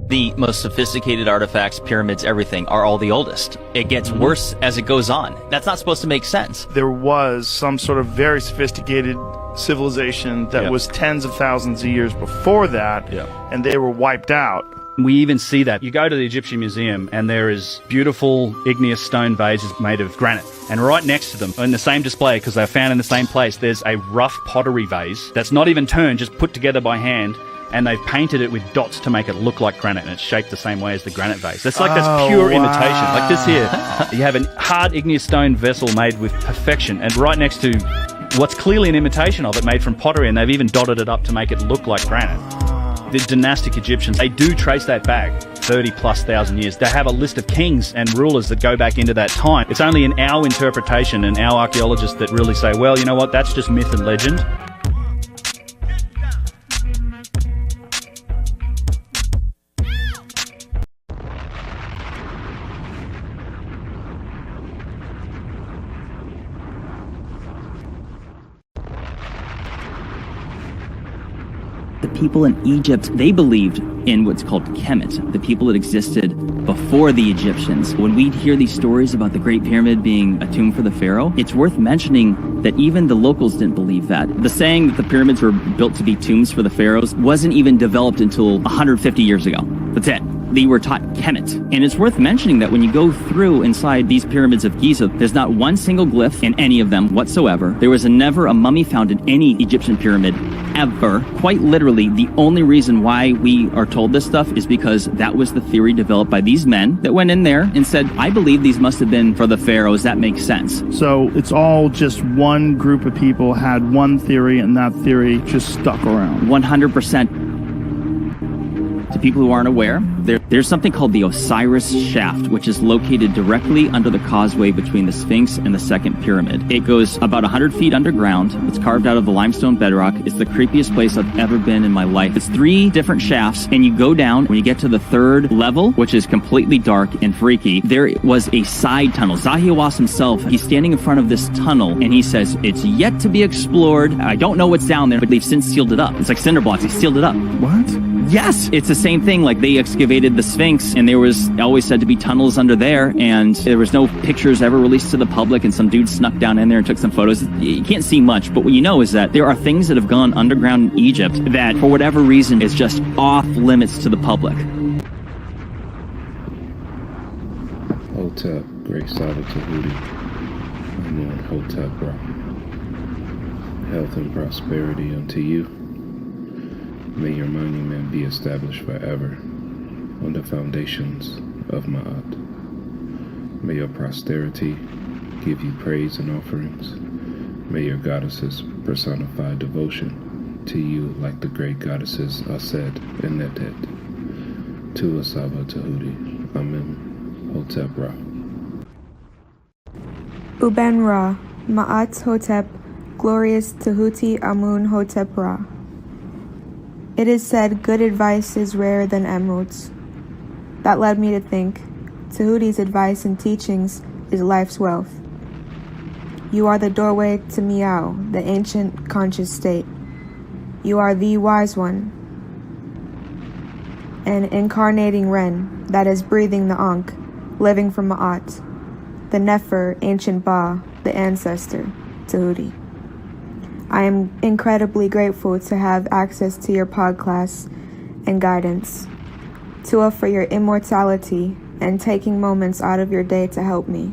The most sophisticated artifacts, pyramids, everything are all the oldest. It gets worse as it goes on. That's not supposed to make sense. There was some sort of very sophisticated civilization that was tens of thousands of years before that, and they were wiped out. We even see that. You go to the Egyptian Museum and there is beautiful igneous stone vases made of granite. And right next to them, in the same display, because they're found in the same place, there's a rough pottery vase that's not even turned, just put together by hand. And they've painted it with dots to make it look like granite, and it's shaped the same way as the granite vase. That's that's pure imitation. Like this here, you have a hard igneous stone vessel made with perfection, and right next to what's clearly an imitation of it made from pottery, and they've even dotted it up to make it look like granite. The dynastic Egyptians, they do trace that back 30,000+ years. They have a list of kings and rulers that go back into that time. It's only in our interpretation and our archaeologists that really say, well, you know what, that's just myth and legend. People in Egypt, they believed in what's called Kemet, the people that existed before the Egyptians. When we hear these stories about the Great Pyramid being a tomb for the pharaoh, it's worth mentioning that even the locals didn't believe that. The saying that the pyramids were built to be tombs for the pharaohs wasn't even developed until 150 years ago. That's it. They were taught Kemet. And it's worth mentioning that when you go through inside these pyramids of Giza, there's not one single glyph in any of them whatsoever. There was never a mummy found in any Egyptian pyramid ever. Quite literally, the only reason why we are told this stuff is because that was the theory developed by these men that went in there and said, I believe these must have been for the pharaohs. That makes sense. So it's all just one group of people had one theory, and that theory just stuck around. 100%. To people who aren't aware, there's something called the Osiris Shaft, which is located directly under the causeway between the Sphinx and the second pyramid. It goes about 100 feet underground. It's carved out of the limestone bedrock. It's the creepiest place I've ever been in my life. It's 3 different shafts, and you go down. When you get to the 3rd level, which is completely dark and freaky, there was a side tunnel. Zahi Hawass himself, he's standing in front of this tunnel, and he says, it's yet to be explored. I don't know what's down there, but they've since sealed it up. It's like cinder blocks. They sealed it up. What? Yes, it's the same thing. Like, they excavated the Sphinx, and there was always said to be tunnels under there, and there was no pictures ever released to the public, and some dude snuck down in there and took some photos. You can't see much, but what you know is that there are things that have gone underground in Egypt that, for whatever reason, is just off limits to the public. Hotep, Great Saba Tehuti, Amun Hotep Ra. Health and prosperity unto you. May your monument be established forever on the foundations of Ma'at. May your posterity give you praise and offerings. May your goddesses personify devotion to you like the great goddesses Aset and Netet. To SABA Tehuti, Amen, Hotep Ra. Uben Ra, Ma'at Hotep, glorious Tehuti Amun Hotep Ra. It is said good advice is rarer than emeralds. That led me to think, Tehuti's advice and teachings is life's wealth. You are the doorway to Miao, the ancient conscious state. You are the wise one, an incarnating Ren that is breathing the Ankh, living from Ma'at, the Nefer, ancient Ba, the ancestor, Tehuti. I am incredibly grateful to have access to your Podclass and guidance, Tua for your immortality and taking moments out of your day to help me,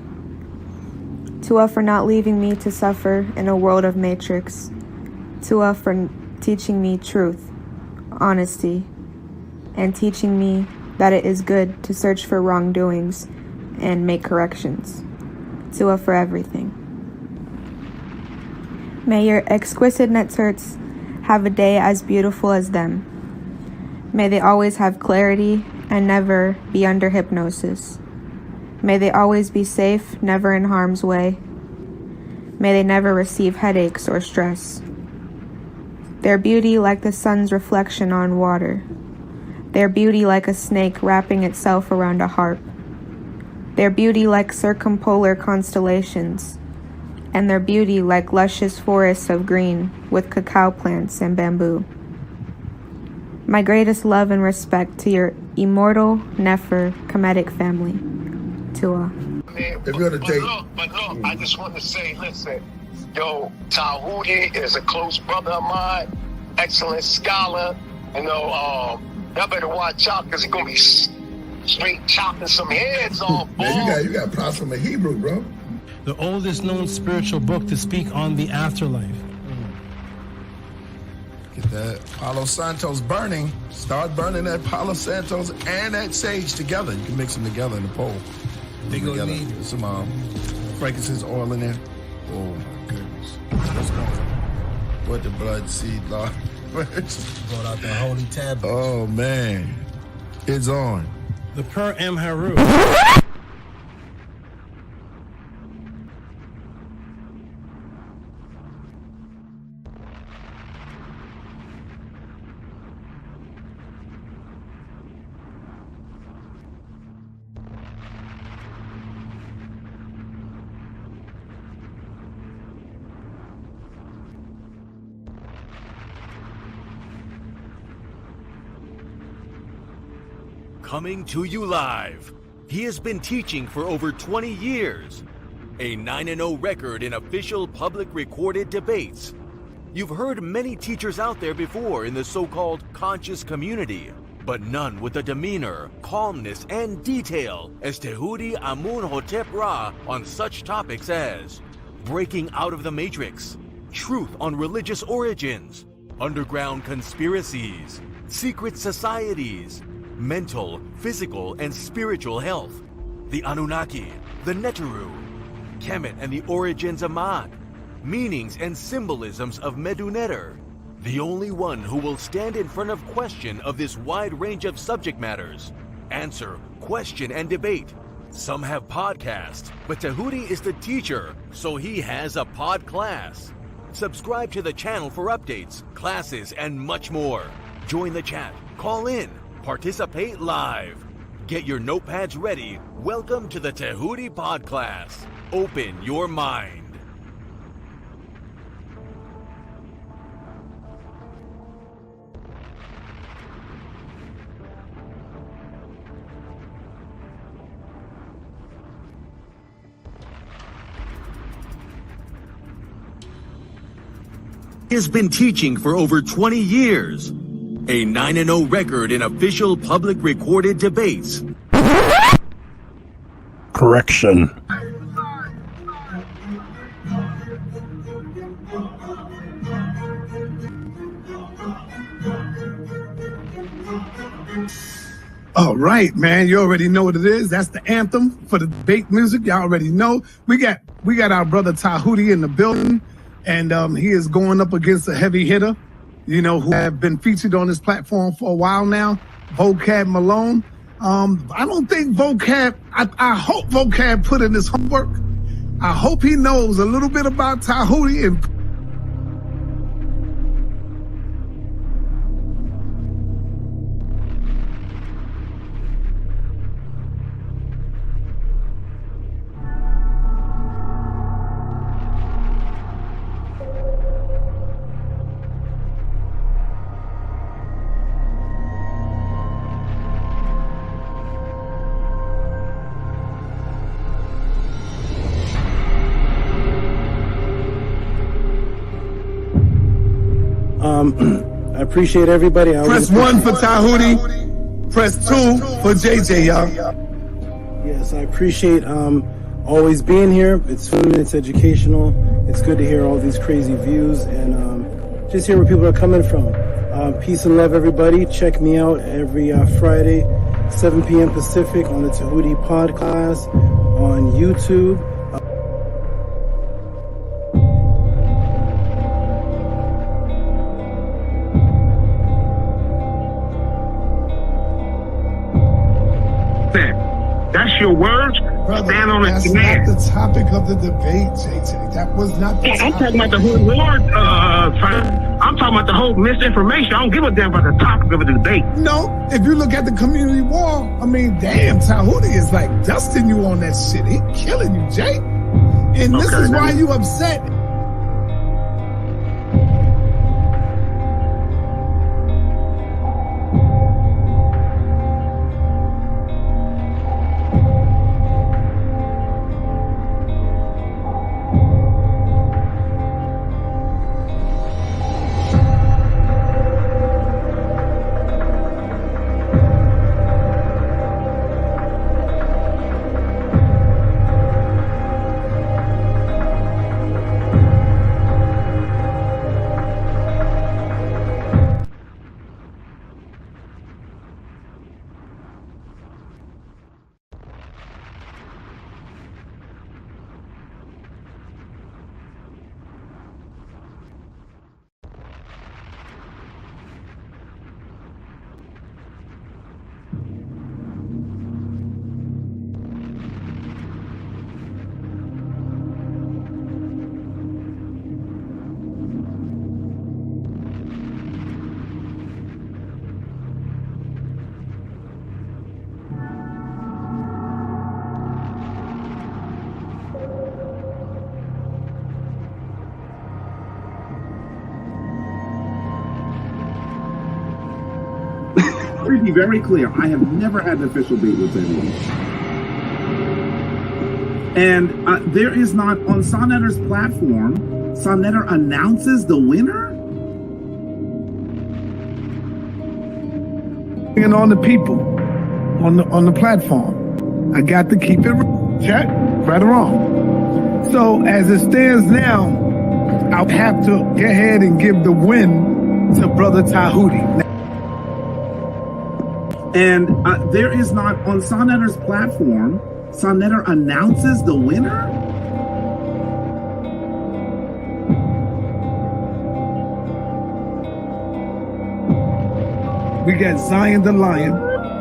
Tua for not leaving me to suffer in a world of matrix, Tua for teaching me truth, honesty, and teaching me that it is good to search for wrongdoings and make corrections, Tua for everything. May your exquisite Netzerts have a day as beautiful as them. May they always have clarity and never be under hypnosis. May they always be safe, never in harm's way. May they never receive headaches or stress. Their beauty like the sun's reflection on water. Their beauty like a snake wrapping itself around a harp. Their beauty like circumpolar constellations. And their beauty like luscious forests of green with cacao plants and bamboo. My greatest love and respect to your immortal Nefer Kemetic family. Tua. But look, I just want to say, listen, yo, Tehuti is a close brother of mine, excellent scholar. You know, y'all better watch out because he's gonna be straight chopping some heads off. Man, you got props from a Hebrew, bro. The oldest known spiritual book to speak on the afterlife. Get that Palo Santos burning. Start burning that Palo Santos and that sage together. You can mix them together in the pole. They gonna need some frankincense oil in there. Oh my goodness. What's going on? What the blood seed, Lord? brought out the holy tablet. Oh man. It's on. The Per M HERU. Coming to you live. He has been teaching for over 20 years. A 9-0 record in official public recorded debates. You've heard many teachers out there before in the so-called conscious community, but none with the demeanor, calmness, and detail as Tehuti Amun-hotep Ra on such topics as breaking out of the matrix, truth on religious origins, underground conspiracies, secret societies, mental, physical, and spiritual health, the Anunnaki, the Neteru, Kemet and the origins of Ma'at, meanings and symbolisms of Medu-Neter, the only one who will stand in front of question of this wide range of subject matters, answer, question, and debate. Some have podcasts, but Tehuti is the teacher, so he has a Podclass. Subscribe to the channel for updates, classes, and much more. Join the chat, call in, participate live. Get your notepads ready. Welcome to the Tehuti Podclass. Open your mind. He has been teaching for over 20 years. A 9-0 record in official public recorded debates. Correction. All right, man. You already know what it is. That's the anthem for the debate music. Y'all already know. We got our brother Tehuti in the building, and he is going up against a heavy hitter, you know, who have been featured on this platform for a while now, Vocab Malone. I don't think Vocab, I hope Vocab put in his homework. I hope he knows a little bit about Tehuti and I appreciate everybody. Press 1 for Tehuti. Press 2 for JJ, y'all. Yes, I appreciate always being here. It's fun, it's educational. It's good to hear all these crazy views and just hear where people are coming from. Peace and love, everybody. Check me out every Friday, 7 p.m. Pacific on the Tehuti Podclass on YouTube. That's your words. Brother, stand on that's it. not the topic of the debate, JJ. That was not the topic. I'm talking about the whole word. I'm talking about the whole misinformation. I don't give a damn about the topic of the debate. No, if you look at the community wall, I mean, damn, Tehuti is like dusting you on that shit. He killing you, Jay. And this is why you upset. Let me be very clear. I have never had an official date with anyone. And there is not, on Sonetter's platform, Sonetter announces the winner? And on the people, on the platform. I got to keep it check, right or wrong. So as it stands now, I'll have to go ahead and give the win to Brother Tehuti. And there is not, on Sonetter's platform, Sonetter announces the winner? We got Zion the Lion,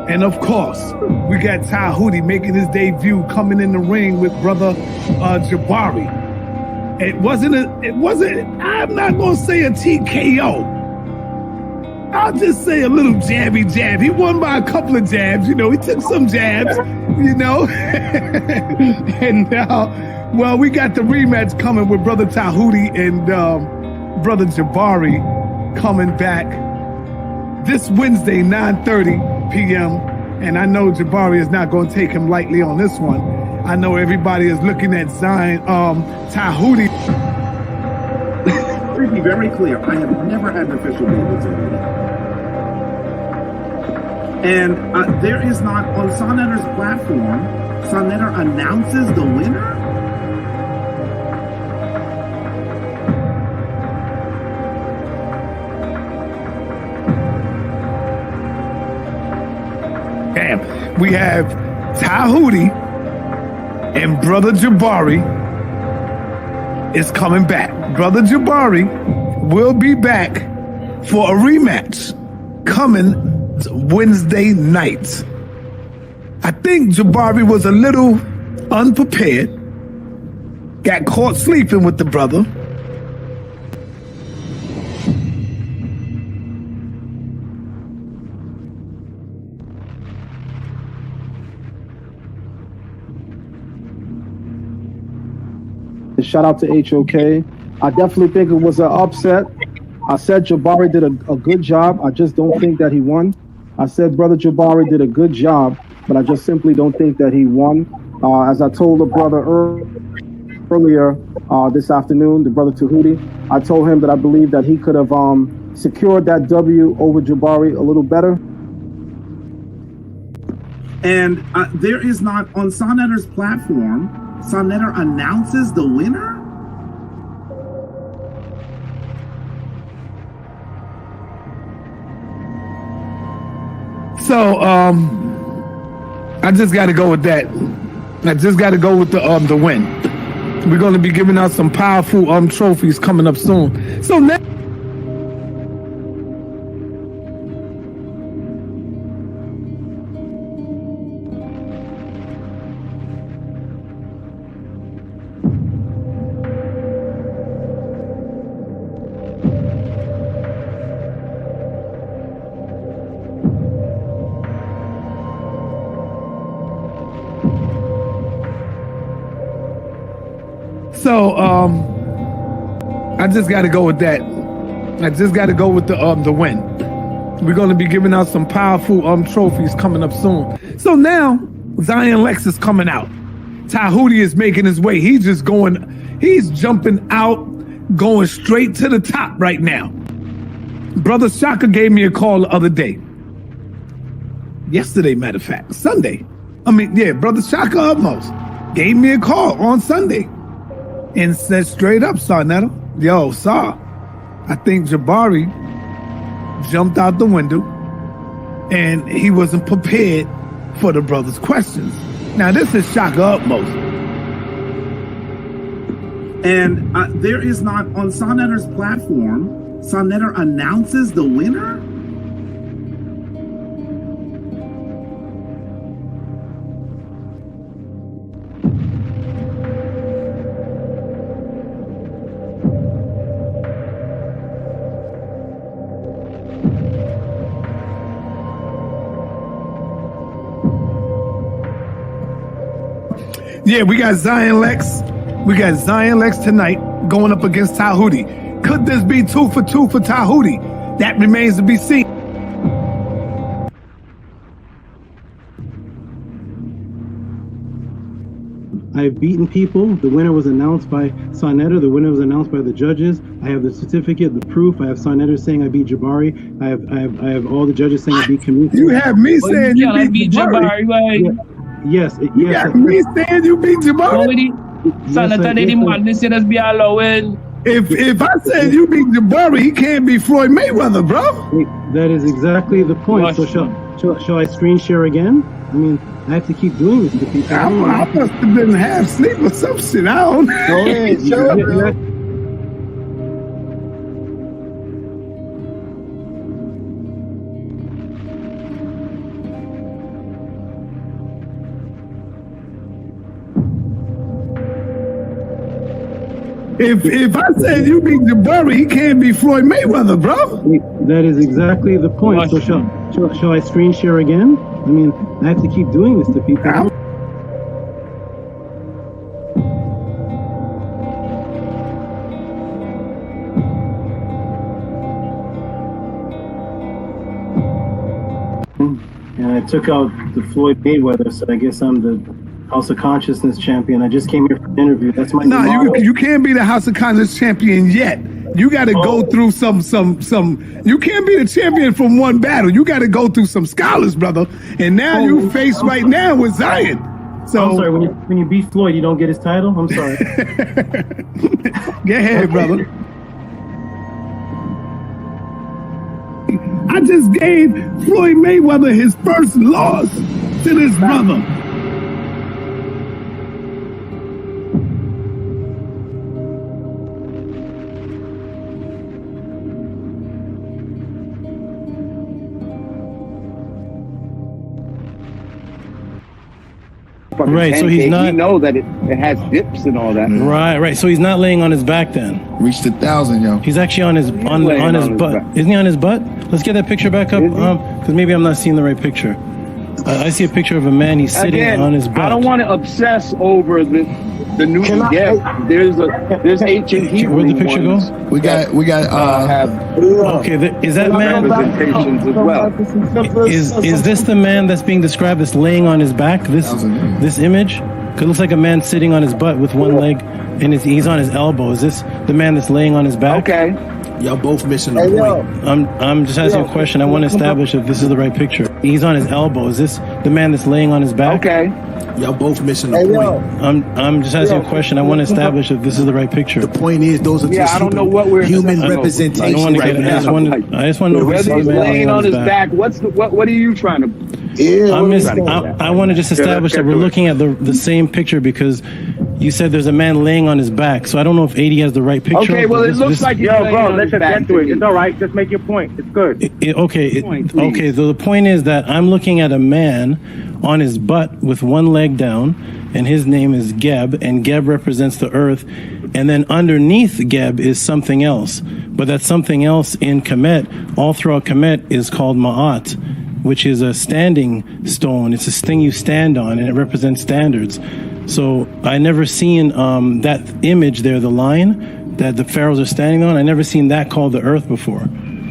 and of course, we got Tehuti making his debut, coming in the ring with Brother Jabari. It wasn't, I'm not gonna say a TKO. I'll just say a little jabby jab. He won by a couple of jabs, you know, he took some jabs, you know. And now, well, we got the rematch coming with Brother Tehuti and Brother Jabari coming back this Wednesday, 9:30 p.m. And I know Jabari is not going to take him lightly on this one. I know everybody is looking at Zion, Tehuti. Let me be very clear. I have never had an official date with anyone. And there is not, on Sonetter's platform, Sonetter announces the winner? We have Tehuti and Brother Jabari is coming back. Brother Jabari will be back for a rematch coming Wednesday night. I think Jabari was a little unprepared, got caught sleeping with the brother. Shout out to HOK. I definitely think it was an upset. I said Jabari did a good job. I just don't think that he won. I said Brother Jabari did a good job, but I just simply don't think that he won. As I told the brother earlier this afternoon, the Brother Tehuti, I told him that I believe that he could have secured that W over Jabari a little better. And there is not, on Sonetter's platform, Sonetter announces the winner? So, I just got to go with that. I just got to go with the win. We're going to be giving out some powerful trophies coming up soon. So now. So, I just got to go with that. I just got to go with the win. We're going to be giving out some powerful trophies coming up soon. So now, Zion Lex is coming out. Tehuti is making his way. He's jumping out, going straight to the top right now. Brother Shaka gave me a call the other day. Yesterday, matter of fact, Sunday. Brother Shaka Utmost gave me a call on Sunday. And said straight up, Sonetta, yo, Saw, I think Jabari jumped out the window and he wasn't prepared for the brother's questions. Now, this is Shaka Utmost. And there is not, on Sonetter's platform, Sonetter announces the winner? Yeah, we got Zion Lex. We got Zion Lex tonight going up against Tehuti. Could this be 2 for 2 for Tehuti? That remains to be seen. I've beaten people. The winner was announced by Sonetter. The winner was announced by the judges. I have the certificate, the proof. I have Sonetter saying I beat Jabari. I have all the judges saying I beat Kamisi. You have me saying you beat Jabari. Yes. You got me saying you beat Jabari. If I said you beat Jabari, he can't be Floyd Mayweather, bro. That is exactly the point. So shall I screen share again? I mean, I have to keep doing this to people. I must have been half asleep or some shit. I don't know. Go ahead, show it, bro. If I said you beat Jabari, he can't be Floyd Mayweather, bro. That is exactly the point. So shall I screen share again? I mean, I have to keep doing this to people. And I took out the Floyd Mayweather, so I guess I'm the House of Consciousness champion. I just came here for an interview. That's my you can't be the House of Consciousness champion yet. You got to go through some. You can't be the champion from one battle. You got to go through some scholars, brother. And now you face right now with Zion. So I'm sorry. When you beat Floyd, you don't get his title. I'm sorry. Go ahead, brother. I just gave Floyd Mayweather his first loss to this brother. Right, so he's not. You know that it has dips and all that. Right. So he's not laying on his back then. Reached 1,000, yo. He's actually on his butt. Isn't he on his butt? Let's get that picture back up, because maybe I'm not seeing the right picture. I see a picture of a man. He's sitting on his butt. I don't want to obsess over the new Geb. There's ancient Hebrew. Where'd the picture go? We got. Okay, is that man? Representations as well. Is this the man that's being described as laying on his back? This image? It looks like a man sitting on his butt with one leg, and he's on his elbow. Is this the man that's laying on his back? Okay. Y'all both missing the point. I'm just asking a question. I want to establish if this is the right picture. He's on his elbow. Is this the man that's laying on his back? Okay. Y'all both missing the point. I'm just asking a question. I want to establish if this is the right picture. The point is, those are just I don't know what we're human representation right now. I just want to know whether he's laying on his back. What are you trying to? I want to just establish that we're looking at the same picture, because you said there's a man laying on his back. So I don't know if 80 has the right picture. Okay, well, it looks like let's just get to it. It's all right. Just make your point. It's good. Okay. So the point is that I'm looking at a man on his butt with one leg down, and his name is Geb, and Geb represents the earth. And then underneath Geb is something else. But that something else in Kemet, all throughout Kemet, is called Ma'at, which is a standing stone. It's this thing you stand on, and it represents standards. So I never seen that image there, the line that the pharaohs are standing on. I never seen that called the earth before.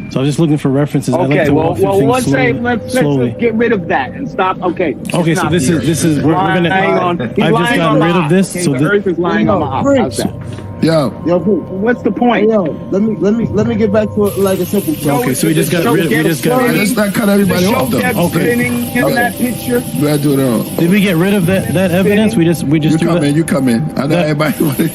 So I was just looking for references. Okay, I like to walk through things let's slowly. get rid of that and stop. Okay. Okay, so this is we're gonna. I've just gotten rid of this. So the earth is lying on the how's that? Yo, what's the point? Hey, let me get back to like a simple point. Okay, so we just got rid of. let's not cut everybody off though. Okay. In that picture. We gotta do it all. Did we get rid of that evidence? We just You come in. I know everybody.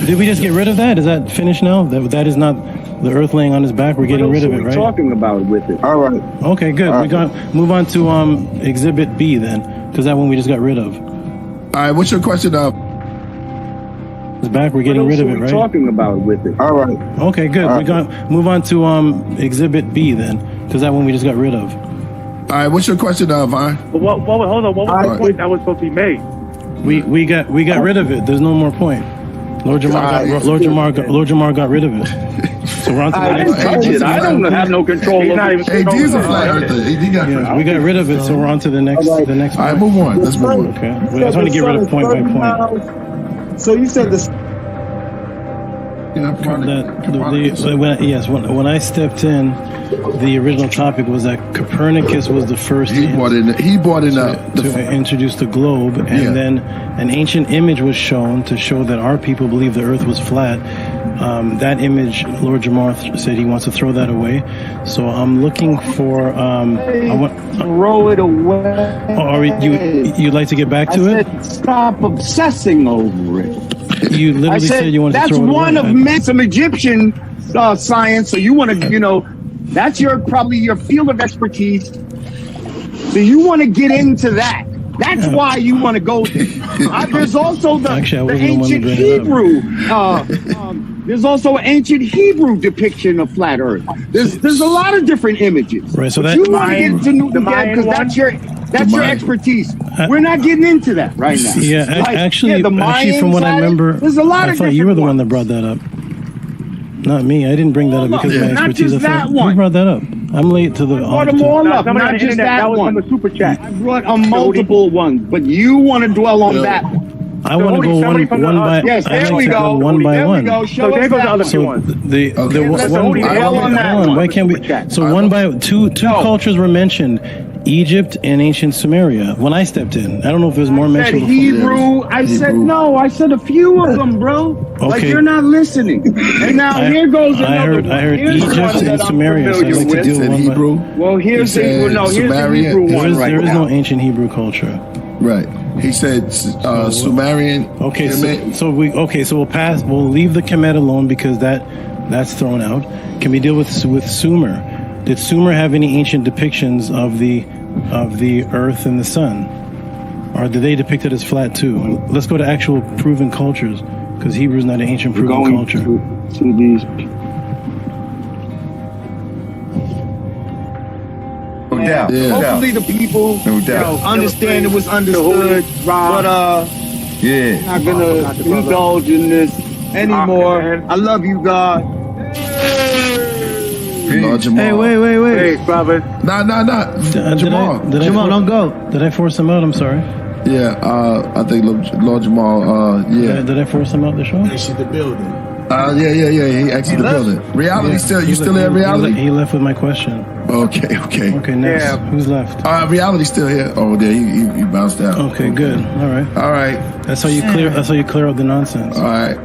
Did we just get rid of that? Is that finished now? That is not the earth laying on his back. We're getting rid of it, right? Talking about with it. All right. Okay, good. We got move on to Exhibit B then, because that one we just got rid of. All right, what's your question of? It's back. We're getting rid of it, right? Talking about with it. All right. Okay, good. We got move on to Exhibit B then, because that one we just got rid of. All right, what's your question of, Vine? Hold on. What was the point that was supposed to be made? We got rid of it. There's no more point. Lord Jamar got rid of it. So we're on to the next. I don't have no control over it. Hey, D's a flat earther. We got rid of it, so we're on to the next. All right, move on. Let's move on. Okay. I just want to get rid of point by point. So you said this. When I stepped in, the original topic was that Copernicus was the first He brought in to introduce the globe, and then an ancient image was shown to show that our people believe the Earth was flat. That image, Lord Jamal said he wants to throw that away. So I'm looking for. Throw it away. Or you'd like to get back to it? Stop obsessing over it. You literally said you wanted to throw it away. That's one of some Egyptian science. So you want to, that's probably your field of expertise. So you want to get into that. That's why you want to go there. There's also the ancient Hebrew. There's also an ancient Hebrew depiction of flat Earth. There's a lot of different images. Right. So but that you want to get into Newton because that's your expertise. We're not getting into that right now. Yeah, actually, from what I remember, there's a lot I thought you were the one that brought that up. Not me. I didn't bring that up because of my expertise. Not just that Who one. brought that up? I'm late to the. I brought them all up, not just that one. From the super chat. I brought a multiple ones, but you want to dwell on that one. I want to go one by. Yes, there we go. One by one. So there goes the other ones. Why can't we? So one by two cultures were mentioned. Egypt and ancient Sumeria. When I stepped in, I don't know if there's more mentioned. Hebrew. I said no. I said a few of them, bro. Okay. Like you're not listening. And now here goes another one. I heard Egypt and Sumeria. So I'd like to deal with Hebrew. Well, here's the Hebrew one right There is now. no ancient Hebrew culture. Right. He said Sumerian. Okay, so we'll pass. We'll leave the Kemet alone because that's thrown out. Can we deal with Sumer? Did Sumer have any ancient depictions of the Earth and the Sun, or did they depict it as flat too? Let's go to actual proven cultures because Hebrew is not an ancient proven culture. To these. No doubt. Yeah. Hopefully the people understand it was understood, but I'm not gonna indulge in this anymore. I love you, God. Hey, wait. Hey, brother. Nah. Jamal. Jamal, don't go. Did I force him out? I'm sorry. Yeah, I think Lord Jamal, Did I force him out the show? Exit the building. Yeah. He exited the building. Reality you still there, Reality? He left with my question. Okay. Okay, next. Who's left? Reality's still here. Oh, yeah, he bounced out. Okay, good. All right. That's how you clear out the nonsense. All right.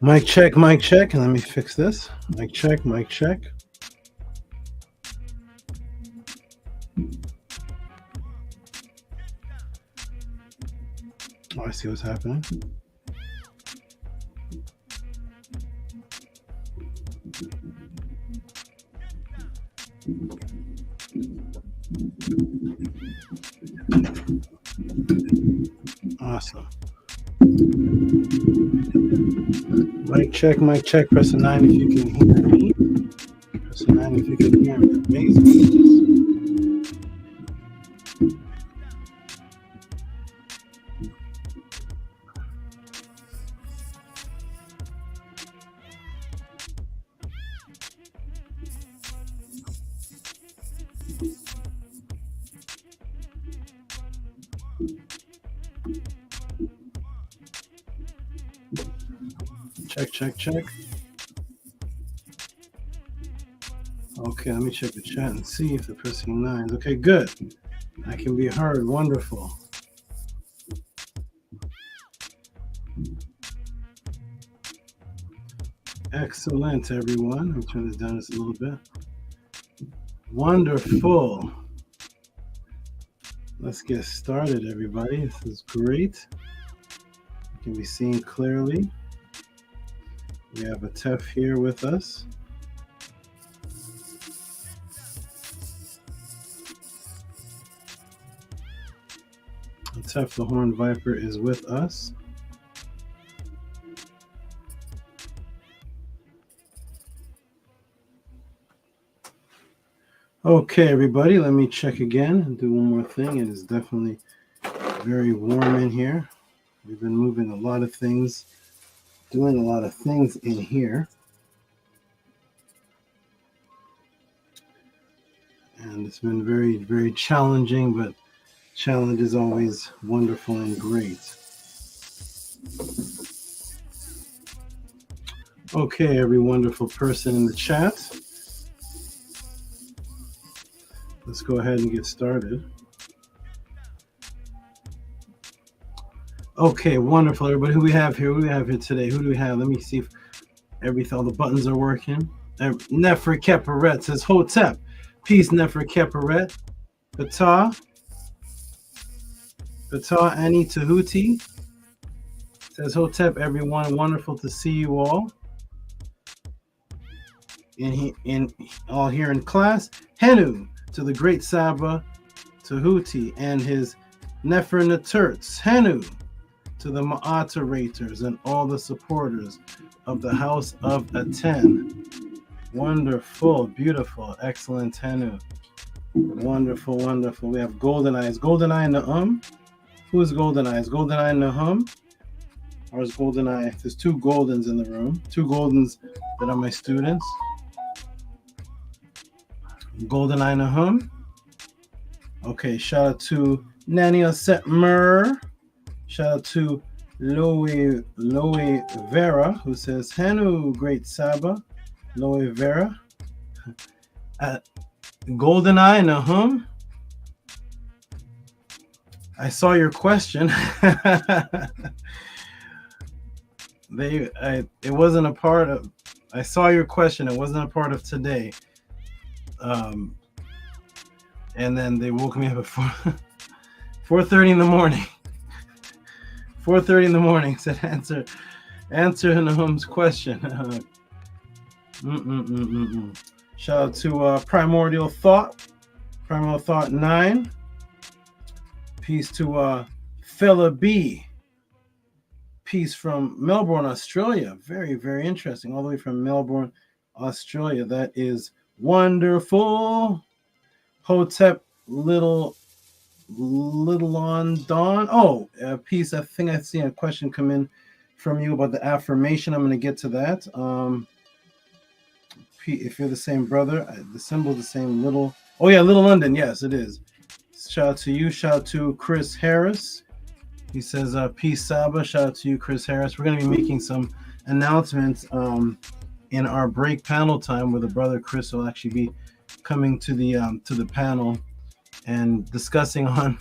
Mic check, mic check. And let me fix this. Mic check, mic check. Oh, I see what's happening. Awesome. Mic check. Press a 9 if you can hear me. Press a 9 if you can hear me. Amazing. Check. Okay, let me check the chat and see if they're pressing 9s. Okay, good. I can be heard. Wonderful. Excellent, everyone. Let me turn this down just a little bit. Wonderful. Let's get started, everybody. This is great. You can be seen clearly. We have a Tef here with us. Tef the Horned Viper is with us. Okay, everybody, let me check again and do one more thing. It is definitely very warm in here. We've been moving a lot of things, doing a lot of things in here. And it's been very, very challenging, but challenge is always wonderful and great. Okay, every wonderful person in the chat. Let's go ahead and get started. Okay, wonderful, everybody. Who we have here? Who do we have here today? Who do we have? Let me see if all the buttons are working. Nefer Keperet says, Hotep. Peace, Nefer Keperet. Ptah Annie Tehuti says, Hotep, everyone. Wonderful to see you all. In all here in class. HERU to the great SABA Tehuti and his Nefer Naturts. HERU to the moderators and all the supporters of the House of ATTON. Wonderful, beautiful, excellent HERU. Wonderful. We have Golden Eyes. Golden Eye NAHUM. Who is Golden Eye? Is Golden Eye NAHUM? Or is Golden Eye? There's two Goldens in the room. Two Goldens that are my students. Golden Eye NAHUM. Okay, shout out to Nania Setmer. Shout out to Loe Vera, who says, HERU, great Saba. Loe Vera. Golden Eye NAHUM. I saw your question. It wasn't a part of. I saw your question. It wasn't a part of today. And then they woke me up at 4:30 in the morning. 4:30 in the morning. Said answer NAHUM's question. Shout out to Primordial Thought 9. Peace to Fella B. Peace from Melbourne, Australia. Very, very interesting. All the way from Melbourne, Australia. That is wonderful. Hotep Little on Dawn. Oh, peace. I think I see a question come in from you about the affirmation. I'm going to get to that. if you're the same brother, the symbol's the same. Little. Oh yeah, Little London. Yes, it is. Shout out to you. Shout out to Chris Harris. He says, peace, SABA. Shout out to you, Chris Harris. We're going to be making some announcements in our break panel time, where the brother Chris will actually be coming to the panel and discussing on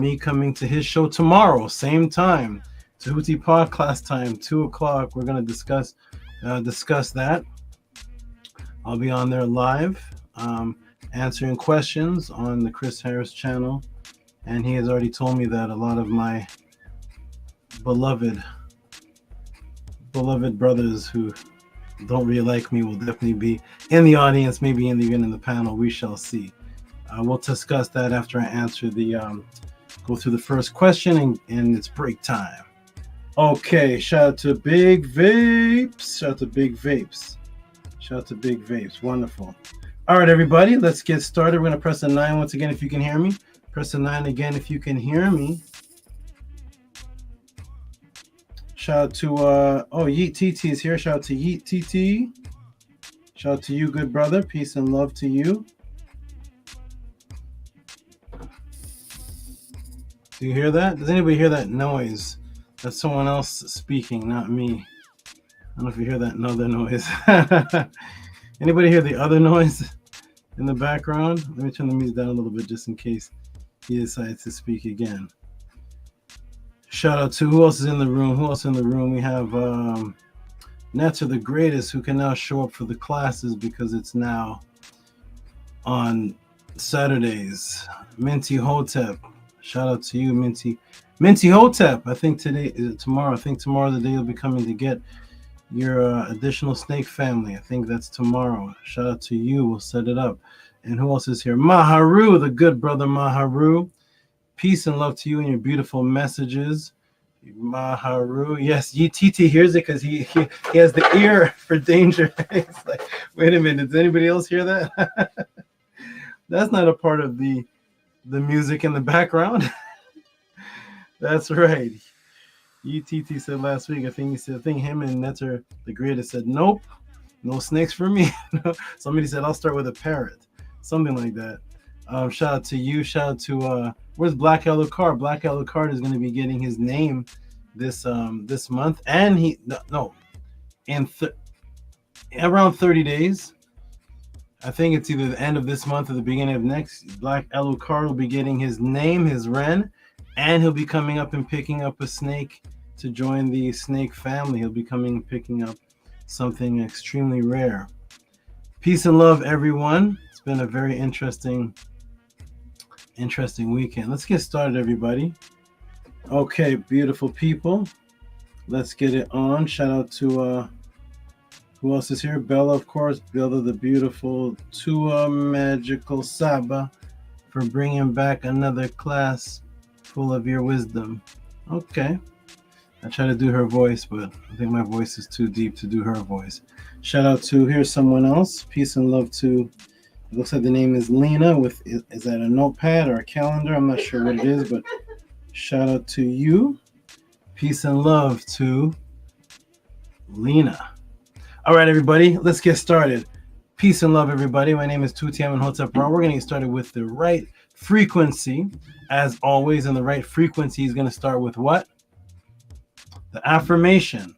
me coming to his show tomorrow, same time, Tehuti Podclass time, 2:00. We're going to discuss that. I'll be on there live, answering questions on the Chris Harris channel. And he has already told me that a lot of my beloved brothers who don't really like me will definitely be in the audience, maybe even in the panel. We shall see. We'll discuss that after I answer go through the first question, and it's break time. Okay, shout out to Big Vapes. Shout out to Big Vapes. Shout out to Big Vapes. Wonderful. All right, everybody, let's get started. We're going to press the 9 once again if you can hear me. Press the 9 again if you can hear me. Shout out to Yeet TT is here. Shout out to Yeet TT. Shout out to you, good brother. Peace and love to you. Do you hear that? Does anybody hear that noise? That's someone else speaking, not me. I don't know if you hear that other noise. Anybody hear the other noise in the background? Let me turn the music down a little bit just in case he decides to speak again. Shout out to who else is in the room? Who else in the room? We have Netta the Greatest, who can now show up for the classes because it's now on Saturdays. Minty Hotep. Shout out to you, Minty. Minty Hotep. I think tomorrow. I think tomorrow the day you'll be coming to get your additional snake family. I think that's tomorrow. Shout out to you. We'll set it up. And who else is here? Maharu, the good brother Maharu. Peace and love to you and your beautiful messages. Maharu. Yes, YTT hears it because he has the ear for danger. He's like, wait a minute, does anybody else hear that? That's not a part of the music in the background. That's right. YTT said last week, I think him and Netter the Greatest said, nope, no snakes for me. Somebody said, I'll start with a parrot. Something like that. Shout out to you. Shout out to where's Black Alucard? Black Alucard is going to be getting his name this month, and around 30 days. I think it's either the end of this month or the beginning of next. Black Alucard will be getting his name, his Ren, and he'll be coming up and picking up a snake to join the snake family. He'll be coming and picking up something extremely rare. Peace and love, everyone. It's been a very interesting weekend. Let's get started, everybody. Okay, beautiful people. Let's get it on. Shout out to who else is here? Bella, of course. Bella the beautiful. Tua Magical Saba for bringing back another class full of your wisdom. Okay. I try to do her voice, but I think my voice is too deep to do her voice. Shout out to, here's someone else. Peace and love to, it looks like the name is Lena with, is that a notepad or a calendar? I'm not sure what it is, but shout out to you. Peace and love to Lena. All right, everybody, let's get started. Peace and love, everybody. My name is Tuti Amenhotep Ra. We're going to get started with the right frequency, as always, and the right frequency is going to start with what? The affirmation.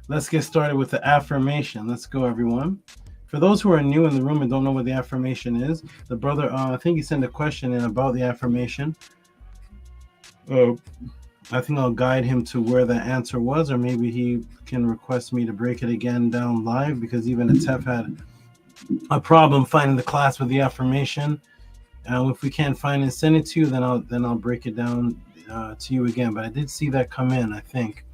Let's get started with the affirmation. Let's go, everyone. For those who are new in the room and don't know what the affirmation is, the brother, I think he sent a question in about the affirmation. I think I'll guide him to where the answer was, or maybe he can request me to break it again down live, because even Atef had a problem finding the class with the affirmation. If we can't find it and send it to you, then I'll break it down to you again. But I did see that come in, I think,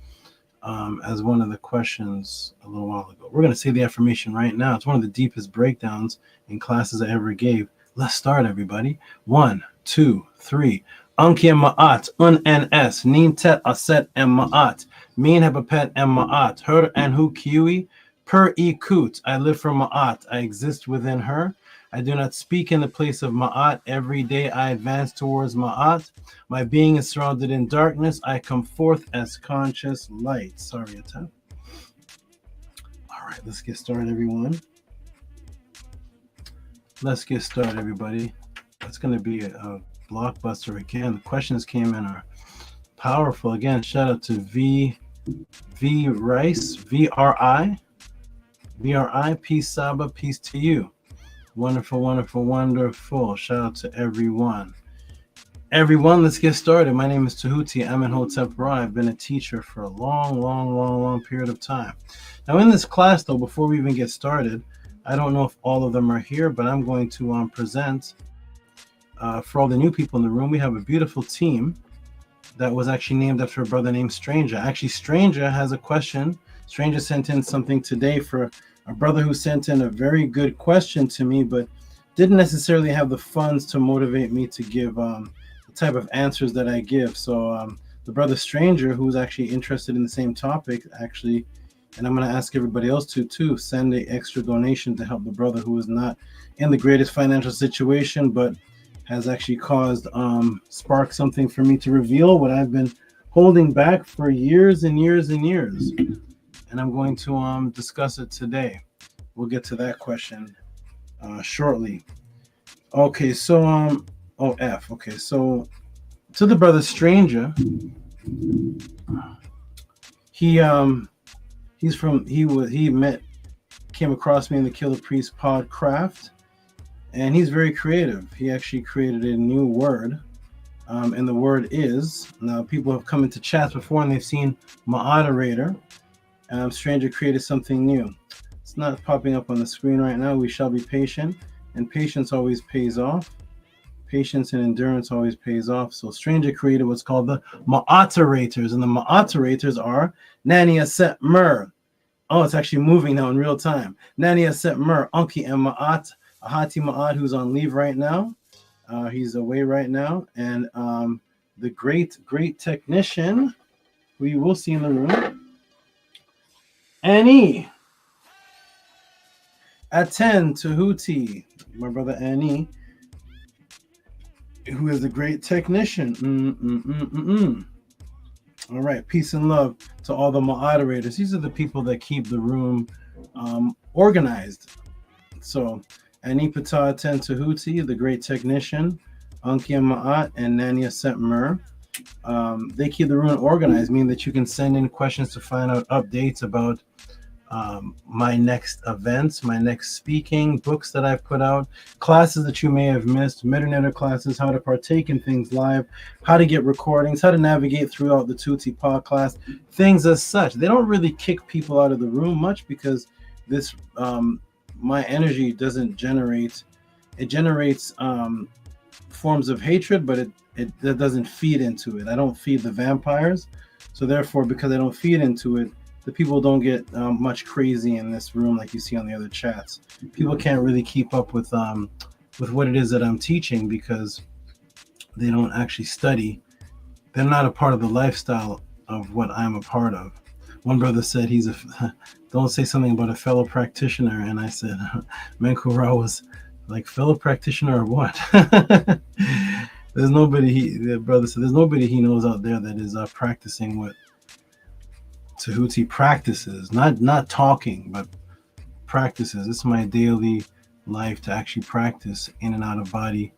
as one of the questions a little while ago. We're going to say the affirmation right now. It's one of the deepest breakdowns in classes I ever gave. Let's start, everybody. 1, 2, 3. Anki and Ma'at, Un and S, Nin Tet Aset and Ma'at, Min Hebapet and Ma'at, Her and Hu Kiwi, Per E Kut. I live for Ma'at. I exist within her. I do not speak in the place of Ma'at. Every day I advance towards Ma'at. My being is surrounded in darkness. I come forth as conscious light. Sorry, Atef. All right, let's get started, everyone. Let's get started, everybody. It's going to be a blockbuster again. The questions came in are powerful. Again, shout out to V Rice, VRI, peace, SABA, peace to you. Wonderful, wonderful, wonderful. Shout out to everyone. Everyone, let's get started. My name is Tehuti. I'm in Hotep Ra. I've been a teacher for a long period of time. Now, in this class, though, before we even get started, I don't know if all of them are here, but I'm going to present for all the new people in the room. We have a beautiful team that was actually named after a brother named Stranger. Actually, Stranger has a question. Stranger sent in something today for a brother who sent in a very good question to me, but didn't necessarily have the funds to motivate me to give the type of answers that I give. So the brother Stranger, who's actually interested in the same topic, actually, and I'm going to ask everybody else to send an extra donation to help the brother who is not in the greatest financial situation, but has actually caused spark something for me to reveal what I've been holding back for years and years and years. And I'm going to discuss it today. We'll get to that question shortly. Okay, so okay, so to the brother Stranger, he came across me in the Killer Priest Podcraft, and he's very creative. He actually created a new word, and the word is, now people have come into chats before and they've seen moderator. Stranger created something new. It's not popping up on the screen right now. We shall be patient, and patience always pays off. Patience and endurance always pays off. So Stranger created what's called the Ma'atarators, and the Ma'atarators are Nania Set Mer. Oh, it's actually moving now in real time. Nania Set Mer, Unki and Ma'at, Ahati Ma'at, who's on leave right now. He's away right now. And the great technician, who you will see in the room, Annie. ATTON, Tehuti, my brother Annie, who is a great technician. All right, peace and love to all the moderators. These are the people that keep the room organized. So, Annie Pata ATTON Tehuti, the great technician, Ankia Ma'at, and Nania Setmer. They keep the room organized, meaning that you can send in questions to find out updates about my next events, my next speaking, books that I've put out, classes that you may have missed, Metanoder classes, how to partake in things live, how to get recordings, how to navigate throughout the Tuti Podclass, things as such. They don't really kick people out of the room much because this, my energy doesn't generate, it generates forms of hatred, but it doesn't feed into it. I don't feed the vampires. So therefore, because I don't feed into it, the people don't get much crazy in this room like you see on the other chats. People can't really keep up with what it is that I'm teaching because they don't actually study. They're not a part of the lifestyle of what I'm a part of. One brother said don't say something about a fellow practitioner, and I said, Menkura was like, fellow practitioner or what? There's nobody, the brother said, there's nobody he knows out there that is practicing what Tehuti practices, not talking, but practices. It's my daily life to actually practice in and out of body,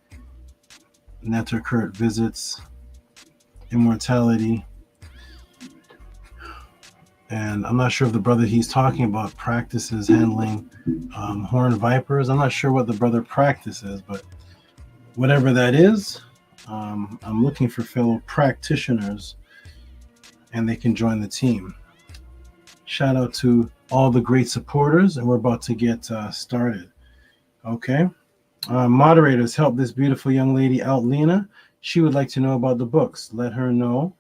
Netter Kurt visits, immortality. And I'm not sure if the brother he's talking about practices handling horned vipers. I'm not sure what the brother practices, but whatever that is, I'm looking for fellow practitioners, and they can join the team. Shout out to all the great supporters, and we're about to get started. Okay. Moderators, help this beautiful young lady out, Lena. She would like to know about the books. Let her know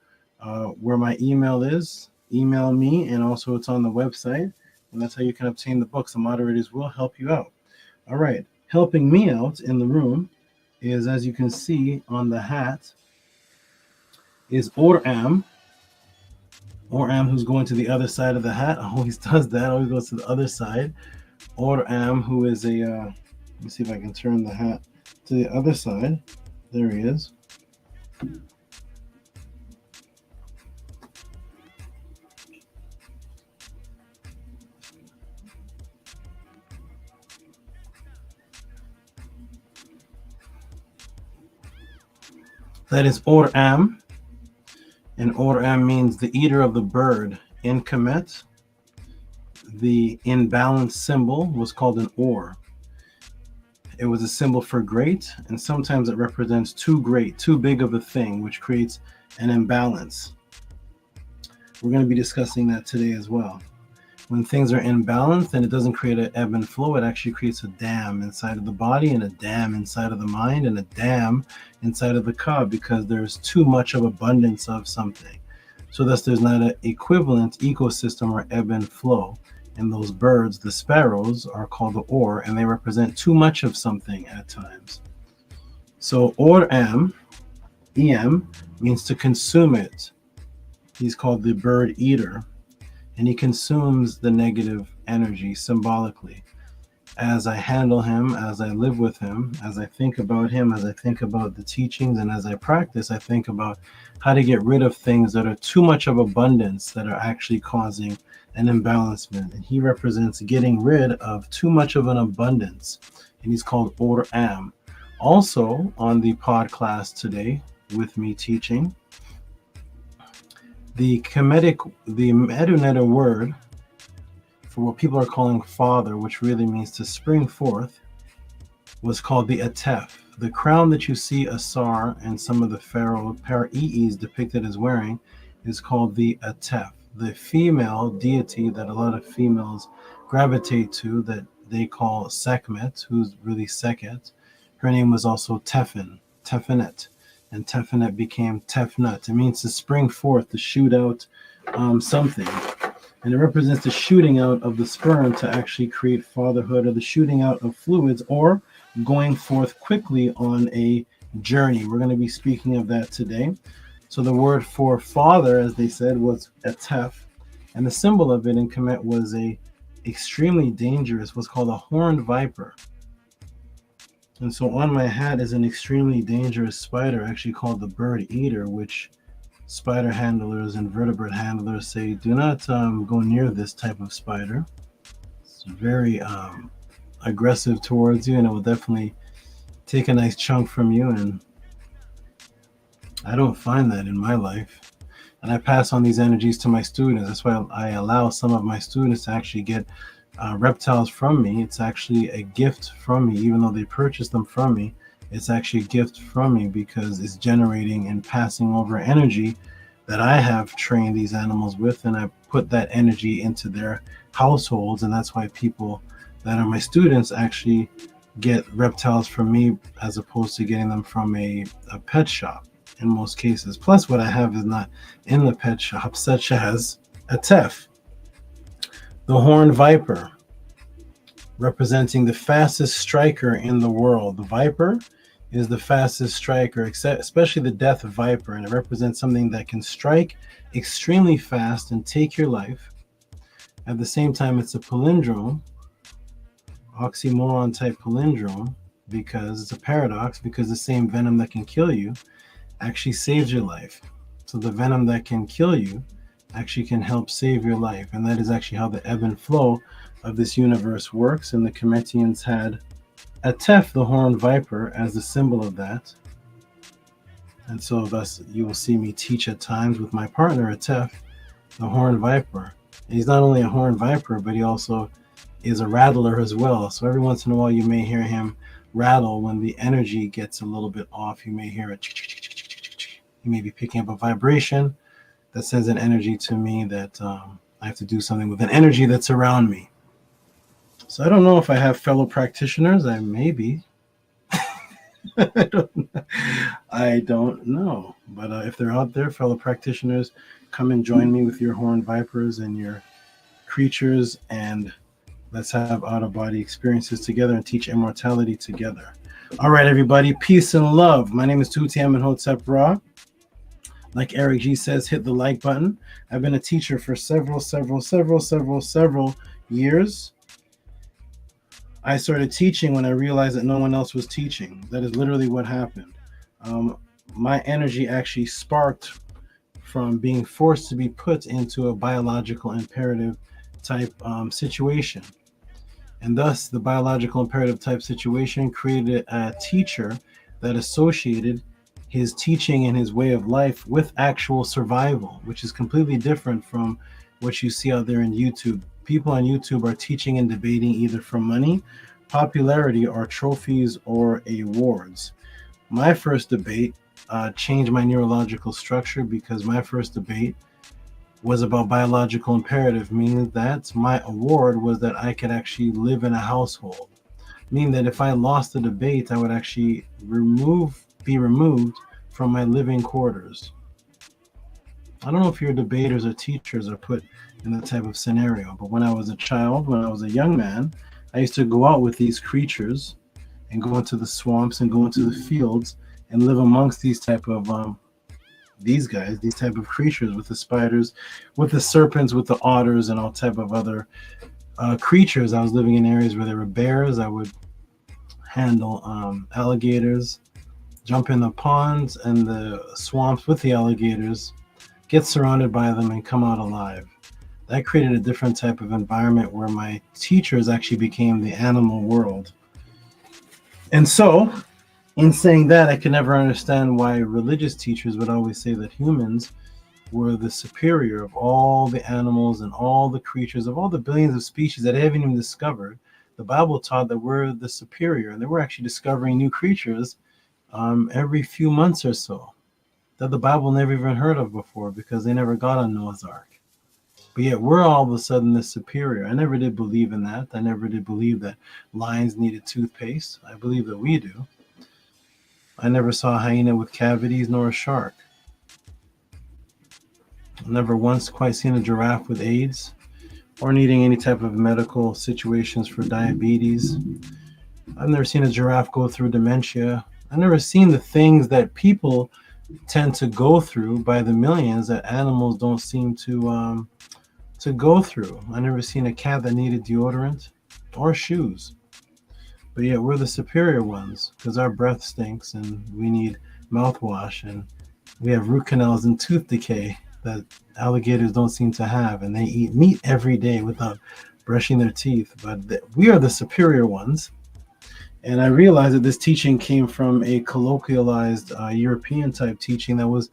where my email is. Email me, and also it's on the website, and that's how you can obtain the books. The moderators will help you out. All right. Helping me out in the room is, as you can see on the hat, is Oram. Oram, who's going to the other side of the hat, always does that, always goes to the other side. Oram, who is a, let me see if I can turn the hat to the other side. There he is. That is Or-Am. And Or-Am means the eater of the bird. In Kemet, the imbalanced symbol was called an Or. It was a symbol for great, and sometimes it represents too great, too big of a thing, which creates an imbalance. We're going to be discussing that today as well. When things are imbalanced, then it doesn't create an ebb and flow. It actually creates a dam inside of the body, and a dam inside of the mind, and a dam inside of the ka, because there's too much of abundance of something. So thus there's not an equivalent ecosystem or ebb and flow. And those birds, the sparrows, are called the Or, and they represent too much of something at times. So Or-Am, Em, means to consume it. He's called the bird eater, and he consumes the negative energy symbolically. As I handle him, as I live with him, as I think about him, as I think about the teachings, and as I practice, I think about how to get rid of things that are too much of abundance that are actually causing an imbalancement. And he represents getting rid of too much of an abundance, and he's called Or-Am. Also on the Podclass today with me teaching, the Medunetta word for what people are calling father, which really means to spring forth, was called the Atef. The crown that you see Asar and some of the pharaoh Par-Ees depicted as wearing is called the Atef. The female deity that a lot of females gravitate to, that they call Sekhmet, who's really Sekhet, her name was also Tefenet, and Tefenet became Tefnut. It means to spring forth, to shoot out something. And it represents the shooting out of the sperm to actually create fatherhood, or the shooting out of fluids, or going forth quickly on a journey. We're going to be speaking of that today. So the word for father, as they said, was Atef, and the symbol of it in Kemet was a extremely dangerous, what's called a horned viper. And so on my hat is an extremely dangerous spider, actually called the bird eater, which spider handlers and vertebrate handlers say, do not go near this type of spider. It's very aggressive towards you, and it will definitely take a nice chunk from you, and I don't find that in my life. And I pass on these energies to my students. That's why I allow some of my students to actually get reptiles from me. It's actually a gift from me, even though they purchase them from me. It's actually a gift from me because it's generating and passing over energy that I have trained these animals with, and I put that energy into their households. And that's why people that are my students actually get reptiles from me as opposed to getting them from a pet shop in most cases. Plus what I have is not in the pet shop, such as Atef, the horned viper, representing the fastest striker in the world. The viper is the fastest striker, especially the death viper, and it represents something that can strike extremely fast and take your life. At the same time, it's a palindrome, oxymoron type palindrome, because it's a paradox, because the same venom that can kill you actually saves your life. So the venom that can kill you actually can help save your life, and that is actually how the ebb and flow of this universe works. And the Kemetians had Atef, the horned viper, as the symbol of that. And so thus you will see me teach at times with my partner Atef, the horned viper. And he's not only a horned viper, but he also is a rattler as well. So every once in a while you may hear him rattle when the energy gets a little bit off. You may hear it. You may be picking up a vibration that sends an energy to me that I have to do something with an energy that's around me. So I don't know if I have fellow practitioners. I may be. I don't know. But if they're out there, fellow practitioners, come and join me with your horned vipers and your creatures, and let's have out-of-body experiences together and teach immortality together. All right, everybody. Peace and love. My name is Tehuti Amenhotep Ra. Like Eric G says, hit the like button. I've been a teacher for several years. I started teaching when I realized that no one else was teaching. That is literally what happened. My energy actually sparked from being forced to be put into a biological imperative type situation. And thus, the biological imperative type situation created a teacher that associated his teaching and his way of life with actual survival, which is completely different from what you see out there in YouTube. People on YouTube are teaching and debating either for money, popularity, or trophies or awards. My first debate changed my neurological structure because my first debate was about biological imperative, meaning that my award was that I could actually live in a household. Meaning that if I lost the debate, I would actually be removed from my living quarters. I don't know if your debaters or teachers are put in that type of scenario, but when I was a child, when I was a young man, I used to go out with these creatures and go into the swamps and go into the fields and live amongst these type of these type of creatures, with the spiders, with the serpents, with the otters, and all type of other creatures. I was living in areas where there were bears. I would handle alligators, jump in the ponds and the swamps with the alligators, get surrounded by them, and come out alive. That created a different type of environment where my teachers actually became the animal world. And so, in saying that, I could never understand why religious teachers would always say that humans were the superior of all the animals and all the creatures, of all the billions of species that they haven't even discovered. The Bible taught that we're the superior, and they were actually discovering new creatures every few months or so that the Bible never even heard of before because they never got on Noah's Ark. But yet we're all of a sudden the superior. I never did believe in that. I never did believe that lions needed toothpaste. I believe that we do. I never saw a hyena with cavities nor a shark. I've never once quite seen a giraffe with AIDS or needing any type of medical situations for diabetes. I've never seen a giraffe go through dementia. I've never seen the things that people tend to go through by the millions that animals don't seem to go through. I've never seen a cat that needed deodorant or shoes. But yet we're the superior ones because our breath stinks and we need mouthwash, and we have root canals and tooth decay that alligators don't seem to have, and they eat meat every day without brushing their teeth. But we are the superior ones. And I realized that this teaching came from a colloquialized European type teaching that was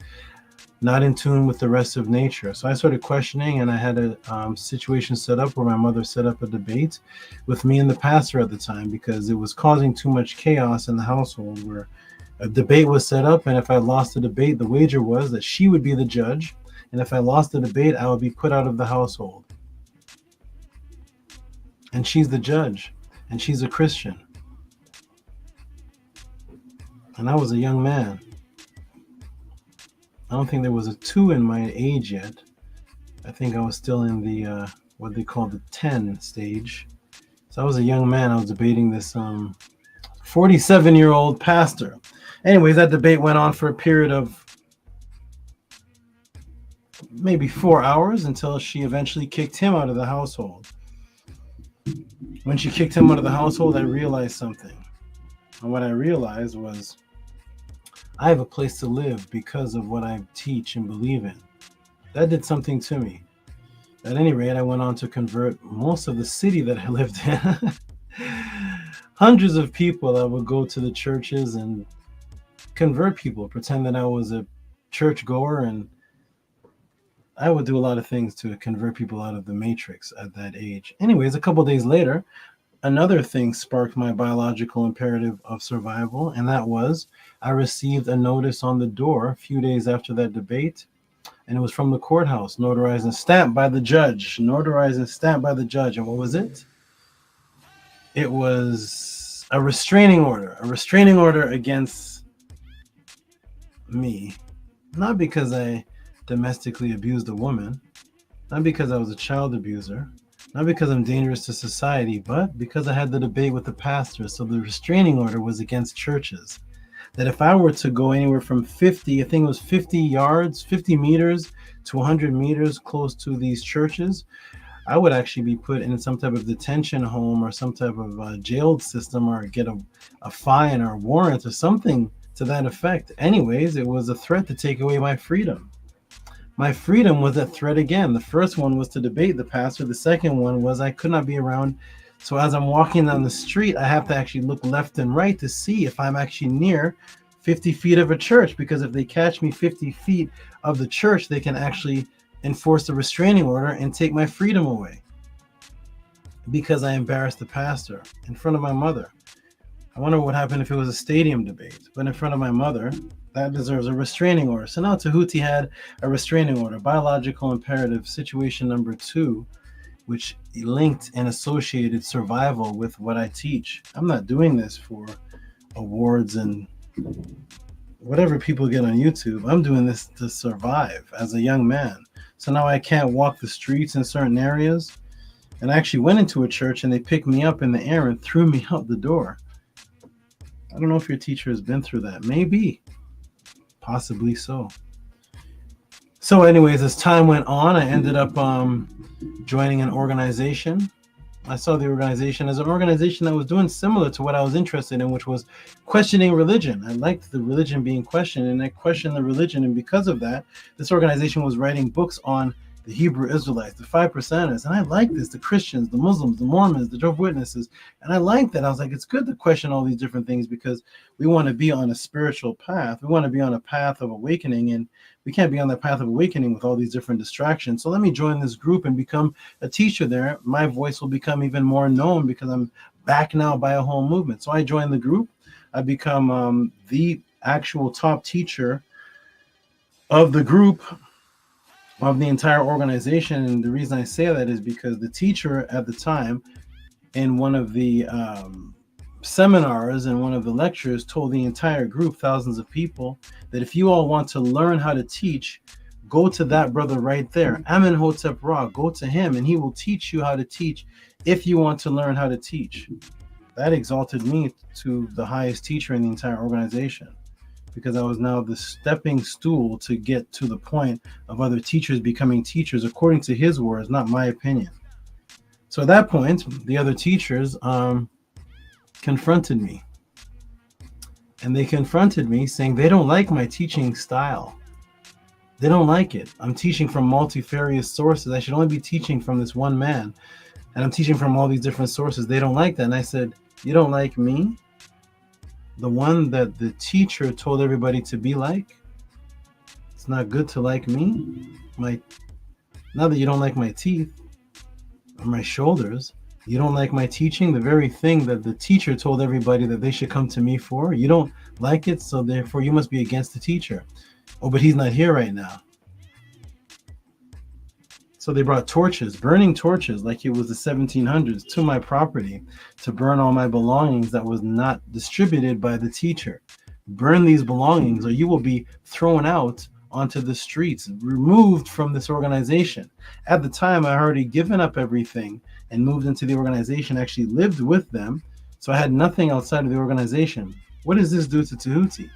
not in tune with the rest of nature. So I started questioning, and I had a situation set up where my mother set up a debate with me and the pastor at the time because it was causing too much chaos in the household, where a debate was set up, and if I lost the debate, the wager was that she would be the judge, and if I lost the debate, I would be put out of the household. And she's the judge, and she's a Christian. And I was a young man. I don't think there was a 2 in my age yet. I think I was still in the what they call the 10 stage. So I was a young man. I was debating this 47-year-old pastor. Anyways, that debate went on for a period of maybe 4 hours until she eventually kicked him out of the household. When she kicked him out of the household, I realized something. And what I realized was I have a place to live because of what I teach and believe in. That did something to me. At any rate, I went on to convert most of the city that I lived in. Hundreds of people that would go to the churches and convert people, pretend that I was a churchgoer, and I would do a lot of things to convert people out of the matrix at that age. Anyways, a couple days later, another thing sparked my biological imperative of survival, and that was I received a notice on the door a few days after that debate, and it was from the courthouse, notarized and stamped by the judge. Notarized and stamped by the judge. And what was it? It was a restraining order against me. Not because I domestically abused a woman, not because I was a child abuser, not because I'm dangerous to society, but because I had the debate with the pastor. So the restraining order was against churches. That if I were to go anywhere from 50 meters to 100 meters close to these churches, I would actually be put in some type of detention home or some type of jail system, or get a fine or a warrant or something to that effect. Anyways, it was a threat to take away my freedom. My freedom was a threat again. The first one was to debate the pastor. The second one was I could not be around. So as I'm walking down the street, I have to actually look left and right to see if I'm actually near 50 feet of a church, because if they catch me 50 feet of the church, they can actually enforce a restraining order and take my freedom away because I embarrassed the pastor in front of my mother. I wonder what happened if it was a stadium debate, but in front of my mother, that deserves a restraining order. So now Tehuti had a restraining order, biological imperative, situation number 2, which linked and associated survival with what I teach. I'm not doing this for awards and whatever people get on YouTube. I'm doing this to survive as a young man. So now I can't walk the streets in certain areas. And I actually went into a church and they picked me up in the air and threw me out the door. I don't know if your teacher has been through that. Maybe. Possibly so. So anyways, as time went on, I ended up joining an organization. I saw the organization as an organization that was doing similar to what I was interested in, which was questioning religion. I liked the religion being questioned, and I questioned the religion. And because of that, this organization was writing books on the Hebrew Israelites, the 5%ers. And I liked this, the Christians, the Muslims, the Mormons, the Jehovah's Witnesses. And I liked that. I was like, it's good to question all these different things because we want to be on a spiritual path. We want to be on a path of awakening, and we can't be on that path of awakening with all these different distractions. So let me join this group and become a teacher there. My voice will become even more known because I'm backed now by a whole movement. So I joined the group. I become the actual top teacher of the group, of the entire organization. And the reason I say that is because the teacher at the time in one of the seminars and one of the lectures told the entire group, thousands of people, that if you all want to learn how to teach, go to that brother right there, Amenhotep Ra. Go to him and he will teach you how to teach if you want to learn how to teach. That exalted me to the highest teacher in the entire organization, because I was now the stepping stool to get to the point of other teachers becoming teachers according to his words, not my opinion. So at that point, the other teachers confronted me. And they confronted me saying they don't like my teaching style. They don't like it. I'm teaching from multifarious sources. I should only be teaching from this one man. And I'm teaching from all these different sources. They don't like that. And I said, you don't like me? The one that the teacher told everybody to be like? It's not good to like me? Now that you don't like my teeth or my shoulders, you don't like my teaching, the very thing that the teacher told everybody that they should come to me for. You don't like it, so therefore you must be against the teacher. Oh, but he's not here right now. So they brought torches, burning torches like it was the 1700s to my property to burn all my belongings that was not distributed by the teacher. Burn these belongings or you will be thrown out onto the streets, removed from this organization. At the time, I had already given up everything and moved into the organization, actually lived with them. So I had nothing outside of the organization. What does this do to Tehuti?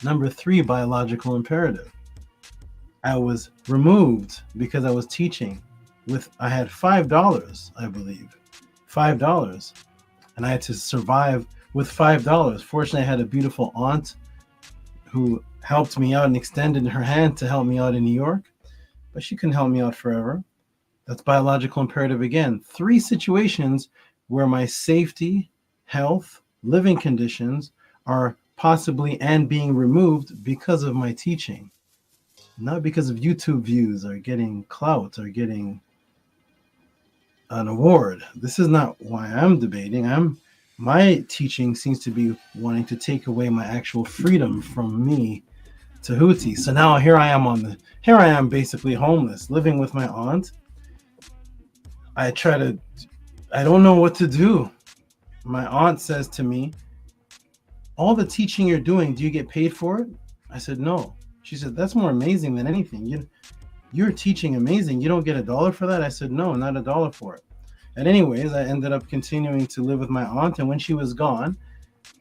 Number 3, biological imperative. I was removed because I was teaching I had $5, I believe, $5. And I had to survive with $5. Fortunately, I had a beautiful aunt who helped me out and extended her hand to help me out in New York, but she couldn't help me out forever. That's biological imperative again. 3 situations where my safety, health, living conditions are possibly and being removed because of my teaching. Not because of YouTube views or getting clout or getting an award. This is not why I'm debating. My teaching seems to be wanting to take away my actual freedom from me, Tehuti. So now here I am basically homeless, living with my aunt. I don't know what to do. My aunt says to me, all the teaching you're doing, do you get paid for it? I said, no. She said, that's more amazing than anything. You're teaching amazing. You don't get $1 for that? I said, no, not $1 for it. And anyways, I ended up continuing to live with my aunt. And when she was gone,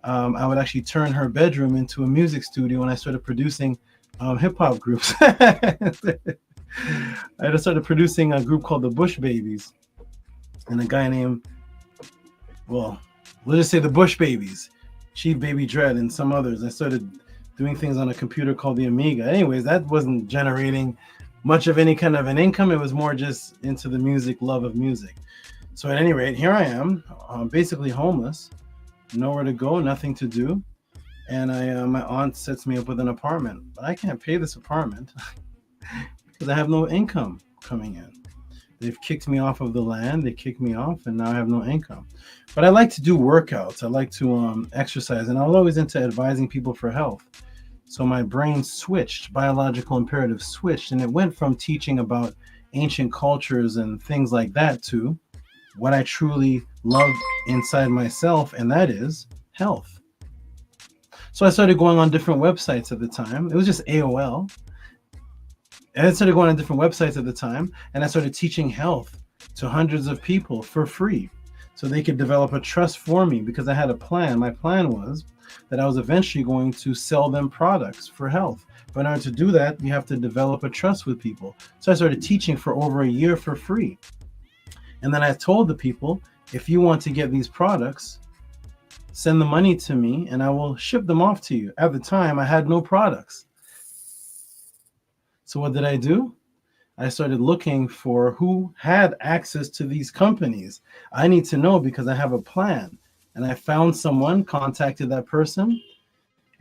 I would actually turn her bedroom into a music studio, and I started producing hip hop groups. I just started producing a group called the Bush Babies. And a guy named, let's just say the Bush Babies, Chief Baby Dread, and some others. I started doing things on a computer called the Amiga. Anyways, that wasn't generating much of any kind of an income. It was more just into the music, love of music. So at any rate, here I am, basically homeless, nowhere to go, nothing to do. And my aunt sets me up with an apartment, but I can't pay this apartment because I have no income coming in. They've kicked me off of the land. They kicked me off, and now I have no income. But I like to do workouts. I like to exercise, and I was always into advising people for health. So my brain switched, biological imperative switched, and it went from teaching about ancient cultures and things like that to what I truly love inside myself, and that is health. So I started going on different websites at the time. It was just AOL. And I started going on different websites at the time, and I started teaching health to hundreds of people for free so they could develop a trust for me, because I had a plan. My plan was that I was eventually going to sell them products for health. But in order to do that, you have to develop a trust with people. So I started teaching for over a year for free. And then I told the people, if you want to get these products, send the money to me and I will ship them off to you. At the time, I had no products. So what did I do? I started looking for who had access to these companies. I need to know because I have a plan. And I found someone, contacted that person,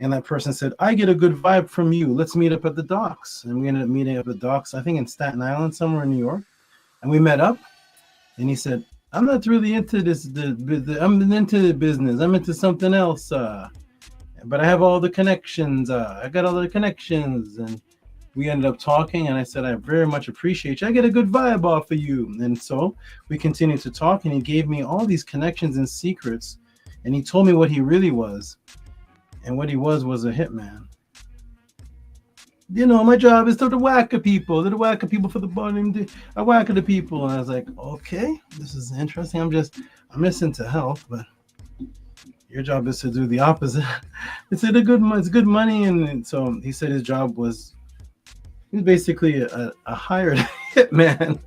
and that person said, I get a good vibe from you. Let's meet up at the docks. And we ended up meeting up at the docks, I think in Staten Island, somewhere in New York. And we met up, and he said, I'm not really into this. I'm into the business. I'm into something else. But I have all the connections. I got all the connections. And we ended up talking, and I said, I very much appreciate you. I get a good vibe off of you. And so we continued to talk, and he gave me all these connections and secrets, and he told me what he really was. And what he was a hitman. You know, my job is to whack people. To whack people for the money. I whack the people. And I was like, okay, this is interesting. I'm just into health, but your job is to do the opposite. It's good money. And so he said his job was, he was basically a hired hitman.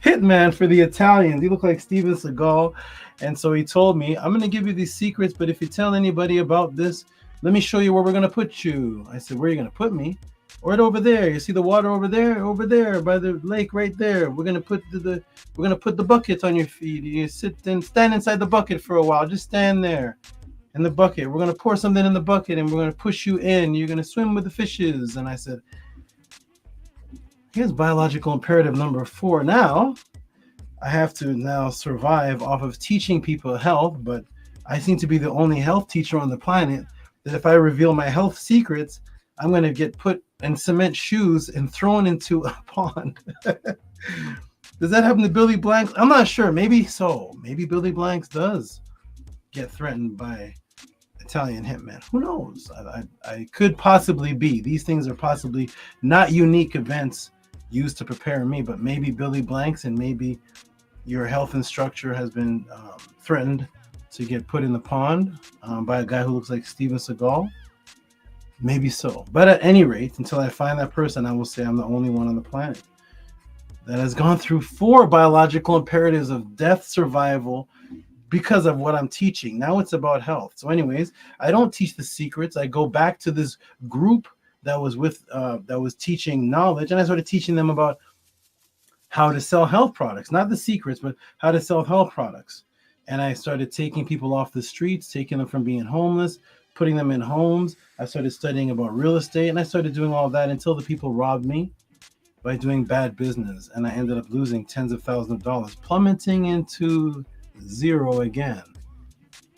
Hitman for the Italians. He looked like Steven Seagal. And so he told me, I'm going to give you these secrets, but if you tell anybody about this, let me show you where we're going to put you. I said, where are you going to put me? Right over there. You see the water over there by the lake right there. We're going to put the bucket on your feet. You sit and stand inside the bucket for a while. Just stand there in the bucket. We're going to pour something in the bucket and we're going to push you in. You're going to swim with the fishes. And I said, here's biological imperative number 4. Now, I have to now survive off of teaching people health, but I seem to be the only health teacher on the planet that if I reveal my health secrets, I'm going to get put in cement shoes and thrown into a pond. Does that happen to Billy Blanks? I'm not sure. Maybe so. Maybe Billy Blanks does get threatened by Italian hitmen. Who knows? I could possibly be. These things are possibly not unique events used to prepare me, but maybe Billy Blanks and maybe your health instructor has been threatened to get put in the pond by a guy who looks like Steven Seagal. Maybe so. But at any rate, until I find that person, I will say I'm the only one on the planet that has gone through 4 biological imperatives of death survival because of what I'm teaching. Now it's about health. So anyways, I don't teach the secrets. I go back to this group that was teaching knowledge, and I started teaching them about how to sell health products, not the secrets, but how to sell health products. And I started taking people off the streets, taking them from being homeless, putting them in homes. I started studying about real estate, and I started doing all that until the people robbed me by doing bad business. And I ended up losing tens of thousands of dollars, plummeting into zero again.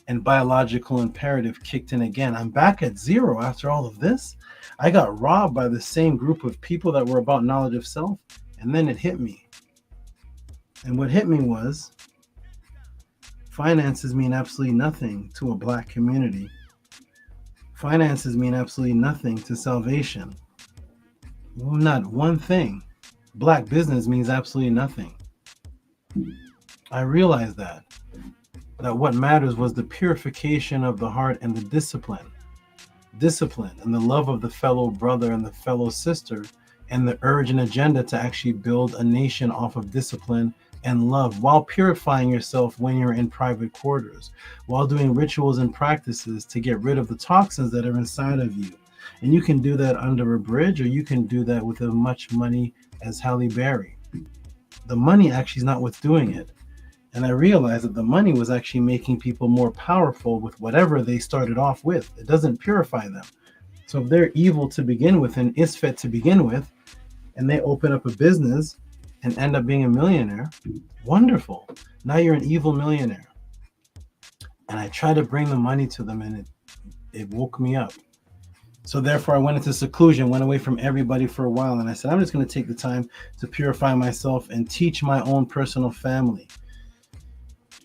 And biological imperative kicked in again. I'm back at zero after all of this. I got robbed by the same group of people that were about knowledge of self, and then it hit me. And what hit me was, finances mean absolutely nothing to a Black community. Finances mean absolutely nothing to salvation. Well, not one thing. Black business means absolutely nothing. I realized that what matters was the purification of the heart and the discipline and the love of the fellow brother and the fellow sister, and the urge and agenda to actually build a nation off of discipline and love, while purifying yourself when you're in private quarters, while doing rituals and practices to get rid of the toxins that are inside of you. And you can do that under a bridge, or you can do that with as much money as Halle Berry. The money actually is not what's doing it. And I realized that the money was actually making people more powerful with whatever they started off with. It doesn't purify them. So if they're evil to begin with and isfet to begin with, and they open up a business and end up being a millionaire, wonderful. Now you're an evil millionaire. And I tried to bring the money to them, and it woke me up. So therefore I went into seclusion, went away from everybody for a while. And I said, I'm just going to take the time to purify myself and teach my own personal family.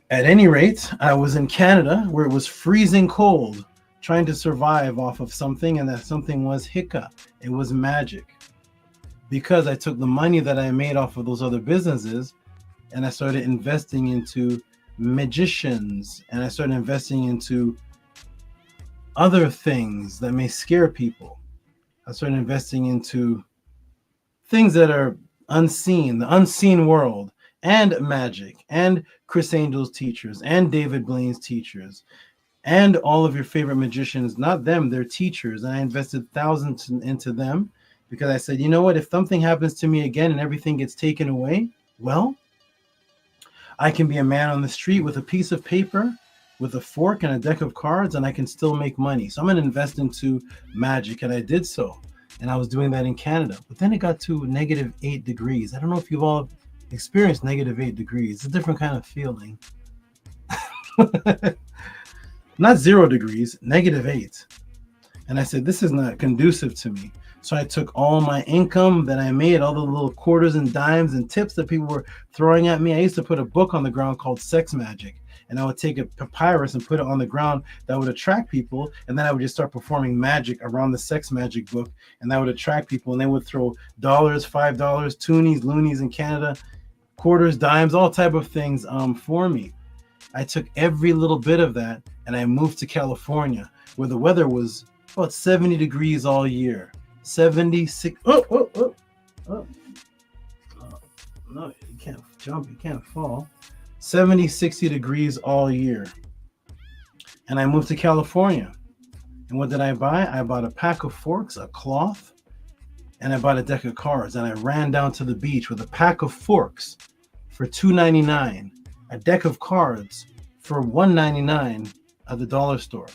At any rate, I was in Canada where it was freezing cold, trying to survive off of something, and that something was hika. It was magic. Because I took the money that I made off of those other businesses and I started investing into magicians, and I started investing into other things that may scare people. I started investing into things that are unseen, the unseen world, and magic, and Chris Angel's teachers, and David Blaine's teachers, and all of your favorite magicians. Not them, they're teachers. And I invested thousands into them because I said, you know what, if something happens to me again and everything gets taken away, well, I can be a man on the street with a piece of paper, with a fork and a deck of cards, and I can still make money. So I'm going to invest into magic, and I did so. And I was doing that in Canada. But then it got to -8 degrees. I don't know if you've all experienced -8 degrees. It's a different kind of feeling. Not 0 degrees, -8. And I said, this is not conducive to me. So I took all my income that I made, all the little quarters and dimes and tips that people were throwing at me. I used to put a book on the ground called Sex Magic. And I would take a papyrus and put it on the ground that would attract people. And then I would just start performing magic around the Sex Magic book. And that would attract people. And they would throw dollars, $5, toonies, loonies in Canada, quarters, dimes, all type of things for me. I took every little bit of that and I moved to California, where the weather was about 70 degrees all year. 76. Oh. No, you can't jump, you can't fall. 70, 60 degrees all year. And I moved to California. And what did I buy? I bought a pack of forks, a cloth, and I bought a deck of cards. And I ran down to the beach with a pack of forks for $2.99, a deck of cards for $1.99 at the dollar store,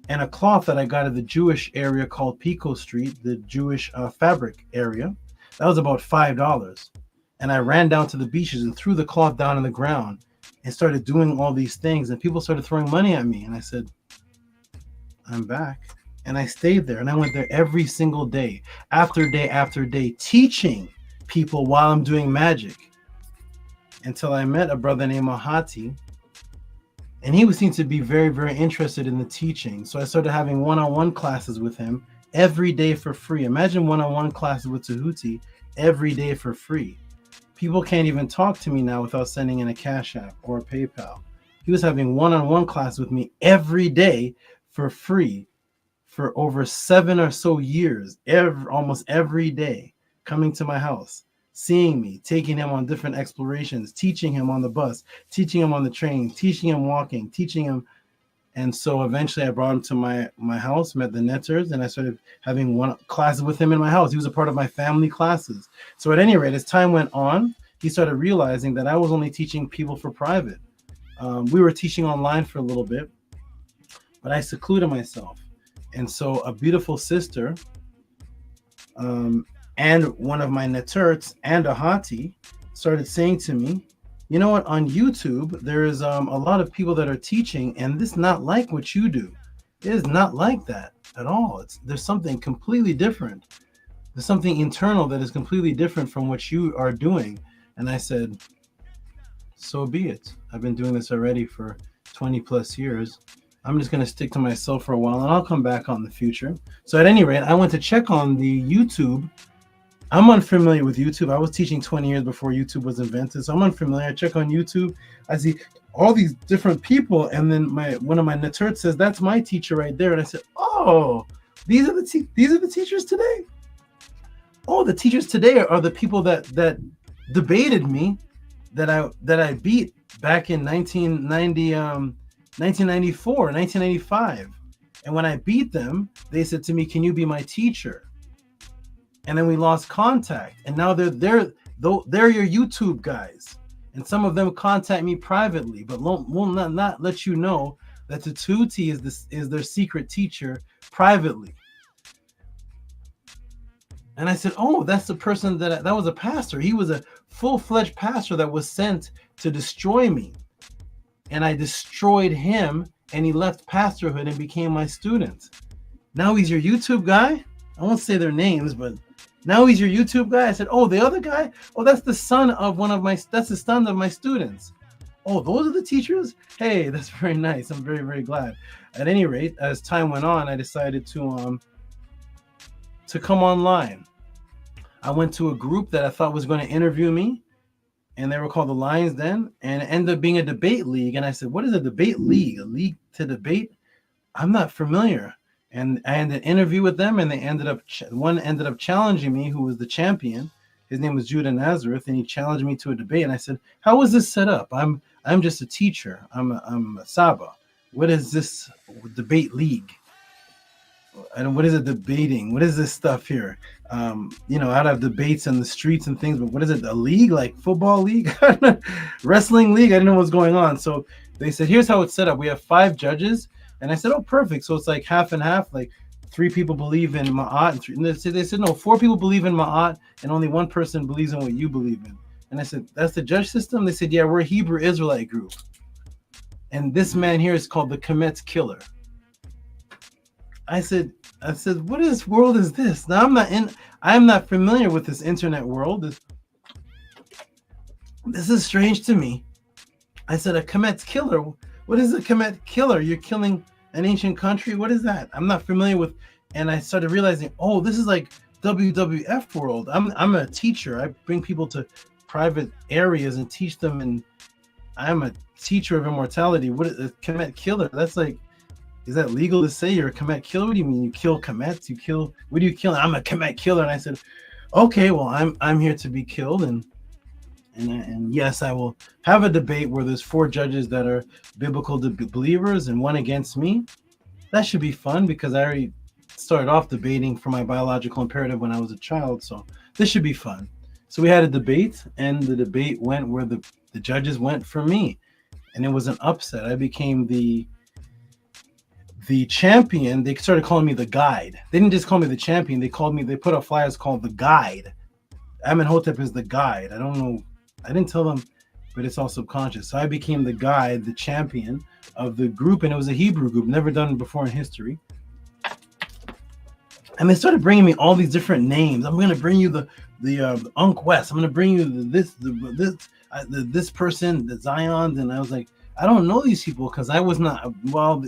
and a cloth that I got at the Jewish area called Pico Street, the Jewish fabric area. That was about $5. And I ran down to the beaches and threw the cloth down on the ground and started doing all these things. And people started throwing money at me. And I said, I'm back. And I stayed there. And I went there every single day after day, teaching people while I'm doing magic, until I met a brother named Mahati. And he seemed to be very, very interested in the teaching. So I started having one-on-one classes with him every day for free. Imagine one-on-one classes with Tehuti every day for free. People can't even talk to me now without sending in a Cash App or a PayPal. He was having one-on-one class with me every day for free for over 7 or so years, almost every day, coming to my house, seeing me, taking him on different explorations, teaching him on the bus, teaching him on the train, teaching him walking, teaching him. And so eventually I brought him to my house, met the Netters, and I started having classes with him in my house. He was a part of my family classes. So at any rate, as time went on, he started realizing that I was only teaching people for private. We were teaching online for a little bit, but I secluded myself. And so a beautiful sister and one of my Neturts and a Hati started saying to me, you know what, on YouTube, there's a lot of people that are teaching, and this is not like what you do. It is not like that at all. There's something completely different. There's something internal that is completely different from what you are doing. And I said, so be it. I've been doing this already for 20 plus years. I'm just going to stick to myself for a while, and I'll come back on the future. So at any rate, I went to check on the YouTube. I'm unfamiliar with YouTube. I was teaching 20 years before YouTube was invented, so I'm unfamiliar. I check on YouTube. I see all these different people, and then one of my Neturts says, "That's my teacher right there." And I said, "Oh, these are the teachers today. Oh, the teachers today are the people that debated me, that I beat back in 1994, 1995. And when I beat them, they said to me, 'Can you be my teacher?' And then we lost contact. And now they're your YouTube guys. And some of them contact me privately, but will not let you know that the Tehuti is their secret teacher privately. And I said, oh, that's the person that was a pastor. He was a full-fledged pastor that was sent to destroy me. And I destroyed him, and he left pastorhood and became my student. Now he's your YouTube guy. I won't say their names, but now he's your YouTube guy. I said, oh, the other guy? Oh, that's the son of that's the son of my students. Oh, those are the teachers? Hey, that's very nice. I'm very, very glad. At any rate, as time went on, I decided to come online. I went to a group that I thought was going to interview me, and they were called the Lions Den, and it ended up being a debate league. And I said, what is a debate league? A league to debate? I'm not familiar. And I had an interview with them, and they one ended up challenging me, who was the champion. His name was Judah Nazareth, and he challenged me to a debate. And I said, how is this set up? I'm just a teacher. I'm a SABA. What is this debate league? And what is it debating? What is this stuff here? I'd have debates in the streets and things, but what is it? A league, like football league, wrestling league? I didn't know what was going on. So they said, here's how it's set up. We have 5 judges. And I said, oh, perfect. So it's like half and half, like 3 people believe in Ma'at. And they said, no, 4 people believe in Ma'at and only 1 person believes in what you believe in. And I said, that's the judge system? They said, yeah, we're a Hebrew Israelite group. And this man here is called the Kemet Killer. I said, what is world is this? Now I'm not familiar with this internet world. This is strange to me. I said, a Kemet Killer? What is a Kemet Killer? You're killing an ancient country? What is that? I'm not familiar with. And I started realizing, oh, this is like WWF world. I'm a teacher. I bring people to private areas and teach them, and I'm a teacher of immortality. What is a Kemet Killer? That's like, is that legal to say you're a Kemet Killer? What do you mean you kill Kemets? What do you kill? I'm a Kemet Killer. And I said, okay, well, I'm here to be killed, and yes, I will have a debate where there's 4 judges that are biblical believers and 1 against me. That should be fun because I already started off debating for my biological imperative when I was a child. So this should be fun. So we had a debate, and the debate went where the judges went for me. And it was an upset. I became the champion. They started calling me the guide. They didn't just call me the champion. They put up flyers called the guide. Amenhotep is the guide. I don't know. I didn't tell them, but it's all subconscious. So I became the guide, the champion of the group, and it was a Hebrew group, never done before in history. And they started bringing me all these different names. I'm going to bring you the Unk West. I'm going to bring you this person, the Zions. And I was like, I don't know these people because I was not, while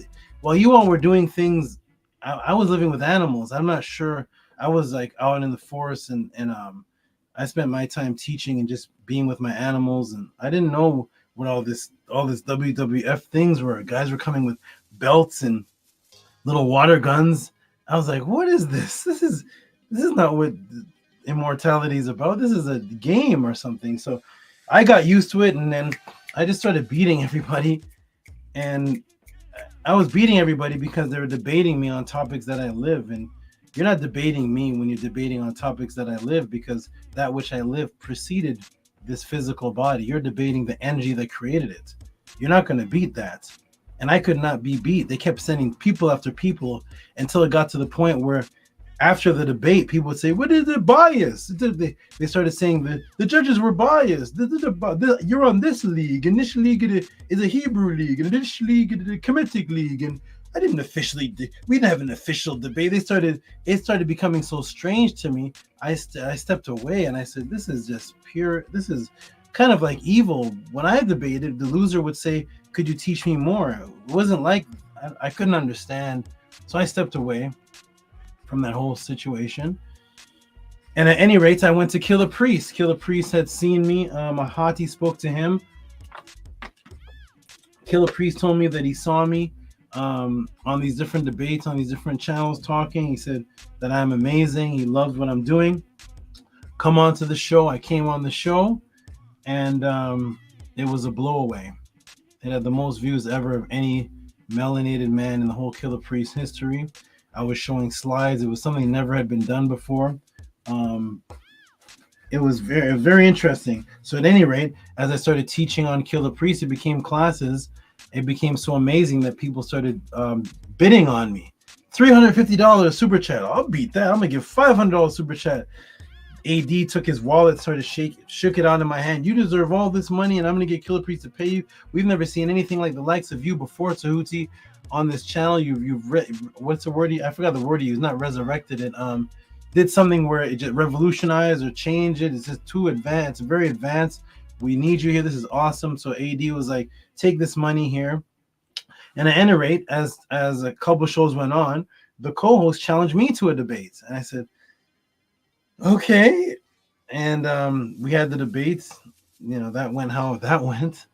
you all were doing things, I was living with animals. I'm not sure. I was like out in the forest, and I spent my time teaching and just being with my animals, and I didn't know what all this WWF things were. Guys were coming with belts and little water guns. I was like, what is this? This is not what immortality is about. This is a game or something. So I got used to it, and then I just started beating everybody. And I was beating everybody because they were debating me on topics that I live. And you're not debating me when you're debating on topics that I live, because that which I live preceded this physical body. You're debating the energy that created it. You're not going to beat that. And I could not be beat. They kept sending people after people until it got to the point where after the debate, people would say, what is the bias? They started saying that the judges were biased. You're on this league, and this league is a Hebrew league, and this league is a Kemetic league. And I didn't we didn't have an official debate. It started becoming so strange to me. I stepped away, and I said, this is just pure, this is kind of like evil. When I debated, the loser would say, could you teach me more? It wasn't like, I couldn't understand. So I stepped away from that whole situation. And at any rate, I went to Killer Priest. Killer Priest had seen me. Mahati spoke to him. Killer Priest told me that he saw me on these different debates, on these different channels talking. He said that I'm amazing. He loved what I'm doing. Come on to the show. I came on the show, and it was a blowaway. It had the most views ever of any melanated man in the whole Killer Priest history. I was showing slides. It was something never had been done before. it was very interesting. So at any rate, as I started teaching on Kill the Priest, it became classes. It became so amazing that people started bidding on me. $350 super chat. I'll beat that. I'm gonna give $500 super chat. AD took his wallet, shook it out in my hand. You deserve all this money, and I'm gonna get Killer Priest to pay you. We've never seen anything like the likes of you before, Tehuti, on this channel. You've what's the word? I forgot the word you used. Not resurrected it. Did something where it just revolutionized or changed it. It's just too advanced. It's very advanced. We need you here. This is awesome. So AD was like, take this money here. And at any rate, as a couple shows went on, the co-host challenged me to a debate, and I said, okay. And we had the debates. You know, that went how that went.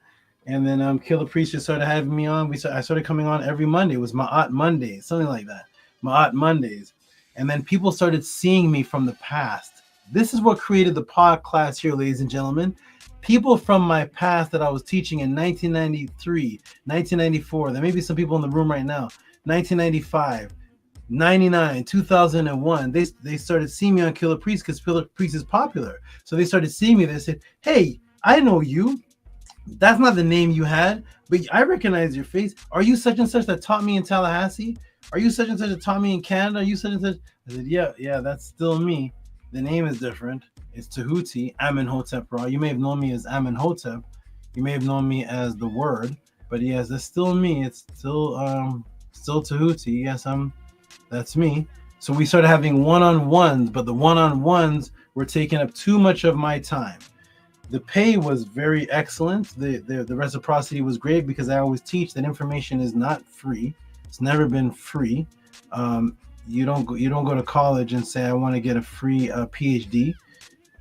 And then Killer Priest just started having me on. I started coming on every Monday. It was Ma'at Mondays, something like that. Ma'at Mondays. And then people started seeing me from the past. This is what created the Podclass here, ladies and gentlemen. People from my past that I was teaching in 1993, 1994. There may be some people in the room right now. 1995, 99, 2001. They started seeing me on Killer Priest because Killer Priest is popular. So they started seeing me. They said, hey, I know you. That's not the name you had, but I recognize your face. Are you such and such that taught me in Tallahassee? Are you such and such that taught me in Canada? Are you such and such? I said, yeah, that's still me. The name is different. It's Tehuti, Amenhotep Ra. You may have known me as Amenhotep. You may have known me as the Word, but yes, that's still me. It's still Tehuti. Yes, that's me. So we started having one-on-ones, but the one-on-ones were taking up too much of my time. The pay was very excellent. The reciprocity was great because I always teach that information is not free. It's never been free. You don't go to college and say I want to get a free PhD.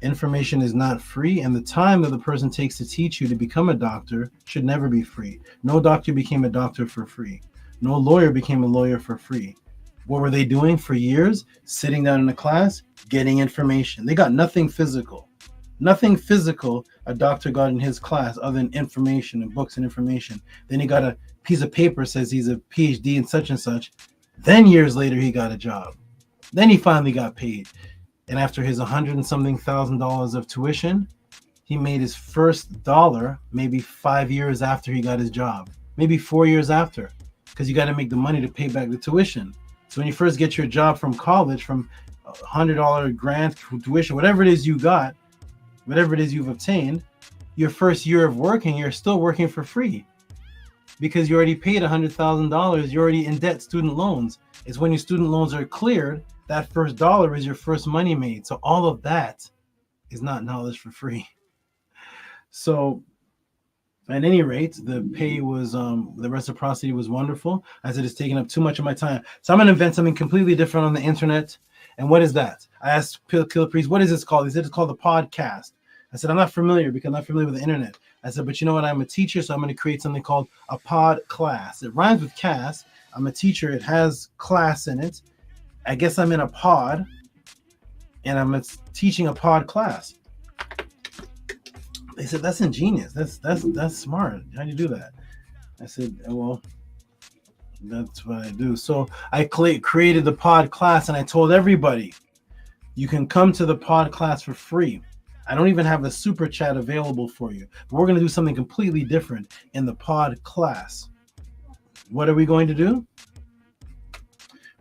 Information is not free, and the time that the person takes to teach you to become a doctor should never be free. No doctor became a doctor for free. No lawyer became a lawyer for free. What were they doing for years? Sitting down in a class, getting information. They got nothing physical. Nothing physical a doctor got in his class other than information and books and information. Then he got a piece of paper says he's a PhD in such and such. Then years later, he got a job. Then he finally got paid. And after his $100 and something thousand of tuition, he made his first dollar maybe 5 years after he got his job, maybe 4 years after, because you got to make the money to pay back the tuition. So when you first get your job from college, from $100 grant tuition, whatever it is you got, whatever it is you've obtained, your first year of working, you're still working for free because you already paid $100,000. You're already in debt, student loans. It's when your student loans are cleared, that first dollar is your first money made. So all of that is not knowledge for free. So at any rate, the pay was, the reciprocity was wonderful. I said, it's taking up too much of my time. So I'm going to invent something completely different on the internet. And what is that? I asked Killer Priest, what is this called? He said, it's called the podcast. I said, I'm not familiar because I'm not familiar with the internet. I said, but you know what? I'm a teacher, so I'm going to create something called a Podclass. It rhymes with cast. I'm a teacher. It has class in it. I guess I'm in a pod, and I'm teaching a pod class. They said, that's ingenious. That's smart. How do you do that? I said, well, that's what I do. So I created the pod class, and I told everybody, you can come to the pod class for free. I don't even have a super chat available for you. But we're going to do something completely different in the pod class. What are we going to do?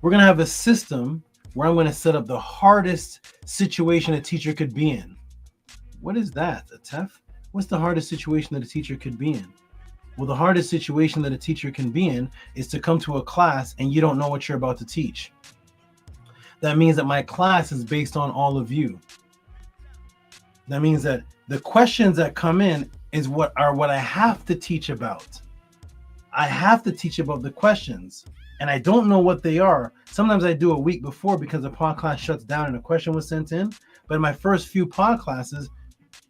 We're going to have a system where I'm going to set up the hardest situation a teacher could be in. What is that, a TEF? What's the hardest situation that a teacher could be in? Well, the hardest situation that a teacher can be in is to come to a class and you don't know what you're about to teach. That means that my class is based on all of you. That means that the questions that come in is what I have to teach about. I have to teach about the questions, and I don't know what they are. Sometimes I do a week before because the pod class shuts down and a question was sent in. But in my first few pod classes,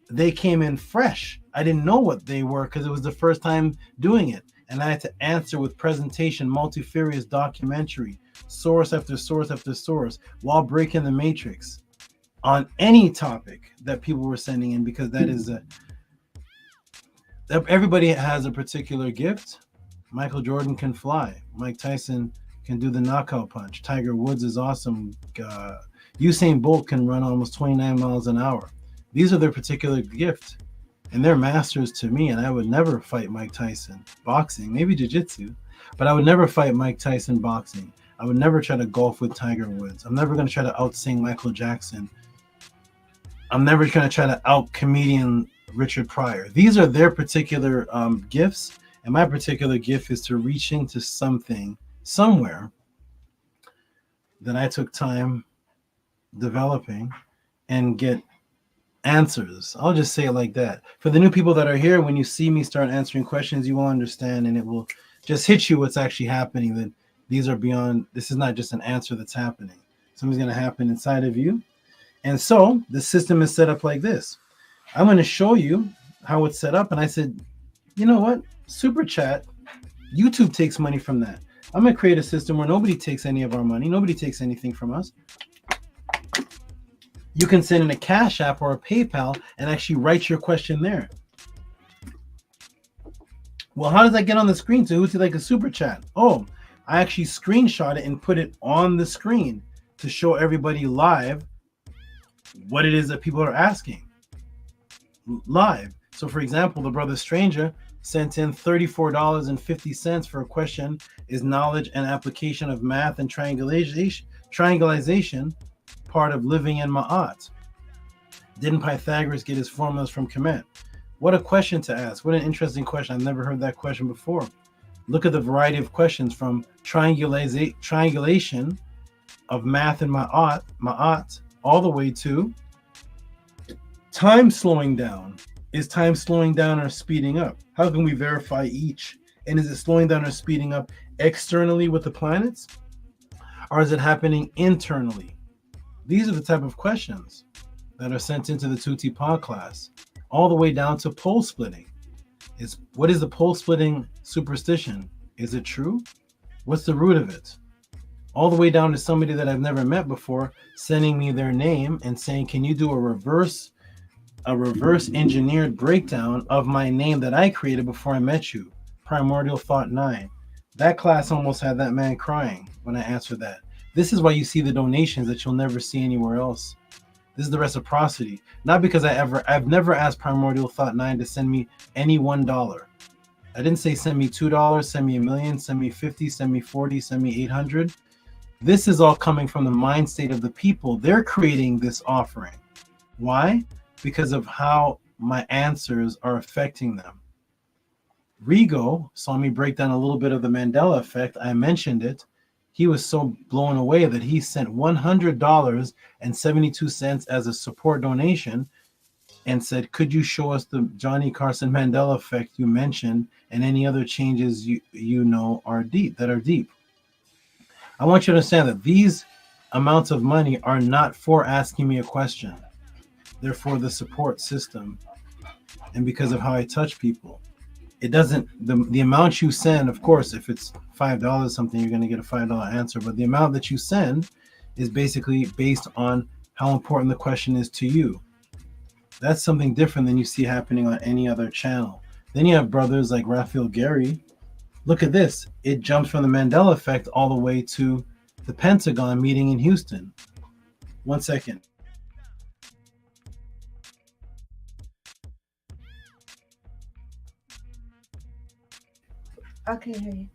they came in fresh. I didn't know what they were because it was the first time doing it. And I had to answer with presentation, multifarious documentary, source after source after source, while breaking the matrix on any topic that people were sending in, because that is everybody has a particular gift. Michael Jordan can fly. Mike Tyson can do the knockout punch. Tiger Woods is awesome. Usain Bolt can run almost 29 miles an hour. These are their particular gift, and they're masters to me. And I would never fight Mike Tyson boxing, maybe jiu-jitsu, but I would never fight Mike Tyson boxing. I would never try to golf with Tiger Woods. I'm never going to try to out-sing Michael Jackson. I'm never going to try to out-comedian Richard Pryor. These are their particular gifts, and my particular gift is to reach into something, somewhere, that I took time developing and get answers. I'll just say it like that. For the new people that are here, when you see me start answering questions, you will understand, and it will just hit you what's actually happening, that these are beyond, this is not just an answer that's happening. Something's going to happen inside of you. And so the system is set up like this. I'm going to show you how it's set up. And I said, you know what? Super chat, YouTube takes money from that. I'm going to create a system where nobody takes any of our money. Nobody takes anything from us. You can send in a Cash App or a PayPal and actually write your question there. Well, how does that get on the screen? So who's like a super chat? Oh, I actually screenshot it and put it on the screen to show everybody live what it is that people are asking live. So for example, the brother Stranger sent in $34.50 for a question: is knowledge and application of math and triangulation part of living in Ma'at? Didn't Pythagoras get his formulas from Kemet? What a question to ask. What an interesting question. I've never heard that question before. Look at the variety of questions, from triangulation of math and Ma'at, all the way to time slowing down. Is time slowing down or speeding up? How can we verify each? And is it slowing down or speeding up externally with the planets? Or is it happening internally? These are the type of questions that are sent into the Tehuti Podclass, all the way down to pole splitting. What is the pole splitting superstition? Is it true? What's the root of it? All the way down to somebody that I've never met before sending me their name and saying, can you do a reverse engineered breakdown of my name that I created before I met you? Primordial Thought 9. That class almost had that man crying when I answered that. This is why you see the donations that you'll never see anywhere else. This is the reciprocity. Not because I've never asked Primordial Thought 9 to send me any $1. I didn't say send me $2, send me $1 million, send me 50, send me 40, send me 800. This is all coming from the mind state of the people. They're creating this offering. Why? Because of how my answers are affecting them. Rigo saw me break down a little bit of the Mandela effect. I mentioned it. He was so blown away that he sent $100.72 as a support donation and said, could you show us the Johnny Carson Mandela effect you mentioned and any other changes you know are deep, that are deep. I want you to understand that these amounts of money are not for asking me a question. They're for the support system. And because of how I touch people, it doesn't, the amount you send, of course, if it's $5 something, you're going to get a $5 answer. But the amount that you send is basically based on how important the question is to you. That's something different than you see happening on any other channel. Then you have brothers like Raphael Gary. Look at this. It jumps from the Mandela effect all the way to the Pentagon meeting in Houston. 1 second. Okay.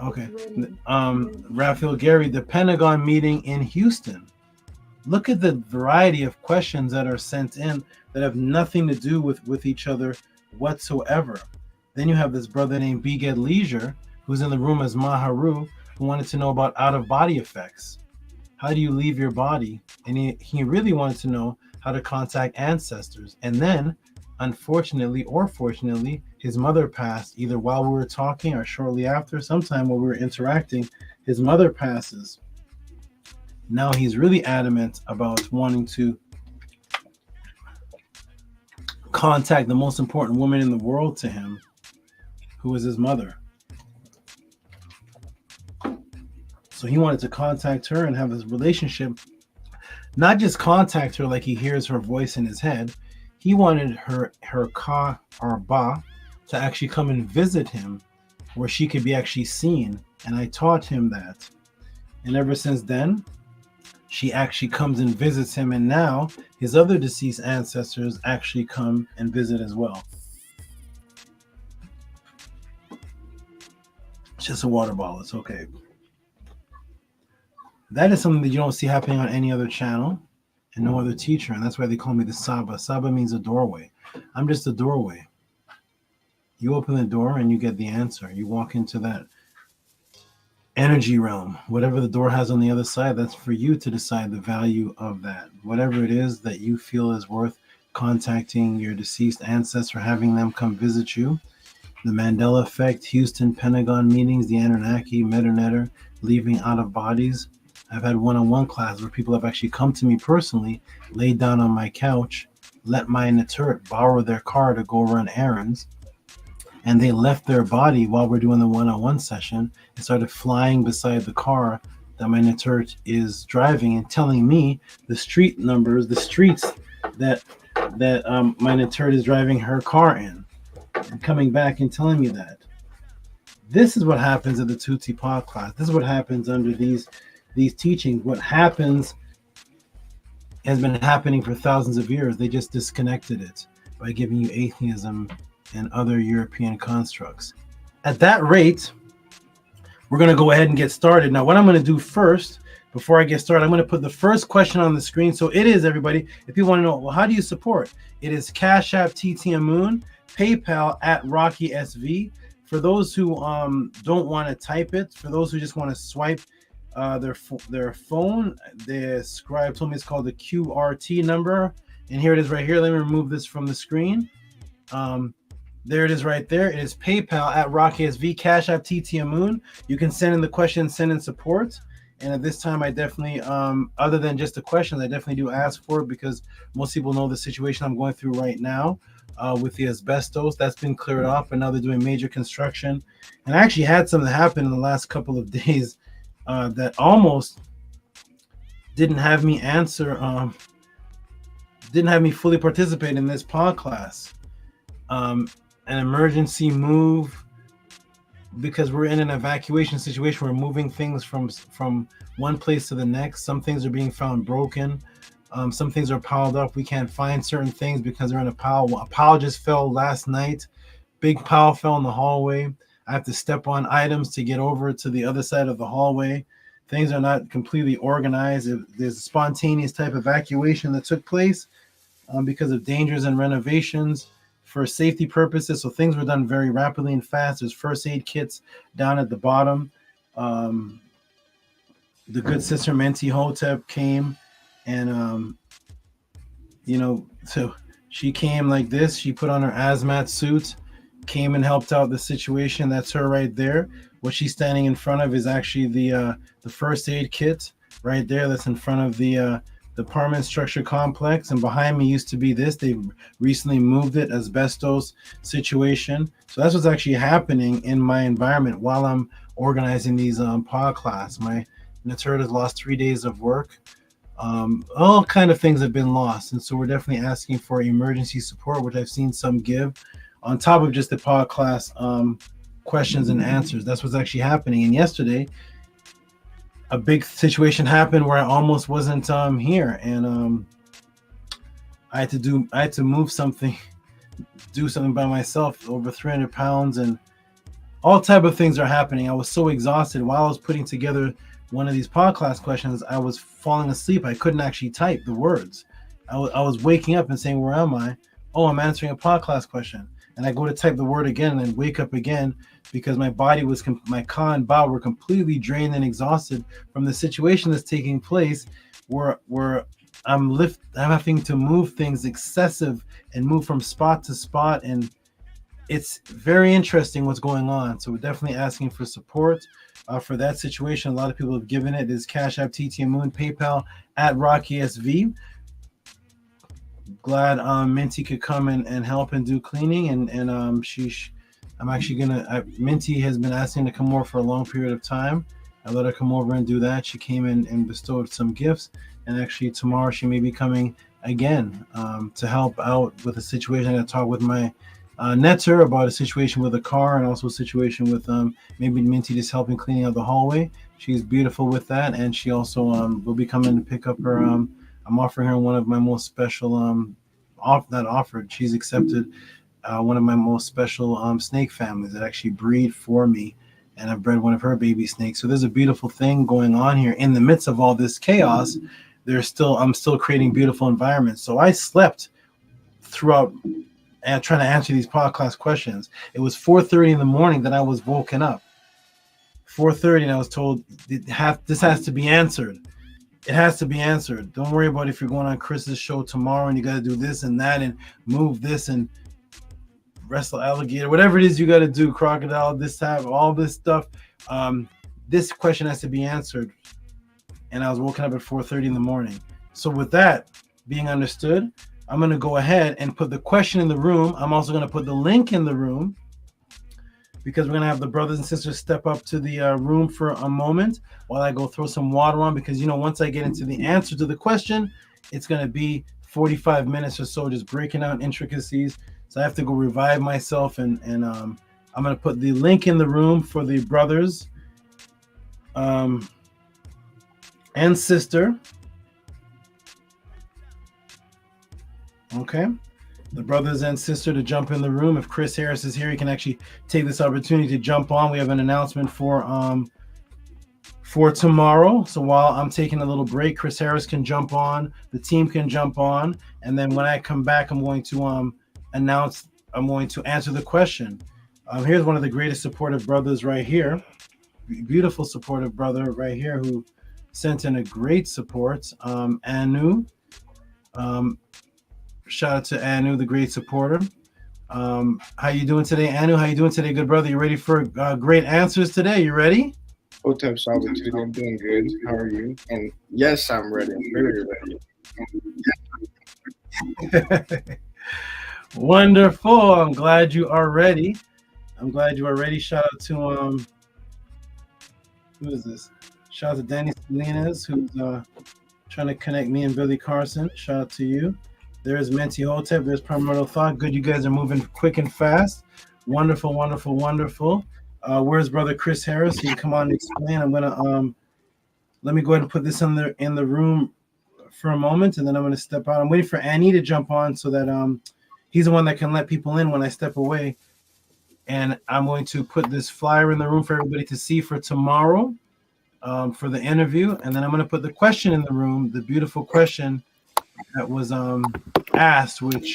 Okay. Raphael Gary, the Pentagon meeting in Houston. Look at the variety of questions that are sent in that have nothing to do with each other whatsoever. Then you have this brother named Beged Leisure, who's in the room as Maharu, who wanted to know about out-of-body effects. How do you leave your body? And he really wanted to know how to contact ancestors. And then, unfortunately or fortunately, his mother passed either while we were talking or shortly after. Sometime while we were interacting, his mother passes. Now he's really adamant about wanting to contact the most important woman in the world to him, who is his mother. So he wanted to contact her and have this relationship, not just contact her like he hears her voice in his head. He wanted her ka or ba to actually come and visit him where she could be actually seen. And I taught him that. And ever since then, she actually comes and visits him, and now his other deceased ancestors actually come and visit as well. It's just a water bottle. It's okay. That is something that you don't see happening on any other channel and no other teacher, and that's why they call me the SABA. SABA means a doorway. I'm just a doorway. You open the door and you get the answer. You walk into that energy realm. Whatever the door has on the other side, that's for you to decide the value of that. Whatever it is that you feel is worth contacting your deceased ancestor, having them come visit you. The Mandela effect, Houston Pentagon meetings, the Anunnaki, Meternetter, leaving out of bodies. I've had one-on-one classes where people have actually come to me personally, laid down on my couch, let my Naturit borrow their car to go run errands, and they left their body while we're doing the one-on-one session and started flying beside the car that my Naturit is driving and telling me the street numbers, the streets that my Naturit is driving her car in, and coming back and telling me that. This is what happens at the Tehuti Podclass. This is what happens under these teachings. What happens has been happening for thousands of years. They just disconnected it by giving you atheism and other European constructs. At that rate, we're going to go ahead and get started. Now, what I'm going to do first, before I get started, I'm going to put the first question on the screen. So it is, everybody, if you want to know, well, how do you support? It is Cash App TTM Moon, PayPal at Rocky SV. For those who don't want to type it, for those who just want to swipe their phone, the scribe told me it's called the QRT number, and here it is right here. Let me remove this from the screen. There it is right there. It is PayPal at Rocky SV, Cash App TTM Moon. You can send in the questions, send in support. And at this time, I definitely, other than just the questions, I definitely do ask for it because most people know the situation I'm going through right now with the asbestos. That's been cleared off, and now they're doing major construction. And I actually had something happen in the last couple of days that almost didn't have me answer, didn't have me fully participate in this Podclass. An emergency move, because we're in an evacuation situation. We're moving things from one place to the next. Some things are being found broken. Some things are piled up. We can't find certain things because they're in a pile. A pile just fell last night. Big pile fell in the hallway. I have to step on items to get over to the other side of the hallway. Things are not completely organized. There's a spontaneous type of evacuation that took place because of dangers and renovations for safety purposes. So things were done very rapidly and fast. There's first aid kits down at the bottom. The good sister Menti Hotep came and, so she came like this. She put on her hazmat suit, came and helped out the situation. That's her right there. What she's standing in front of is actually the first aid kit right there. That's in front of the apartment structure complex, and behind me used to be this. They recently moved it, asbestos situation. So that's what's actually happening in my environment while I'm organizing these Podclass. My Naturit has lost 3 days of work. All kind of things have been lost, and so we're definitely asking for emergency support, which I've seen some give on top of just the Podclass questions and answers. That's what's actually happening. And yesterday, a big situation happened where I almost wasn't here, and I had to move something, do something by myself, over 300 pounds, and all type of things are happening. I was so exhausted while I was putting together one of these Podclass questions. I was falling asleep. I couldn't actually type the words. I was waking up and saying, "Where am I?" Oh, I'm answering a Podclass question, and I go to type the word again and wake up again, because my body was, my Ka and Ba were completely drained and exhausted from the situation that's taking place, where I'm having to move things excessive and move from spot to spot, and it's very interesting what's going on. So we're definitely asking for support for that situation. A lot of people have given it. It is Cash App TTM Moon, PayPal at Rocky SV. Glad Minty could come and help and do cleaning, and I'm actually gonna. Minty has been asking to come over for a long period of time. I let her come over and do that. She came in and bestowed some gifts, and actually tomorrow she may be coming again to help out with a situation. I'm gonna talk with my Netter about a situation with a car, and also a situation with maybe Minty just helping cleaning out the hallway. She's beautiful with that, and she also will be coming to pick up her. I'm offering her one of my most special she's accepted one of my most special snake families that actually breed for me, and I've bred one of her baby snakes. So there's a beautiful thing going on here in the midst of all this chaos. I'm still creating beautiful environments. So I slept throughout and trying to answer these podcast questions. It was 4:30 in the morning that I was woken up. 4:30, and I was told this has to be answered. It has to be answered. Don't worry about if you're going on Chris's show tomorrow and you got to do this and that and move this and wrestle alligator, whatever it is you got to do, crocodile, this type, all this stuff. This question has to be answered. And I was woken up at 4:30 in the morning. So with that being understood, I'm going to go ahead and put the question in the room. I'm also going to put the link in the room because we're going to have the brothers and sisters step up to the room for a moment while I go throw some water on, because, once I get into the answer to the question, it's going to be 45 minutes or so just breaking out intricacies. So I have to go revive myself, and I'm going to put the link in the room for the brothers and sister. Okay. The brothers and sister to jump in the room. If Chris Harris is here, he can actually take this opportunity to jump on. We have an announcement for tomorrow. So while I'm taking a little break, Chris Harris can jump on, the team can jump on, and then when I come back, I'm going to answer the question. Here's one of the greatest supportive brothers right here. Beautiful supportive brother right here who sent in a great support. Anu. Shout out to Anu, the great supporter. How you doing today, Anu? How you doing today, good brother? You ready for great answers today? You ready? What's up, SABA? I'm doing good. How are you? And yes, I'm ready. I'm very ready. Wonderful. I'm glad you are ready. Shout out to who is this? Shout out to Danny Salinas, who's trying to connect me and Billy Carson. Shout out to you. There's Menti Hotep. There's Primordial Thought. Good, you guys are moving quick and fast. Wonderful, wonderful, wonderful. Where's brother Chris Harris? He can come on and explain. I'm gonna let me go ahead and put this in the room for a moment, and then I'm gonna step out. I'm waiting for Annie to jump on so that he's the one that can let people in when I step away. And I'm going to put this flyer in the room for everybody to see for tomorrow for the interview, and then I'm gonna put the question in the room, the beautiful question that was asked, which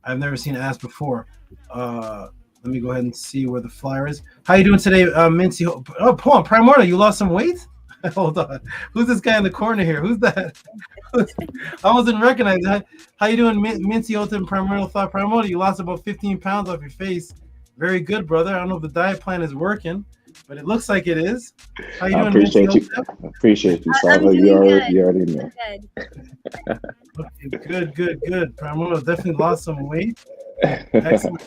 I've never seen asked before. Let me go ahead and see where the flyer is. How you doing today, Mincy? Oh, hold on, Primordial, you lost some weight? Hold on. Who's this guy in the corner here? Who's that? I wasn't recognizing. How you doing, Mincy Hotep and Primordial Thought? Primordial, you lost about 15 pounds off your face. Very good, brother. I don't know if the diet plan is working, but it looks like it is. How you doing, appreciate you. Appreciate you, SABA. You already know. Okay, good. Primordial definitely lost some weight. Excellent.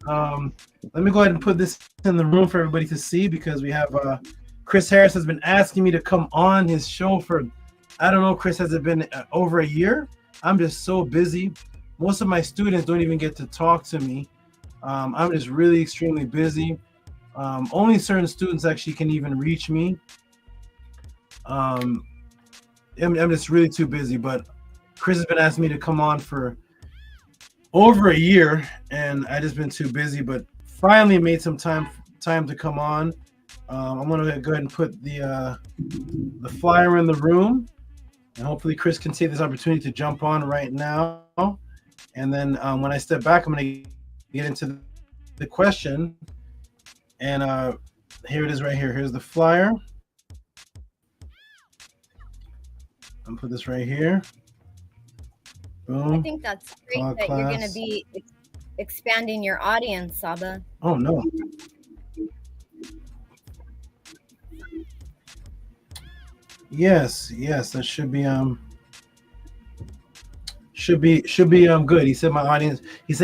Let me go ahead and put this in the room for everybody to see, because we have Chris Harris has been asking me to come on his show for, I don't know, Chris, has it been over a year? I'm just so busy. Most of my students don't even get to talk to me. I'm just really extremely busy. Only certain students actually can even reach me. I'm just really too busy, but Chris has been asking me to come on for over a year, and I just been too busy, but finally made some time to come on. I'm gonna go ahead and put the flyer in the room, and hopefully Chris can take this opportunity to jump on right now. And then when I step back, I'm gonna get into the question. And here it is right here. Here's the flyer. I'm put this right here. Boom. I think that's great that you're going to be expanding your audience, SABA. Oh no. Yes, that should be good. He said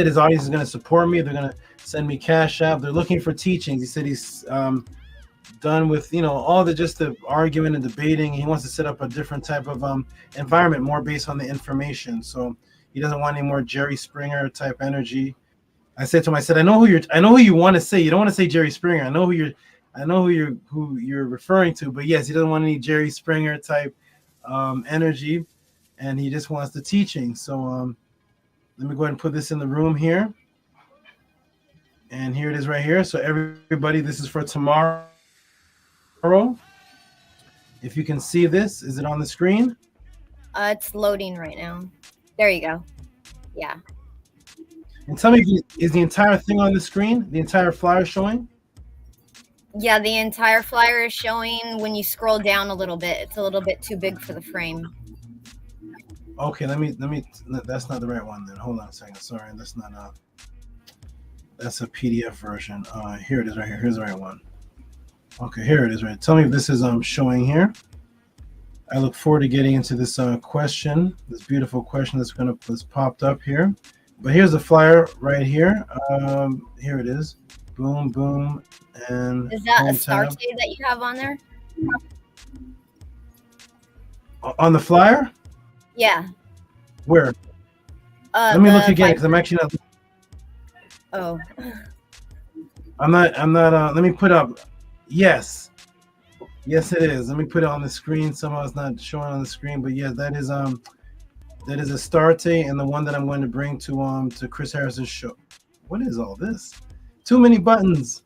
his audience is going to support me. They're going to send me cash app. They're looking for teachings. He said he's done with all the arguing and debating. He wants to set up a different type of environment, more based on the information. So he doesn't want any more Jerry Springer type energy. I said to him, I said, I know who you want to say. You don't want to say Jerry Springer. I know I know who you're referring to, but yes, he doesn't want any Jerry Springer type energy, and he just wants the teaching. So let me go ahead and put this in the room here. And here it is right here. So everybody, this is for tomorrow. If you can see this, is it on the screen? It's loading right now. There you go. Yeah. And tell me, is the entire thing on the screen? The entire flyer showing? Yeah, the entire flyer is showing. When you scroll down a little bit, it's a little bit too big for the frame. Okay, let me. That's not the right one then. Hold on a second. Sorry, that's not a. That's a PDF version. Here it is right here. Here's the right one. Okay, here it is right. Tell me if this is showing here. I look forward to getting into this question, this beautiful question that's popped up here. But here's the flyer right here. Here it is. Boom, boom, and is that a start date that you have on there? On the flyer? Yeah. Where? Let me look again because I'm actually not. Oh. I'm not. Let me put up. Yes. Yes, it is. Let me put it on the screen. Somehow it's not showing on the screen, but yes, that is a start date and the one that I'm going to bring to Chris Harris's show. What is all this? Too many buttons.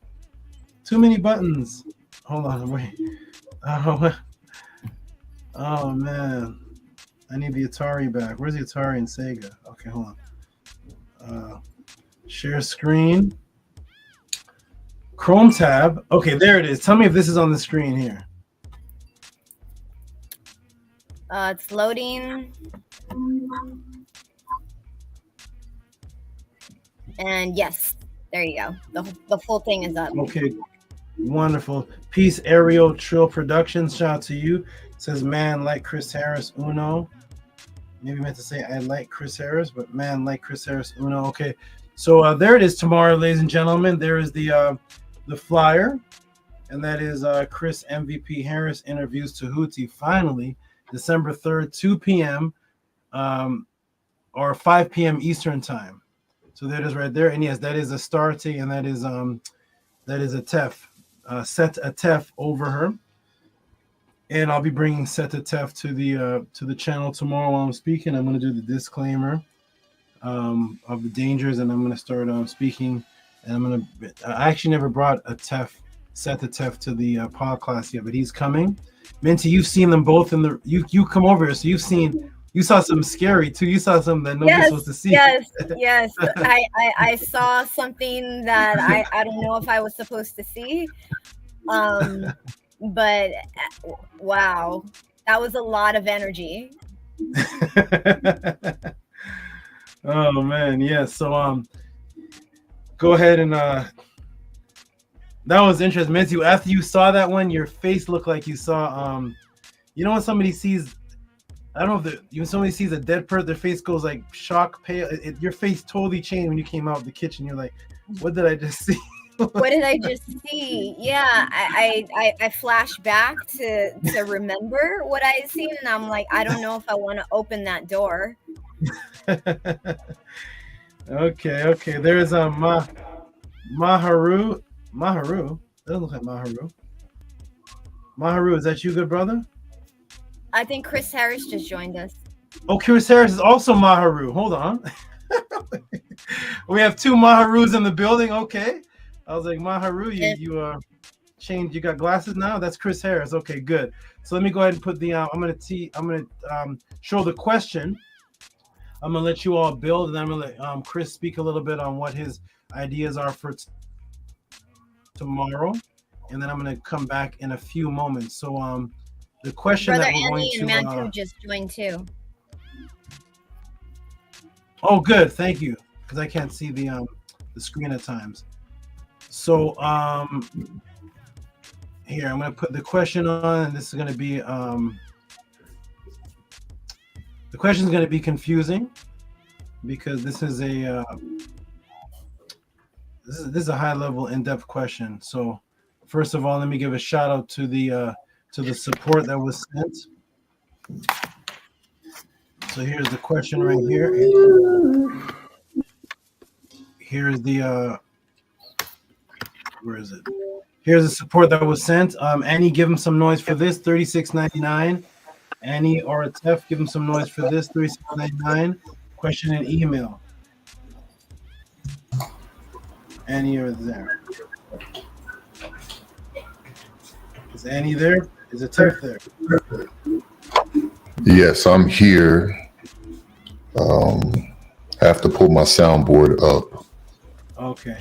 Too many buttons. Hold on, wait. Oh man. I need the Atari back. Where's the Atari and Sega? Okay, hold on. Share screen. Chrome tab. Okay, there it is. Tell me if this is on the screen here. It's loading. And yes, there you go. The full thing is up. Okay, wonderful. Peace, Aerial Trill Productions. Shout out to you. It says, man, like Chris Harris, Uno. Maybe meant to say I like Chris Harris, but man, like Chris Harris, Uno. Okay, so there it is tomorrow, ladies and gentlemen. There is the flyer, and that is Chris MVP Harris interviews Tehuti. Finally, December 3rd, 2 p.m. Or 5 p.m. Eastern time. So that is right there, and yes, that is a starting, and that is a TEF, Set a TEF over her. And I'll be bringing Set a TEF to the channel tomorrow while I'm speaking. I'm going to do the disclaimer of the dangers, and I'm going to start speaking. And I actually never brought a TEF, Set a TEF to the Podclass yet, but he's coming. Minty, you've seen them both in the. You come over here, so you saw something scary too. You saw something that nobody's supposed to see. Yes. I saw something that I don't know if I was supposed to see. But wow, that was a lot of energy. Oh man, yes. So go ahead and that was interesting. Minty, after you saw that one, your face looked like you saw you know when somebody sees, I don't know if somebody sees a dead person, their face goes like shock pale. Your face totally changed when you came out of the kitchen. You're like, what did I just see? What did I just see? Yeah, I flash back to remember what I seen, and I'm like, I don't know if I want to open that door. Okay. There's Maharu. Maharu? That doesn't look like Maharu. Maharu, is that you, good brother? I think Chris Harris just joined us. Oh, Chris Harris is also Maharu. Hold on. We have two Maharus in the building. Okay. I was like, Maharu, you changed. You got glasses now? That's Chris Harris. Okay, good. So let me go ahead and put the. I'm gonna show the question. I'm gonna let you all build, and then I'm gonna let Chris speak a little bit on what his ideas are for tomorrow, and then I'm gonna come back in a few moments. So the question Brother that we're Andy going and to Mantu just joined too. Oh, good. Thank you, because I can't see the screen at times. So here I'm gonna put the question on, and this is gonna be the question is gonna be confusing because this is a this is a high level in-depth question. So first of all, let me give a shout out to the support that was sent. So here's the question right here. Here's the where is it? Here's the support that was sent. Annie, give him some noise for this. $36.99. Annie or Tef, give him some noise for this. $36.99. Question and email. Annie or there? Is Annie there? Is it Tef there? Yes, I'm here. I have to pull my soundboard up. Okay.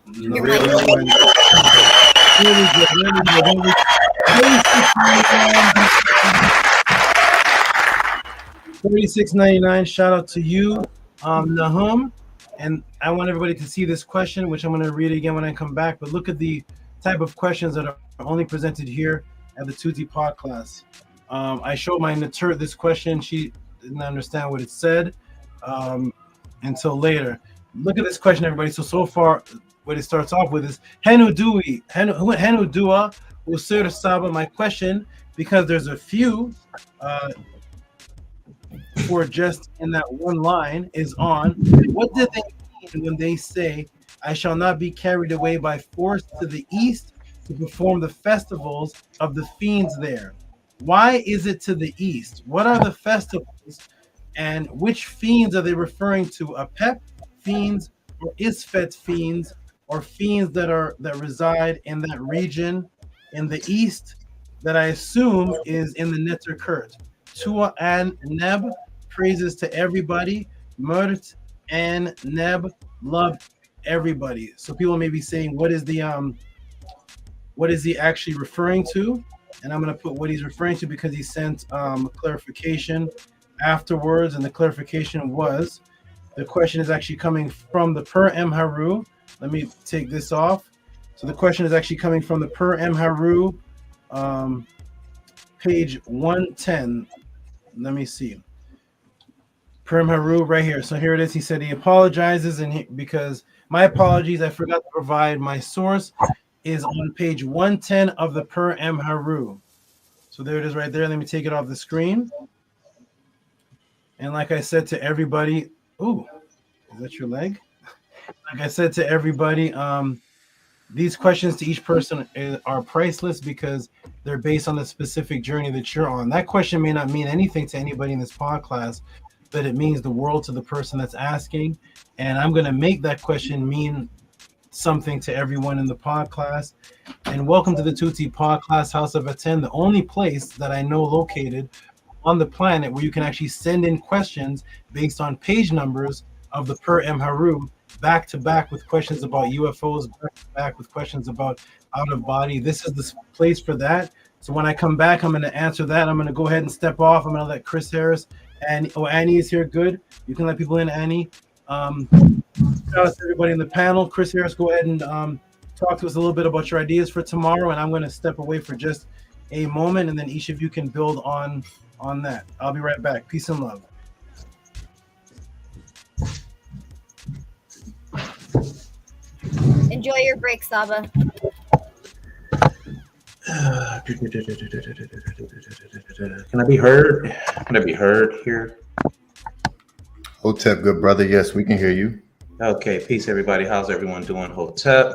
$36.99. Shout out to you, Nahum. And I want everybody to see this question, which I'm going to read again when I come back. But look at the type of questions that are only presented here at the Tehuti Podclass. I showed my Natur this question. She didn't understand what it said until later. Look at this question, everybody. So far, what it starts off with is Henu Dua Usir Saba. My question, because there's a few for just in that one line, is on what did they mean when they say, I shall not be carried away by force to the east to perform the festivals of the fiends there? Why is it to the east? What are the festivals, and which fiends are they referring to? Apep fiends or Isfet fiends, or fiends that reside in that region in the east that I assume is in the Netter Kurt. Tua and Neb, praises to everybody. Murt and Neb, love everybody. So people may be saying, what is he actually referring to? And I'm going to put what he's referring to because he sent clarification afterwards, and the clarification was, the question is actually coming from the Per M Haru. Let me take this off. So the question is actually coming from the Per M Haru, page 110. Let me see. Per M Haru right here. So here it is. He said he apologizes, and because my apologies, I forgot to provide my source, is on page 110 of the Per M Haru. So there it is right there. Let me take it off the screen. And like I said to everybody, ooh, is that your leg? Like I said to everybody, these questions to each person are priceless because they're based on the specific journey that you're on. That question may not mean anything to anybody in this podcast, but it means the world to the person that's asking. And I'm going to make that question mean something to everyone in the podcast. And welcome to the Tehuti Podclass House of ATTON, the only place that I know located on the planet where you can actually send in questions based on page numbers of the Per M Haru, back to back with questions about UFOs, back to back with questions about out of body. This is the place for that. So when I come back, I'm going to answer that. I'm going to go ahead and step off. I'm going to let Chris Harris and Annie is here. Good. You can let people in, Annie. Shout out to everybody in the panel. Chris Harris, go ahead and talk to us a little bit about your ideas for tomorrow. And I'm going to step away for just a moment, and then each of you can build on that. I'll be right back. Peace and love. Enjoy your break, Saba. Can I be heard? Can I be heard here? Hotep, good brother. Yes, we can hear you. Okay, peace, everybody. How's everyone doing? Hotep,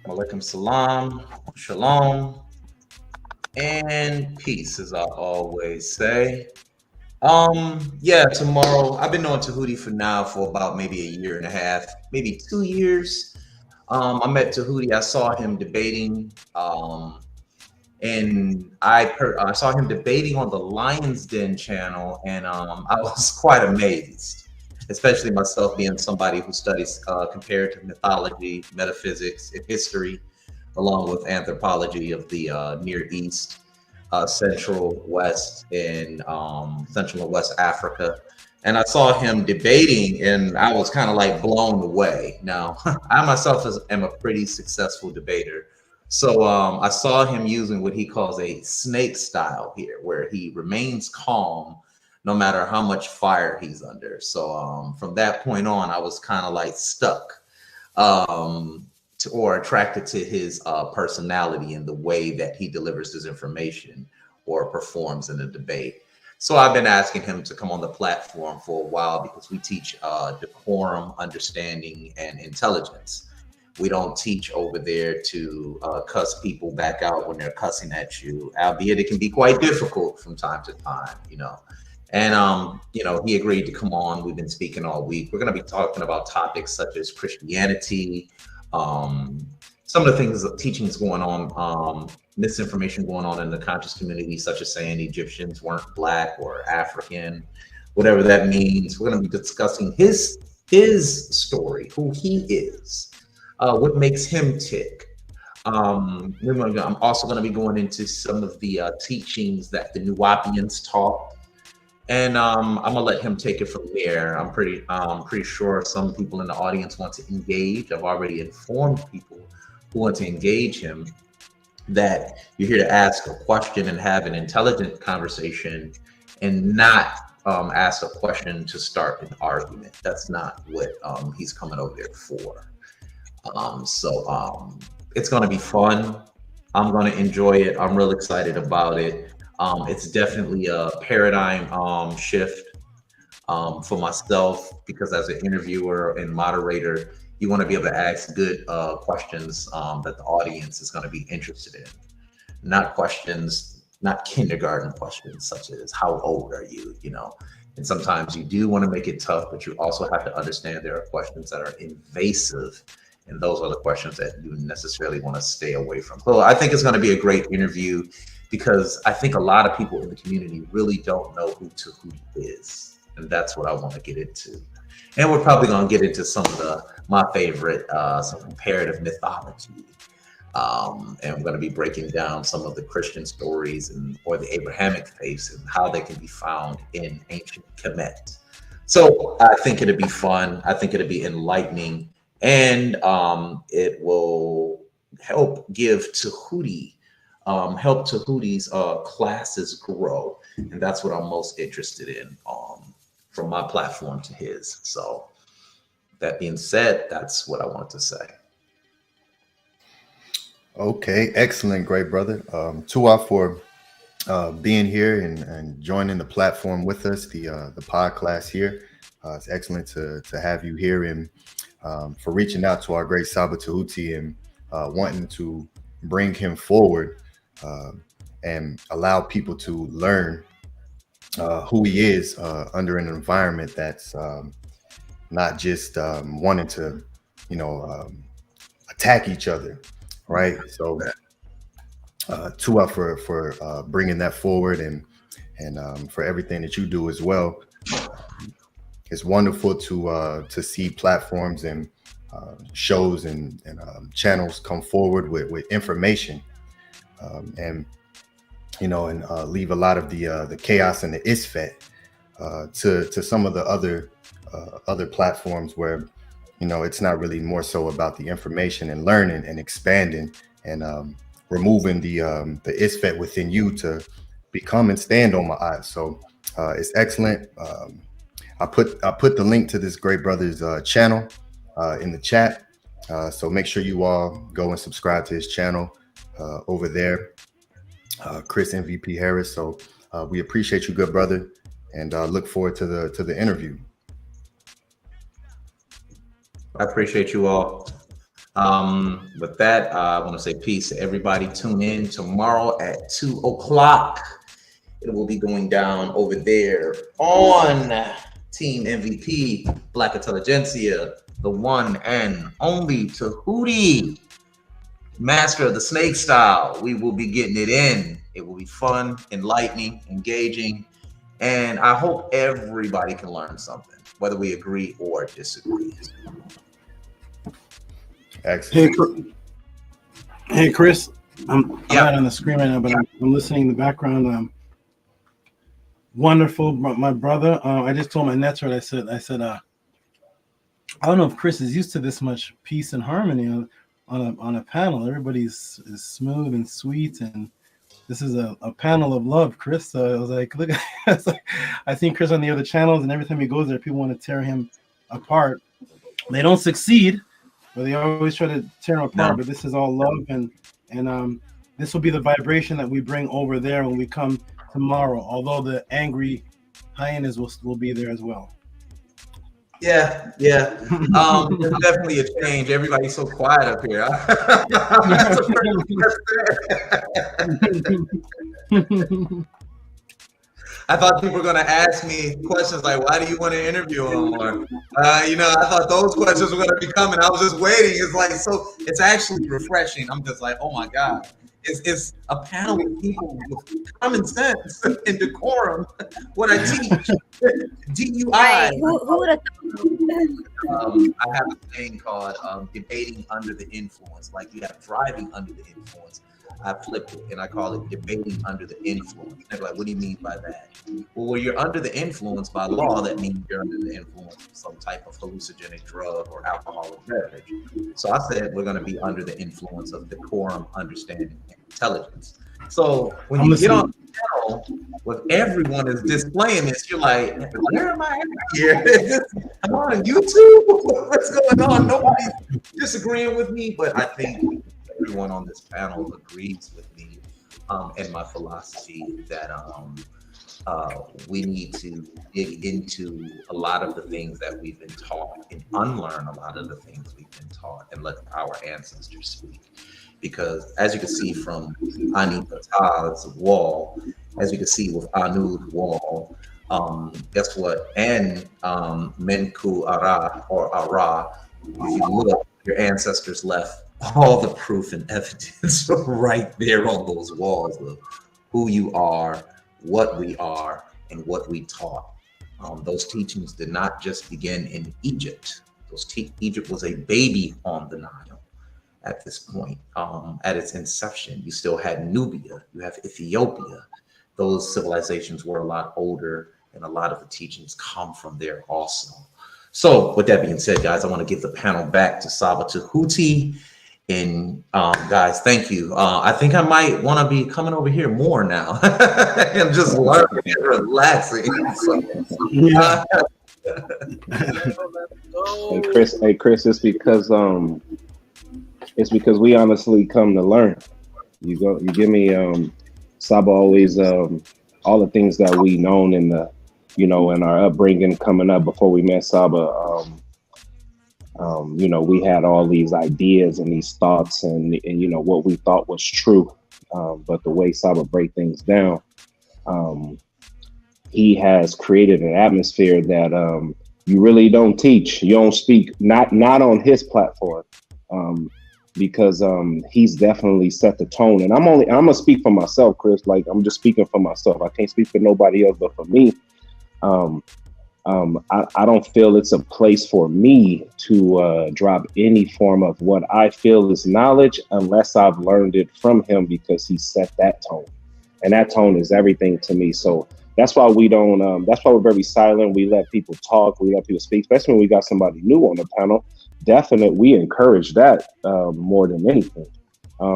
Malaikum Salam, Shalom, and peace, as I always say. Yeah, tomorrow, I've been knowing Tehuti for about maybe a year and a half, maybe 2 years. I met Tehuti, I saw him debating, and I saw him debating on the Lion's Den channel, and I was quite amazed, especially myself being somebody who studies comparative mythology, metaphysics, and history, along with anthropology of the Near East, Central, West, and Central and West Africa. And I saw him debating, and I was kind of like blown away. Now, I myself am a pretty successful debater. So I saw him using what he calls a snake style here, where he remains calm no matter how much fire he's under. So from that point on, I was kind of like stuck or attracted to his personality and the way that he delivers his information or performs in a debate. So I've been asking him to come on the platform for a while because we teach decorum, understanding, and intelligence. We don't teach over there to cuss people back out when they're cussing at you, albeit it can be quite difficult from time to time, you know. And, you know, he agreed to come on. We've been speaking all week. We're going to be talking about topics such as Christianity, some of the things, teachings going on, misinformation going on in the conscious community, such as saying Egyptians weren't Black or African, whatever that means. We're going to be discussing his story, who he is, what makes him tick. I'm also going to be going into some of the teachings that the Nuwapians taught. And I'm gonna let him take it from there. I'm pretty sure some people in the audience want to engage. I've already informed people who want to engage him that you're here to ask a question and have an intelligent conversation, and not ask a question to start an argument. That's not what he's coming over there for. So it's gonna be fun. I'm gonna enjoy it. I'm real excited about it. It's definitely a paradigm shift for myself, because as an interviewer and moderator, you want to be able to ask good questions that the audience is going to be interested in. Not questions, not kindergarten questions such as how old are you, you know. And sometimes you do want to make it tough, but you also have to understand there are questions that are invasive, and those are the questions that you necessarily want to stay away from. So I think it's going to be a great interview, because I think a lot of people in the community really don't know who Tehuti is. And that's what I want to get into. And we're probably going to get into some of my favorite, some comparative mythology. And we're going to be breaking down some of the Christian stories or the Abrahamic faiths and how they can be found in ancient Kemet. So I think it'll be fun. I think it'll be enlightening. And it will help give Tehuti, help Tehuti's classes grow. And that's what I'm most interested in, from my platform to his. So that being said, that's what I wanted to say. Okay, excellent, great brother. Tua for being here and joining the platform with us, the Podclass here. It's excellent to have you here, and for reaching out to our great SABA Tehuti and wanting to bring him forward and allow people to learn who he is under an environment that's not just wanting to, attack each other, right? So Tua for bringing that forward and for everything that you do as well. It's wonderful to see platforms and shows and channels come forward with information, and leave a lot of the chaos and the isfet to some of the other platforms where it's not really more so about the information and learning and expanding and removing the isfet within you to become and stand on my eyes. So it's excellent. I put the link to this great brother's channel in the chat, so make sure you all go and subscribe to his channel over there, Chris MVP Harris. So we appreciate you, good brother, and look forward to the interview. I appreciate you all. With that, I want to say peace to everybody. Tune in tomorrow at 2 o'clock. It will be going down over there on Team MVP, Black Intelligentsia, the one and only Tehuti, master of the snake style. We will be getting it in. It will be fun, enlightening, engaging, and I hope everybody can learn something, whether we agree or disagree. Excellent. Hey Chris, I'm not on the screen right now, but I'm listening in the background. Wonderful, my brother. I just told my network. I said, I don't know if Chris is used to this much peace and harmony on a panel. Everybody's is smooth and sweet, and this is a panel of love, Chris. So I was like, look, I seen Chris on the other channels, and every time he goes there, people want to tear him apart. They don't succeed, but they always try to tear him apart. No. But this is all love, and this will be the vibration that we bring over there when we come tomorrow. Although the angry hyenas will be there as well. Yeah. There's definitely a change. Everybody's so quiet up here. I thought people were going to ask me questions like, why do you want to interview him? Or, I thought those questions were going to be coming. I was just waiting. It's like, so it's actually refreshing. I'm just like, oh my God. It's a panel of people with common sense and decorum. What I teach, DUI. Right. Who would have I have a thing called debating under the influence. Like you have driving under the influence. I flipped it and I call it debating under the influence. They're like, what do you mean by that? Well, when you're under the influence by law, that means you're under the influence of some type of hallucinogenic drug or alcoholic beverage. So I said we're going to be under the influence of decorum, understanding, and intelligence. So when you get on the panel, with everyone is displaying this, you're like, where am I at here? I'm on YouTube? What's going on? Nobody's disagreeing with me, but I think everyone on this panel agrees with me and my philosophy that we need to dig into a lot of the things that we've been taught and unlearn a lot of the things we've been taught and let our ancestors speak. Because as you can see from Ani Patah's wall, as you can see with Anu's wall, guess what? And Menku Ara or Ara, if you look, your ancestors left all the proof and evidence right there on those walls of who you are, what we are, and what we taught. Those teachings did not just begin in Egypt. Egypt was a baby on the Nile at this point. At its inception, you still had Nubia, you have Ethiopia. Those civilizations were a lot older, and a lot of the teachings come from there also. So with that being said, guys, I want to give the panel back to SABA Tehuti. And guys, thank you. I think I might want to be coming over here more now and just learning and relaxing. So, Hey Chris, it's because we honestly come to learn. You give me Saba always all the things that we known in the in our upbringing coming up before we met Saba. We had all these ideas and these thoughts and what we thought was true. But the way Saba break things down, he has created an atmosphere that you really don't teach. You don't speak, not on his platform, because he's definitely set the tone. And I'm gonna speak for myself, Chris. Like I'm just speaking for myself. I can't speak for nobody else, but for me, I don't feel it's a place for me to drop any form of what I feel is knowledge unless I've learned it from him, because he set that tone, and that tone is everything to me. So that's why we don't. That's why we're very silent. We let people talk. We let people speak, especially when we got somebody new on the panel. Definitely, we encourage that more than anything,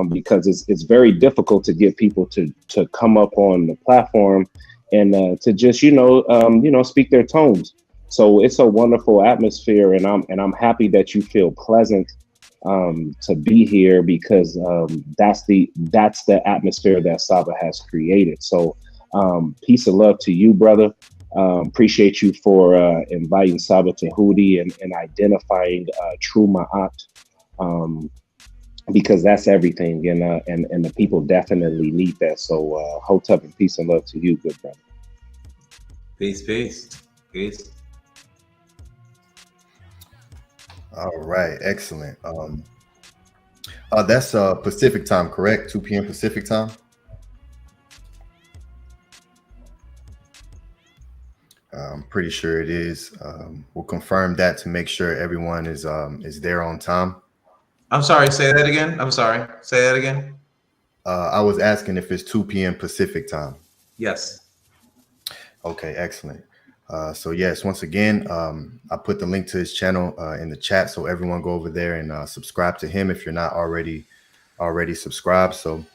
because it's very difficult to get people to come up on the platform and to just speak their tones. So it's a wonderful atmosphere, and I'm happy that you feel pleasant to be here, because that's the atmosphere that Saba has created. So peace and love to you, brother. Appreciate you for inviting Saba Tehuti and identifying true Ma'at, because that's everything, and the people definitely need that. So hotep and peace and love to you, good brother. Peace. All right, excellent. That's Pacific time, correct? 2 p.m. Pacific time. I'm pretty sure it is. We'll confirm that to make sure everyone is there on time. I'm sorry, say that again. Say that again. I was asking if it's 2 p.m. Pacific time. Yes. Okay, excellent. So yes, once again, I put the link to his channel in the chat, so everyone go over there and subscribe to him if you're not already subscribed. So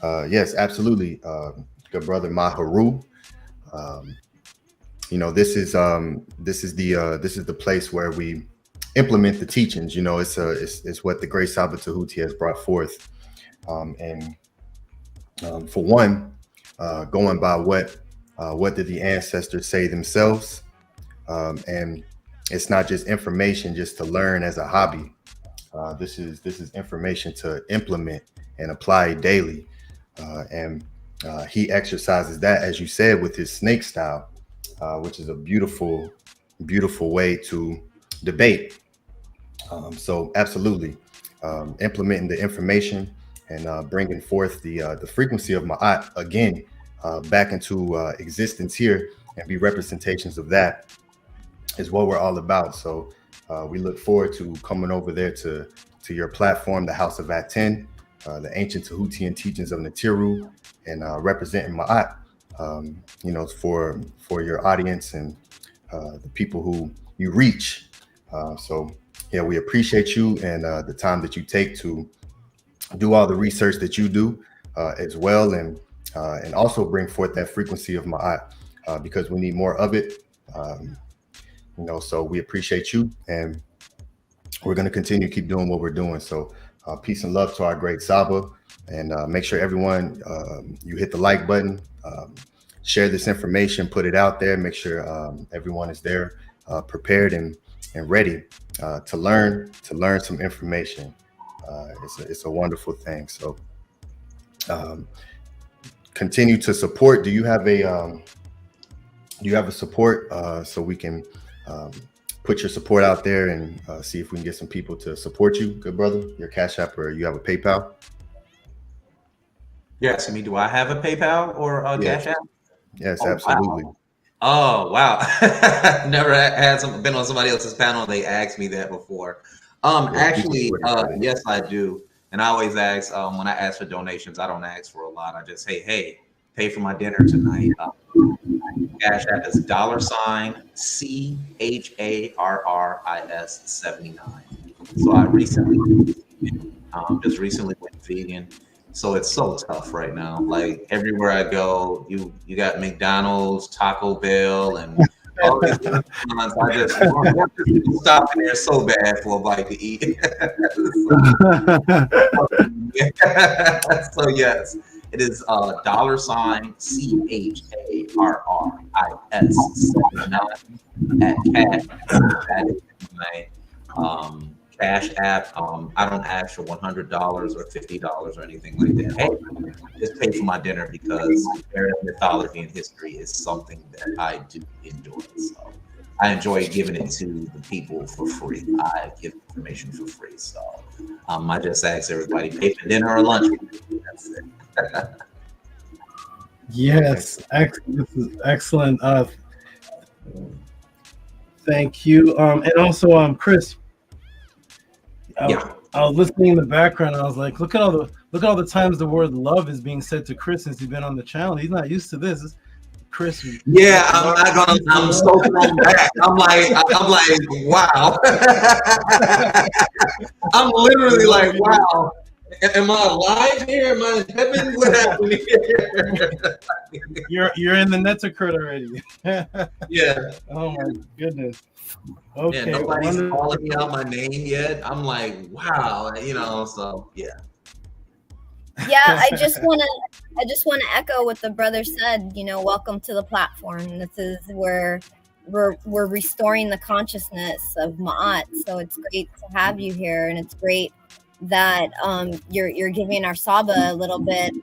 yes, absolutely, good brother HERU. This is the place where we implement the teachings. It's what the great Saba Tehuti has brought forth, and for one, going by what did the ancestors say themselves, and it's not just information just to learn as a hobby. This is information to implement and apply daily. And he exercises that, as you said, with his snake style, which is a beautiful way to debate. So absolutely, implementing the information and bringing forth the frequency of Ma'at again back into existence here, and be representations of that is what we're all about. So we look forward to coming over there to your platform, the House of ATTON, the ancient Tehutian teachings of Natiru, and representing Ma'at, for your audience and the people who you reach. So yeah, we appreciate you and the time that you take to do all the research that you do as well, and also bring forth that frequency of Ma'at because we need more of it. So we appreciate you, and we're going to continue to keep doing what we're doing. So peace and love to our great SABA, and make sure everyone, you hit the like button, share this information, put it out there, make sure everyone is there prepared and ready to learn some information. It's a wonderful thing. So continue to support. Do you have a support so we can put your support out there and see if we can get some people to support you, good brother? Your Cash App, or you have a PayPal? Yes, I mean, do I have a PayPal or a Cash App? Yes, absolutely. Wow. Oh, wow. Never been on somebody else's panel. They asked me that before. Actually, yes, I do. And I always ask, when I ask for donations, I don't ask for a lot. I just say, hey, pay for my dinner tonight. Cash App is $CHARRIS 79. So I just recently went vegan. So it's so tough right now. Like everywhere I go, you got McDonald's, Taco Bell, and all these restaurants. I just want to stop in there so bad for a bite to eat. So yes, it is $CHARRIS 79 at Cash. That is my Cash App. I don't ask for $100 or $50 or anything like that. Hey, just pay for my dinner, because comparative mythology and history is something that I do enjoy. So I enjoy giving it to the people for free. I give information for free. So I just ask everybody, pay for dinner or lunch. That's it. Yes, this is excellent. Thank you. And also, Chris. I was listening in the background. I was like, look at all the times the word love is being said to Chris since he's been on the channel. He's not used to this. Chris. Yeah, I'm so thrown back. I'm like, wow. I'm literally like, wow. Am I alive here? Am I in heaven? What happened here? You're in the Netzerkurt already. Yeah. Oh my goodness. Okay. Yeah, nobody's calling me out my name yet. I'm like, wow, so yeah. Yeah, I just want to echo what the brother said. Welcome to the platform. This is where we're restoring the consciousness of Ma'at. So it's great to have you here, and it's great that you're giving our SABA a little bit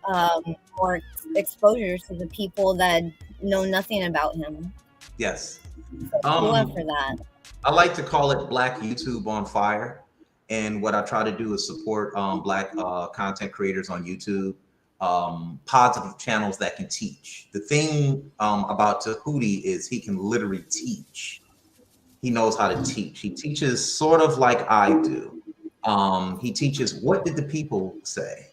more exposure to the people that know nothing about him. Yes. So for that. I like to call it Black YouTube on Fire. And what I try to do is support Black content creators on YouTube, positive channels that can teach. The thing about Tehuti is he can literally teach. He knows how to teach. He teaches sort of like I do. He teaches, what did the people say?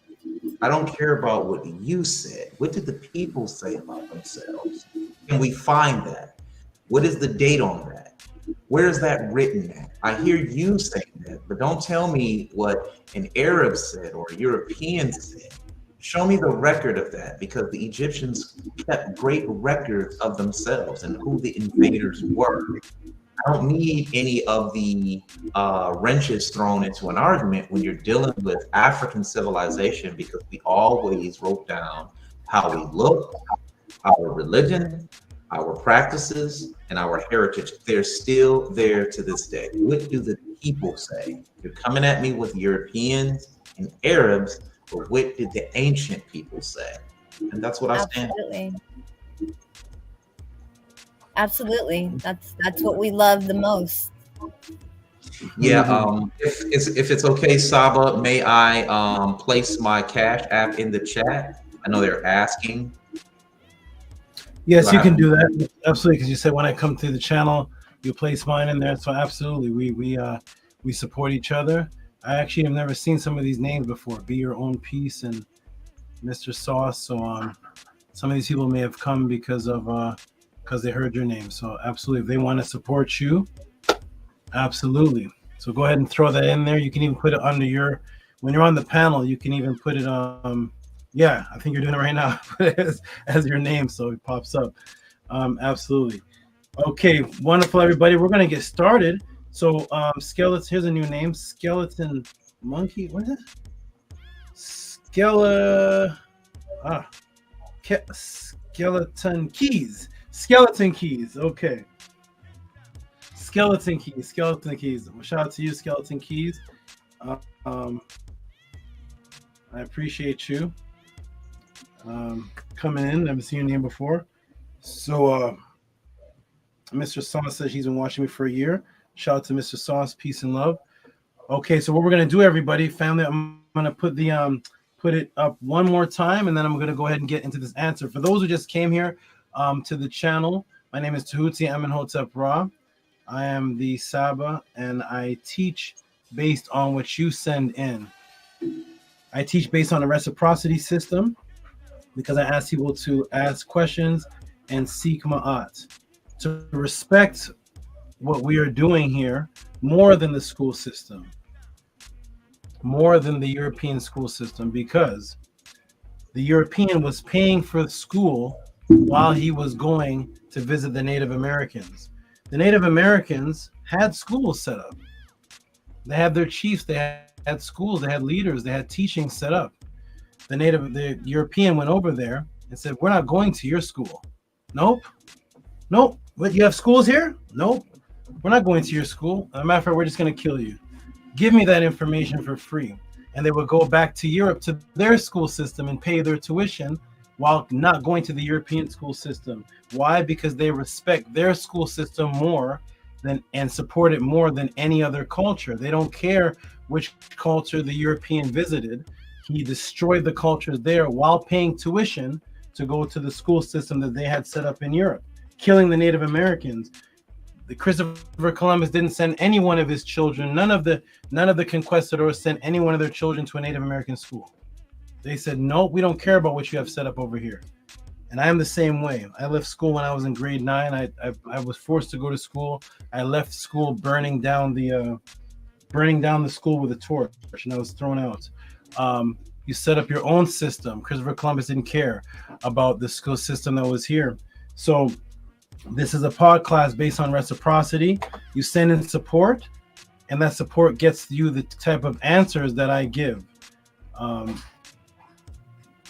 I don't care about what you said. What did the people say about themselves? Can we find that? What is the date on that? Where is that written at? I hear you saying that, but don't tell me what an Arab said or a European said. Show me the record of that, because the Egyptians kept great records of themselves and who the invaders were. I don't need any of the wrenches thrown into an argument when you're dealing with African civilization, because we always wrote down how we look, our religion, our practices, and our heritage, they're still there to this day. What do the people say? You're coming at me with Europeans and Arabs, but what did the ancient people say? And that's what I stand. Absolutely. That's what we love the most. Yeah, if it's okay, Saba, may I place my Cash App in the chat? I know they're asking. Yes, you can do that. Absolutely, because you said when I come to the channel, you place mine in there. So absolutely, we support each other. I actually have never seen some of these names before. Be Your Own Peace and Mr. Sauce. So some of these people may have come because they heard your name. So absolutely, if they want to support you, absolutely. So go ahead and throw that in there. You can even put it under your, when you're on the panel, you can even put it yeah, I think you're doing it right now. Put it as your name so it pops up. Absolutely. Okay, wonderful, everybody. We're going to get started. So skeleton, here's a new name, Skeleton Monkey. What is it? Skeleton Keys. Skeleton Keys. Okay. Skeleton Keys. Skeleton Keys. Well, shout out to you, Skeleton Keys. I appreciate you coming in. Never seen your name before. So Mr. Sauce says he's been watching me for a year. Shout out to Mr. Sauce. Peace and love. Okay, so what we're gonna do, everybody, family, I'm gonna put the put it up one more time, and then I'm gonna go ahead and get into this answer. For those who just came here to the channel, my name is Tehuti Amenhotep Ra. I am the SABA, and I teach based on what you send in. I teach based on a reciprocity system because I ask people to ask questions and seek ma'at, to respect what we are doing here more than the school system, more than the European school system, because the European was paying for the school while he was going to visit the Native Americans. The Native Americans had schools set up. They had their chiefs, they had schools, they had leaders, they had teaching set up. The European went over there and said, we're not going to your school. Nope. Nope. What, you have schools here? Nope. We're not going to your school. As a matter of fact, we're just going to kill you. Give me that information for free. And they would go back to Europe to their school system and pay their tuition while not going to the European school system. Why? Because they respect their school system more than and support it more than any other culture. They don't care which culture the European visited. He destroyed the cultures there while paying tuition to go to the school system that they had set up in Europe, killing the Native Americans. The Christopher Columbus didn't send any one of his children. None of the conquistadors sent any one of their children to a Native American school. They said, no, we don't care about what you have set up over here. And I am the same way. I left school when I was in grade 9. I was forced to go to school. I left school burning down the school with a torch, and I was thrown out. You set up your own system. Christopher Columbus didn't care about the school system that was here. So this is a podcast based on reciprocity. You send in support, and that support gets you the type of answers that I give.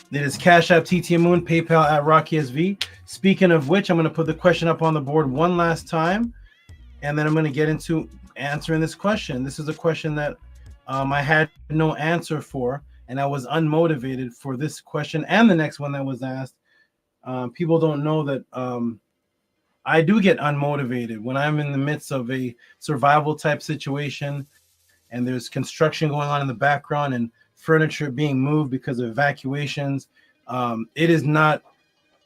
It is Cash App, TT Moon, PayPal at RockySV. Speaking of which, I'm going to put the question up on the board one last time, and then I'm going to get into answering this question. This is a question that I had no answer for, and I was unmotivated for this question and the next one that was asked. People don't know that I do get unmotivated when I'm in the midst of a survival type situation and there's construction going on in the background and furniture being moved because of evacuations. It is not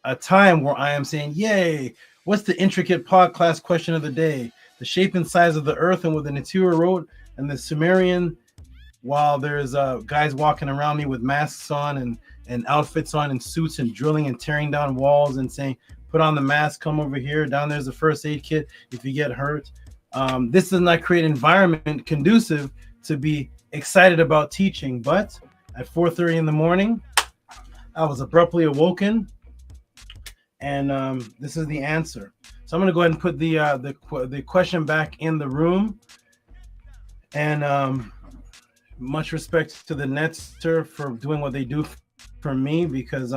a time where I am saying, yay, what's the intricate Podclass question of the day? The shape and size of the earth and what the Natura wrote and the Sumerian, while there's guys walking around me with masks on and outfits on and suits and drilling and tearing down walls and saying, put on the mask, come over here. Down there's the first aid kit if you get hurt. This does not create an environment conducive to be excited about teaching. But at 4:30 in the morning, I was abruptly awoken, and this is the answer. So I'm going to go ahead and put the question back in the room. And much respect to the Netster for doing what they do for me, because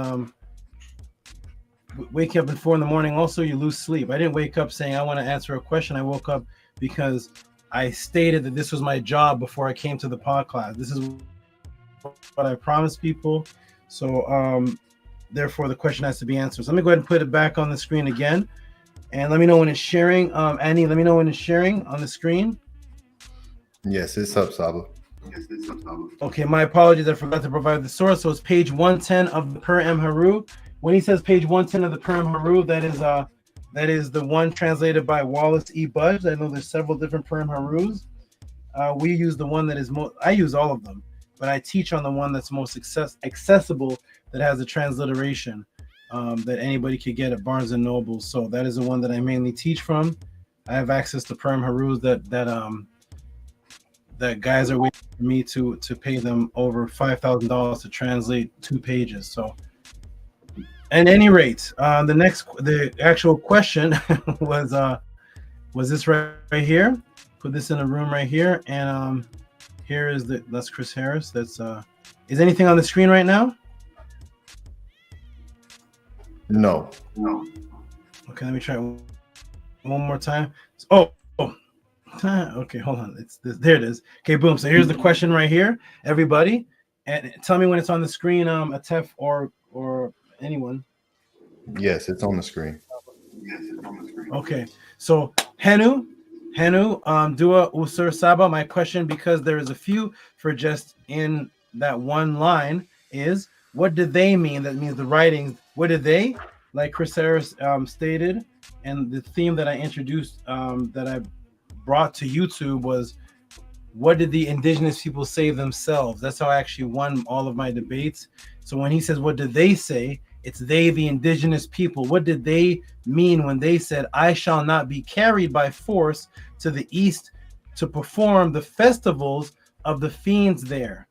waking up at 4 a.m. also, you lose sleep. I didn't wake up saying I want to answer a question. I woke up because I stated that this was my job before I came to the Podclass. This is what I promised people. So therefore the question has to be answered. So let me go ahead and put it back on the screen again. And let me know when it's sharing. Annie, let me know when it's sharing on the screen. Yes, it's up, Saba. Okay, my apologies. I forgot to provide the source. So it's page 110 of the Per M HERU. When he says page 110 of the Per M HERU, that is the one translated by Wallace E. Budge. I know there's several different Per M HERUs. We use the one that is most. I use all of them, but I teach on the one that's most accessible, that has a transliteration that anybody could get at Barnes and Noble. So that is the one that I mainly teach from. I have access to Per M HERUs that guys are waiting for me to pay them over $5,000 to translate 2 pages. So at any rate, the actual question was this right here. Put this in a room right here, and here is that's Chris Harris. That's is anything on the screen right now? No. Okay, let me try one more time. Okay, hold on. There it is. Okay, boom. So here's the question right here, everybody, and tell me when it's on the screen. Atef or anyone. Yes, it's on the screen. Okay, so Henu, Dua Usur Saba. My question, because there is a few for just in that one line, is what do they mean? That means the writings. What do they, like Chris Harris stated, and the theme that I introduced, that I brought to YouTube, was what did the indigenous people say themselves? That's how I actually won all of my debates. So when he says what did they say, it's they, the indigenous people. What did they mean when they said, I shall not be carried by force to the east to perform the festivals of the fiends there?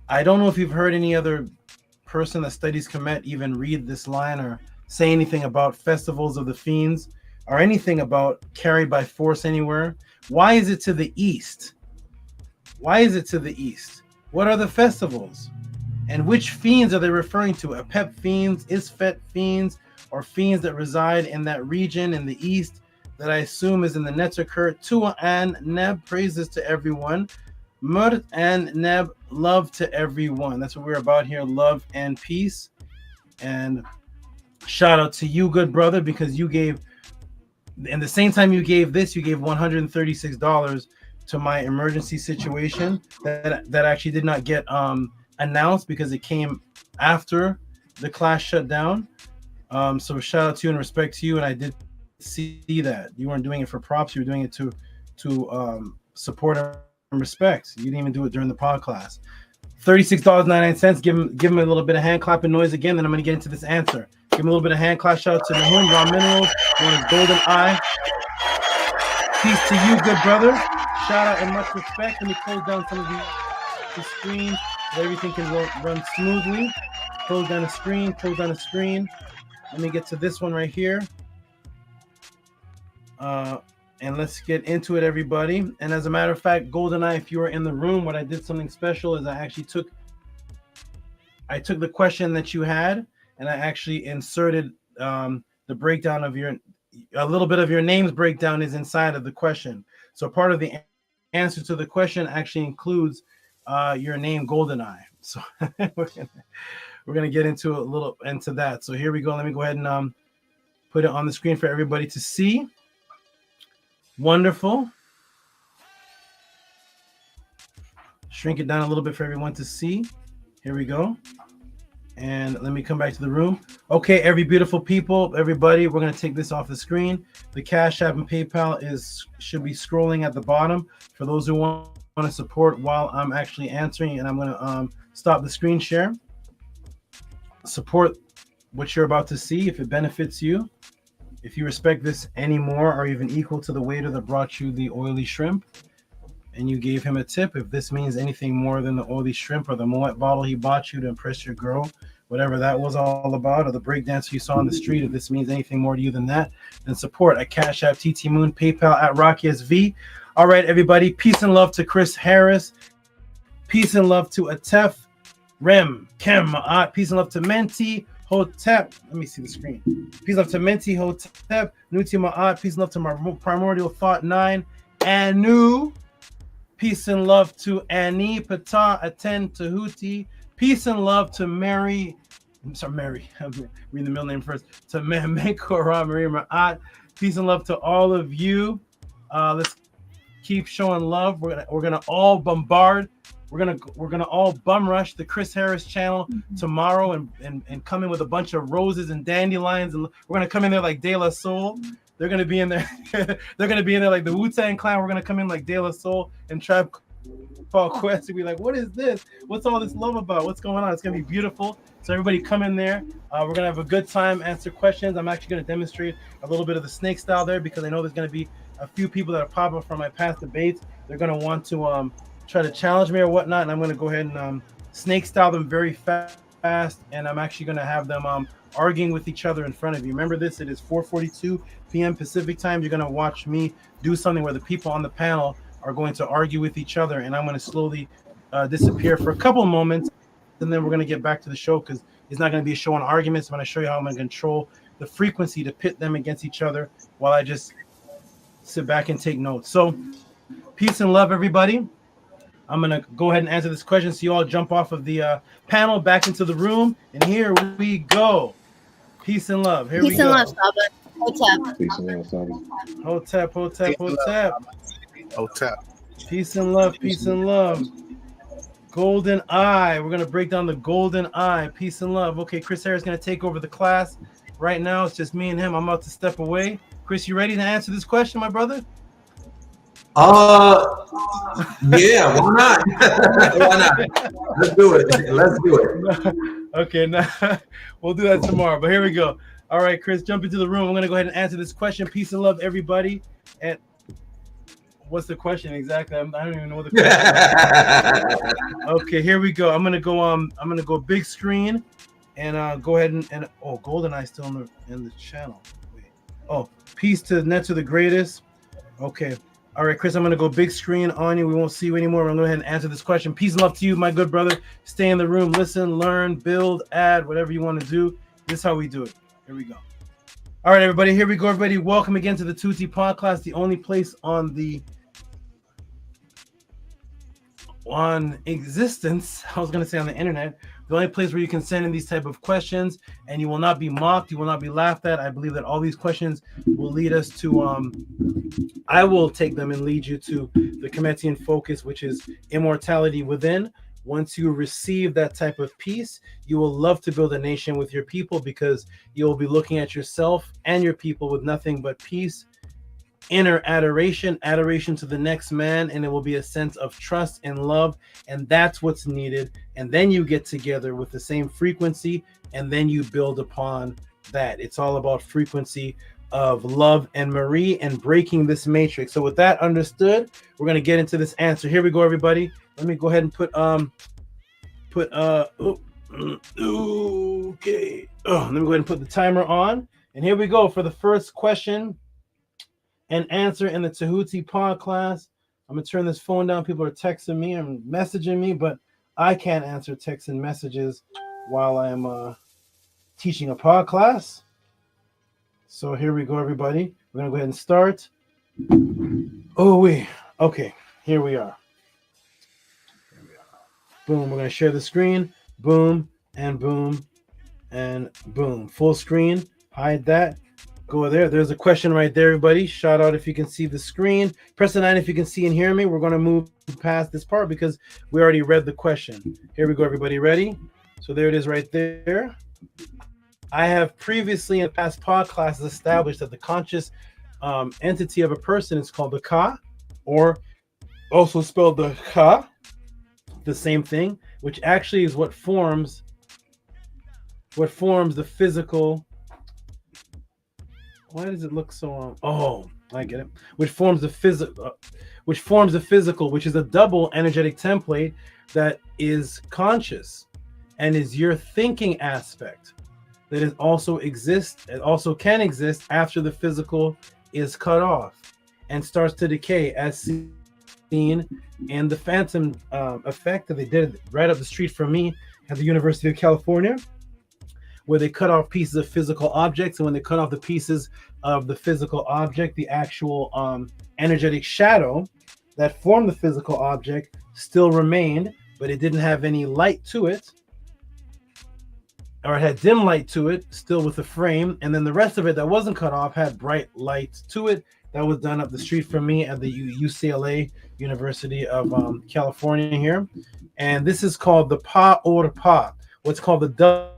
I don't know if you've heard any other person that studies Kemet even read this line or say anything about festivals of the fiends or anything about carried by force anywhere. Why is it to the east? Why is it to the east? What are the festivals? And which fiends are they referring to? Apep fiends, Isfet fiends, or fiends that reside in that region in the east that I assume is in the Netzerker? Tua and Neb, praises to everyone. Mur and Neb, love to everyone. That's what we're about here, love and peace. And shout out to you, good brother, because you gave, and the same time you gave this, you gave $136 to my emergency situation that actually did not get announced because it came after the class shut down. So shout out to you and respect to you. And I did see that you weren't doing it for props. You were doing it to support and respect. You didn't even do it during the Podclass. $36.99. Give him a little bit of hand clapping noise again. Then I'm going to get into this answer. Give him a little bit of hand clap. Shout out to NAHUM, Raw Minerals, Golden Eye. Peace to you, good brother. Shout out and much respect. Let me close down some of the screens so everything can run smoothly. Close down a screen. Close down a screen. Let me get to this one right here. And let's get into it, everybody. And as a matter of fact, GoldenEye, if you were in the room, what I did something special is I actually took the question that you had, and I actually inserted the breakdown of a little bit of your name's breakdown is inside of the question. So part of the answer to the question actually includes your name, GoldenEye. So we're gonna get into a little into that. So here we go. Let me go ahead and put it on the screen for everybody to see. Wonderful. Shrink it down a little bit for everyone to see. Here we go. And let me come back to the room. Okay, every beautiful people, everybody, we're going to take this off the screen. The Cash App and PayPal should be scrolling at the bottom for those who want to support while I'm actually answering. And I'm going to stop the screen share. Support what you're about to see if it benefits you. If you respect this anymore or even equal to the waiter that brought you the oily shrimp and you gave him a tip, if this means anything more than the oily shrimp or the Moet bottle he bought you to impress your girl, whatever that was all about, or the breakdancer you saw on the street, if this means anything more to you than that, then support at Cash App, TT Moon, PayPal at Rocky SV. All right, everybody, peace and love to Chris Harris. Peace and love to Atef, Rem, Kem, peace and love to Menti, Hotep. Let me see the screen. Peace and love to Menti Hotep. Nuti Ma'at. Peace and love to my Primordial Thought 9. Anu. Peace and love to Ani Pata Aten Tehuti. Peace and love to Mary. I'm sorry, Mary. I'm reading the middle name first. To Mekora Marie Ma'at. Peace and love to all of you. Let's keep showing love. We're gonna all bombard. We're gonna all bum rush the Chris Harris channel tomorrow and come in with a bunch of roses and dandelions, and we're gonna come in there like De La Soul. They're gonna be in there. They're gonna be in there like the Wu-Tang Clan. We're gonna come in like De La Soul and Tribe Called Quest to be like, what is this? What's all this love about? What's going on? It's gonna be beautiful. So everybody come in there. We're gonna have a good time, answer questions. I'm actually gonna demonstrate a little bit of the snake style there because I know there's gonna be a few people that are popping up from my past debates. They're gonna want to try to challenge me or whatnot, and I'm gonna go ahead and snake style them very fast, and I'm actually gonna have them arguing with each other in front of you. Remember this, it is 4:42 p.m. Pacific time. You're gonna watch me do something where the people on the panel are going to argue with each other, and I'm gonna slowly disappear for a couple of moments, and then we're gonna get back to the show because it's not gonna be a show on arguments. I'm gonna show you how I'm gonna control the frequency to pit them against each other while I just sit back and take notes. So peace and love, everybody. I'm gonna go ahead and answer this question so you all jump off of the panel back into the room, and here we go. Peace and love. Here we go. Peace and love, SABA. Hotep. Peace and love, SABA. Hotep, Hotep, Hotep. Hotep. Peace and love, peace and love. Golden Eye. We're gonna break down the Golden Eye. Peace and love. Okay, Chris Harris is gonna take over the class. Right now, it's just me and him. I'm about to step away. Chris, you ready to answer this question, my brother? Yeah, why not? Why not? Let's do it. Let's do it. Okay, now we'll do that tomorrow. But here we go. All right, Chris, jump into the room. I'm gonna go ahead and answer this question. Peace and love, everybody. And what's the question exactly? I don't even know what the question is. Okay, here we go. I'm gonna go big screen and go ahead and oh, GoldenEye still in the channel. Wait. Oh, peace to Net to the Greatest. Okay. All right, Chris, I'm going to go big screen on you. We won't see you anymore. I'm going to go ahead and answer this question. Peace and love to you, my good brother. Stay in the room, listen, learn, build, add, whatever you want to do. This is how we do it. Here we go. All right, everybody. Here we go, everybody. Welcome again to the Tehuti Podclass, the only place on existence. I was going to say on the internet. The only place where you can send in these type of questions and you will not be mocked, you will not be laughed at. I believe that all these questions will lead us to, I will take them and lead you to the Cometian focus, which is immortality within. Once you receive that type of peace, you will love to build a nation with your people because you will be looking at yourself and your people with nothing but peace, inner adoration to the next man, and it will be a sense of trust and love, and that's what's needed. And then you get together with the same frequency, and then you build upon that. It's all about frequency of love and Marie and breaking this matrix. So with that understood, we're going to get into this answer. Here we go, everybody. Let me go ahead and put okay. Let me go ahead and put the timer on, and here we go for the first question and answer in the Tehuti Podclass. I'm gonna turn this phone down. People are texting me and messaging me, but I can't answer texts and messages while I'm teaching a podcast. So here we go, everybody. We're gonna go ahead and start. Okay, here we are. Boom, we're gonna share the screen. Boom, and boom, and boom. Full screen, hide that. Go there. There's a question right there, everybody. Shout out if you can see the screen. Press the 9 if you can see and hear me. We're going to move past this part because we already read the question. Here we go, everybody. Ready? So there it is right there. I have previously in past podcasts established that the conscious entity of a person is called the Ka, or also spelled the Ka, the same thing, which actually is what forms the physical. Why does it look so? Oh, I get it. Which forms the physical, which is a double energetic template that is conscious, and is your thinking aspect that is also exists. It also can exist after the physical is cut off and starts to decay, as seen in the Phantom effect that they did right up the street from me at the University of California, where they cut off pieces of physical objects, and when they cut off the pieces of the physical object, the actual energetic shadow that formed the physical object still remained, but it didn't have any light to it, or it had dim light to it, still with the frame, and then the rest of it that wasn't cut off had bright light to it. That was done up the street from me at the UCLA, University of California here. And this is called the Pa or Pa, what's called the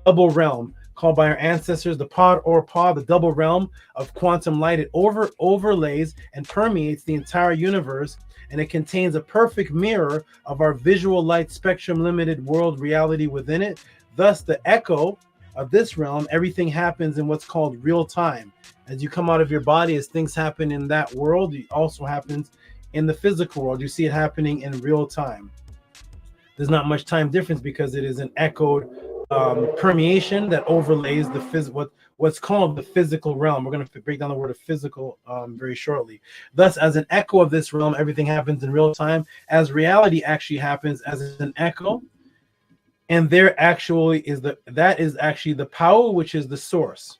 double realm, called by our ancestors the Pod or Pa, the double realm of quantum light. It overlays and permeates the entire universe, and it contains a perfect mirror of our visual light spectrum limited world reality within it. Thus, the echo of this realm, everything happens in what's called real time. As you come out of your body, as things happen in that world, it also happens in the physical world. You see it happening in real time. There's not much time difference because it is an echoed permeation that overlays the what's called the physical realm. We're going to break down the word of physical very shortly. Thus, as an echo of this realm, everything happens in real time. As reality actually happens as an echo, and there actually is that is actually the power, which is the source.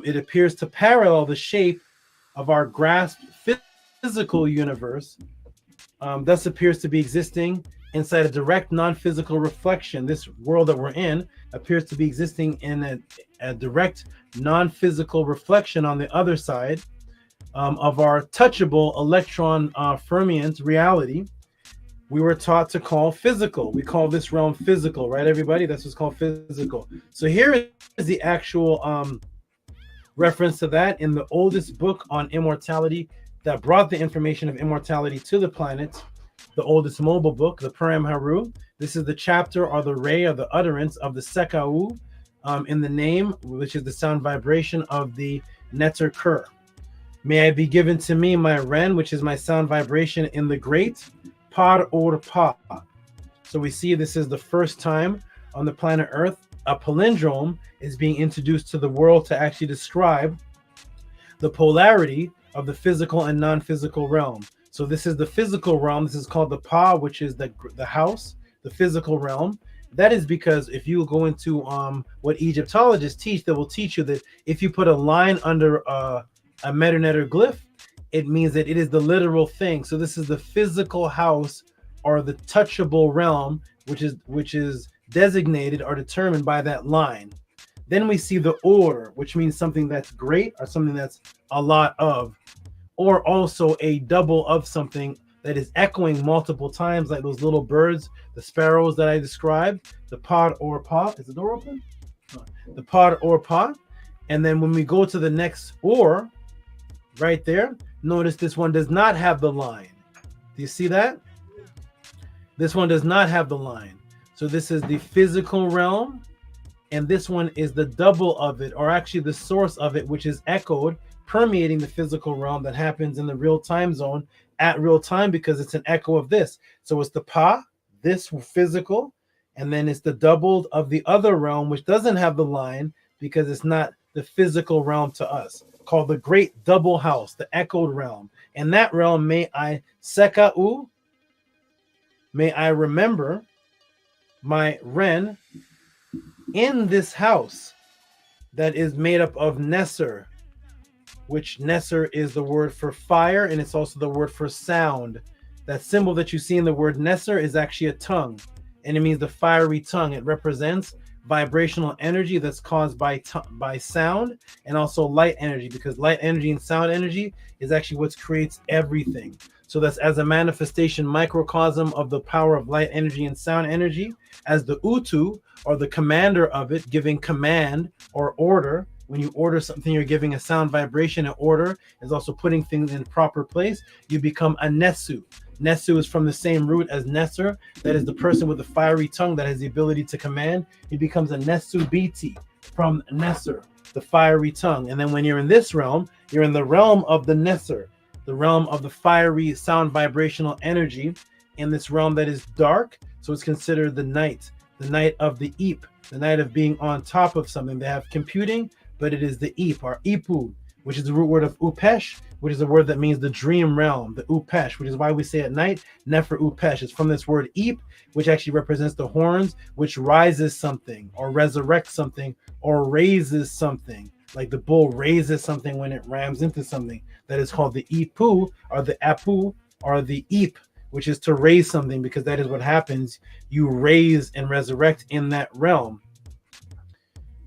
It appears to parallel the shape of our grasped physical universe. Thus appears to be existing inside a direct non-physical reflection. This world that we're in appears to be existing in a direct non-physical reflection on the other side of our touchable electron fermions reality. We were taught to call physical. We call this realm physical, right, everybody? That's what's called physical. So here is the actual reference to that in the oldest book on immortality that brought the information of immortality to the planet, the oldest mobile book, the Purim HERU. This is the chapter or the ray or the utterance of the Sekau in the name, which is the sound vibration of the Neter Kur. May I be given to me my Ren, which is my sound vibration in the great Pod or Pa. So we see this is the first time on the planet Earth a palindrome is being introduced to the world to actually describe the polarity of the physical and non-physical realm. So this is the physical realm. This is called the Pa, which is the house, the physical realm. That is because if you go into what Egyptologists teach, they will teach you that if you put a line under a Medu-Neter glyph, it means that it is the literal thing. So this is the physical house or the touchable realm, which is designated or determined by that line. Then we see the order, which means something that's great or something that's a lot of, or also a double of something that is echoing multiple times, like those little birds, the sparrows that I described, the Pod or Pa. Is the door open? No. The Pod or Pa. And then when we go to the next or, right there, notice this one does not have the line. Do you see that? This one does not have the line. So this is the physical realm, and this one is the double of it, or actually the source of it, which is echoed, permeating the physical realm that happens in the real time zone at real time because it's an echo of this. So it's the Pa, this physical, and then it's the doubled of the other realm, which doesn't have the line because it's not the physical realm to us, called the great double house, the echoed realm. And that realm, may I seka'u, may I remember my Ren in this house that is made up of Neser, which Neser is the word for fire, and it's also the word for sound. That symbol that you see in the word Neser is actually a tongue, and it means the fiery tongue. It represents vibrational energy that's caused by sound, and also light energy, because light energy and sound energy is actually what creates everything. So that's as a manifestation microcosm of the power of light energy and sound energy, as the Utu, or the commander of it, giving command or order. When you order something, you're giving a sound vibration. And order is also putting things in proper place. You become a Nesu. Nesu is from the same root as Neser. That is the person with the fiery tongue that has the ability to command. He becomes a Nesu Biti from Neser, the fiery tongue. And then when you're in this realm, you're in the realm of the Neser, the realm of the fiery sound vibrational energy, in this realm that is dark. So it's considered the night of the Eep, the night of being on top of something. They have computing, but it is the Eep or Ipu, which is the root word of upesh, which is a word that means the dream realm, the upesh, which is why we say at night, nefer upesh. It's from this word eep, which actually represents the horns, which rises something or resurrects something or raises something. Like the bull raises something when it rams into something. That is called the ipu, or the apu, or the eep, which is to raise something, because that is what happens. You raise and resurrect in that realm.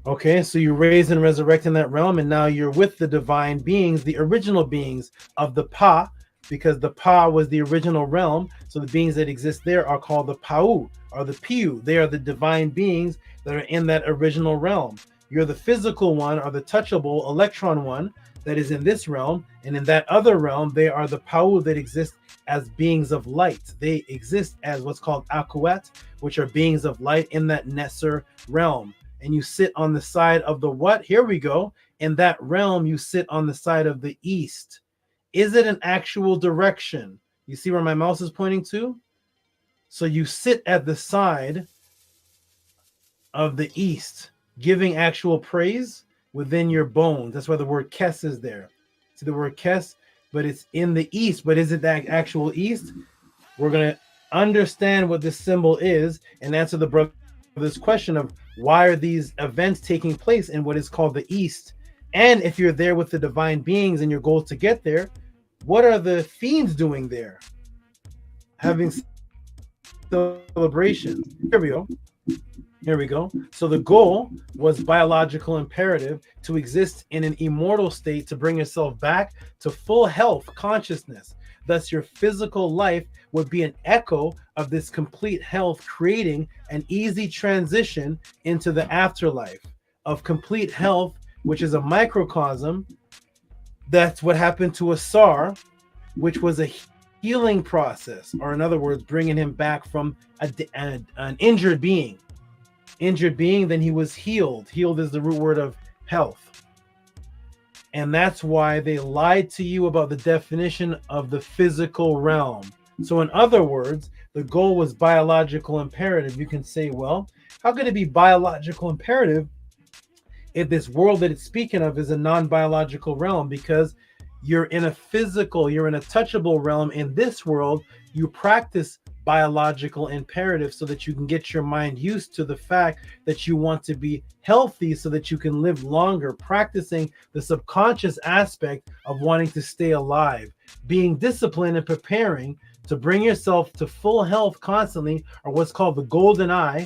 Okay, so you raise and resurrect in that realm, and now you're with the divine beings, the original beings of the Pa, because the Pa was the original realm. So the beings that exist there are called the Pau, or the Piu. They are the divine beings that are in that original realm. You're the physical one, or the touchable electron one that is in this realm, and in that other realm, they are the Pau that exist as beings of light. They exist as what's called Akuat, which are beings of light in that Nesser realm. And you sit on the side of the what? Here we go. In that realm, you sit on the side of the east. Is it an actual direction? You see where my mouse is pointing to? So you sit at the side of the east, giving actual praise within your bones. That's why the word kes is there. See the word kes, but it's in the east. But is it that actual east? We're going to understand what this symbol is and answer the brother this question of why are these events taking place in what is called the East? And if you're there with the divine beings and your goal is to get there, what are the fiends doing there? Having celebrations. Here we go. Here we go. So the goal was biological imperative to exist in an immortal state, to bring yourself back to full health consciousness. Thus, your physical life would be an echo of this complete health, creating an easy transition into the afterlife of complete health, which is a microcosm. That's what happened to Asar, which was a healing process, or in other words, bringing him back from an injured being. Injured being, then he was healed. Healed is the root word of health. And that's why they lied to you about the definition of the physical realm. So in other words, the goal was biological imperative. You can say, well, how could it be biological imperative if this world that it's speaking of is a non-biological realm? Because you're in a physical, you're in a touchable realm. In this world, you practice biological imperative so that you can get your mind used to the fact that you want to be healthy so that you can live longer, practicing the subconscious aspect of wanting to stay alive, being disciplined and preparing to bring yourself to full health constantly, or what's called the golden eye,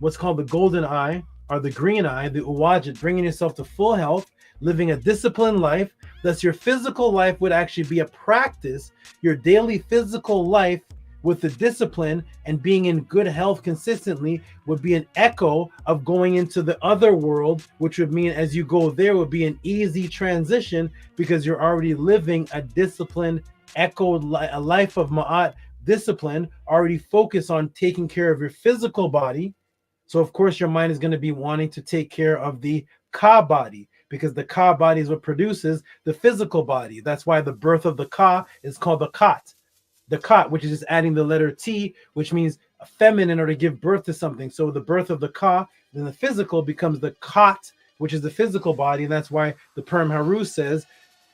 or the green eye, the uwajit, bringing yourself to full health, living a disciplined life. Thus your physical life would actually be a practice, your daily physical life with the discipline and being in good health consistently would be an echo of going into the other world, which would mean as you go there would be an easy transition because you're already living a disciplined, echoed a life of ma'at discipline, already focused on taking care of your physical body. So of course your mind is going to be wanting to take care of the ka body, because the ka body is what produces the physical body. That's why the birth of the ka is called the kat. The kat, which is just adding the letter T, which means feminine or to give birth to something. So the birth of the ka, then the physical becomes the kat, which is the physical body. And that's why the Perm HERU says,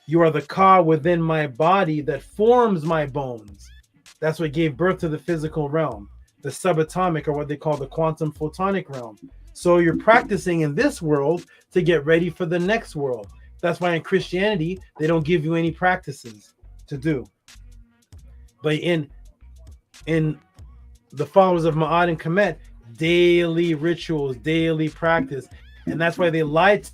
you are the ka within my body that forms my bones. That's what gave birth to the physical realm, the subatomic, or what they call the quantum photonic realm. So you're practicing in this world to get ready for the next world. That's why in Christianity, they don't give you any practices to do. But in the followers of Ma'at and Kemet, daily rituals, daily practice. And that's why they lied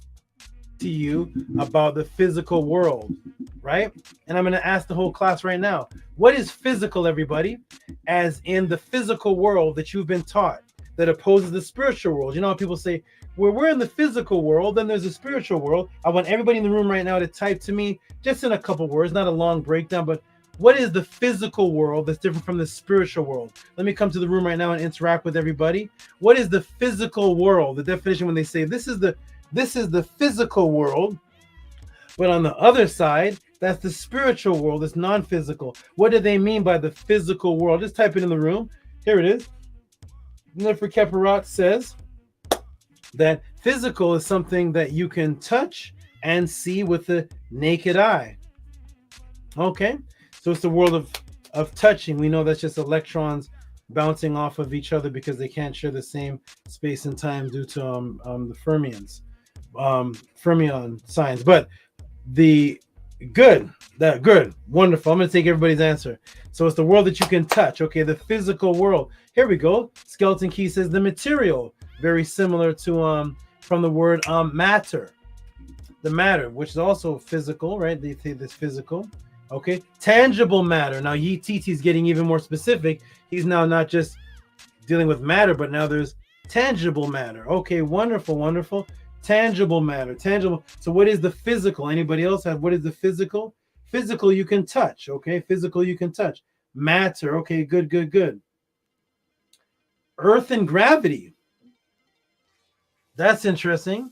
to you about the physical world, right? And I'm going to ask the whole class right now, what is physical, everybody? As in the physical world that you've been taught that opposes the spiritual world. You know how people say, well, we're in the physical world, then there's a spiritual world. I want everybody in the room right now to type to me, just in a couple words, not a long breakdown, but what is the physical world that's different from the spiritual world? Let me come to the room right now and interact with everybody. What is the physical world? The definition when they say this is the physical world, but on the other side, that's the spiritual world. It's non-physical. What do they mean by the physical world? Just type it in the room. Here it is. Nefer Keparat says that physical is something that you can touch, and see with the naked eye. Okay, so it's the world of touching. We know that's just electrons bouncing off of each other because they can't share the same space and time due to the fermion signs. But the good, wonderful. I'm going to take everybody's answer. So it's the world that you can touch. Okay, the physical world. Here we go. Skeleton Key says the material, very similar to from the word matter. The matter, which is also physical, right? They say this physical. Okay, tangible matter. Now TT is getting even more specific. He's now not just dealing with matter, but now there's tangible matter. Okay, wonderful, wonderful. Tangible matter, tangible. So what is the physical? Anybody else have what is the physical? Physical you can touch. Okay, physical you can touch. Matter. Okay, good, good, good. Earth and gravity. That's interesting,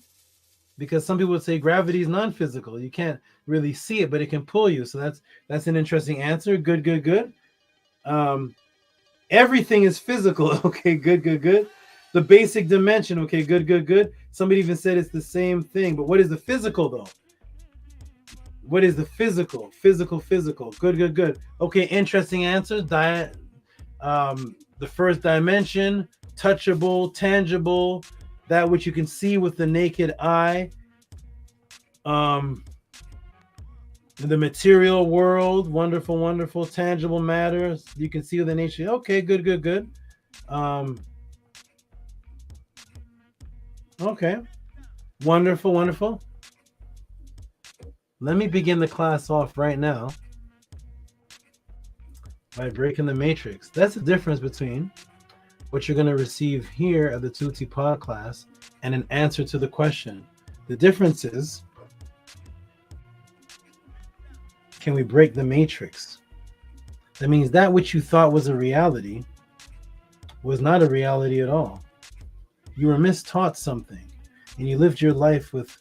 because some people would say gravity is non-physical. You can't really see it, but it can pull you. So that's an interesting answer. Good, good, good. Everything is physical. Okay, good, good, good. The basic dimension. Okay, good, good, good. Somebody even said it's the same thing. But what is the physical, though? What is the physical? Physical. Good, good, good. Okay, interesting answers. The first dimension, touchable, tangible, that which you can see with the naked eye. The material world, wonderful, wonderful. Tangible matters, you can see with the nature. Okay, good, good, good. Okay, wonderful, wonderful. Let me begin the class off right now by breaking the matrix. That's the difference between what you're going to receive here at the Tehuti Podclass and an answer to the question. The difference is, can we break the matrix? That means that which you thought was a reality was not a reality at all. You were mistaught something, and you lived your life with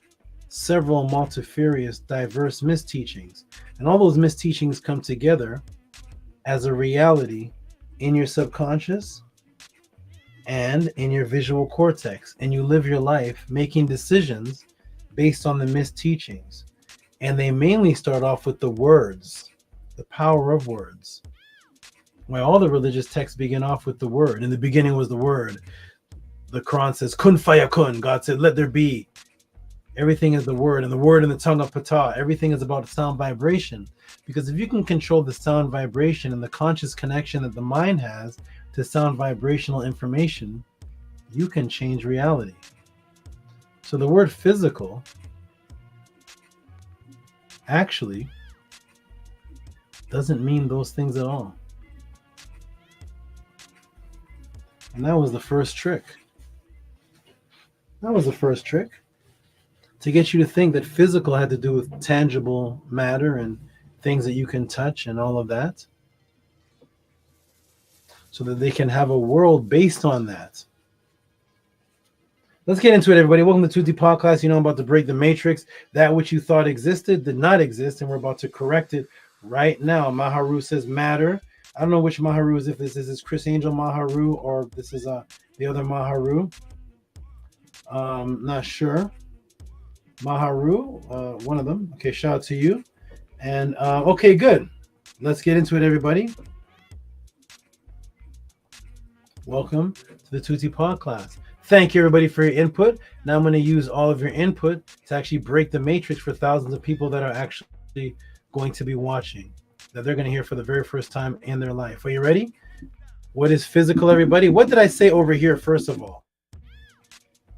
several multifarious, diverse misteachings. And all those misteachings come together as a reality in your subconscious and in your visual cortex. And you live your life making decisions based on the misteachings. And they mainly start off with the words, the power of words. Why all the religious texts begin off with the word. In the beginning was the word. The Quran says, kun fayakun. God said, let there be. Everything is the word, and the word in the tongue of Ptah. Everything is about sound vibration. Because if you can control the sound vibration and the conscious connection that the mind has to sound vibrational information, you can change reality. So the word physical actually doesn't mean those things at all. And that was the first trick. That was the first trick. To get you to think that physical had to do with tangible matter and things that you can touch and all of that. So that they can have a world based on that. Let's get into it, everybody. Welcome to Tehuti Podclass. You know I'm about to break the matrix. That which you thought existed did not exist, and we're about to correct it right now. Maharu says matter. I don't know which Maharu is, if this is Chris Angel Maharu or if this is the other Maharu. Not sure. Maharu, one of them. Okay, shout out to you. And okay, good. Let's get into it, everybody. Welcome to the Tehuti Podclass. Thank you, everybody, for your input. Now I'm going to use all of your input to actually break the matrix for thousands of people that are actually going to be watching, that they're going to hear for the very first time in their life. Are you ready? What is physical, everybody? What did I say over here, first of all?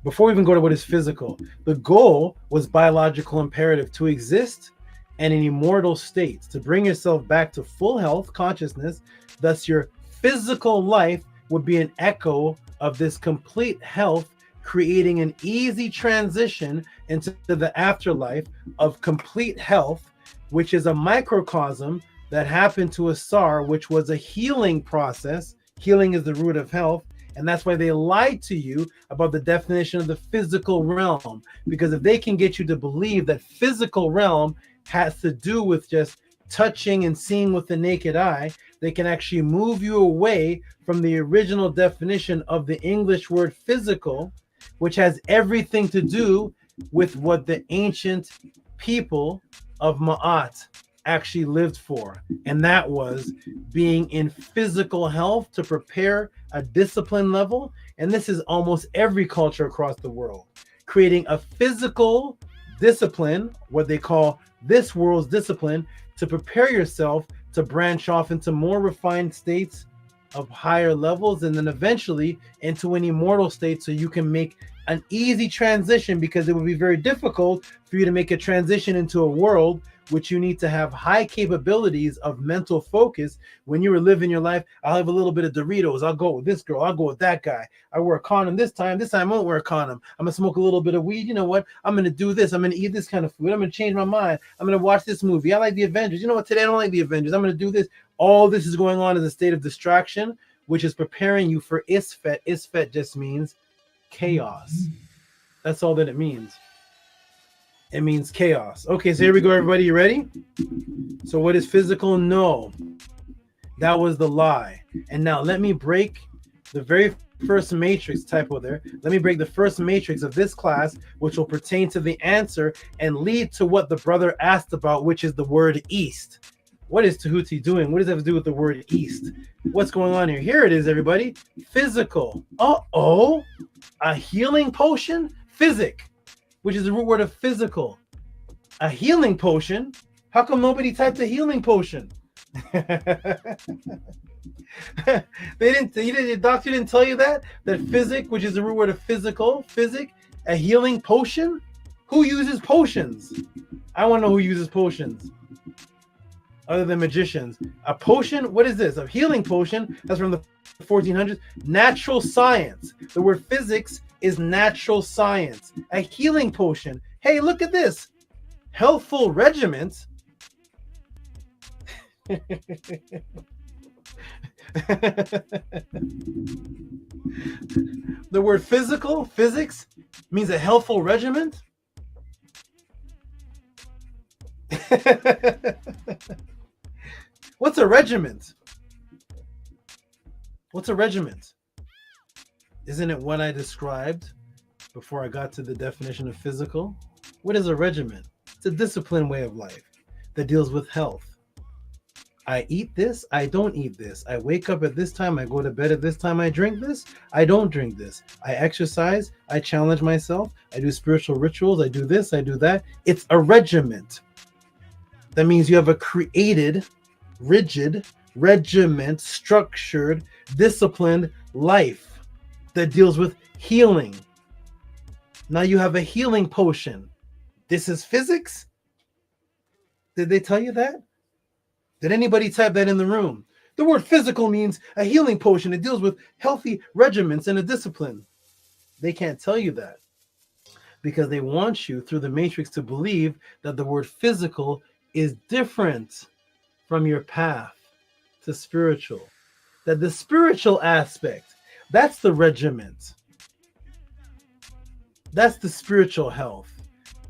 Before we even go to what is physical, the goal was biological imperative, to exist in an immortal state, to bring yourself back to full health, consciousness. Thus, your physical life would be an echo of this complete health, creating an easy transition into the afterlife of complete health, which is a microcosm that happened to Asar, which was a healing process. Healing is the root of health. And that's why they lied to you about the definition of the physical realm. Because if they can get you to believe that physical realm has to do with just touching and seeing with the naked eye, they can actually move you away from the original definition of the English word physical, which has everything to do with what the ancient people of Ma'at actually lived for, and that was being in physical health to prepare a discipline level. And this is almost every culture across the world, creating a physical discipline, what they call this world's discipline, to prepare yourself to branch off into more refined states of higher levels, and then eventually into an immortal state, so you can make an easy transition, because it would be very difficult for you to make a transition into a world which you need to have high capabilities of mental focus. When you were living your life, I'll have a little bit of Doritos, I'll go with this girl, I'll go with that guy, I wear a condom this time I won't wear a condom, I'm gonna smoke a little bit of weed, you know what, I'm gonna do this, I'm gonna eat this kind of food, I'm gonna change my mind, I'm gonna watch this movie, I like the Avengers, you know what, today I don't like the Avengers, I'm gonna do this. All this is going on as a state of distraction, which is preparing you for Isfet. Isfet just means chaos. That's all that it means. It means chaos. Okay, so here we go, everybody. You ready? So what is physical? No. That was the lie. And now let me break the very first matrix typo there. Let me break the first matrix of this class, which will pertain to the answer and lead to what the brother asked about, which is the word east. What is Tehuti doing? What does that have to do with the word east? What's going on here? Here it is, everybody. Physical. Uh-oh. A healing potion? Physic, which is the root word of physical. A healing potion? How come nobody typed a healing potion? The doctor didn't tell you that physic, which is the root word of physical, physic, a healing potion? Who uses potions? I want to know who uses potions other than magicians. A potion? What is this? A healing potion? That's from the 1400s. Natural science. The word physics is natural science. A healing potion. Hey, look at this. Healthful regiment. The word physical, physics, means a healthful regiment. What's a regiment? What's a regiment? Isn't it what I described before I got to the definition of physical? What is a regiment? It's a disciplined way of life that deals with health. I eat this, I don't eat this. I wake up at this time, I go to bed at this time, I drink this, I don't drink this. I exercise, I challenge myself, I do spiritual rituals, I do this, I do that. It's a regiment. That means you have a created, rigid, regiment, structured, disciplined life that deals with healing. Now you have a healing potion. This is physics? Did they tell you that? Did anybody type that in the room? The word physical means a healing potion. It deals with healthy regiments and a discipline. They can't tell you that because they want you through the matrix to believe that the word physical is different from your path to spiritual. That the spiritual aspect, that's the regiment. That's the spiritual health.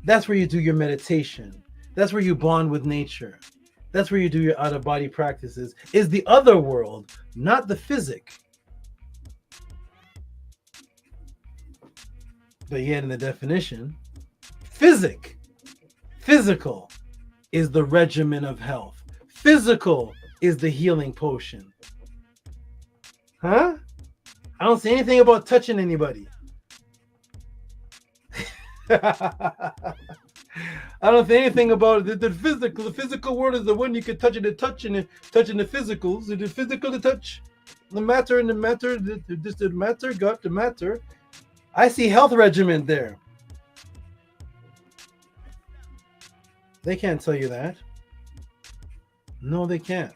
That's where you do your meditation. That's where you bond with nature. That's where you do your out-of-body practices, is the other world, not the physic. But yet in the definition, physical is the regimen of health. Physical is the healing potion. Huh? I don't see anything about touching anybody. I don't think anything about it. The physical. The physical world is the one you can touch it and touching it, touching the physicals. It is physical to touch. The matter and the matter, the matter got the matter. I see health regimen there. They can't tell you that. No, they can't.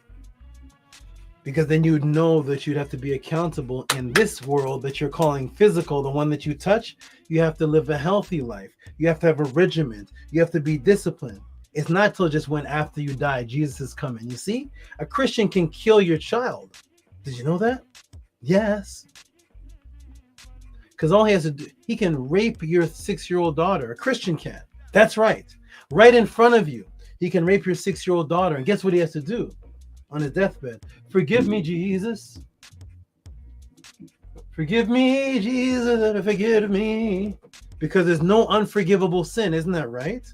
Because then you'd know that you'd have to be accountable in this world that you're calling physical, the one that you touch. You have to live a healthy life. You have to have a regiment. You have to be disciplined. It's not till just when after you die, Jesus is coming. You see, a Christian can kill your child. Did you know that? Yes. Because all he has to do, he can rape your 6-year-old daughter. A Christian can. That's right. Right in front of you. He can rape your 6-year-old daughter. And guess what he has to do on his deathbed? Forgive me, Jesus. Forgive me, Jesus, forgive me. because there's no unforgivable sin. Isn't that right?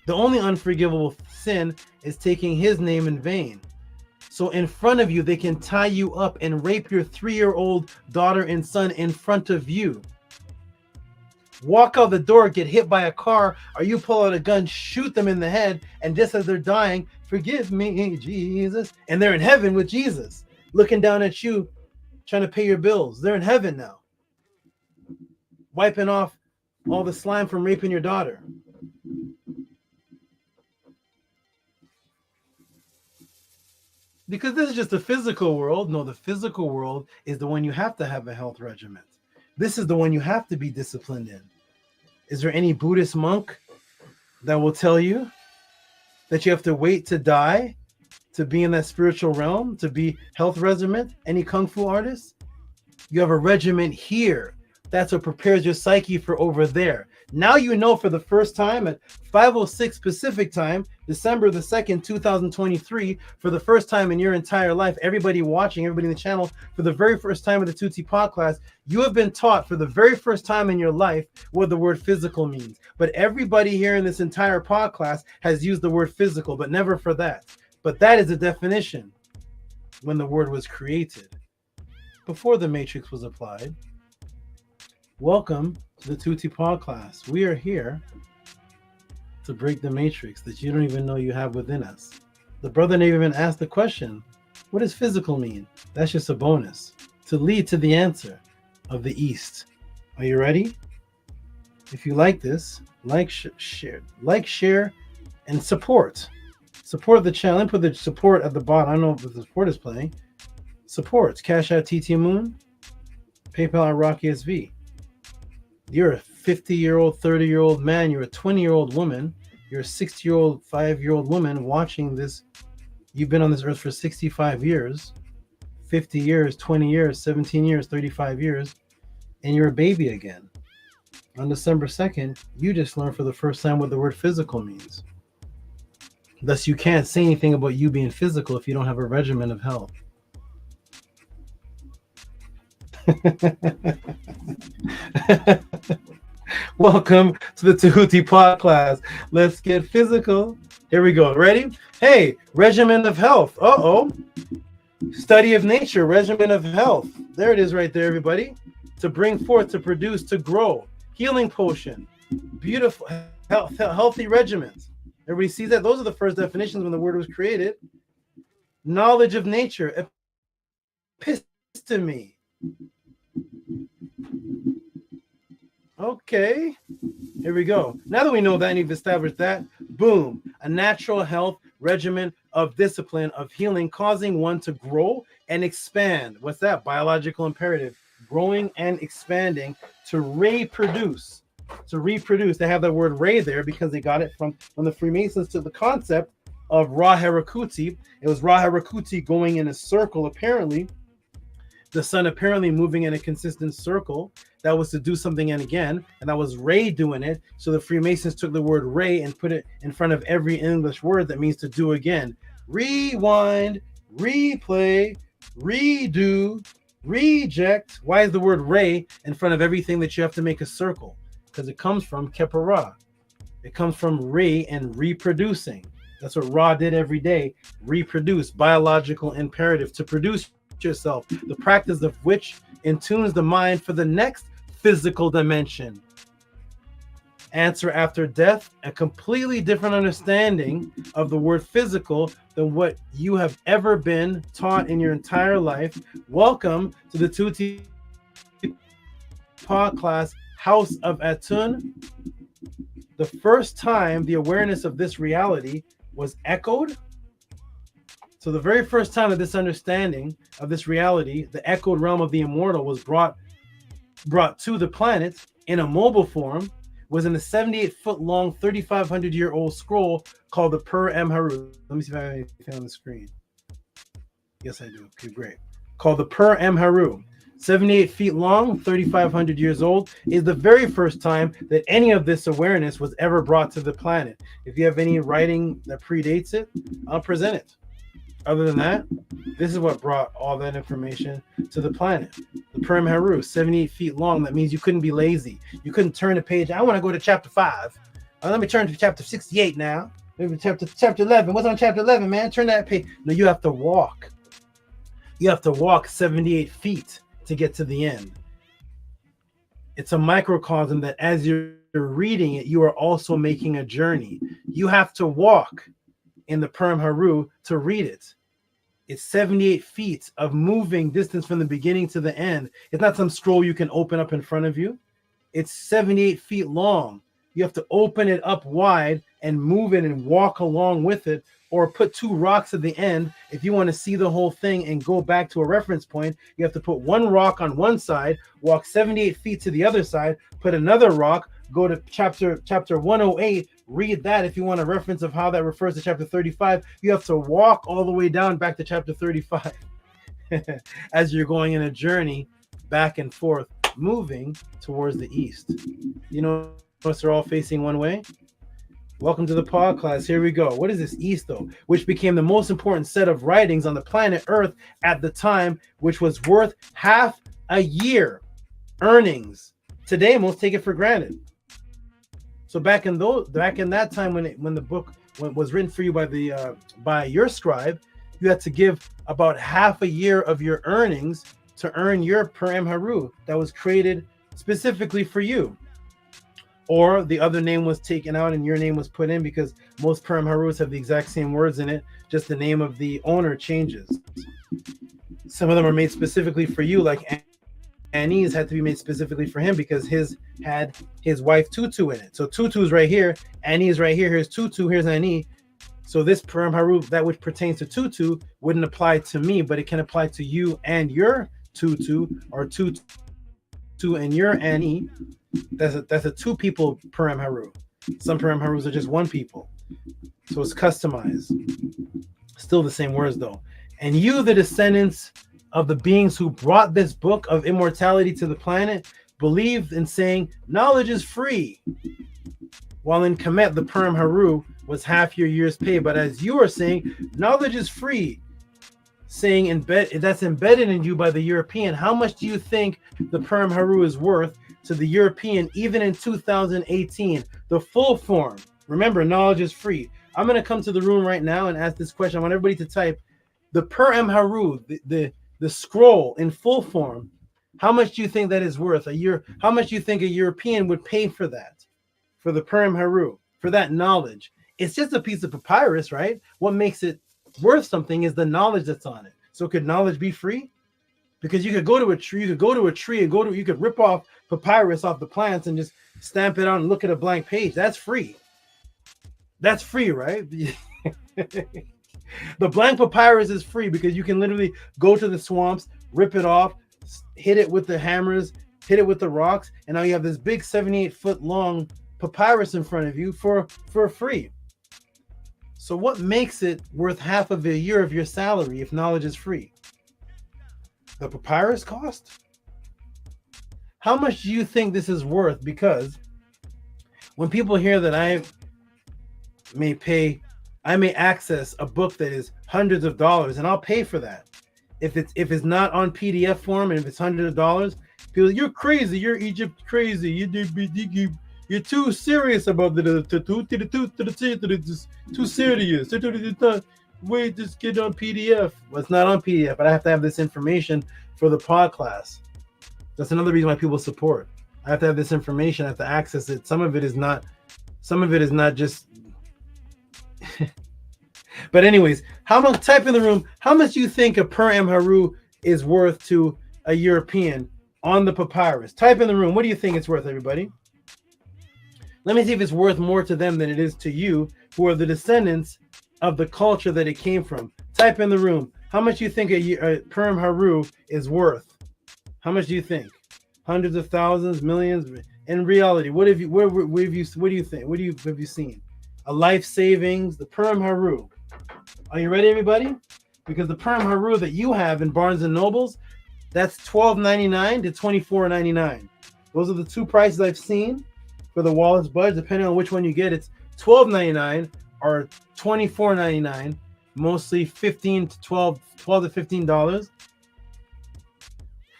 The only unforgivable sin is taking his name in vain. So in front of you, they can tie you up and rape your 3-year-old daughter and son in front of you. Walk out the door, get hit by a car, or you pull out a gun, shoot them in the head, and just as they're dying, forgive me, Jesus. And they're in heaven with Jesus, looking down at you, trying to pay your bills. They're in heaven now, wiping off all the slime from raping your daughter. Because this is just the physical world. No, the physical world is the one you have to have a health regimen. This is the one you have to be disciplined in. Is there any Buddhist monk that will tell you that you have to wait to die to be in that spiritual realm, to be health regiment? Any Kung Fu artist? You have a regiment here. That's what prepares your psyche for over there. Now you know for the first time at 5:06 Pacific time, December the 2nd, 2023, for the first time in your entire life, everybody watching, everybody in the channel, for the very first time in the Tehuti Podclass, you have been taught for the very first time in your life what the word physical means. But everybody here in this entire podcast has used the word physical, but never for that. But that is the definition when the word was created, before the matrix was applied. Welcome to the Tehuti Podclass. We are here to break the matrix that you don't even know you have within us. The brother never even asked the question, what does physical mean? That's just a bonus to lead to the answer of the East. Are you ready? If you like this, share, and support. Support the channel. And put the support at the bottom. I don't know if the support is playing. Support. Cash out TT Moon. PayPal at Rocky SV. You're a 50-year-old, 30-year-old man. You're a 20-year-old woman. You're a 60-year-old, 5-year-old woman watching this. You've been on this earth for 65 years, 50 years, 20 years, 17 years, 35 years, and you're a baby again. On December 2nd, you just learned for the first time what the word physical means. Thus, you can't say anything about you being physical if you don't have a regimen of health. Welcome to the Tehuti Podclass. Let's get physical. Here we go. Ready? Hey, regimen of health. Study of nature, regimen of health. There it is right there, everybody. To bring forth, to produce, to grow. Healing potion. Beautiful, healthy regimens. Everybody sees that? Those are the first definitions when the word was created. Knowledge of nature. Episteme. Okay, here we go. Now that we know that and you've established that, boom, a natural health regimen of discipline, of healing, causing one to grow and expand. What's that? Biological imperative. Growing and expanding to reproduce. To reproduce. They have the word Re there because they got it from the Freemasons to the concept of Ra Herakuti. It was Ra Herakuti going in a circle, apparently. The sun apparently moving in a consistent circle. That was to do something and again, and that was Ray doing it. So the Freemasons took the word Ray and put it in front of every English word that means to do again. Rewind, replay, redo, reject. Why is the word Ray in front of everything that you have to make a circle? Because it comes from Kepara. It comes from Ray and reproducing. That's what Ra did every day. Reproduce, biological imperative, to produce yourself, the practice of which intunes the mind for the next physical dimension. Answer after death, a completely different understanding of the word physical than what you have ever been taught in your entire life. Welcome to the Tehuti Podclass House of ATTON. The first time the awareness of this reality was echoed. So the very first time that this understanding of this reality, the echoed realm of the immortal, was brought to the planet in a mobile form, was in a 78-foot long, 3,500-year-old scroll called the HERU. Let me see if I have anything on the screen. Yes, I do. Okay, great. Called the HERU. 78 feet long, 3,500 years old, is the very first time that any of this awareness was ever brought to the planet. If you have any writing that predates it, I'll present it. Other than that, this is what brought all that information to the planet. The Purim HERU, 78 feet long. That means you couldn't be lazy. You couldn't turn the page. I want to go to chapter 5. Let me turn to chapter 68 now. Maybe chapter 11. What's on chapter 11, man? Turn that page. No, you have to walk. You have to walk 78 feet to get to the end. It's a microcosm that as you're reading it, you are also making a journey. You have to walk in the Purim HERU to read it. It's 78 feet of moving distance from the beginning to the end. It's not some scroll you can open up in front of you. It's 78 feet long. You have to open it up wide and move it and walk along with it, or put 2 rocks at the end. If you want to see the whole thing and go back to a reference point, you have to put 1 rock on one side, walk 78 feet to the other side, put another rock, go to chapter 108, read that. If you want a reference of how that refers to chapter 35, you have to walk all the way down back to chapter 35 as you're going in a journey back and forth, moving towards the east. You know, they're all facing one way. Welcome to the Podclass. Here we go. What is this east, though? Which became the most important set of writings on the planet Earth at the time, which was worth half a year earnings. Today, most take it for granted. So back in that time, when the book was written for you by your scribe, you had to give about half a year of your earnings to earn your Purim HERU that was created specifically for you. Or the other name was taken out and your name was put in, because most Purim HERUs have the exact same words in it, just the name of the owner changes. Some of them are made specifically for you, like Annie's had to be made specifically for him because his had his wife Tutu in it. So Tutu's right here, Annie's right here, here's Tutu, here's Annie. So this Purim HERU, that which pertains to Tutu, wouldn't apply to me, but it can apply to you and your Tutu, or Tutu and your Annie. That's a 2 people Purim HERU. Some Purim HERUs are just 1 people. So it's customized. Still the same words though. And you, the descendants of the beings who brought this book of immortality to the planet, believed in saying knowledge is free. While in Kemet, the Purim HERU was half your year's pay. But as you are saying, knowledge is free, saying that's embedded in you by the European. How much do you think the Purim HERU is worth to the European, even in 2018? The full form. Remember, knowledge is free. I'm going to come to the room right now and ask this question. I want everybody to type the Purim HERU, the scroll in full form. How much do you think that is worth a year? How much do you think a European would pay for that? For the Purim HERU, for that knowledge? It's just a piece of papyrus, right? What makes it worth something is the knowledge that's on it. So could knowledge be free? Because you could go to a tree, and you could rip off papyrus off the plants and just stamp it on and look at a blank page. That's free. That's free, right? The blank papyrus is free because you can literally go to the swamps, rip it off, hit it with the hammers, hit it with the rocks, and now you have this big 78-foot long papyrus in front of you for free. So what makes it worth half of a year of your salary if knowledge is free? The papyrus cost? How much do you think this is worth? Because when people hear that I may access a book that is hundreds of dollars, and I'll pay for that. If it's not on PDF form and if it's hundreds of dollars, people, you're crazy, you're Egypt crazy, you're too serious about too serious. Wait, just get on PDF. Well, it's not on PDF, but I have to have this information for the Podclass. That's another reason why people support. I have to have this information. I have to access it. Some of it is not just. But anyways, how much? Type in the room. How much do you think a Purim HERU is worth to a European on the papyrus? Type in the room. What do you think it's worth, everybody? Let me see if it's worth more to them than it is to you, who are the descendants of the culture that it came from. Type in the room. How much do you think a Purim HERU is worth? How much do you think? Hundreds of thousands, millions? In reality, what do you think? What have you seen? A life savings, the Purim HERU. Are you ready, everybody? Because the Purim HERU that you have in Barnes and Nobles, that's $12.99 to $24.99. Those are the 2 prices I've seen for the Wallace Budge. Depending on which one you get, it's $12.99 or $24.99, mostly $12 to $15.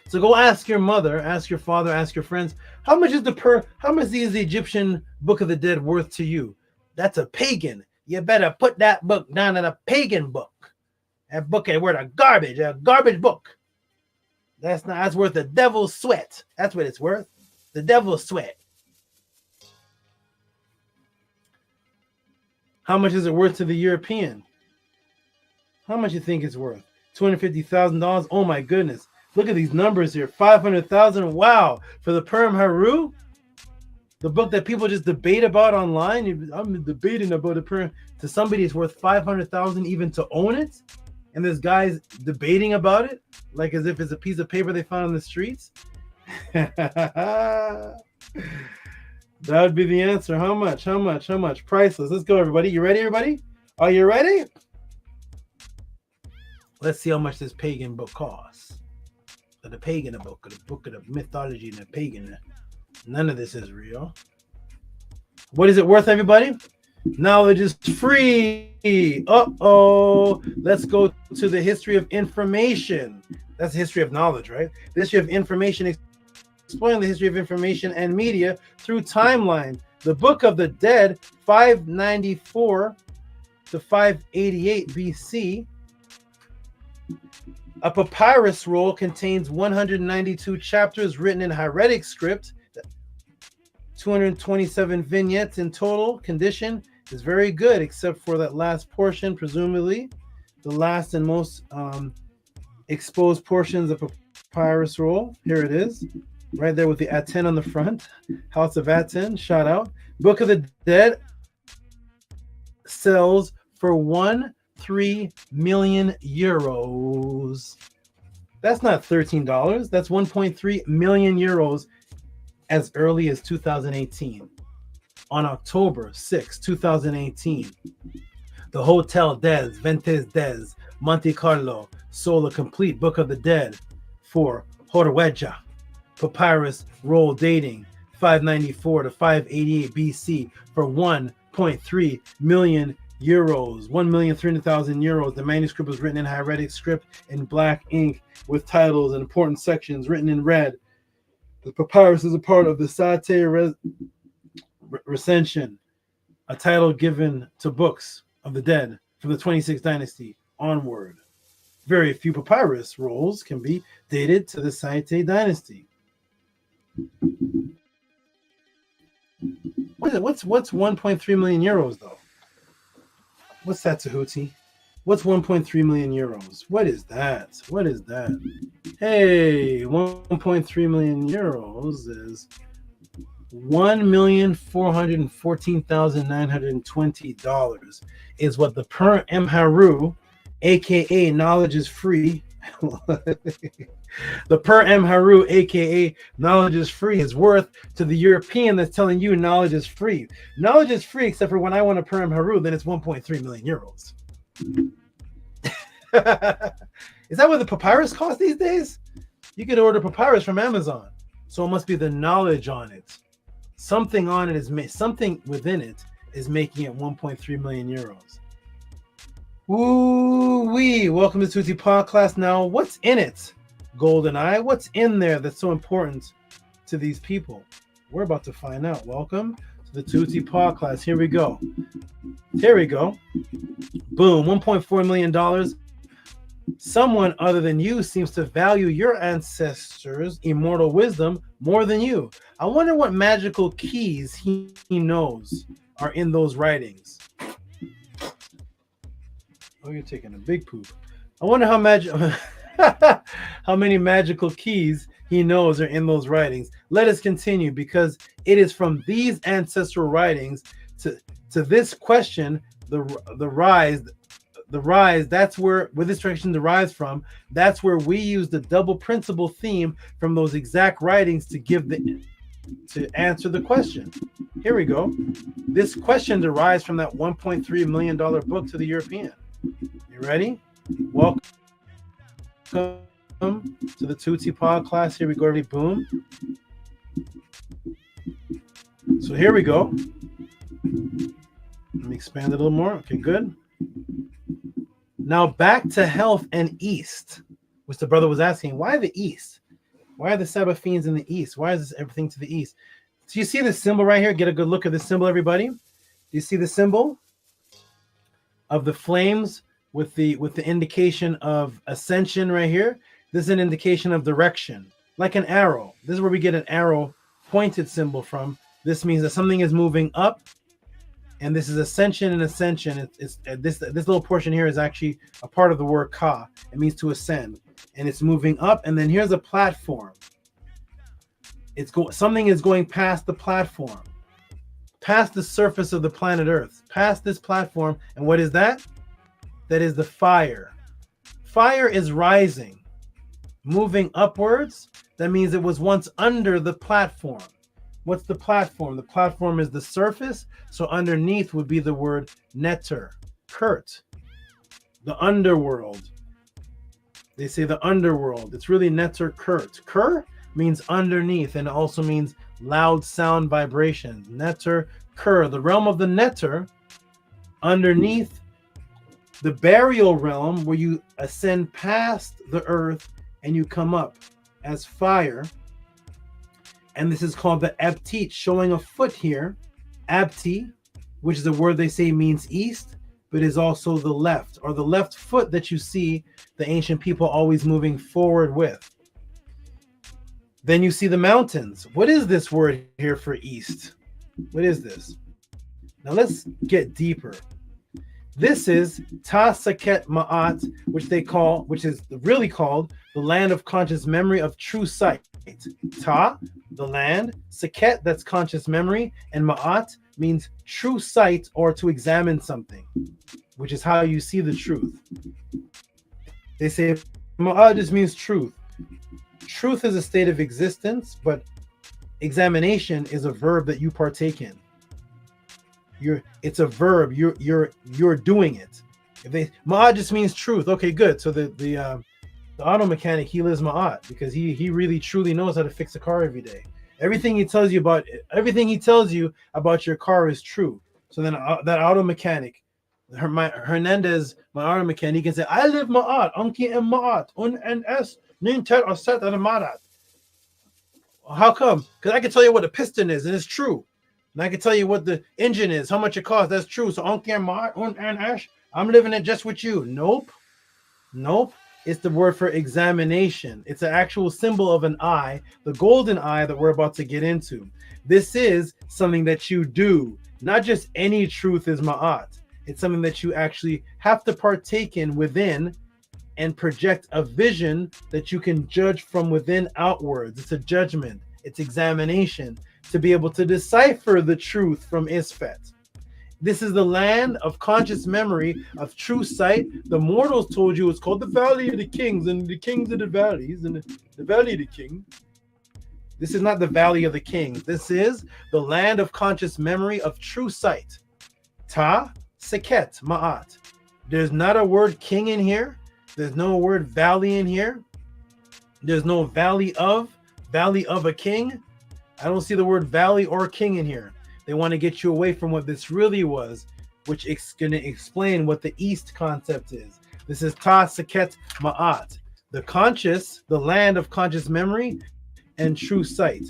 So go ask your mother, ask your father, ask your friends, how much is the Egyptian Book of the Dead worth to you? That's a pagan. You better put that book down in a pagan book. That book ain't worth a garbage book. That's worth the devil's sweat. That's what it's worth. The devil's sweat. How much is it worth to the European? How much you think it's worth? $250,000? Oh my goodness. Look at these numbers here. 500,000. Wow. For the Purim HERU, the book that people just debate about online. I'm debating about the Purim. To somebody, it's worth 500,000 even to own it. And this guy's debating about it, like as if it's a piece of paper they found on the streets. That would be the answer. How much? How much? How much? Priceless. Let's go, everybody. You ready, everybody? Are you ready? Let's see how much this pagan book costs. The pagan book, the book of the mythology and the pagan. None of this is real. What is it worth, everybody? Knowledge is free. Uh-oh. Let's go to the history of information. That's the history of knowledge, right? The history of information, exploring the history of information and media through timeline. The Book of the Dead, 594 to 588 BC. A papyrus roll contains 192 chapters written in hieratic script, 227 vignettes in total. Condition is very good, except for that last portion, presumably the last and most exposed portions of papyrus roll. Here it is, right there with the ATTON on the front. House of ATTON, shout out. Book of the Dead sells for 1.3 million euros. That's not $13. That's 1.3 million euros as early as 2018. On October 6, 2018, the Hotel des Ventes des Monte Carlo sold a complete Book of the Dead for Horweja, papyrus roll dating 594 to 588 BC for 1.3 million euros, 1,300,000 euros. The manuscript was written in hieratic script in black ink with titles and important sections written in red. The papyrus is a part of the Sate Recension, a title given to books of the dead from the 26th dynasty onward. Very few papyrus rolls can be dated to the Sate dynasty. What's 1.3 million euros though? What's that, Tehuti? What's 1.3 million euros? What is that? What is that? Hey, 1.3 million euros is $1,414,920 is what the per MHERU, aka knowledge is free. The per MHERU, aka knowledge is free, is worth to the European that's telling you knowledge is free. Knowledge is free, except for when I want a per MHERU, then it's 1.3 million euros. Is that what the papyrus costs these days? You could order papyrus from Amazon, so it must be the knowledge on it. Something on it is something within it is making it 1.3 million euros. Woo-wee! Welcome to Tehuti Podclass. Now, what's in it, GoldenEye? What's in there that's so important to these people? We're about to find out. Welcome to the Tehuti Podclass. Here we go. Here we go. Boom! $1.4 million. Someone other than you seems to value your ancestors' immortal wisdom more than you. I wonder what magical keys he knows are in those writings. Oh, you're taking a big poop. I wonder how how many magical keys he knows are in those writings. Let us continue, because it is from these ancestral writings to this question, the rise, that's where this direction derives from. That's where we use the double principle theme from those exact writings to answer the question. Here we go. This question derives from that $1.3 million book to the European. You ready? Welcome to the Tehuti Podclass. Here we go. Everybody, boom. So here we go. Let me expand it a little more. Okay, good. Now back to health and East, which the brother was asking, why the East? Why are the SABA fiends in the east? Why is this everything to the east? So you see the symbol right here? Get a good look at the symbol, everybody. Do you see the symbol of the flames with the indication of ascension right here? This is an indication of direction, like an arrow. This is where we get an arrow pointed symbol from. This means that something is moving up, and this is ascension and ascension. This little portion here is actually a part of the word ka. It means to ascend, and it's moving up. And then here's a platform. Something is going past the platform, past the surface of the planet Earth, past this platform. And what is that? That is the fire. Fire is rising, moving upwards. That means it was once under the platform. What's the platform? The platform is the surface. So underneath would be the word netter, kurt, the underworld. They say the underworld. It's really netter, kurt. Kur means underneath, and it also means loud sound vibrations. Netter, kur, the realm of the netter, underneath the burial realm, where you ascend past the earth and you come up as fire. And this is called the Abtit, showing a foot here. Abti, which is a word they say means east, but is also the left, or the left foot that you see the ancient people always moving forward with. Then you see the mountains. What is this word here for east? What is this? Now let's get deeper. This is Ta Saket Ma'at, which is really called the land of conscious memory of true sight. Ta, the land, Saket, that's conscious memory, and Ma'at means true sight or to examine something, which is how you see the truth. They say Ma'at just means truth. Truth is a state of existence, but examination is a verb that you partake in. It's a verb. You're doing it. Ma'at just means truth. Okay, good. So the auto mechanic, he lives Ma'at because he really truly knows how to fix a car every day. Everything he tells you about your car is true. So then that auto mechanic, Hernandez, my auto mechanic, he can say, I live Ma'at, Anki and Ma'at, Un and S, Nintet or Set and Ma'at. How come? Because I can tell you what a piston is, and it's true. And I can tell you what the engine is, how much it costs. That's true. So Anki and Ma'at, Un and Ash, I'm living it just with you. Nope. It's the word for examination. It's an actual symbol of an eye, the golden eye that we're about to get into. This is something that you do. Not just any truth is Ma'at. It's something that you actually have to partake in within and project a vision that you can judge from within outwards. It's a judgment. It's examination to be able to decipher the truth from Isfet. This is the land of conscious memory, of true sight. The mortals told you it's called the Valley of the Kings, and the kings of the valleys, and the Valley of the King. This is not the Valley of the Kings. This is the land of conscious memory of true sight. Ta, Seket, Ma'at. There's not a word king in here. There's no word valley in here. There's no valley of a king. I don't see the word valley or king in here. They want to get you away from what this really was, which is going to explain what the East concept is. This is Ta Seket Ma'at, the land of conscious memory and true sight.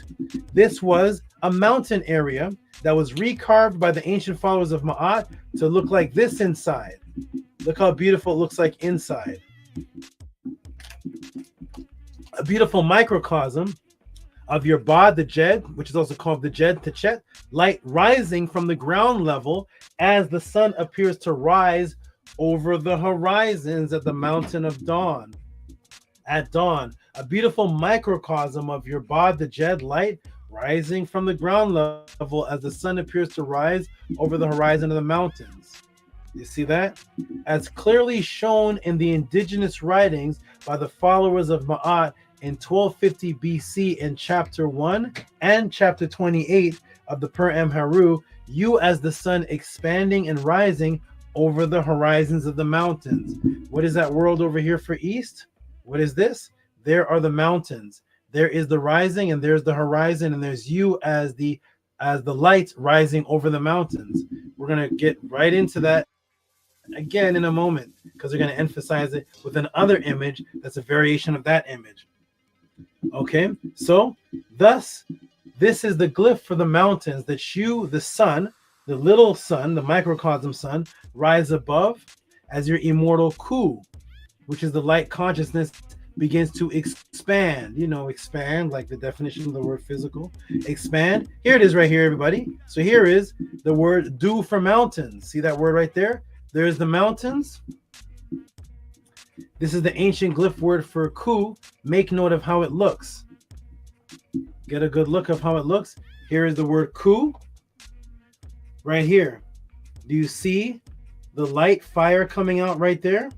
This was a mountain area that was recarved by the ancient followers of Ma'at to look like this inside. Look how beautiful it looks like inside. A beautiful microcosm of your Ba, the Jed, which is also called the Jed Techet, light rising from the ground level as the sun appears to rise over the horizons at the mountain of dawn. At dawn, a beautiful microcosm of your Ba, the Jed, light rising from the ground level as the sun appears to rise over the horizon of the mountains. You see that? As clearly shown in the indigenous writings by the followers of Ma'at in 1250 BC in chapter 1 and chapter 28 of the Per HERU, you as the sun expanding and rising over the horizons of the mountains. What is that world over here for east? What is this? There are the mountains. There is the rising, and there's the horizon, and there's you as the light rising over the mountains. We're going to get right into that again in a moment, because we're going to emphasize it with another image that's a variation of that image. Okay, so thus, this is the glyph for the mountains that you, the sun, the little sun, the microcosm sun, rise above as your immortal Ku, which is the light consciousness, begins to expand. You know, expand, like the definition of the word physical. Expand. Here it is right here, everybody. So here is the word do for mountains. See that word right there? There's the mountains. This is the ancient glyph word for Ku. Make note of how it looks. Get a good look of how it looks. Here is the word Ku. Right here. Do you see the light fire coming out right there?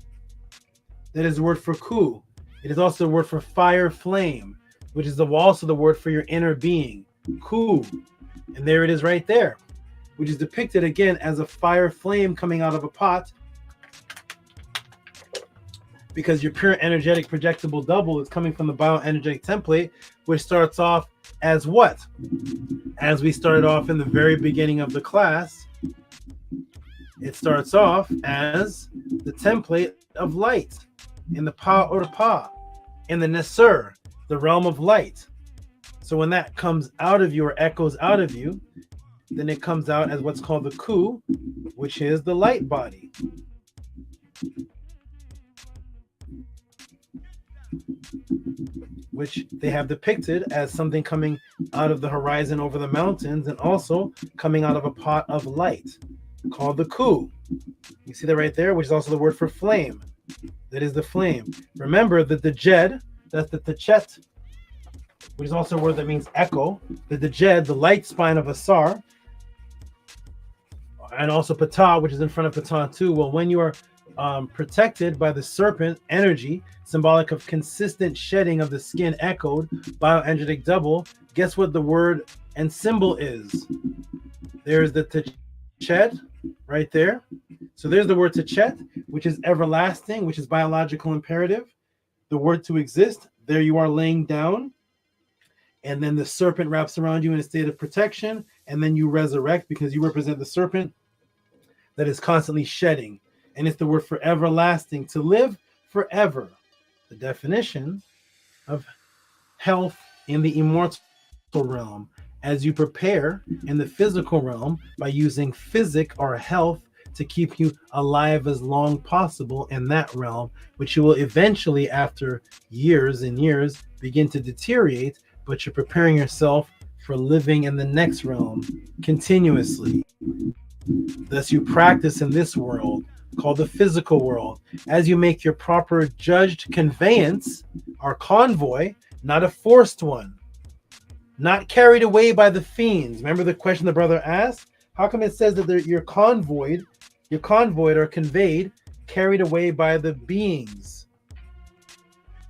That is the word for Ku. It is also the word for fire flame, which is also the word for your inner being, Ku. And there it is right there, which is depicted again as a fire flame coming out of a pot, because your pure energetic projectable double is coming from the bioenergetic template, which starts off as what? As we started off in the very beginning of the class, it starts off as the template of light in the Pa or Pa, in the Nesur, the realm of light. So when that comes out of you or echoes out of you, then it comes out as what's called the Ku, which is the light body. Which they have depicted as something coming out of the horizon over the mountains and also coming out of a pot of light called the Ku. You see that right there, which is also the word for flame. That is the flame. Remember that the Jed, that's the Techet, which is also a word that means echo, the Jed, the light spine of Asar, and also Ptah, which is in front of Ptah too. Well, when you are protected by the serpent energy, symbolic of consistent shedding of the skin echoed, bioenergetic double, guess what the word and symbol is? There's the Techet right there. So there's the word Techet, which is everlasting, which is biological imperative. The word to exist, there you are laying down. And then the serpent wraps around you in a state of protection. And then you resurrect because you represent the serpent that is constantly shedding. And it's the word for everlasting, to live forever. The definition of health in the immortal realm, as you prepare in the physical realm by using physic or health to keep you alive as long possible in that realm, which you will eventually, after years and years, begin to deteriorate, but you're preparing yourself for living in the next realm continuously. Thus you practice in this world called the physical world as you make your proper judged conveyance or convoy, not a forced one, not carried away by the fiends. Remember the question the brother asked? How come it says that you're convoyed or conveyed, carried away by the beings?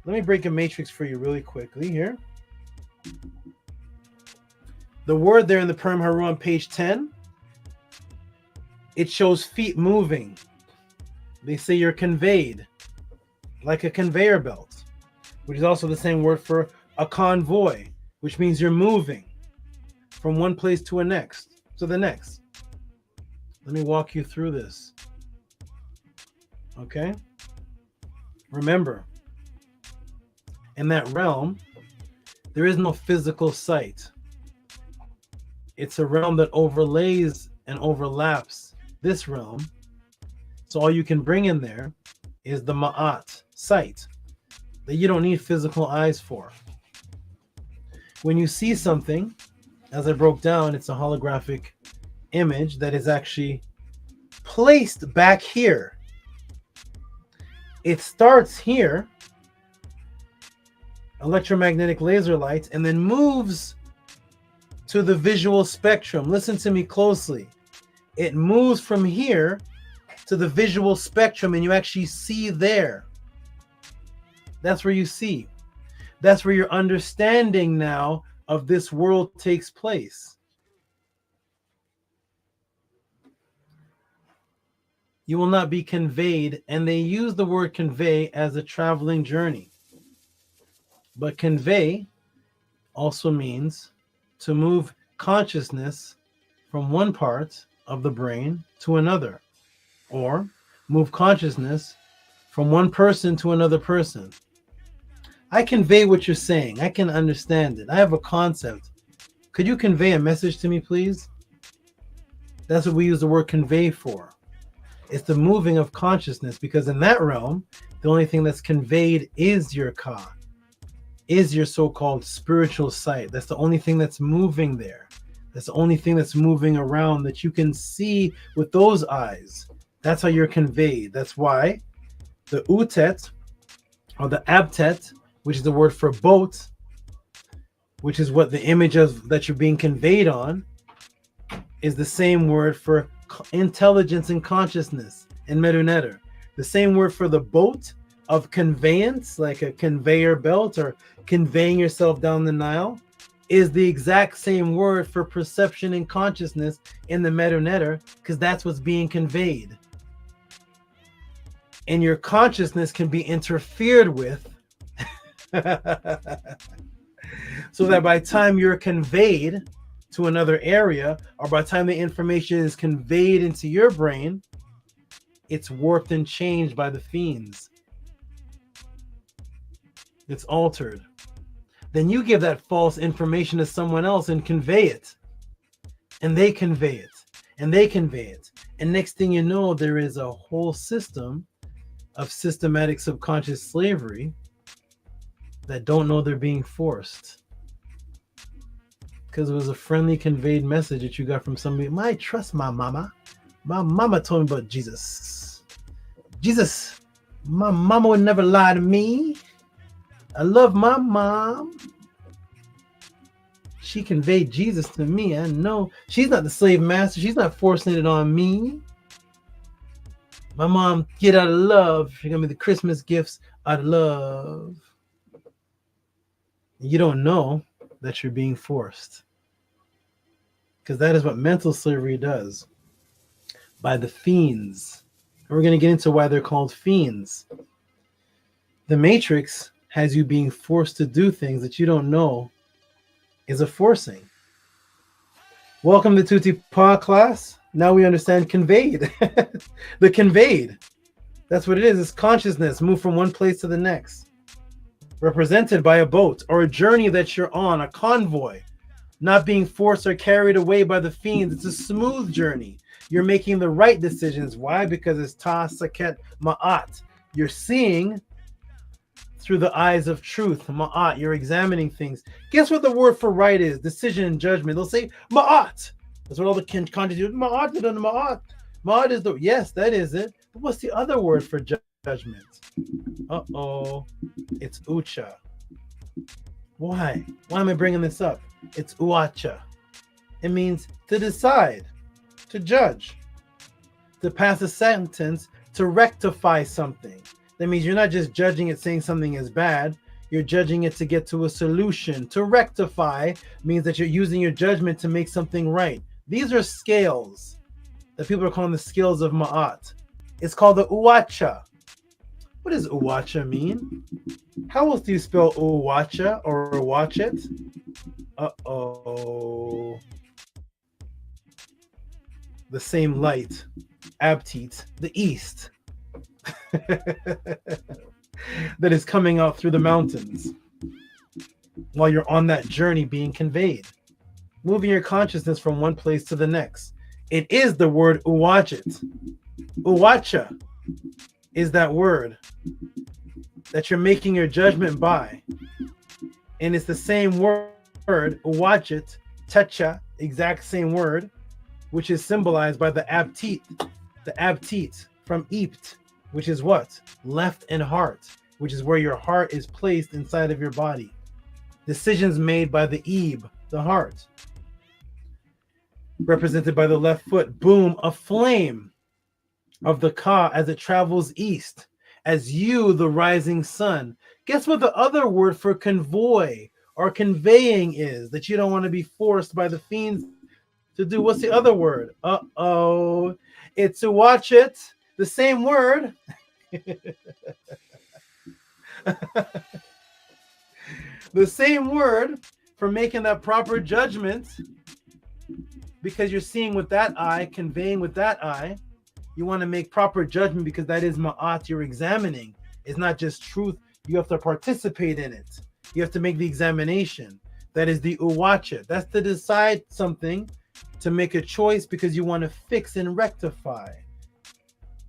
Let me break a matrix for you really quickly here. The word there in the Perm HERU on page 10, it shows feet moving. They say you're conveyed like a conveyor belt, which is also the same word for a convoy, which means you're moving from one place to the next. Let me walk you through this. Okay? Remember, in that realm, there is no physical sight. It's a realm that overlays and overlaps this realm. So all you can bring in there is the Ma'at, sight, that you don't need physical eyes for. When you see something, as I broke down, it's a holographic image that is actually placed back here. It starts here, electromagnetic laser lights, and then moves to the visual spectrum. Listen to me closely. It moves from here to the visual spectrum, and you actually see there. That's where you see. That's where your understanding now of this world takes place. You will not be conveyed, and they use the word convey as a traveling journey. But convey also means to move consciousness from one part of the brain to another, or move consciousness from one person to another person. I convey what you're saying. I can understand it. I have a concept. Could you convey a message to me, please? That's what we use the word convey for. It's the moving of consciousness, because in that realm, the only thing that's conveyed is your ka, is your so-called spiritual sight. That's the only thing that's moving there. That's the only thing that's moving around that you can see with those eyes. That's how you're conveyed. That's why the utet or the abtet, which is the word for boat, which is what the image of that you're being conveyed on, is the same word for intelligence and consciousness in Medunetter. The same word for the boat of conveyance, like a conveyor belt or conveying yourself down the Nile, is the exact same word for perception and consciousness in the Medunetter, because that's what's being conveyed. And your consciousness can be interfered with so that by the time you're conveyed to another area, or by the time the information is conveyed into your brain, it's warped and changed by the fiends. It's altered. Then you give that false information to someone else and convey it. And they convey it. And they convey it. And next thing you know, there is a whole system of systematic subconscious slavery that don't know they're being forced. Because it was a friendly conveyed message that you got from somebody. I trust my mama. My mama told me about Jesus. Jesus, my mama would never lie to me. I love my mom. She conveyed Jesus to me. I know she's not the slave master. She's not forcing it on me. My mom, get out of love. She got me the Christmas gifts out of love. You don't know that you're being forced, because that is what mental slavery does by the fiends. And we're going to get into why they're called fiends. The Matrix has you being forced to do things that you don't know is a forcing. Welcome to Tehuti Podclass. Now we understand conveyed. The conveyed. That's what it is. It's consciousness moved from one place to the next. Represented by a boat or a journey that you're on, a convoy, not being forced or carried away by the fiends. It's a smooth journey. You're making the right decisions. Why? Because it's Ta Saket Ma'at. You're seeing through the eyes of truth. Ma'at. You're examining things. Guess what the word for right is? Decision and judgment. They'll say Ma'at. That's what all the content do. Ma'at. Ma'at. Ma'at is the, yes, that is it. But what's the other word for judgment? Uh-oh. It's Ucha. Why? Why am I bringing this up? It's Uacha. It means to decide, to judge, to pass a sentence, to rectify something. That means you're not just judging it saying something is bad. You're judging it to get to a solution. To rectify means that you're using your judgment to make something right. These are scales that people are calling the scales of Ma'at. It's called the Uacha. What does Uwacha mean? How else do you spell Uwacha or watch it? Uh-oh. The same light. Abtit, the east. That is coming out through the mountains while you're on that journey being conveyed. Moving your consciousness from one place to the next. It is the word Uwachit. Uwacha is that word that you're making your judgment by. And it's the same word, Uwachit, Techa, exact same word, which is symbolized by the Abtit from Ept, which is what? Left and heart, which is where your heart is placed inside of your body. Decisions made by the Eb, the heart. Represented by the left foot. Boom, a flame of the Ka as it travels east. As you, the rising sun. Guess what the other word for convoy or conveying is that you don't want to be forced by the fiends to do? What's the other word? Uh-oh. It's to watch it. The same word. The same word for making that proper judgment, because you're seeing with that eye, conveying with that eye. You want to make proper judgment because that is ma'at you're examining. It's not just truth You have to participate in it. You have to make the examination. That is the uwacha. That's to decide something, to make a choice because you want to fix and rectify.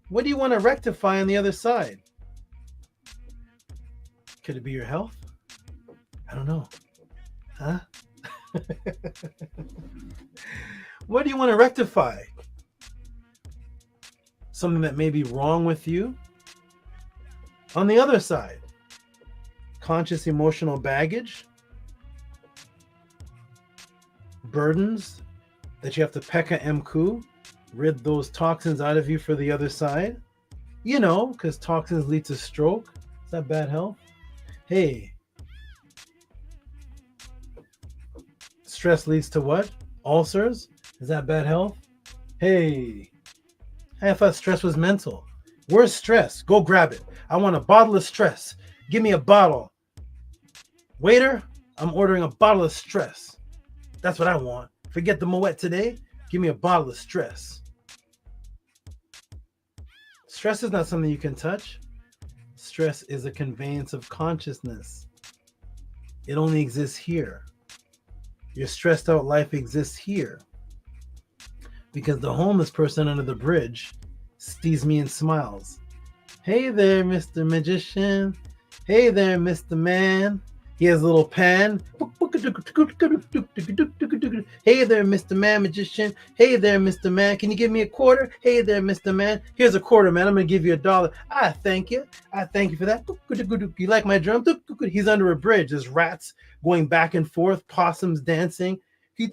What do you want to rectify on the other side? Could it be your health? I don't know. Huh? What do you want to rectify? Something that may be wrong with you? On the other side, conscious emotional baggage, burdens that you have to pekka emku, rid those toxins out of you for the other side. You know, because toxins lead to stroke. Is that bad health? Hey, stress leads to what? Ulcers? Is that bad health? Hey, I thought stress was mental. Where's stress? Go grab it. I want a bottle of stress. Give me a bottle. Waiter, I'm ordering a bottle of stress. That's what I want. Forget the Moet today. Give me a bottle of stress. Stress is not something you can touch. Stress is a conveyance of consciousness. It only exists here. Your stressed out life exists here. Because the homeless person under the bridge sees me and smiles. Hey there, Mr. Magician. Hey there, Mr. Man. He has a little pen. Hey there, Mr. Man, Magician. Hey there, Mr. Man. Can you give me a quarter? Hey there, Mr. Man. Here's a quarter, man. I'm going to give you $1. I thank you. I thank you for that. You like my drum? He's under a bridge. There's rats going back and forth, possums dancing. He's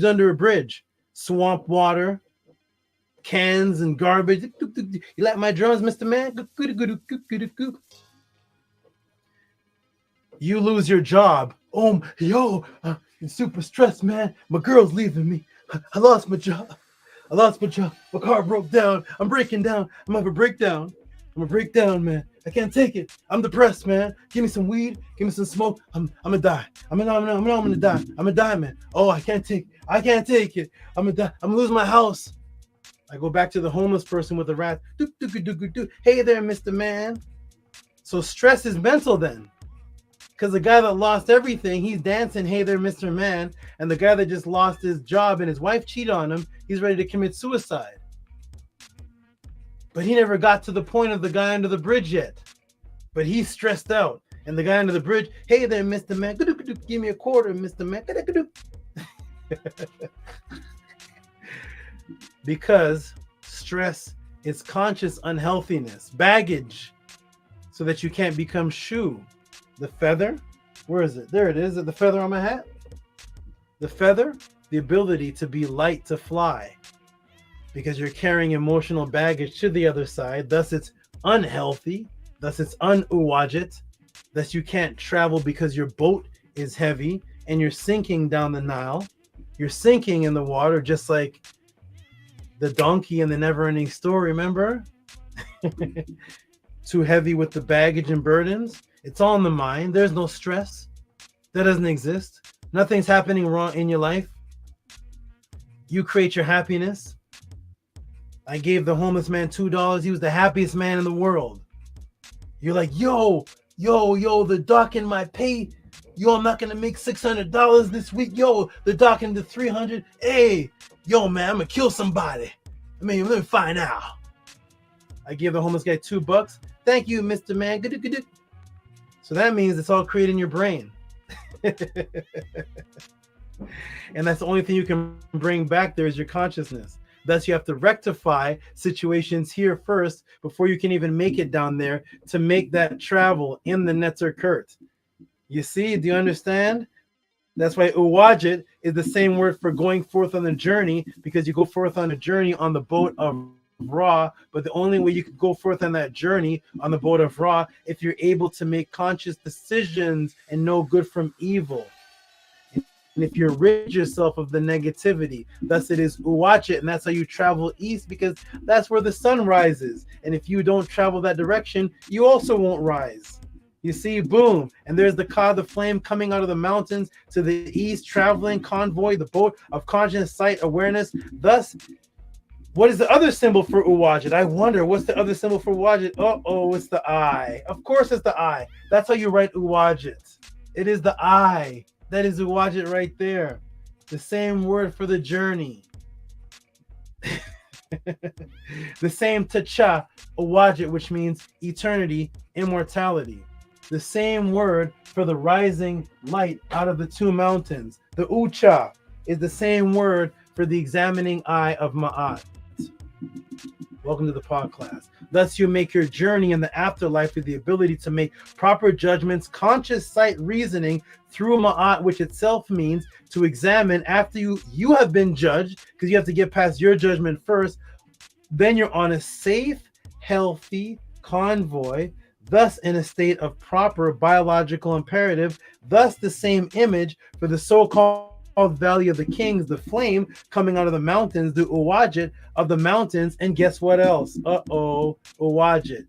under a bridge. Swamp water, cans and garbage. You like my drums, Mr. Man? You lose your job. Oh, I'm super stressed, man. My girl's leaving me. I lost my job. My car broke down. I'm breaking down. I'm gonna have a breakdown. I'm gonna break down, man. I can't take it. I'm depressed, man. Give me some weed. Give me some smoke. I'm gonna die. I'm gonna die. I'm gonna die, man. Oh, I can't take it. I'm gonna die. I'm gonna lose my house. I go back to the homeless person with the rat. Hey there, Mr. Man. So stress is mental then. Because the guy that lost everything, he's dancing, hey there, Mr. Man. And the guy that just lost his job and his wife cheated on him, he's ready to commit suicide. But he never got to the point of the guy under the bridge yet. But he's stressed out. And the guy under the bridge, hey there, Mr. Man. Give me a quarter, Mr. Man. Because stress is conscious unhealthiness, baggage, so that you can't become shu. The feather, where is it? There it is. Is it the feather on my hat? The feather, the ability to be light to fly, because you're carrying emotional baggage to the other side. Thus, it's unhealthy. Thus, it's unuwajit. Thus, you can't travel because your boat is heavy and you're sinking down the Nile. You're sinking in the water, just like the donkey in the never-ending story. Remember? Too heavy with the baggage and burdens. It's all in the mind. There's no stress. That doesn't exist. Nothing's happening wrong in your life. You create your happiness. I gave the homeless man $2. He was the happiest man in the world. You're like, yo, the doc in my pay. Yo, I'm not going to make $600 this week. Yo, the doc into $300. Hey, yo, man, I'm going to kill somebody. I mean, let me find out. I gave the homeless guy $2. Thank you, Mr. Man. Good. So that means it's all created in your brain. And that's the only thing you can bring back there is your consciousness. Thus, you have to rectify situations here first before you can even make it down there to make that travel in the Netzer Kurt. You see? Do you understand? That's why uwajit is the same word for going forth on the journey, because you go forth on a journey on the boat of Ra, but the only way you could go forth on that journey on the boat of Ra if you're able to make conscious decisions and know good from evil. And if you rid yourself of the negativity, thus it is uwajit, and that's how you travel east, because that's where the sun rises. And if you don't travel that direction, you also won't rise. You see, boom, and there's the flame coming out of the mountains to the east, traveling convoy, the boat of conscious sight awareness. Thus, What is the other symbol for Uwajit? I wonder, what's the other symbol for Uwajit? Oh, it's the eye. Of course it's the eye. That's how you write Uwajit. It is the eye. That is Uwajit right there. The same word for the journey. The same Tacha, Uwajit, which means eternity, immortality. The same word for the rising light out of the two mountains. The Ucha is the same word for the examining eye of Ma'at. Welcome to the Podclass. Thus you make your journey in the afterlife with the ability to make proper judgments, conscious sight reasoning through Ma'at, which itself means to examine after you have been judged, because you have to get past your judgment first. Then you're on a safe, healthy convoy, thus in a state of proper biological imperative, thus the same image for the so-called Valley of the Kings, the flame coming out of the mountains, the Uwajit of the mountains. And guess what else? Uwajit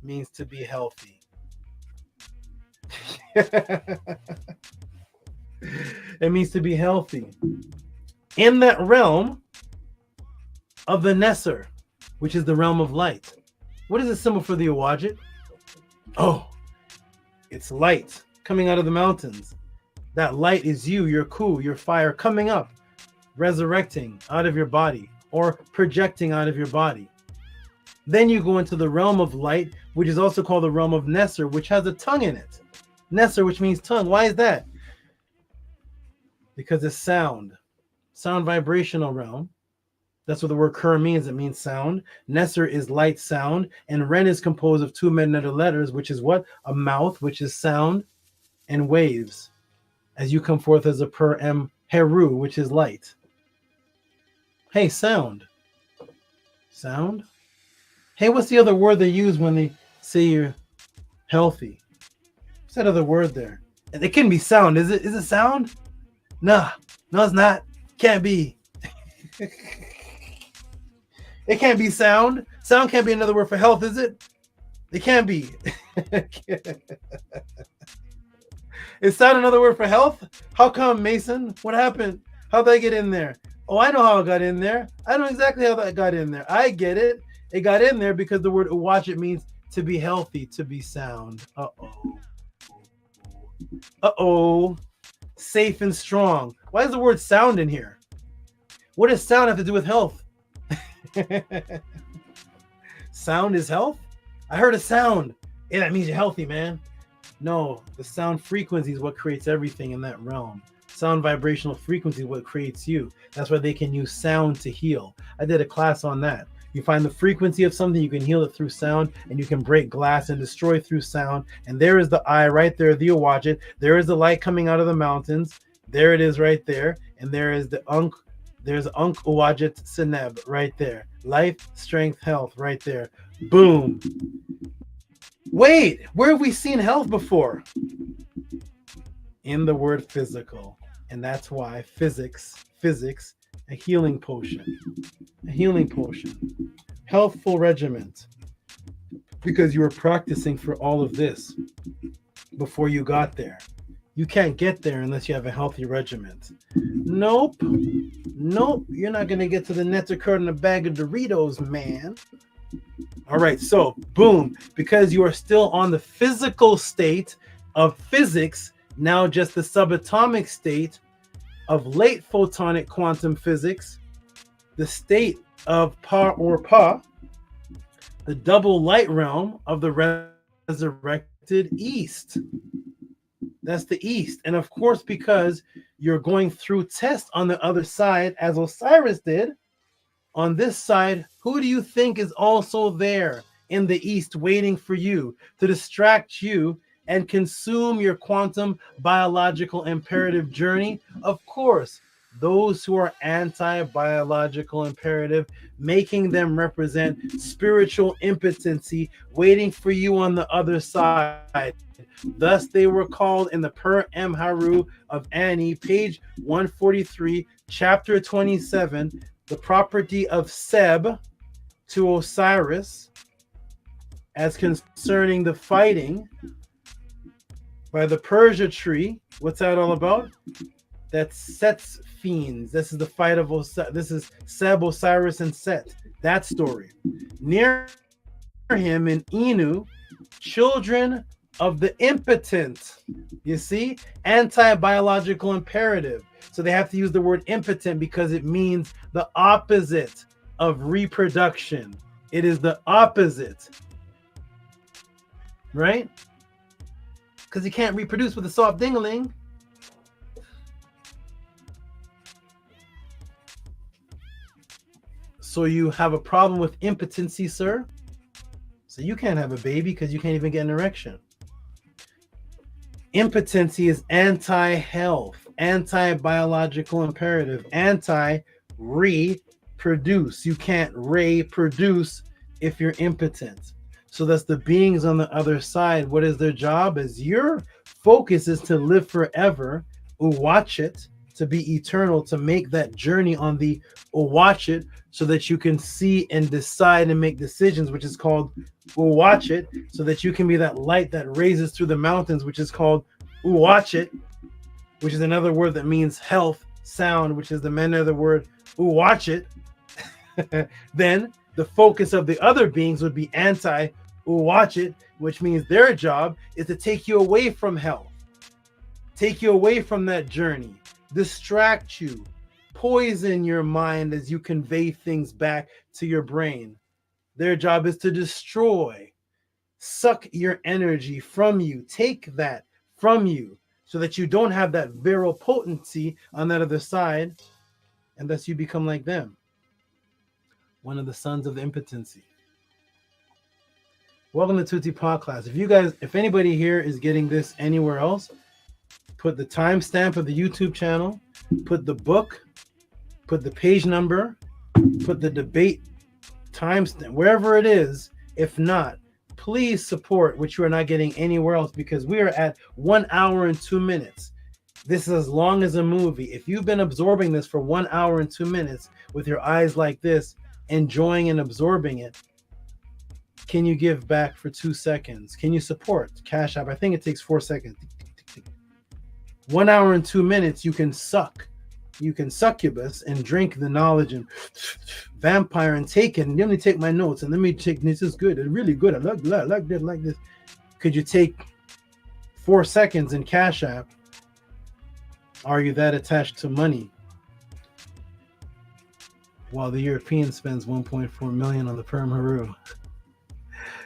means to be healthy. It means to be healthy. In that realm of the Nesser, which is the realm of light. What is the symbol for the Uwajit? Oh, it's light coming out of the mountains. That light is you, your ku, your fire coming up, resurrecting out of your body or projecting out of your body. Then you go into the realm of light, which is also called the realm of Nesser, which has a tongue in it. Nesser, which means tongue. Why is that? Because it's sound vibrational realm. That's what the word Kur means. It means sound. Nesser is light sound, and Ren is composed of two meta letters, which is what? A mouth, which is sound, and waves. As you come forth as a per M HERU, which is light. Hey, sound. Sound? Hey, what's the other word they use when they say you're healthy? What's that other word there? It can be sound. Is it sound? Nah. No, it's not. Can't be. It can't be sound. Sound can't be another word for health, is it? It can't be. Is sound another word for health? How come, Mason? What happened? How'd I get in there? Oh, I know how I got in there. I know exactly how that got in there. I get it. It got in there because the word Uwajit means to be healthy, to be sound. Uh-oh. Safe and strong. Why is the word sound in here? What does sound have to do with health? Sound is health? I heard a sound. Yeah, that means you're healthy, man. No, the sound frequency is what creates everything in that realm. Sound vibrational frequency is what creates you. That's why they can use sound to heal. I did a class on that. You find the frequency of something, you can heal it through sound, and you can break glass and destroy through sound. And there is the eye right there, the Uwajit. There is the light coming out of the mountains. There it is right there. And there is the Unk. There's Unk Uwajit Seneb right there. Life, strength, health right there. Boom. Wait, where have we seen health before? In the word physical. And that's why physics, a healing potion. A healing potion. Healthful regiment. Because you were practicing for all of this before you got there. You can't get there unless you have a healthy regiment. Nope. You're not going to get to the netter curd in a bag of Doritos, man. All right, so boom, because you are still on the physical state of physics, now just the subatomic state of late photonic quantum physics, the state of Pa or Pa, the double light realm of the resurrected East. That's the East. And of course, because you're going through tests on the other side, as Osiris did, on this side, who do you think is also there in the East waiting for you to distract you and consume your quantum biological imperative journey? Of course, those who are anti-biological imperative, making them represent spiritual impotency, waiting for you on the other side. Thus, they were called in the Per M HERU of Ani, page 143, chapter 27, the property of Seb to Osiris as concerning the fighting by the Persia tree. What's that all about? That's Set's fiends. This is the fight of this is Seb, Osiris, and Set. That story. Near him in Inu, children of the impotent. You see, anti-biological imperative. So they have to use the word impotent because it means the opposite of reproduction. It is the opposite, right? Because you can't reproduce with a soft ding-a-ling. So you have a problem with impotency, sir? So you can't have a baby because you can't even get an erection. Impotency is anti-health, anti-biological imperative, anti-reproduce. You can't reproduce if you're impotent. So that's the beings on the other side. What is their job? Is your focus is to live forever, watch it, to be eternal, to make that journey on the watch it, so that you can see and decide and make decisions, which is called watch it, so that you can be that light that raises through the mountains, which is called watch it, which is another word that means health, sound, which is the another word watch it. Then the focus of the other beings would be anti watch it, which means their job is to take you away from health, take you away from that journey, distract you, poison your mind as you convey things back to your brain. Their job is to destroy, suck your energy from you, take that from you so that you don't have that virile potency on that other side, and thus you become like them, one of the sons of the impotency. Welcome to Tehuti Podclass. If anybody here is getting this anywhere else, put the timestamp of the YouTube channel, put the book, put the page number, put the debate timestamp, wherever it is. If not, please support, which you are not getting anywhere else, because we are at 1 hour and 2 minutes. This is as long as a movie. If you've been absorbing this for 1 hour and 2 minutes with your eyes like this, enjoying and absorbing it, can you give back for 2 seconds? Can you support? Cash App, I think it takes 4 seconds. 1 hour and 2 minutes, you can suck. You can succubus and drink the knowledge and vampire and take it. And let me take my notes and let me take this. Is good. It's really good. I like this. Could you take 4 seconds in Cash App? Are you that attached to money? While the European spends 1.4 million on the Perm HERU.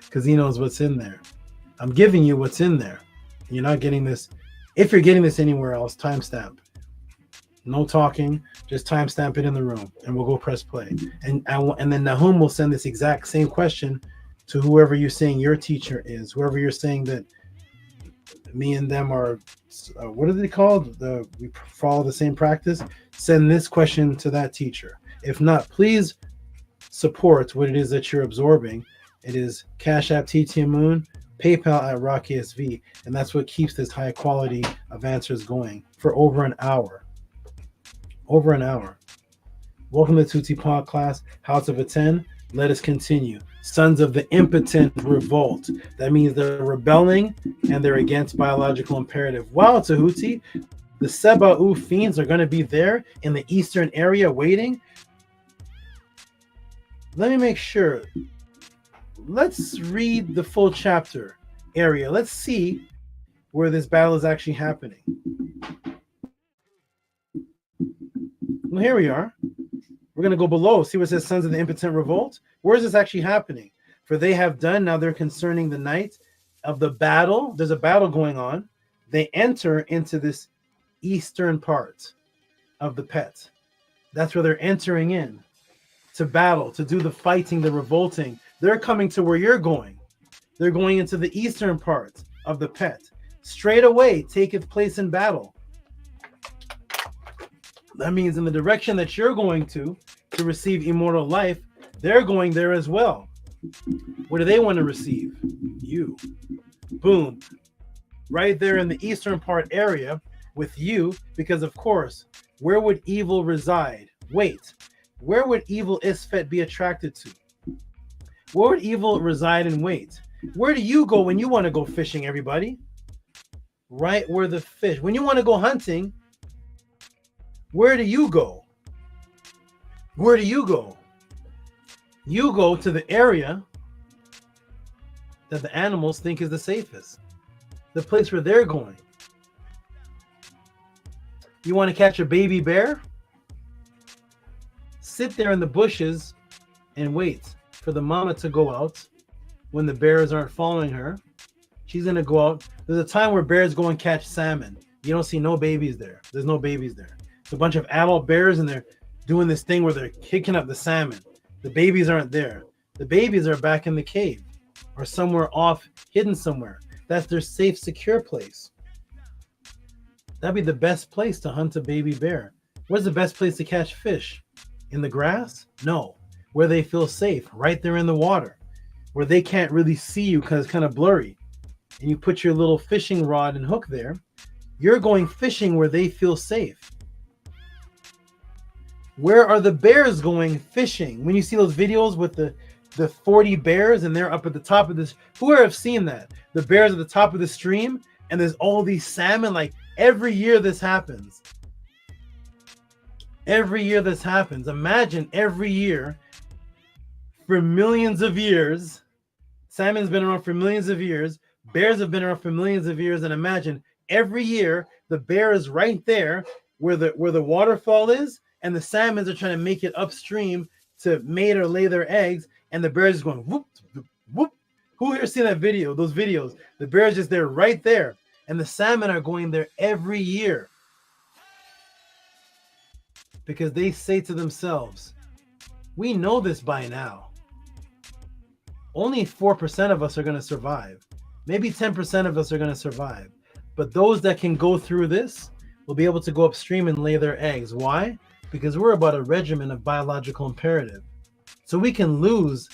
Because he knows what's in there. I'm giving you what's in there. You're not getting this. If you're getting this anywhere else, timestamp. No talking, just timestamp it in the room, and we'll go press play. And then Nahum will send this exact same question to whoever you're saying your teacher is, whoever you're saying that me and them are, what are they called? We follow the same practice. Send this question to that teacher. If not, please support what it is that you're absorbing. It is Cash App TT Moon, PayPal at RockSV, and that's what keeps this high quality of answers going for over an hour. Over an hour. Welcome to Tehuti Podclass, House of a 10. Let us continue. Sons of the impotent revolt. That means they're rebelling and they're against biological imperative. Wow, Tehuti, the SABA fiends are going to be there in the eastern area waiting. Let me make sure. Let's read the full chapter area. Let's see where this battle is actually happening. Well, here we are. We're going to go below, see what says Sons of the Impotent Revolt. Where is this actually happening? For they have done, now they're concerning the night of the battle. There's a battle going on. They enter into this eastern part of the pet. That's where they're entering in to battle, to do the fighting, the revolting. They're coming to where you're going. They're going into the eastern part of the pet. Straight away taketh place in battle. That means in the direction that you're going to receive immortal life, they're going there as well. What do they want to receive? You. Boom. Right there in the eastern part area with you, because of course, where would evil reside? Wait, where would evil Isfet be attracted to? Where would evil reside and wait? Where do you go when you want to go fishing, everybody? Right where the fish. When you want to go hunting, Where do you go? Where do you go? You go to the area that the animals think is the safest, the place where they're going. You want to catch a baby bear? Sit there in the bushes and wait for the mama to go out when the bears aren't following her. She's going to go out. There's a time where bears go and catch salmon. You don't see no babies there. There's no babies there. It's a bunch of adult bears, and they're doing this thing where they're kicking up the salmon. The babies aren't there. The babies are back in the cave or somewhere off, hidden somewhere. That's their safe, secure place. That'd be the best place to hunt a baby bear. Where's the best place to catch fish? In the grass? No. Where they feel safe, right there in the water, where they can't really see you because it's kind of blurry. And you put your little fishing rod and hook there. You're going fishing where they feel safe. Where are the bears going fishing? When you see those videos with the 40 bears and they're up at the top of this, who have seen that? The bears at the top of the stream and there's all these salmon. Like every year this happens. Every year this happens. Imagine every year for millions of years. Salmon's been around for millions of years. Bears have been around for millions of years. And imagine every year the bear is right there where the waterfall is, and the salmons are trying to make it upstream to mate or lay their eggs, and the bear is going whoop, whoop, whoop. Who here seen that video? Those videos. The bear is just there right there, and the salmon are going there every year because they say to themselves, we know this by now. Only 4% of us are going to survive. Maybe 10% of us are going to survive. But those that can go through this will be able to go upstream and lay their eggs. Why? Because we're about a regimen of biological imperative. So we can lose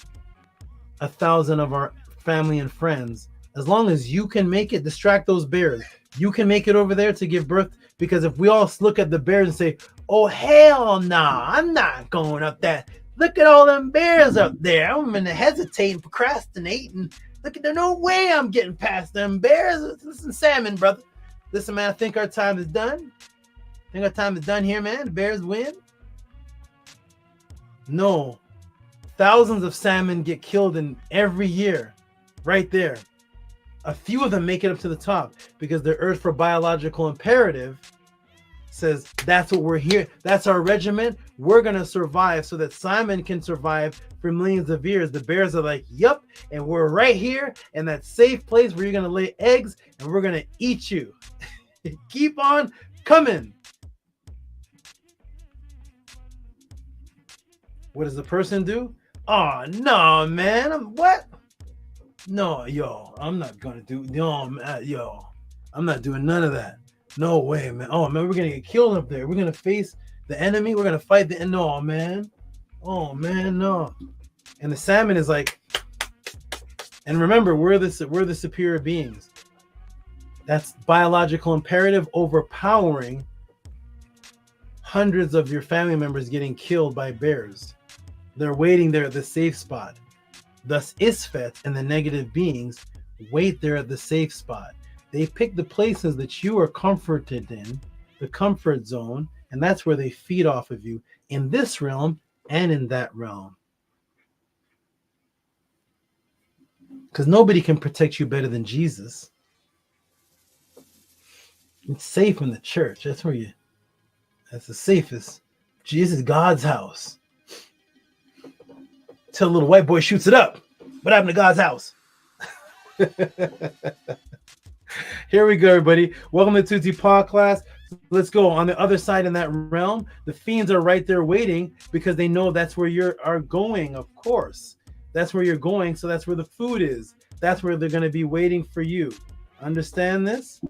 1,000 of our family and friends. As long as you can make it, distract those bears. You can make it over there to give birth. Because if we all look at the bears and say, oh, hell nah, I'm not going up that. Look at all them bears up there. I'm going to hesitate and procrastinate. And look at there, no way I'm getting past them bears. Listen, salmon, brother. Listen, man, I think our time is done. I think our time is done here, man. The bears win. No. Thousands of salmon get killed in every year. Right there. A few of them make it up to the top because the Earth for Biological Imperative says that's what we're here. That's our regiment. We're going to survive so that salmon can survive for millions of years. The bears are like, yep, and we're right here in that safe place where you're going to lay eggs and we're going to eat you. Keep on coming. What does the person do? Oh, no, man. What? No, yo, I'm not going to do, yo, I'm not doing none of that. No way, man. Oh, man, we're going to get killed up there. We're going to face the enemy. We're going to fight the, no, man. Oh, man, no. And the salmon is like, and remember, we're the superior beings. That's biological imperative overpowering hundreds of your family members getting killed by bears. They're waiting there at the safe spot. Thus, Isfet and the negative beings wait there at the safe spot. They pick the places that you are comforted in, the comfort zone, and that's where they feed off of you in this realm and in that realm. Because nobody can protect you better than Jesus. It's safe in the church. That's the safest. Jesus is God's house. Till a little white boy shoots it up. What happened to God's house? Here we go, everybody. Welcome to Tehuti Podclass. Let's go. On the other side in that realm, the fiends are right there waiting because they know that's where you are going, of course. That's where you're going, so that's where the food is. That's where they're going to be waiting for you. Understand this?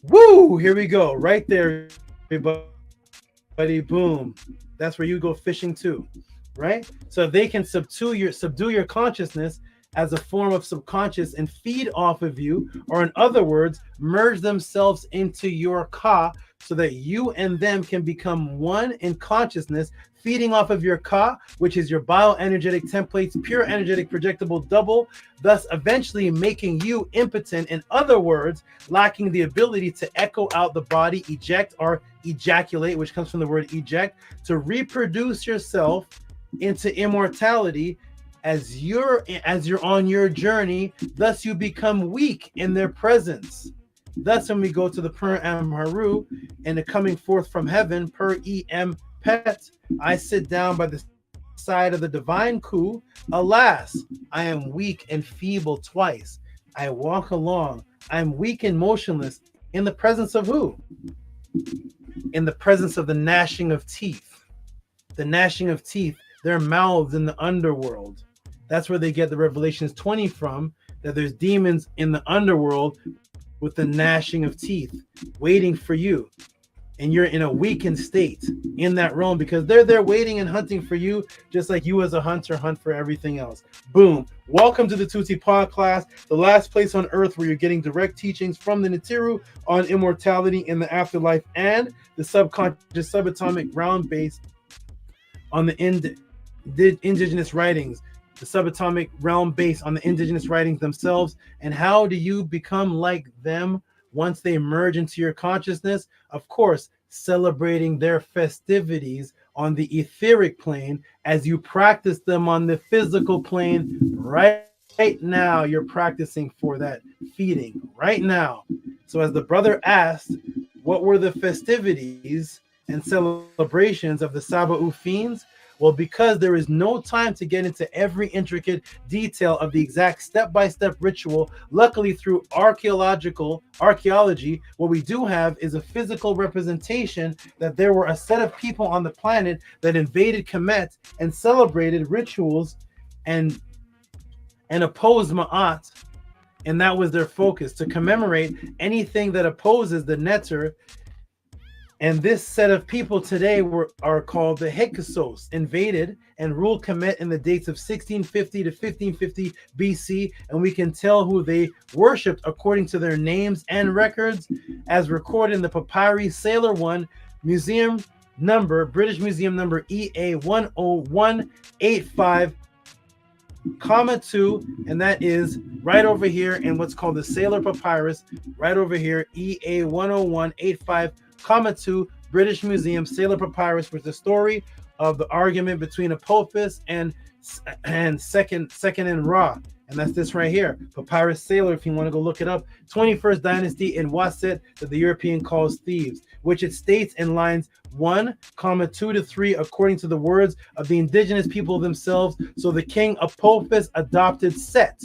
Woo! Here we go. Right there, everybody. Boom. That's where you go fishing too, right? So if they can subdue your consciousness as a form of subconscious and feed off of you, or in other words, merge themselves into your ka so that you and them can become one in consciousness, feeding off of your Ka, which is your bioenergetic templates, pure energetic projectable double, thus eventually making you impotent. In other words, lacking the ability to echo out the body, eject or ejaculate, which comes from the word eject, to reproduce yourself into immortality as you're on your journey. Thus you become weak in their presence. Thus when we go to the Per Am Heru and the coming forth from heaven, Per Em Pet, I sit down by the side of the divine Ku. Alas, I am weak and feeble twice. I walk along. I am weak and motionless in the presence of who? In the presence of the gnashing of teeth. The gnashing of teeth, their mouths in the underworld. That's where they get the Revelations 20 from, that there's demons in the underworld with the gnashing of teeth waiting for you. And you're in a weakened state in that realm because they're there waiting and hunting for you, just like you as a hunter hunt for everything else. Boom. Welcome to the Tehuti Podclass, the last place on earth where you're getting direct teachings from the Nitiru on immortality in the afterlife and the subconscious subatomic ground base on the indigenous writings, the subatomic realm based on the indigenous writings themselves. And how do you become like them once they merge into your consciousness? Of course, celebrating their festivities on the etheric plane as you practice them on the physical plane right now. You're practicing for that feeding right now. So as the brother asked, what were the festivities and celebrations of the SABA fiends? Well, because there is no time to get into every intricate detail of the exact step-by-step ritual, luckily through archaeology, what we do have is a physical representation that there were a set of people on the planet that invaded Kemet and celebrated rituals and opposed Ma'at, and that was their focus, to commemorate anything that opposes the Neter. And this set of people today are called the Hyksos, invaded and ruled Kemet in the dates of 1650 to 1550 BC. And we can tell who they worshipped according to their names and records, as recorded in the Papyri Sailor 1 Museum number, British Museum number EA10185,2, and that is right over here in what's called the Sailor Papyrus, right over here, EA10185,2, British Museum Sailor Papyrus, with the story of the argument between Apophis and second in Ra. And that's this right here, Papyrus Sailor, if you want to go look it up, 21st dynasty in Waset that the European calls Thebes, which it states in lines 1, 2 to 3, according to the words of the indigenous people themselves. So the king Apophis adopted Set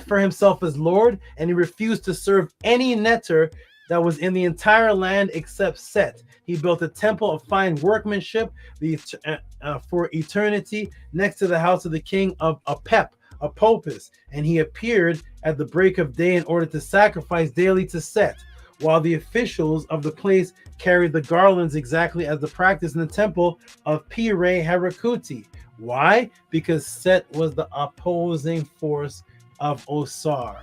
for himself as Lord, and he refused to serve any Neter that was in the entire land except Set. He built a temple of fine workmanship for eternity next to the house of the king of Apophis, and he appeared at the break of day in order to sacrifice daily to Set, while the officials of the place carried the garlands exactly as the practice in the temple of Pire Harakuti. Why? Because Set was the opposing force of Osar,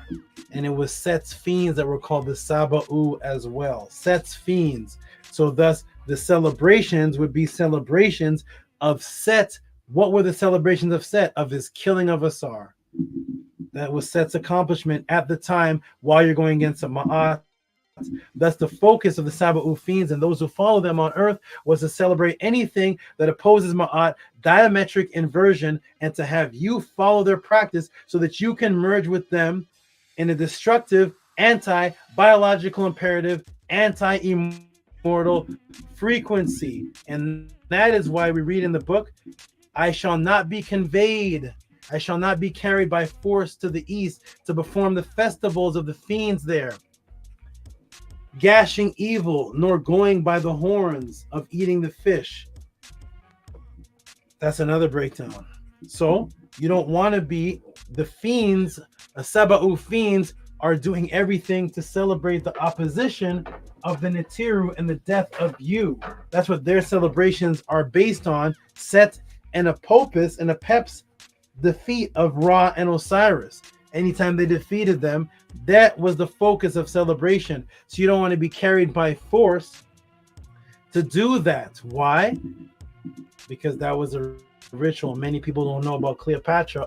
and it was Set's fiends that were called the Saba'u as well. Set's fiends. So thus the celebrations would be celebrations of Set. What were the celebrations of Set? Of his killing of Asar. That was Set's accomplishment at the time while you're going against a Ma'at. Thus the focus of the Saba'u fiends and those who follow them on earth was to celebrate anything that opposes Ma'at, diametric inversion, and to have you follow their practice so that you can merge with them in a destructive, anti-biological imperative, anti-immortal frequency. And that is why we read in the book, I shall not be conveyed, I shall not be carried by force to the east to perform the festivals of the fiends there, gashing evil, nor going by the horns of eating the fish. That's another breakdown. So you don't want to be the fiends. Saba'u fiends are doing everything to celebrate the opposition of the Nitiru and the death of you. That's what their celebrations are based on. Set and Apophis and Apep's defeat of Ra and Osiris. Anytime they defeated them, that was the focus of celebration. So you don't want to be carried by force to do that. Why? because that was a ritual. Many people don't know about Cleopatra.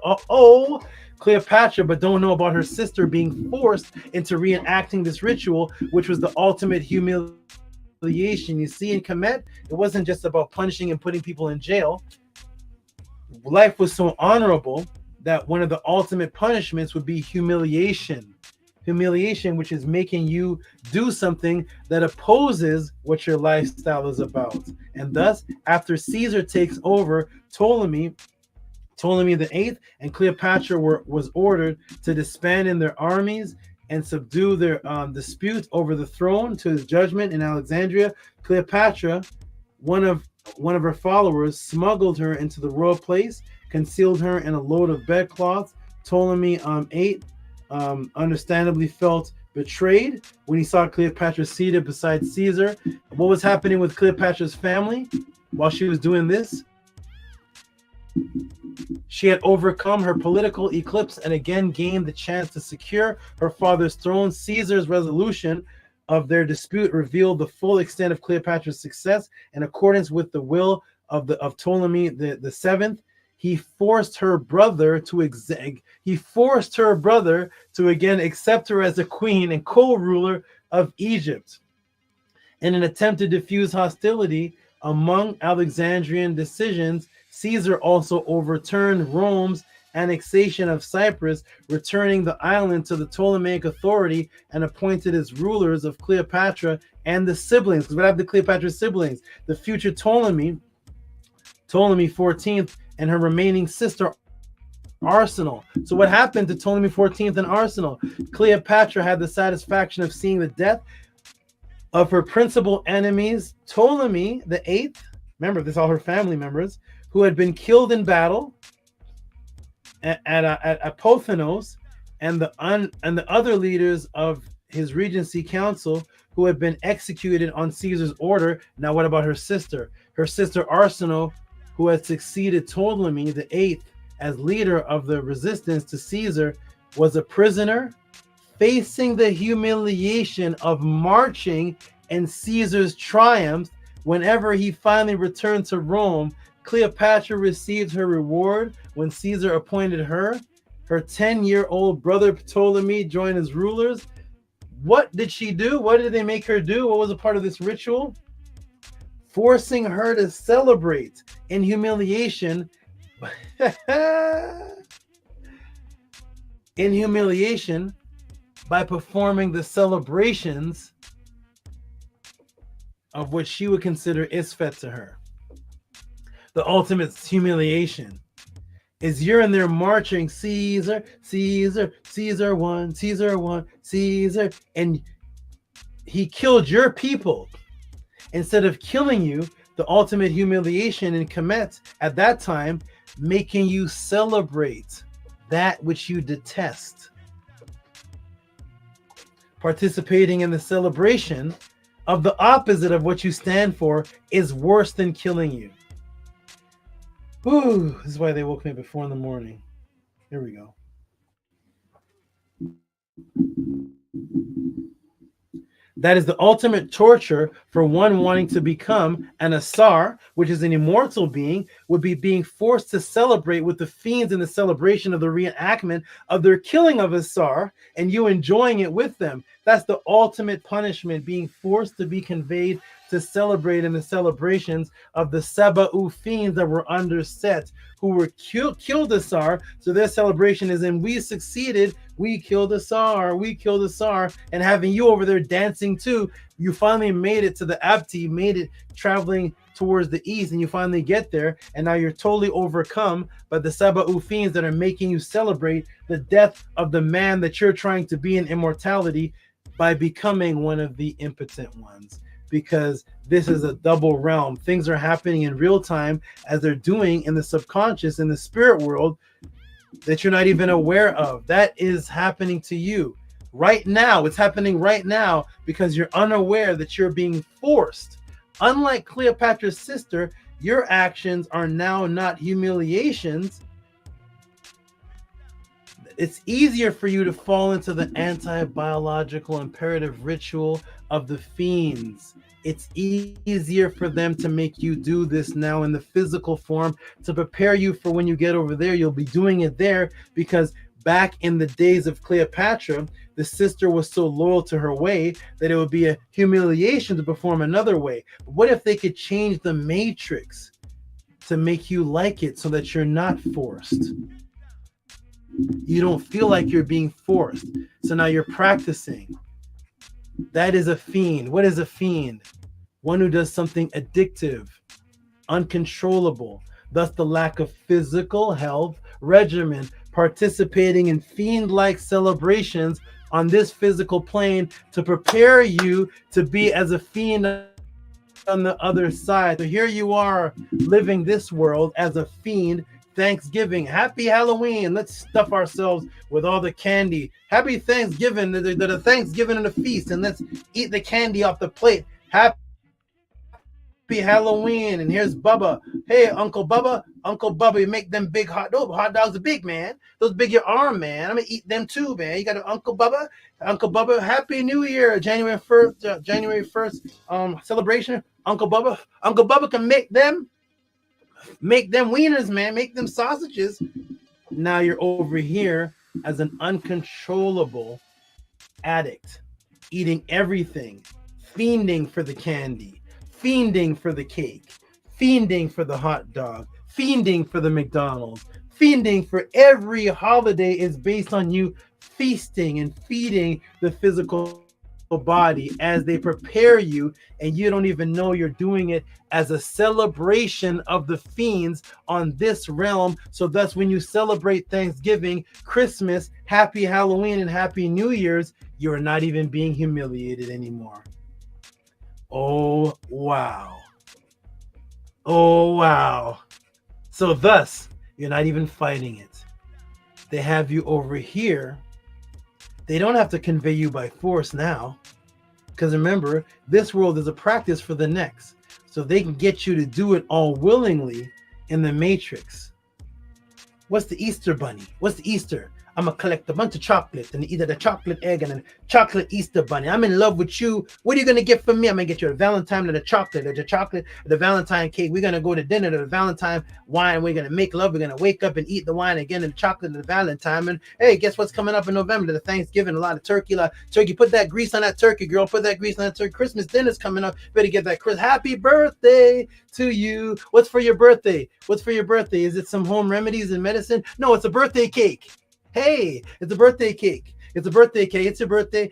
Cleopatra, but don't know about her sister being forced into reenacting this ritual, which was the ultimate humiliation. You see, in Kemet, it wasn't just about punishing and putting people in jail. Life was so honorable that one of the ultimate punishments would be humiliation. Humiliation, which is making you do something that opposes what your lifestyle is about. And thus, after Caesar takes over, Ptolemy the Eighth and Cleopatra was ordered to disband in their armies and subdue their dispute over the throne to his judgment in Alexandria. Cleopatra, one of her followers, smuggled her into the royal place, concealed her in a load of bedcloths. Ptolemy VIII understandably felt betrayed when he saw Cleopatra seated beside Caesar. What was happening with Cleopatra's family while she was doing this? She had overcome her political eclipse and again gained the chance to secure her father's throne. Caesar's resolution of their dispute revealed the full extent of Cleopatra's success. In accordance with the will of Ptolemy the Seventh, he forced her brother to again accept her as a queen and co-ruler of Egypt. In an attempt to diffuse hostility among Alexandrian decisions, Caesar also overturned Rome's annexation of Cyprus, returning the island to the Ptolemaic authority, and appointed as rulers of Cleopatra and the siblings. Because what happened to Cleopatra's siblings? The future Ptolemy XIV, and her remaining sister Arsenal. So what happened to Ptolemy XIV and Arsenal? Cleopatra had the satisfaction of seeing the death of her principal enemies, Ptolemy the Eighth. Remember, this is all her family members who had been killed in battle at Apothenos, and the other leaders of his regency council who had been executed on Caesar's order. Now, what about her sister? Her sister Arsenal, who had succeeded Ptolemy the Eighth as leader of the resistance to Caesar, was a prisoner, facing the humiliation of marching in Caesar's triumphs. Whenever he finally returned to Rome, Cleopatra received her reward when Caesar appointed her 10-year-old brother Ptolemy joined as rulers. What did she do? What did they make her do? What was a part of this ritual? Forcing her to celebrate in humiliation. In humiliation by performing the celebrations of what she would consider isfet to her. The ultimate humiliation is you're in there marching, Caesar, Caesar, Caesar won, Caesar won, Caesar, and he killed your people. Instead of killing you, the ultimate humiliation in Kemet at that time, making you celebrate that which you detest. Participating in the celebration of the opposite of what you stand for is worse than killing you. Ooh, this is why they woke me up at 4 a.m. Here we go. That is the ultimate torture for one wanting to become an Asar, which is an immortal being, would be being forced to celebrate with the fiends in the celebration of the reenactment of their killing of Asar, and you enjoying it with them. That's the ultimate punishment, being forced to be conveyed to celebrate in the celebrations of the SABA fiends that were under Set, who were killed Asar. So their celebration is in we succeeded, we killed Asar, we killed Asar, and having you over there dancing too, you finally made it to the Abti, made it traveling towards the east, and you finally get there, and now you're totally overcome by the SABA fiends that are making you celebrate the death of the man that you're trying to be in immortality by becoming one of the impotent ones. Because this is a double realm. Things are happening in real time as they're doing in the subconscious, in the spirit world, that you're not even aware of. That is happening to you right now. It's happening right now because you're unaware that you're being forced. Unlike Cleopatra's sister, your actions are now not humiliations. It's easier for you to fall into the anti-biological imperative ritual of the fiends. It's easier for them to make you do this now in the physical form to prepare you for when you get over there. You'll be doing it there because back in the days of Cleopatra, the sister was so loyal to her way that it would be a humiliation to perform another way. But what if they could change the matrix to make you like it so that you're not forced? You don't feel like you're being forced. So now you're practicing. That is a fiend. What is a fiend? One who does something addictive, uncontrollable, thus the lack of physical health regimen, participating in fiend-like celebrations on this physical plane to prepare you to be as a fiend on the other side. So here you are living this world as a fiend. Thanksgiving, happy Halloween. Let's stuff ourselves with all the candy. Happy Thanksgiving, the Thanksgiving and the feast, and let's eat the candy off the plate. Happy Halloween, and here's Bubba. Hey, Uncle Bubba, you make them big hot dogs are big, man. Those big your arm, man. I'm gonna eat them too, man. You got an Uncle Bubba. Happy New Year, January 1st, celebration. Uncle Bubba can make them wieners, man. Make them sausages. Now you're over here as an uncontrollable addict, eating everything, fiending for the candy, fiending for the cake, fiending for the hot dog, fiending for the McDonald's, fiending for every holiday is based on you feasting and feeding the physical body as they prepare you, and you don't even know you're doing it as a celebration of the fiends on this realm. So thus when you celebrate Thanksgiving, Christmas, happy Halloween, and happy New Year's, you're not even being humiliated anymore. Oh wow. So thus you're not even fighting it. They have you over here. They don't have to convey you by force now, because remember, this world is a practice for the next. So they can get you to do it all willingly in the matrix. What's the Easter bunny? What's the Easter? I'm going to collect a bunch of chocolate and eat a chocolate egg and a chocolate Easter bunny. I'm in love with you. What are you going to get from me? I'm going to get you a Valentine and a chocolate, the Valentine cake. We're going to go to dinner to the Valentine wine. We're going to make love. We're going to wake up and eat the wine again and the chocolate and the Valentine. And hey, guess what's coming up in November? The Thanksgiving, a lot of turkey. Put that grease on that turkey, girl. Put that grease on that turkey. Christmas dinner's coming up. Better get that Happy birthday to you. What's for your birthday? Is it some home remedies and medicine? No, it's a birthday cake. Hey, it's a birthday cake. It's your birthday.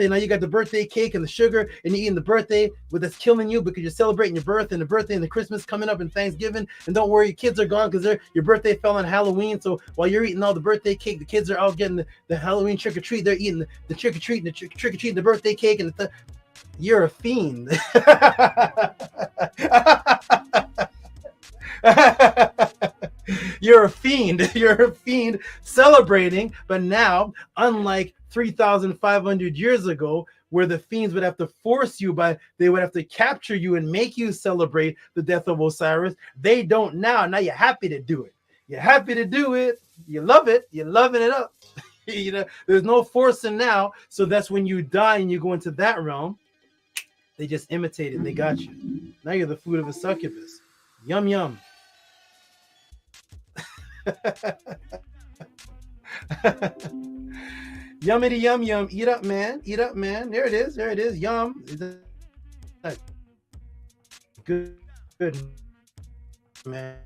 Now you got the birthday cake and the sugar, and you're eating the birthday, but that's killing you because you're celebrating your birth and the birthday and the Christmas coming up and Thanksgiving. And don't worry, your kids are gone because your birthday fell on Halloween. So while you're eating all the birthday cake, the kids are all getting the Halloween trick or treat. They're eating the trick or treat and the birthday cake, and you're a fiend. You're a fiend celebrating, but now, unlike 3,500 years ago, where the fiends would have to force you they would have to capture you and make you celebrate the death of Osiris. They don't now. Now you're happy to do it. You love it. You're loving it up. There's no forcing now. So that's when you die and you go into that realm. They just imitate it. They got you. Now you're the food of a succubus. Yum, yum. Yummity yum yum. Eat up, man. There it is. Yum. Good man.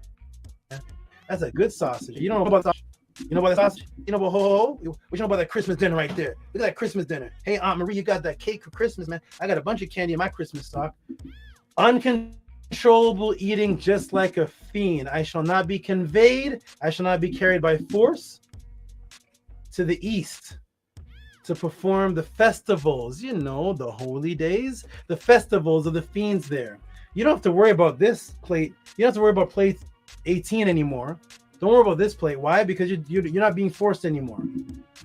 That's a good sausage. You don't know about sausage? You know about the sausage? You know about ho? What you know about that Christmas dinner right there? Look at that Christmas dinner. Hey, Aunt Marie, you got that cake for Christmas, man. I got a bunch of candy in my Christmas stock. Uncontrollable eating, just like a fiend. I shall not be conveyed. I shall not be carried by force to the east to perform the festivals, the holy days, the festivals of the fiends there. You don't have to worry about this plate. You don't have to worry about plate 18 anymore. Don't worry about this plate. Why? Because you're not being forced anymore.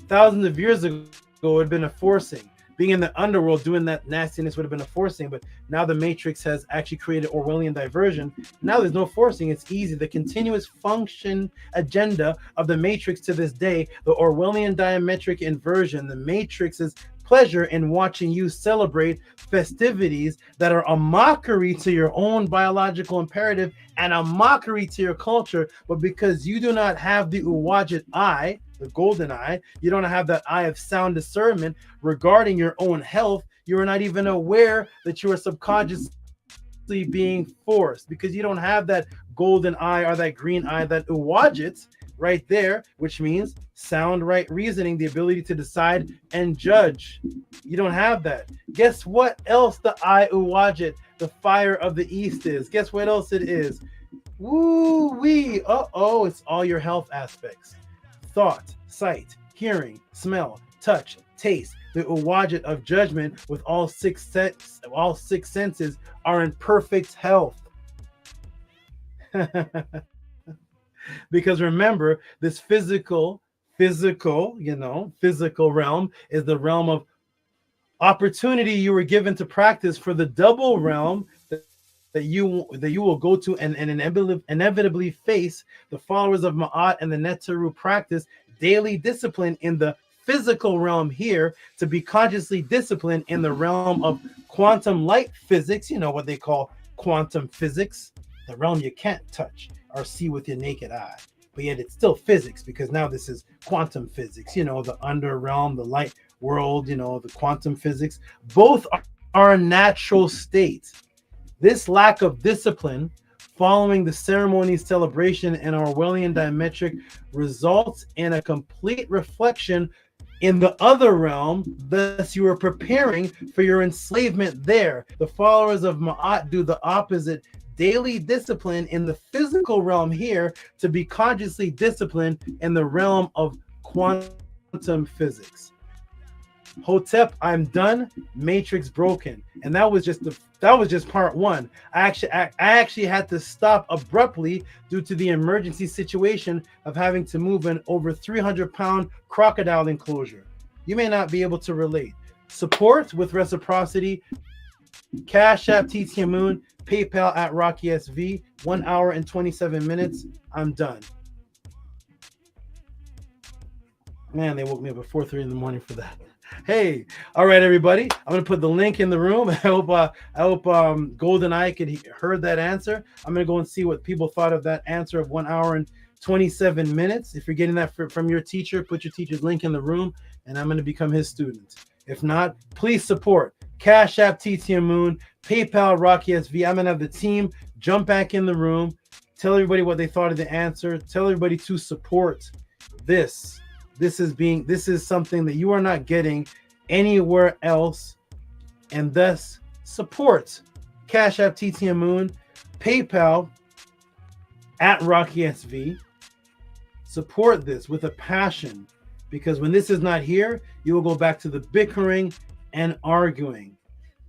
Thousands of years ago, it had been a forcing. being in the underworld, doing that nastiness would have been a forcing, but now the Matrix has actually created Orwellian diversion. Now there's no forcing, it's easy. The continuous function agenda of the Matrix to this day, the Orwellian diametric inversion, the Matrix's pleasure in watching you celebrate festivities that are a mockery to your own biological imperative and a mockery to your culture, but because you do not have the Uwajit eye, the golden eye, you don't have that eye of sound discernment regarding your own health, you are not even aware that you are subconsciously being forced, because you don't have that golden eye or that green eye, that Uwajit right there, which means sound right reasoning, the ability to decide and judge. You don't have that. Guess what else the eye Uwajit, the fire of the east, is? Guess what else it is? Woo-wee. Uh-oh, it's all your health aspects. Thought, sight, hearing, smell, touch, taste. The Uwajit of judgment with all six senses are in perfect health. Because remember, this physical realm is the realm of opportunity you were given to practice for the double realm that you will go to and inevitably face. The followers of Ma'at and the Neteru practice daily discipline in the physical realm here to be consciously disciplined in the realm of quantum light physics, what they call quantum physics, the realm you can't touch or see with your naked eye, but yet it's still physics, because now this is quantum physics, the under realm, the light world, the quantum physics. Both are natural states. This lack of discipline following the ceremony's celebration and Orwellian diametric results in a complete reflection in the other realm. Thus, you are preparing for your enslavement there. The followers of Ma'at do the opposite. Daily discipline in the physical realm here to be consciously disciplined in the realm of quantum physics. Hotep, I'm done. Matrix broken. And that was just part one. I actually had to stop abruptly due to the emergency situation of having to move an over 300-pound crocodile enclosure. You may not be able to relate. Support with Reciprocity. Cash App TTM Moon, PayPal at Rocky SV. 1 hour and 27 minutes. I'm done. Man, they woke me up at 4:30 in the morning for that. Hey, all right, everybody. I'm gonna put the link in the room. I hope Golden Eye could heard that answer. I'm gonna go and see what people thought of that answer of 1 hour and 27 minutes. If you're getting that from your teacher, put your teacher's link in the room, and I'm gonna become his student. If not, please support. Cash App TTM Moon, PayPal Rocky SV. I'm gonna have the team jump back in the room, tell everybody what they thought of the answer, tell everybody to support this. This is something that you are not getting anywhere else, and thus support. Cash App TTM Moon, PayPal at Rocky SV. Support this with a passion, because when this is not here, you will go back to the bickering and arguing.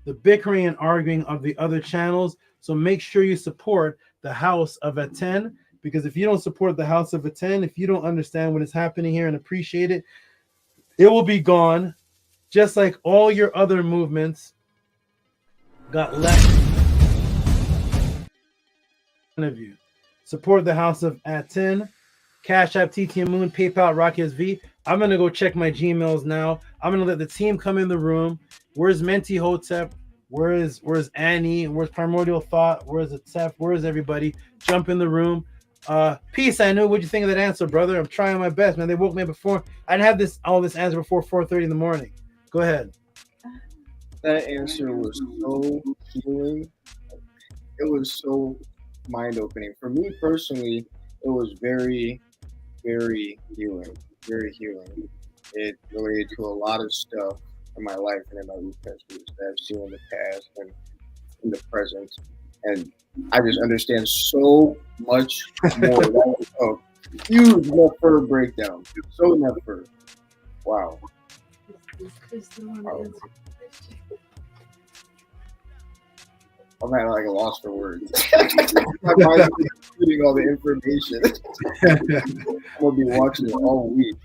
The bickering and arguing of the other channels. So make sure you support the House of ATTON, because if you don't support the House of ATTON, if you don't understand what is happening here and appreciate it, it will be gone, just like all your other movements got left of you. Support the House of ATTON. Cash App TTM Moon, PayPal Rocky SV. I'm gonna go check my Gmails now. I'm gonna let the team come in the room. Where's Menti Hotep? Where's Annie? Where's Primordial Thought? Where's Atef? Where's everybody? Jump in the room. Peace. I know. What'd you think of that answer, brother? I'm trying my best, man. They woke me up before. I didn't have all this answer before 4:30 in the morning. Go ahead. That answer was so healing. It was so mind-opening. For me personally, it was very, very healing. Very healing. It related to a lot of stuff in my life and in my weaknesses that I've seen in the past and in the present. And I just understand so much more. That was a huge Nefer breakdown. So Nefer. Wow. I'm at like a loss for words. My mind is including all the information. I'm gonna be watching it all week.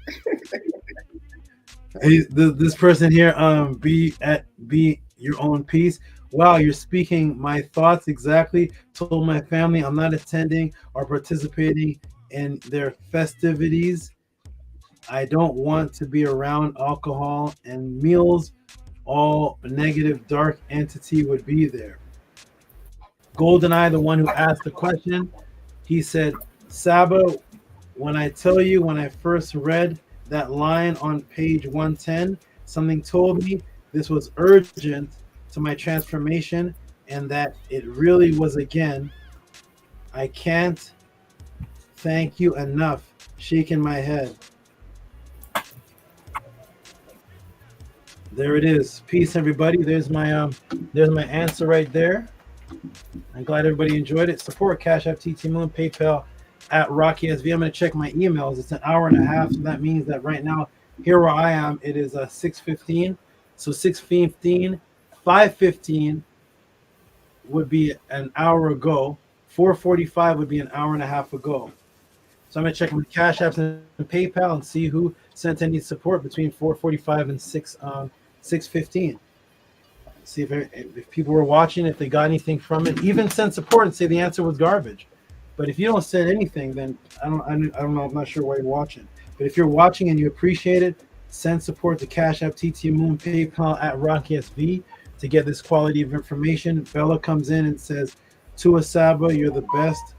Hey, this person here, be your own peace. Wow, you're speaking my thoughts exactly. Told my family I'm not attending or participating in their festivities. I don't want to be around alcohol and meals. All negative dark entity would be there. GoldenEye, the one who asked the question, he said, SABA, when I tell you, when I first read that line on page 110, something told me this was urgent to my transformation and that it really was again. I can't thank you enough. Shaking my head. There it is. Peace, everybody. There's my answer right there. I'm glad everybody enjoyed it. Support Cash App, TT Moon, PayPal at Rocky SV. I'm going to check my emails. It's an hour and a half. So that means that right now, here where I am, it is 6:15. So 6:15, 5:15 would be an hour ago. 4:45 would be an hour and a half ago. So I'm going to check my Cash Apps and PayPal and see who sent any support between 4:45 and 6:15. See if people were watching, if they got anything from it. Even send support and say the answer was garbage. But if you don't send anything, then I don't know. I'm not sure why you're watching. But if you're watching and you appreciate it, send support to Cash App, TT Moon, PayPal at Rocky SV to get this quality of information. Bella comes in and says, "Tua Saba, you're the best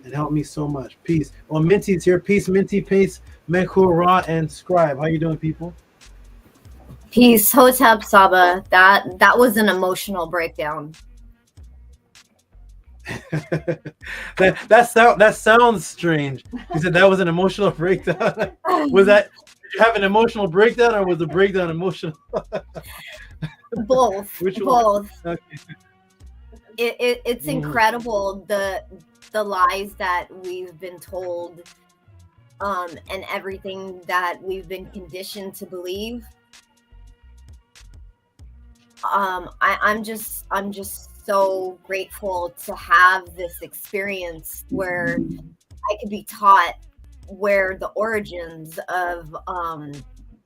and help me so much. Peace." Well, Minty's here. Peace, Minty. Peace, Meku, Ra, and Scribe. How you doing, people? Peace, Hotep Saba. That was an emotional breakdown. that sounds strange. You said that was an emotional breakdown. Was that, did you have an emotional breakdown or was the breakdown emotional? Both. Both. Okay. It's incredible the lies that we've been told, and everything that we've been conditioned to believe. I'm just so grateful to have this experience where I could be taught where the origins of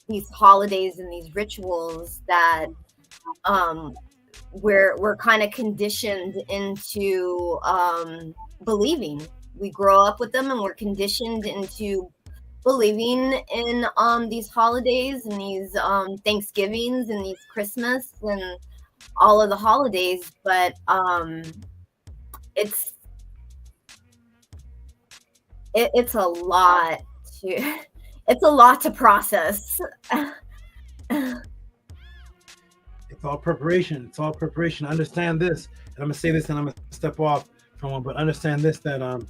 these holidays and these rituals that we're kind of conditioned into believing. We grow up with them and we're conditioned into believing in these holidays and these Thanksgivings and these Christmas and all of the holidays, but it's a lot to process. It's all preparation. It's all preparation. Understand this, and I'm gonna say this, and I'm gonna step off from one. But understand this: that let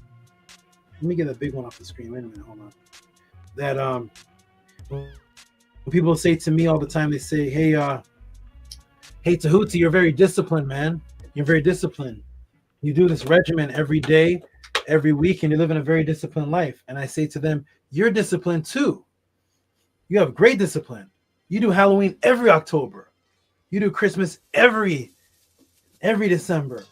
me get that big one off the screen. Wait a minute, hold on. That when people say to me all the time, they say, "Hey, Tehuti, you're very disciplined, man. You're very disciplined. You do this regimen every day, every week, and you live in a very disciplined life." And I say to them, "You're disciplined too. You have great discipline. You do Halloween every October. You do Christmas every December.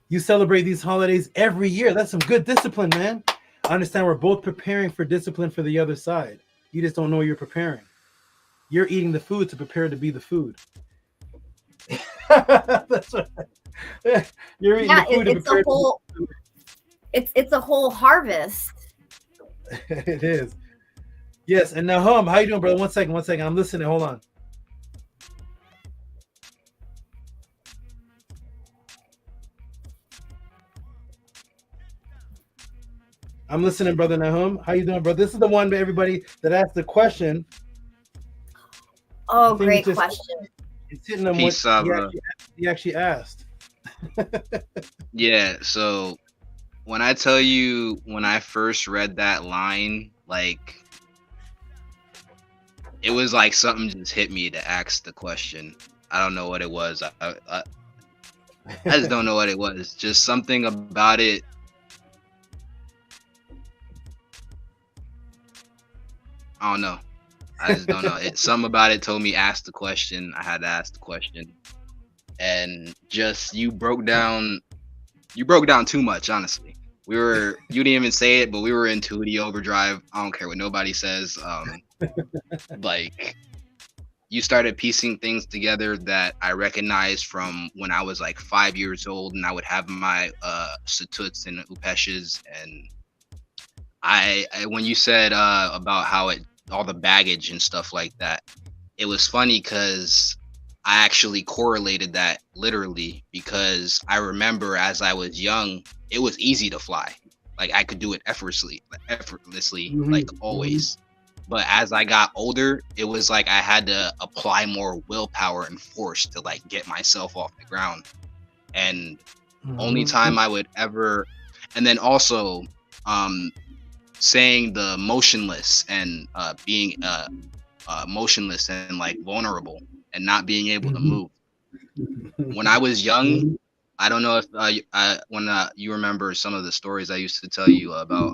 You celebrate these holidays every year. That's some good discipline, man." I understand we're both preparing for discipline for the other side. You just don't know you're preparing. You're eating the food to prepare to be the food. That's right. You're eating the food to prepare to be the food. It's a whole harvest. It is. Yes, and Nahum, how you doing, brother? One second. I'm listening. Hold on. I'm listening, brother Nahum. How you doing, brother? This is the one, everybody, that asked the question. Oh, great question. It's hitting them Peace, what he actually asked. Yeah, so when I tell you, when I first read that line, like, it was like something just hit me to ask the question. I don't know what it was. I just don't know what it was. Just something about it. I don't know. I just don't know. Something about it told me ask the question. I had to ask the question, and just you broke down too much. Honestly, you didn't even say it, but we were in Tehuti overdrive. I don't care what nobody says. Like, you started piecing things together that I recognized from when I was like 5 years old, and I would have my satuts and upeshes. And I when you said about how all the baggage and stuff like that, it was funny because I actually correlated that literally, because I remember as I was young, it was easy to fly. Like I could do it effortlessly, like always. But as I got older, it was like I had to apply more willpower and force to like get myself off the ground. And only time I would ever, and then also saying the motionless and being motionless and like vulnerable and not being able to move. When I was young, I don't know if when you remember some of the stories I used to tell you about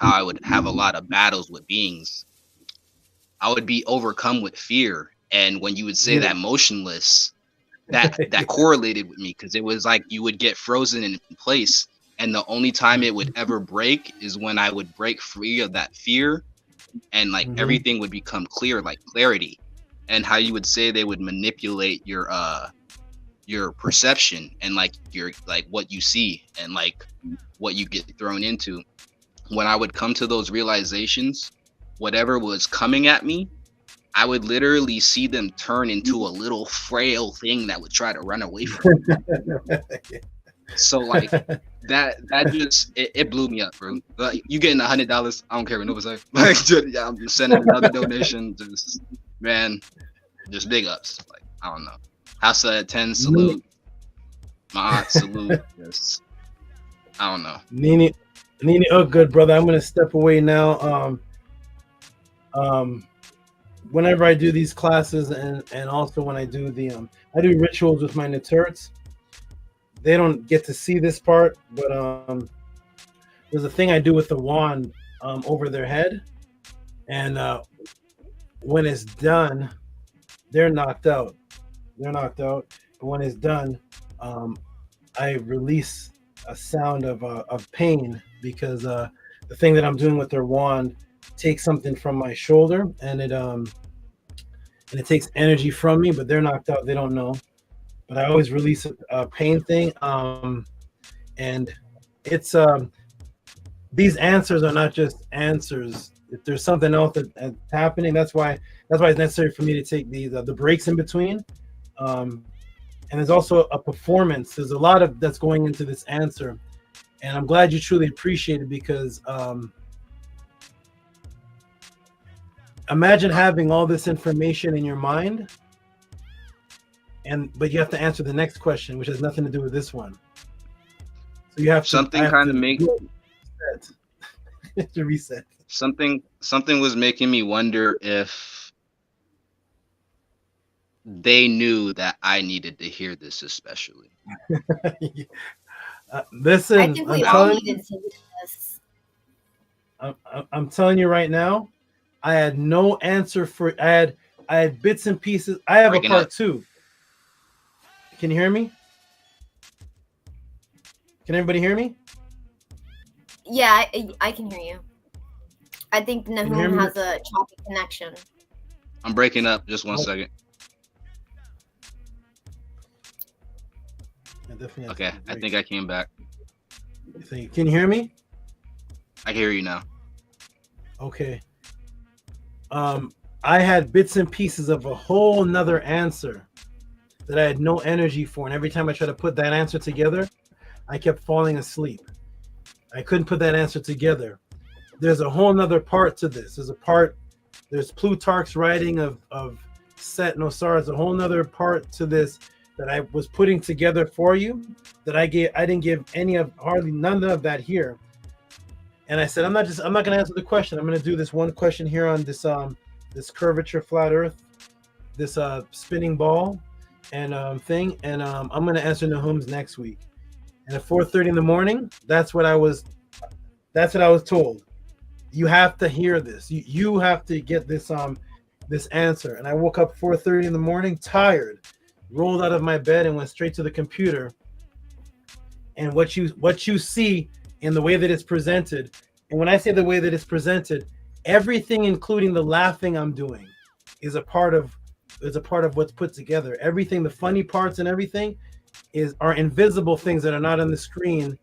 how I would have a lot of battles with beings. I would be overcome with fear, and when you would say that motionless, that correlated with me, because it was like you would get frozen in place, and the only time it would ever break is when I would break free of that fear, and like everything would become clear, like clarity. And how you would say they would manipulate your perception and like your like what you see and like what you get thrown into. When I would come to those realizations, whatever was coming at me, I would literally see them turn into a little frail thing that would try to run away from me. So like that just it blew me up, bro. Like, you getting $100, I don't care what nobody say. Like I'm sending another donation. Just man, just big ups. Like I don't know. House at 10 salute. My aunt salute. Just I don't know. Nini, oh good brother. I'm gonna step away now. Whenever I do these classes and also when I do the I do rituals with my Naturts, they don't get to see this part, but there's a thing I do with the wand over their head, and when it's done, they're knocked out. But when it's done, I release a sound of pain, because the thing that I'm doing with their wand takes something from my shoulder, and it takes energy from me, but they're knocked out. They don't know. But I always release a pain thing. And it's these answers are not just answers. If there's something else that's happening, that's why it's necessary for me to take the breaks in between. And there's also a performance. There's a lot of that's going into this answer, and I'm glad you truly appreciate it, because imagine having all this information in your mind, but you have to answer the next question, which has nothing to do with this one. So you have something kind of make to reset. Something was making me wonder if they knew that I needed to hear this, especially. Listen, I think we all needed to hear this. I'm telling you right now, I had no answer for. I had bits and pieces. I have a part 2. Can you hear me? Can everybody hear me? Yeah, I can hear you. I think Nahum has a choppy connection. I'm breaking up. Just one second. Okay, I think I came back. Can you hear me? I hear you now. Okay. I had bits and pieces of a whole nother answer that I had no energy for, and every time I tried to put that answer together, I kept falling asleep. I couldn't put that answer together. There's a whole nother part to this. There's Plutarch's writing of Set Nosar. There's a whole nother part to this that I was putting together for you that I didn't give hardly none of that here. And I said, I'm not going to answer the question. I'm going to do this one question here on this this curvature flat earth, this spinning ball and thing, and I'm going to answer Nahum's next week. And at 4:30 in the morning, that's what I was told. You have to hear this. You have to get this this answer. And I woke up 4:30 in the morning, tired, rolled out of my bed and went straight to the computer. And what you see in the way that it's presented, and when I say the way that it's presented, everything, including the laughing I'm doing, is a part of is a part of what's put together. Everything, the funny parts and everything are invisible things that are not on the screen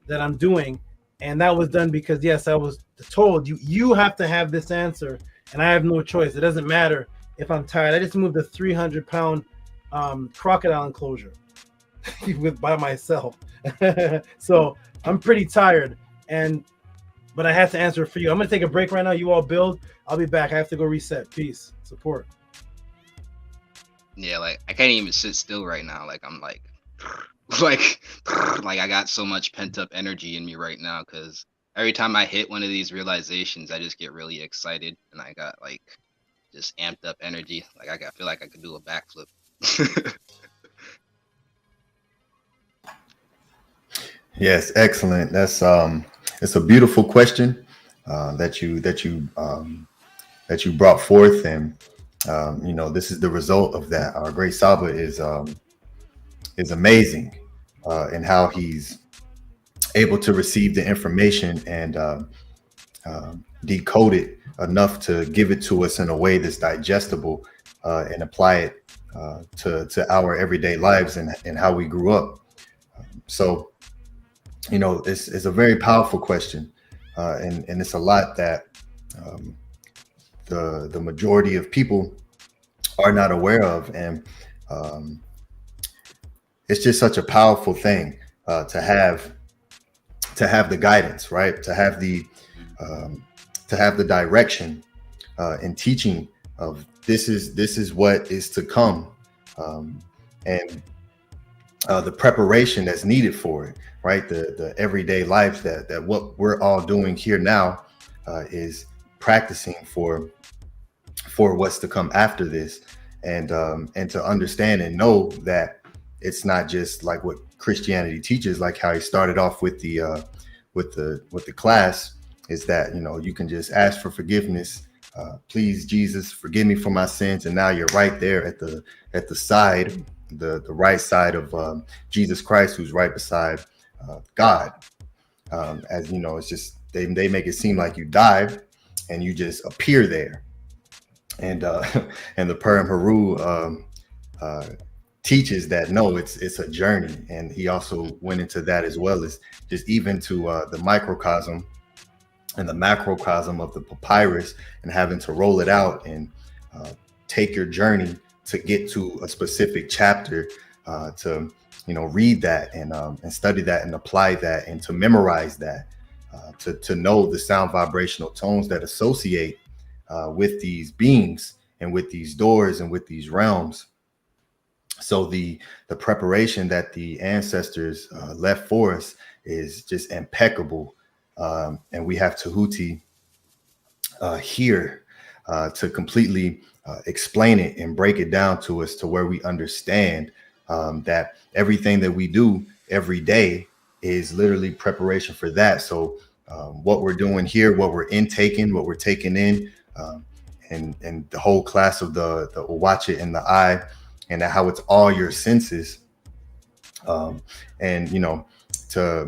that I'm doing. And that was done because, yes, I was told you have to have this answer, and I have no choice. It doesn't matter if I'm tired. I just moved a 300-pound crocodile enclosure by myself. So I'm pretty tired, but I have to answer for you. I'm gonna take a break right now. You all build. I'll be back. I have to go reset. Peace. Support. Yeah, like I can't even sit still right now. Like I'm like I got so much pent up energy in me right now, because every time I hit one of these realizations, I just get really excited, and I got like just amped up energy. Like I feel like I could do a backflip. Yes, excellent. That's it's a beautiful question that you brought forth, and you know, this is the result of that. Our great Saba is amazing in how he's able to receive the information and decode it enough to give it to us in a way that's digestible and apply it to our everyday lives and how we grew up. So, you know, it's a very powerful question, and it's a lot that the majority of people are not aware of, and it's just such a powerful thing to have the guidance, right? To have the direction and teaching of this is what is to come, and the preparation that's needed for it, right? The everyday lives that what we're all doing here now is practicing for what's to come after this, and to understand and know that it's not just like what Christianity teaches, like how he started off with the class, is that, you know, you can just ask for forgiveness. Please, Jesus, forgive me for my sins, and now you're right there at the side, the right side of Jesus Christ, who's right beside God. As you know, it's just they make it seem like you died and you just appear there. And the Purim HERU teaches that no, it's a journey, and he also went into that as well as just even to the microcosm and the macrocosm of the papyrus, and having to roll it out and take your journey to get to a specific chapter, to, you know, read that and study that and apply that and to memorize that, to know the sound vibrational tones that associate with these beings and with these doors and with these realms. So the preparation that the ancestors left for us is just impeccable, and we have Tehuti here to completely explain it and break it down to us to where we understand that everything that we do every day is literally preparation for that. So what we're doing here, what we're intaking, what we're taking in, and the whole class of the watch it in the eye, and how it's all your senses, and, you know, to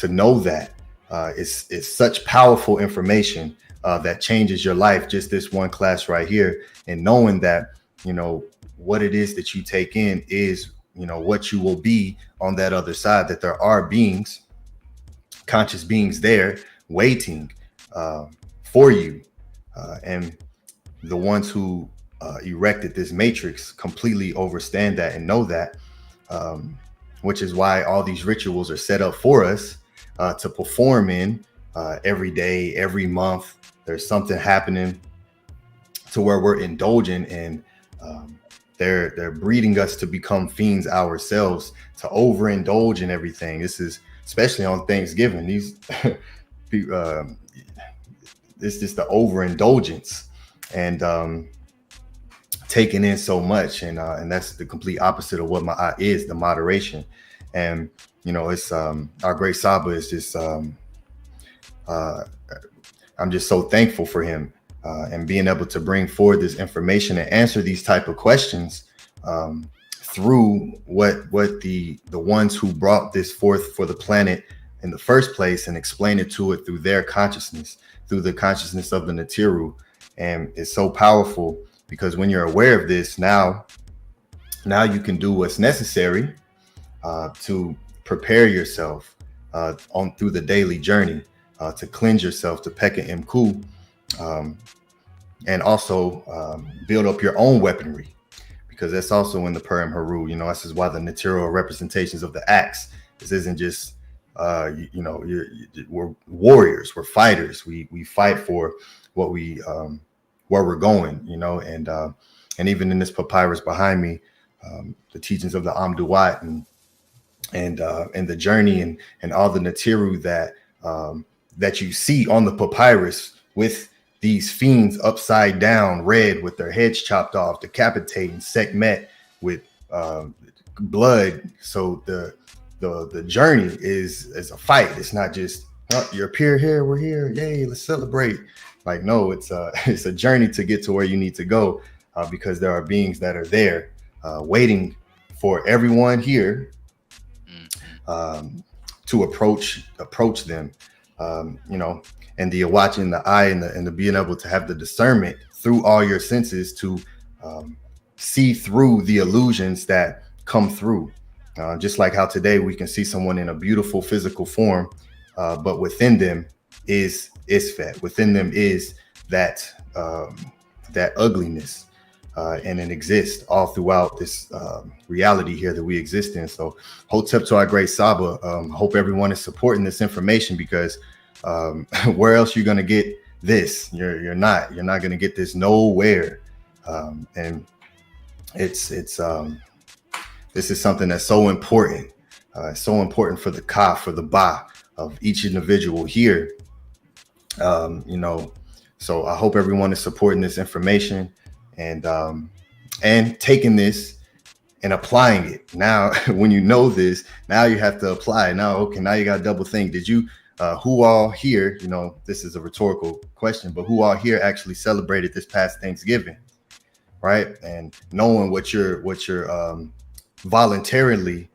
know that it's such powerful information that changes your life. Just this one class right here, and knowing that, you know, what it is that you take in is, you know, what you will be on that other side, that there are beings, conscious beings there waiting for you, and the ones who erected this matrix completely understand that and know that, which is why all these rituals are set up for us to perform in every day, every month. There's something happening to where we're indulging, and they're breeding us to become fiends ourselves, to overindulge in everything. This is especially on Thanksgiving. These it's just the overindulgence and taking in so much, and that's the complete opposite of what Ma'at is, the moderation. And, you know, it's our great Saba is just I'm just so thankful for him and being able to bring forward this information and answer these type of questions through what the ones who brought this forth for the planet in the first place, and explain it to it through their consciousness, through the consciousness of the Natiru. And it's so powerful because when you're aware of this, now you can do what's necessary to prepare yourself on through the daily journey, to cleanse yourself, to peka imku, and also build up your own weaponry, because that's also in the Purim HERU. You know, this is why the material representations of the axe. This isn't just we're warriors, we're fighters. We fight for what where we're going. You know, and even in this papyrus behind me, the teachings of the Amduat and the journey and all the Natiru that you see on the papyrus, with these fiends upside down, red, with their heads chopped off, decapitating, sekmet with blood. So the journey is a fight. It's not just, oh, you appear here, we're here, yay, let's celebrate. Like, no, it's a journey to get to where you need to go, because there are beings that are there waiting for everyone here to approach them. You know, and the watching the eye and the being able to have the discernment through all your senses to see through the illusions that come through. Just like how today we can see someone in a beautiful physical form, but within them is isfet. Within them is that ugliness, and it exists all throughout this reality here that we exist in. So hotep to our great Saba. Hope everyone is supporting this information, because where else you're gonna get this? You're not gonna get this nowhere. And it's this is something that's so important. So important for the ka, for the ba of each individual here. You know, so I hope everyone is supporting this information and taking this and applying it. Now, when you know this, now you have to apply it. Now, okay, now you got to double think. Did you, who all here, you know, this is a rhetorical question, but who all here actually celebrated this past Thanksgiving, right? And knowing what you're voluntarily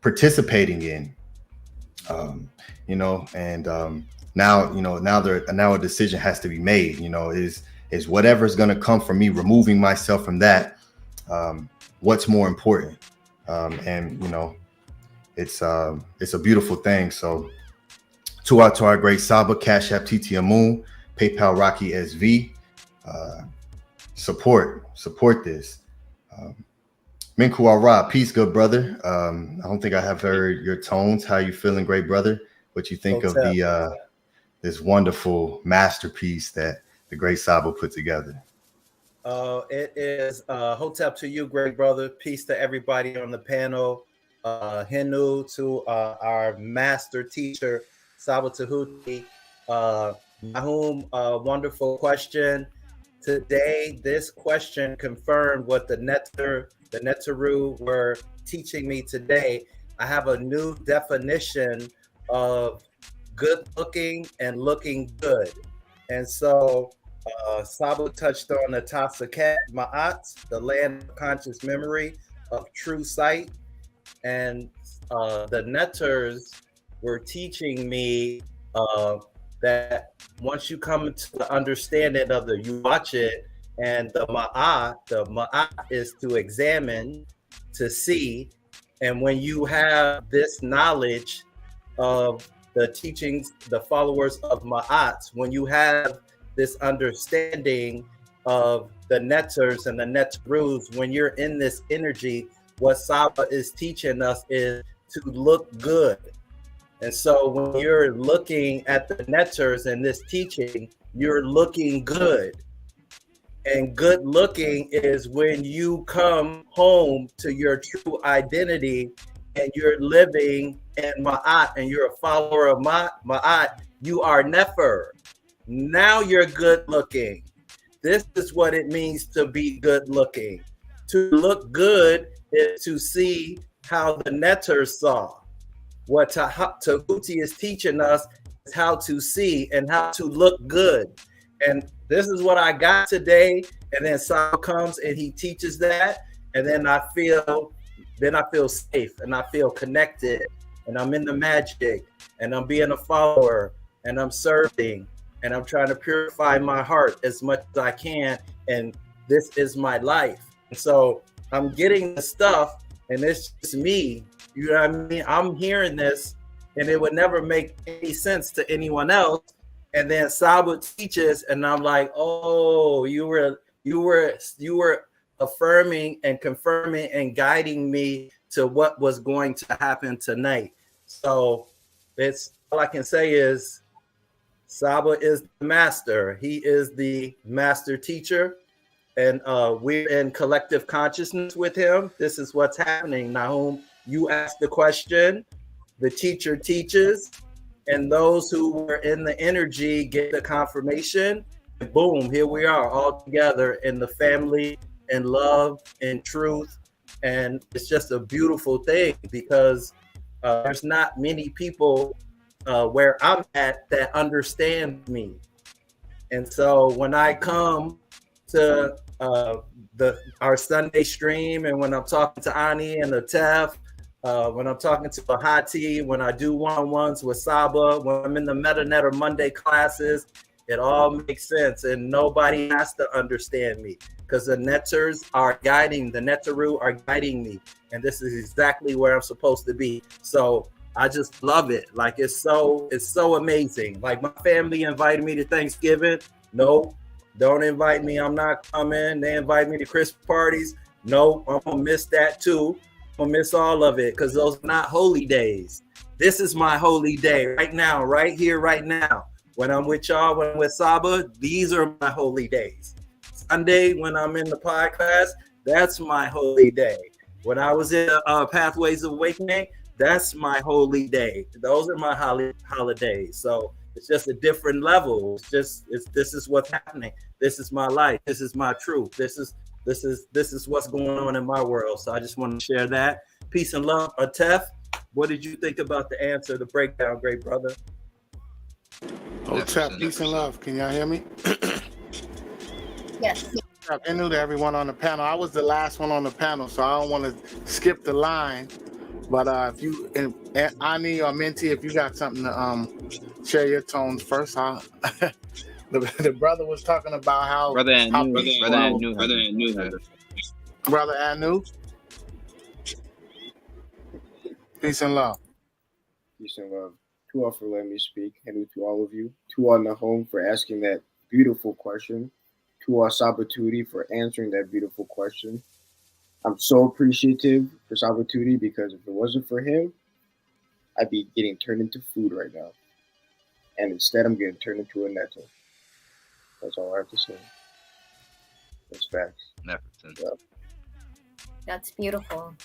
participating in, you know, and now a decision has to be made. You know, is whatever's going to come from me removing myself from that, what's more important? And you know, it's a beautiful thing. So to our great Saba, Cash App TT Amun, PayPal Rocky SV, support this. Minku Ara, peace, good brother. I don't think I have heard your tones. How you feeling, great brother? What you think of the this wonderful masterpiece that the great Saba put together? It is hotep to you, great brother. Peace to everybody on the panel. Henu to our master teacher, Saba Tehuti. Nahum, wonderful question. Today, this question confirmed what the Netaru were teaching me today. I have a new definition of good looking and looking good. And so Saba touched on the Tasaket Ma'at, the land of conscious memory of true sight. And the Neters were teaching me that once you come to the understanding of you watch it, and the ma'at is to examine, to see. And when you have this knowledge of the teachings, the followers of ma'at, when you have this understanding of the neters and the netrus, when you're in this energy, what Saba is teaching us is to look good. And so when you're looking at the neters in this teaching, you're looking good. And good looking is when you come home to your true identity and you're living in Ma'at and you're a follower of Ma'at, you are Nefer. Now you're good looking. This is what it means to be good looking. To look good is to see how the Neters saw. What Tehuti is teaching us is how to see and how to look good. And this is what I got today. And then Saba comes and he teaches that. And then I feel safe and I feel connected. And I'm in the magic and I'm being a follower and I'm serving and I'm trying to purify my heart as much as I can. And this is my life. And so I'm getting the stuff, and it's just me. You know what I mean? I'm hearing this, and it would never make any sense to anyone else. And then SABA teaches, and I'm like, oh, you were affirming and confirming and guiding me to what was going to happen tonight. So it's all I can say is SABA is the master. He is the master teacher, and we're in collective consciousness with him. This is what's happening. Nahum, you asked the question, the teacher teaches, and those who were in the energy get the confirmation. And boom, here we are all together in the family and love and truth. And it's just a beautiful thing, because there's not many people where I'm at that understand me. And so when I come to our Sunday stream, and when I'm talking to Ani and the Tef, when I'm talking to Bahati, when I do one-on-ones with SABA, when I'm in the MetaNet or Monday classes, it all makes sense, and nobody has to understand me, because the Netters are guiding, the Nettaru are guiding me, and this is exactly where I'm supposed to be. So I just love it. Like, it's so amazing. Like, my family invited me to Thanksgiving. No, don't invite me. I'm not coming. They invite me to Christmas parties. No, I'm gonna miss that too. I'm gonna miss all of it, because those are not holy days. This is my holy day right now, right here, right now. When I'm with y'all, when I'm with SABA, these are my holy days. Sunday, when I'm in the podcast, that's my holy day. When I was in Pathways of Awakening, that's my holy day. Those are my holidays. So it's just a different level. This is what's happening. This is my life. This is my truth. This is what's going on in my world. So I just want to share that. Peace and love. Tef, what did you think about the answer, the breakdown, great brother? Oh, Tef, peace and love. Can y'all hear me? Yes. I knew to everyone on the panel. I was the last one on the panel, so I don't want to skip the line. But if you, and Ani or Minty, if you got something to share your tones first, the brother was talking about how Brother Anu. Peace and love. Peace and love. To all for letting me speak, and to all of you. To all NAHUM for asking that beautiful question. To all Sabatudi for answering that beautiful question. I'm so appreciative for Sabatudi, because if it wasn't for him, I'd be getting turned into food right now. And instead, I'm getting turned into a netto. That's all I have to say. That's facts. Yeah. That's beautiful.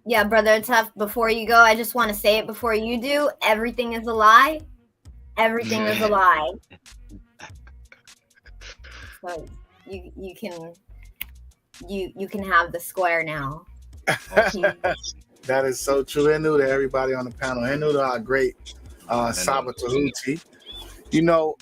Yeah, Brother Tough, before you go, I just want to say it before you do. Everything is a lie. Everything is a lie. So you can have the square now. That is so true. And new to everybody on the panel. And new to our great SABA Tehuti. You know,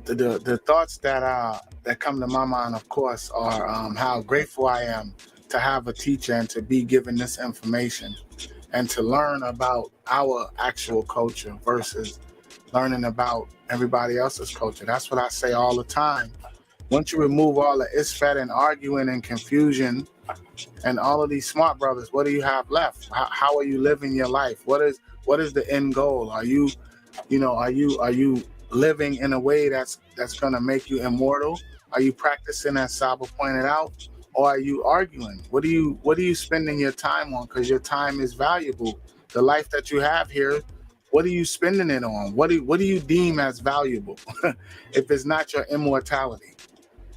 the thoughts that come to my mind, of course, are how grateful I am to have a teacher and to be given this information and to learn about our actual culture versus learning about everybody else's culture. That's what I say all the time. Once you remove all the isfet and arguing and confusion and all of these smart brothers, what do you have left? How are you living your life? What is the end goal? Are you living in a way that's going to make you immortal? Are you practicing, as Saba pointed out? Or are you arguing? What are you spending your time on? Because your time is valuable. The life that you have here, what are you spending it on? What do you deem as valuable if it's not your immortality?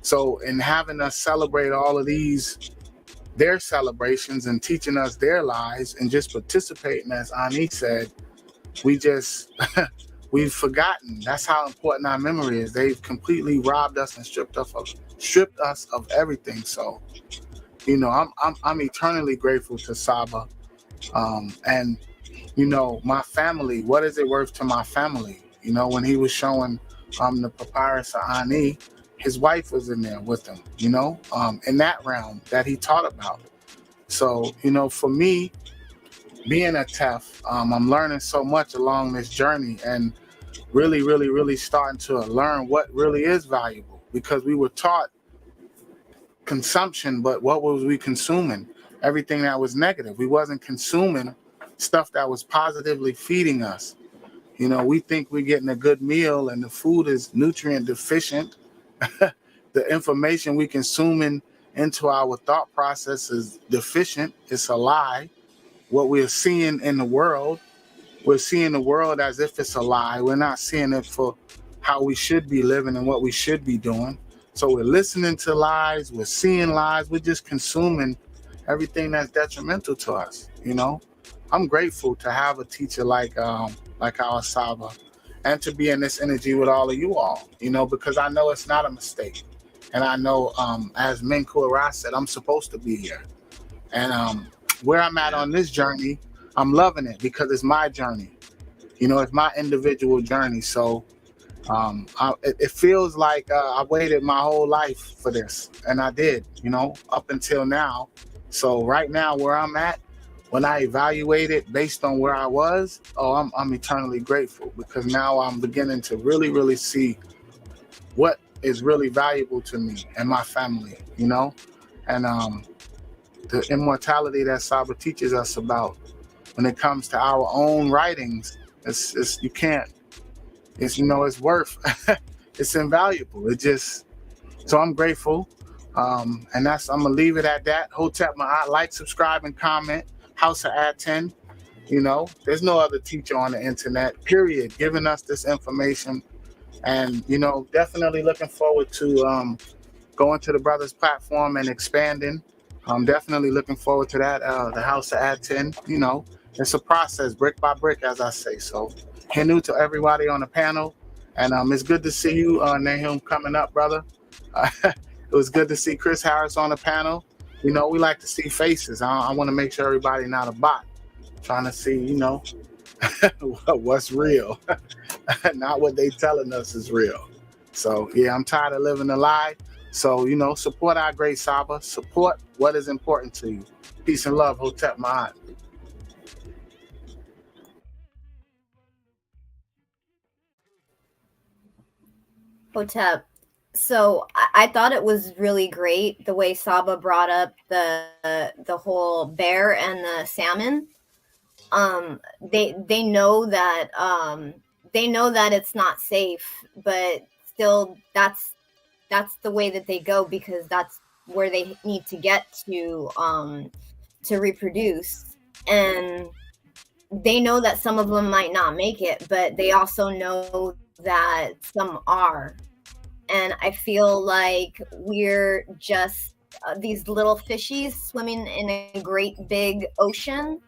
So in having us celebrate all of their celebrations and teaching us their lies and just participating, as Ani said, we've forgotten. That's how important our memory is. They've completely robbed us and stripped us of everything. So, you know, I'm eternally grateful to Saba. And, you know, my family, what is it worth to my family? You know, when he was showing the papyrus of Ani, his wife was in there with him, you know, in that realm that he taught about. So, you know, for me, being a Tef, I'm learning so much along this journey. And really, really, really starting to learn what really is valuable, because we were taught consumption, but what was we consuming? Everything that was negative. We wasn't consuming stuff that was positively feeding us. You know, we think we're getting a good meal and the food is nutrient deficient. The information we consuming into our thought process is deficient. It's a lie. What we're seeing in the world, we're seeing the world as if it's a lie. We're not seeing it for how we should be living and what we should be doing. So we're listening to lies, we're seeing lies, we're just consuming everything that's detrimental to us. You know, I'm grateful to have a teacher like our SABA, and to be in this energy with all of you all, you know, because I know it's not a mistake. And I know, as Menku Ara said, I'm supposed to be here. And where I'm at on this journey, I'm loving it because it's my journey. You know, it's my individual journey. So it feels like I waited my whole life for this. And I did, you know, up until now. So right now where I'm at, when I evaluate it based on where I was, I'm eternally grateful, because now I'm beginning to really, really see what is really valuable to me and my family, you know? And the immortality that SABA teaches us about when it comes to our own writings, it's you can't, it's, you know, it's worth, it's invaluable. It just, so I'm grateful. And I'm gonna leave it at that. Hotep Ma'at, like, subscribe, and comment. House of ATTON, you know, there's no other teacher on the internet, period, giving us this information. And, you know, definitely looking forward to going to the brothers platform and expanding. I'm definitely looking forward to that. The House of ATTON, you know, it's a process, brick by brick, as I say. So, HERU to everybody on the panel. And it's good to see you, Nahum, coming up, brother. It was good to see Chris Harris on the panel. You know, we like to see faces. I want to make sure everybody not a bot. Trying to see, you know, what's real. Not what they telling us is real. So, yeah, I'm tired of living a lie. So, you know, support our great SABA. Support what is important to you. Peace and love. Hotep Ma'at. Hotep. So I thought it was really great the way SABA brought up the whole bear and the salmon. They know that it's not safe, but still that's the way that they go, because that's where they need to get to reproduce. And they know that some of them might not make it, but they also know that some are. And I feel like we're just these little fishies swimming in a great big ocean.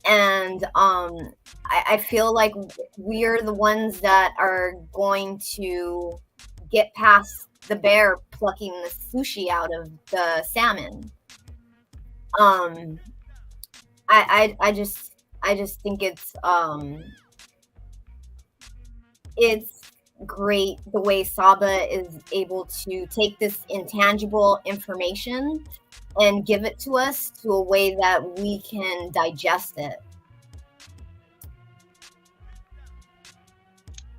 And I feel like we're the ones that are going to get past the bear plucking the sushi out of the salmon. I just think it's great the way SABA is able to take this intangible information and give it to us to a way that we can digest it.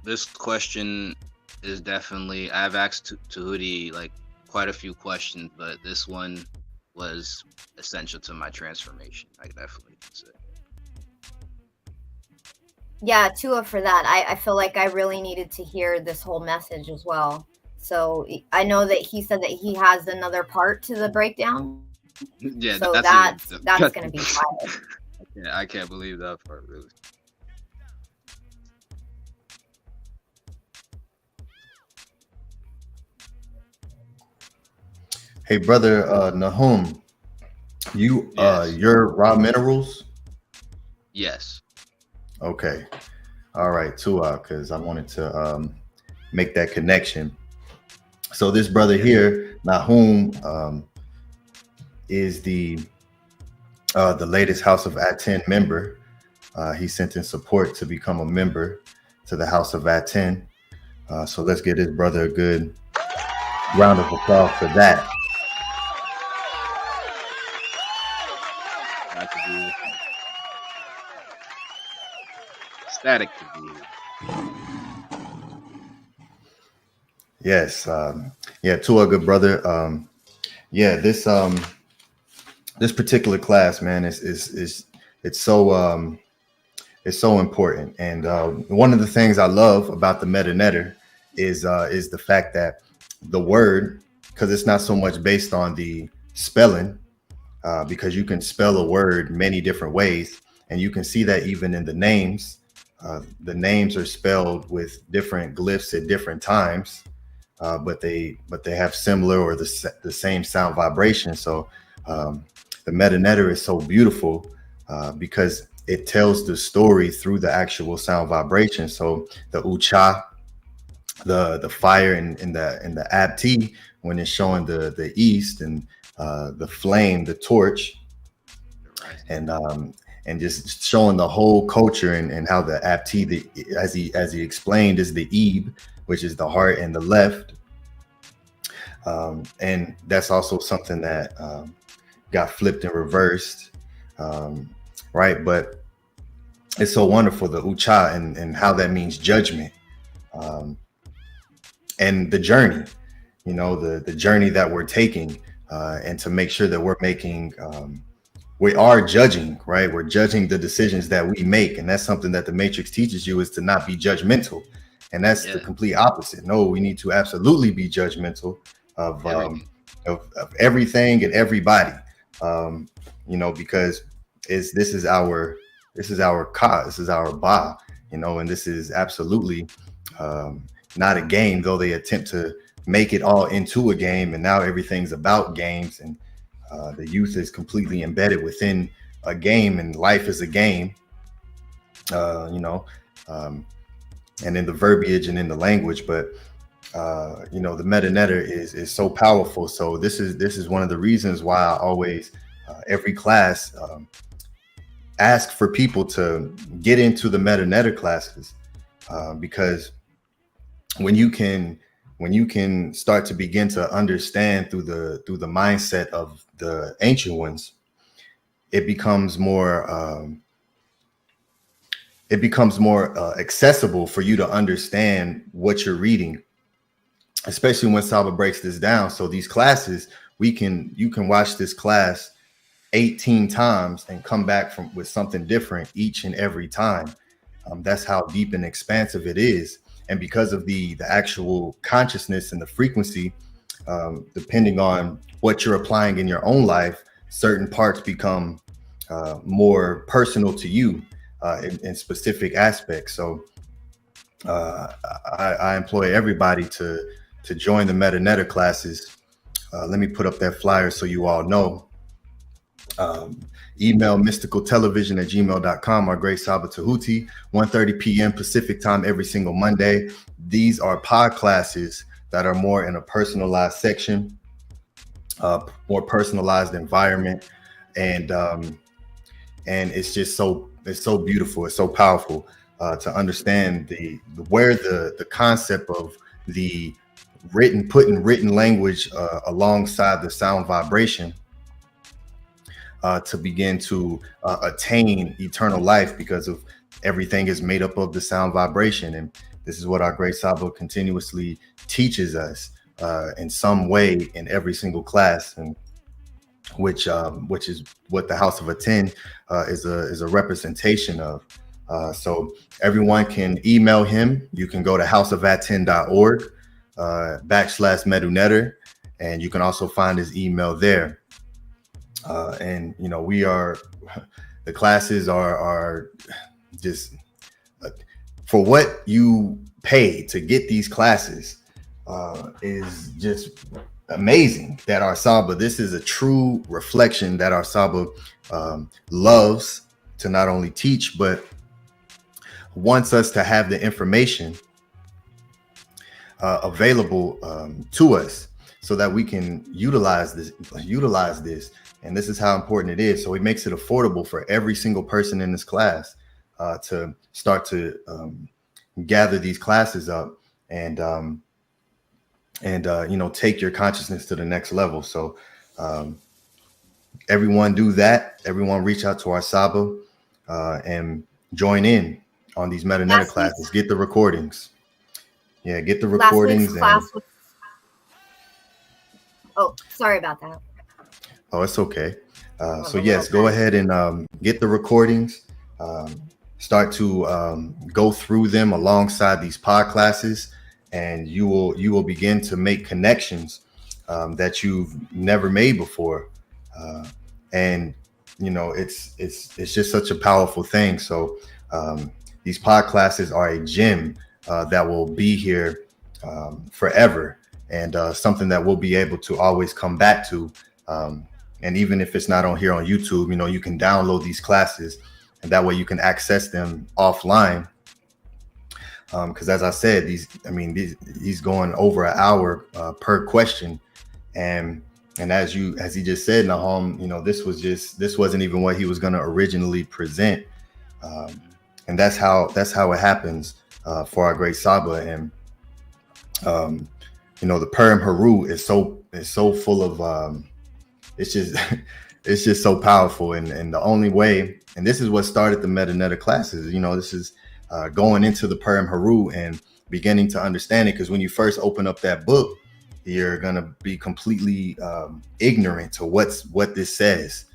This question is definitely, I've asked Tehuti like quite a few questions, but this one was essential to my transformation. I definitely can say. Yeah, Tua for that. I feel like I really needed to hear this whole message as well. So I know that he said that he has another part to the breakdown. Yeah, so that's going to be fire. Yeah, I can't believe that part, really. Hey, brother Nahum, your raw minerals? Yes. Okay. All right, Tua, because I wanted to make that connection. So this brother here, Nahum, is the latest House of ATTON member. He sent in support to become a member to the House of ATTON. So let's give this brother a good round of applause for that. Ecstatic to be here. Yes. Yeah, Tua, good brother. Yeah, this particular class, man, is it's so important. And one of the things I love about the meta-netter is the fact that the word, because it's not so much based on the spelling, because you can spell a word many different ways, and you can see that even in the names. The names are spelled with different glyphs at different times, but they have similar or the same sound vibration. So the meta-netter is so beautiful because it tells the story through the actual sound vibration. So the ucha, the fire in the abti, when it's showing the east, and the flame, the torch, and just showing the whole culture, and how the abti, as he explained, is the eb, which is the heart and the left. And that's also something that got flipped and reversed, right? But it's so wonderful, the ucha, and how that means judgment, and the journey, the journey that we're taking, and to make sure that we're making, we are judging, right? We're judging the decisions that we make. And that's something that the Matrix teaches you, is to not be judgmental. And that's the complete opposite. No, we need to absolutely be judgmental of everything and everybody, because this is our ka, this is our ba, and this is absolutely not a game, though they attempt to make it all into a game, and now everything's about games, and the youth is completely embedded within a game, and life is a game, and in the verbiage and in the language. But the meta-netter is so powerful. So this is one of the reasons why I always every class ask for people to get into the meta-netter classes, because when you can start to begin to understand through the mindset of the ancient ones, it becomes more accessible for you to understand what you're reading, especially when SABA breaks this down. So these classes, you can watch this class 18 times and come back with something different each and every time. That's how deep and expansive it is. And because of the actual consciousness and the frequency, depending on what you're applying in your own life, certain parts become more personal to you in specific aspects. So I employ everybody to join the meta-netter classes. Let me put up that flyer so you all know. Email mysticaltelevision@gmail.com. Our great SABA Tehuti, 1:30 p.m. Pacific time every single Monday. These are pod classes that are more in a personalized section, more personalized environment, and it's just it's so beautiful. It's so powerful to understand where the concept of the putting written language alongside the sound vibration to begin to attain eternal life, because of everything is made up of the sound vibration. And this is what our great SABA continuously teaches us in some way in every single class, and which is what the House of ATTON is a representation of. So everyone can email him. You can go to houseofatton.org /meta-netter, and you can also find his email there. And the classes are just for what you pay to get these classes is just amazing. That our SABA, this is a true reflection that our SABA loves to not only teach, but wants us to have the information available to us, so that we can utilize this. And this is how important it is. So he makes it affordable for every single person in this class to start to gather these classes up and take your consciousness to the next level. So everyone do that. Everyone reach out to our SABA and join in on these meta-netter classes. Get the recordings. Yeah, get the recordings. Last week's class was Oh, sorry about that. Oh, it's okay. So yes, go ahead and get the recordings. Start to go through them alongside these pod classes, and you will begin to make connections that you've never made before. And you know, it's just such a powerful thing. So these pod classes are a gem that will be here forever, and something that we'll be able to always come back to. And even if it's not on here on YouTube, you know, you can download these classes, and that way you can access them offline. Because as I said, he's going over an hour per question, and as he just said, Nahum, you know, this wasn't even what he was going to originally present, and that's how it happens for our great Saba. And you know, the Purim HERU is so full of it's just so powerful, and the only way, and this is what started the Metaneta classes, you know, this is going into the Purim HERU and beginning to understand it, because when you first open up that book, you're gonna be completely ignorant to what this says.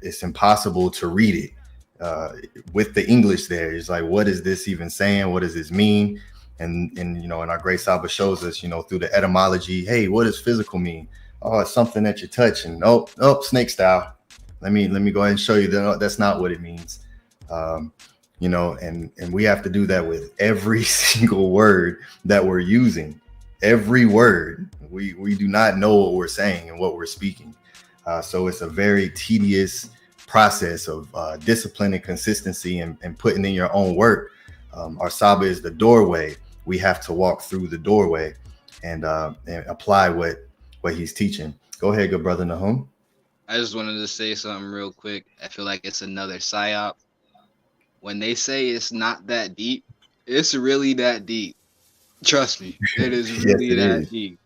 It's impossible to read it with the English there. It's like, what is this even saying? What does this mean? And you know, and our great Saba shows us, you know, through the etymology, hey, what does physical mean? Oh, it's something that you touch, and nope, snake style. Let me go ahead and show you that that's not what it means. You know, and we have to do that with every single word that we're using. Every word, we do not know what we're saying and what we're speaking. So it's a very tedious process of discipline and consistency, and putting in your own work. Our Saba is the doorway. We have to walk through the doorway and apply what he's teaching. Go ahead, good brother Nahum. I just wanted to say something real quick. I feel like it's another psyop. When they say it's not that deep, it's really that deep. Trust me, it is really that deep.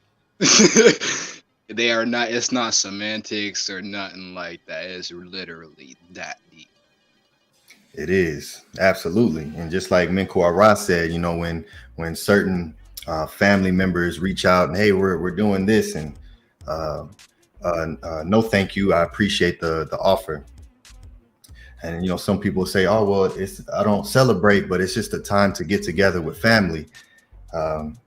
They are not. It's not semantics or nothing like that. It's literally that deep. It is, absolutely. And just like Minko Ara said, you know, when certain family members reach out and, hey, we're doing this, and no thank you, I appreciate the offer. And you know, some people say, oh well, I don't celebrate, but it's just a time to get together with family. And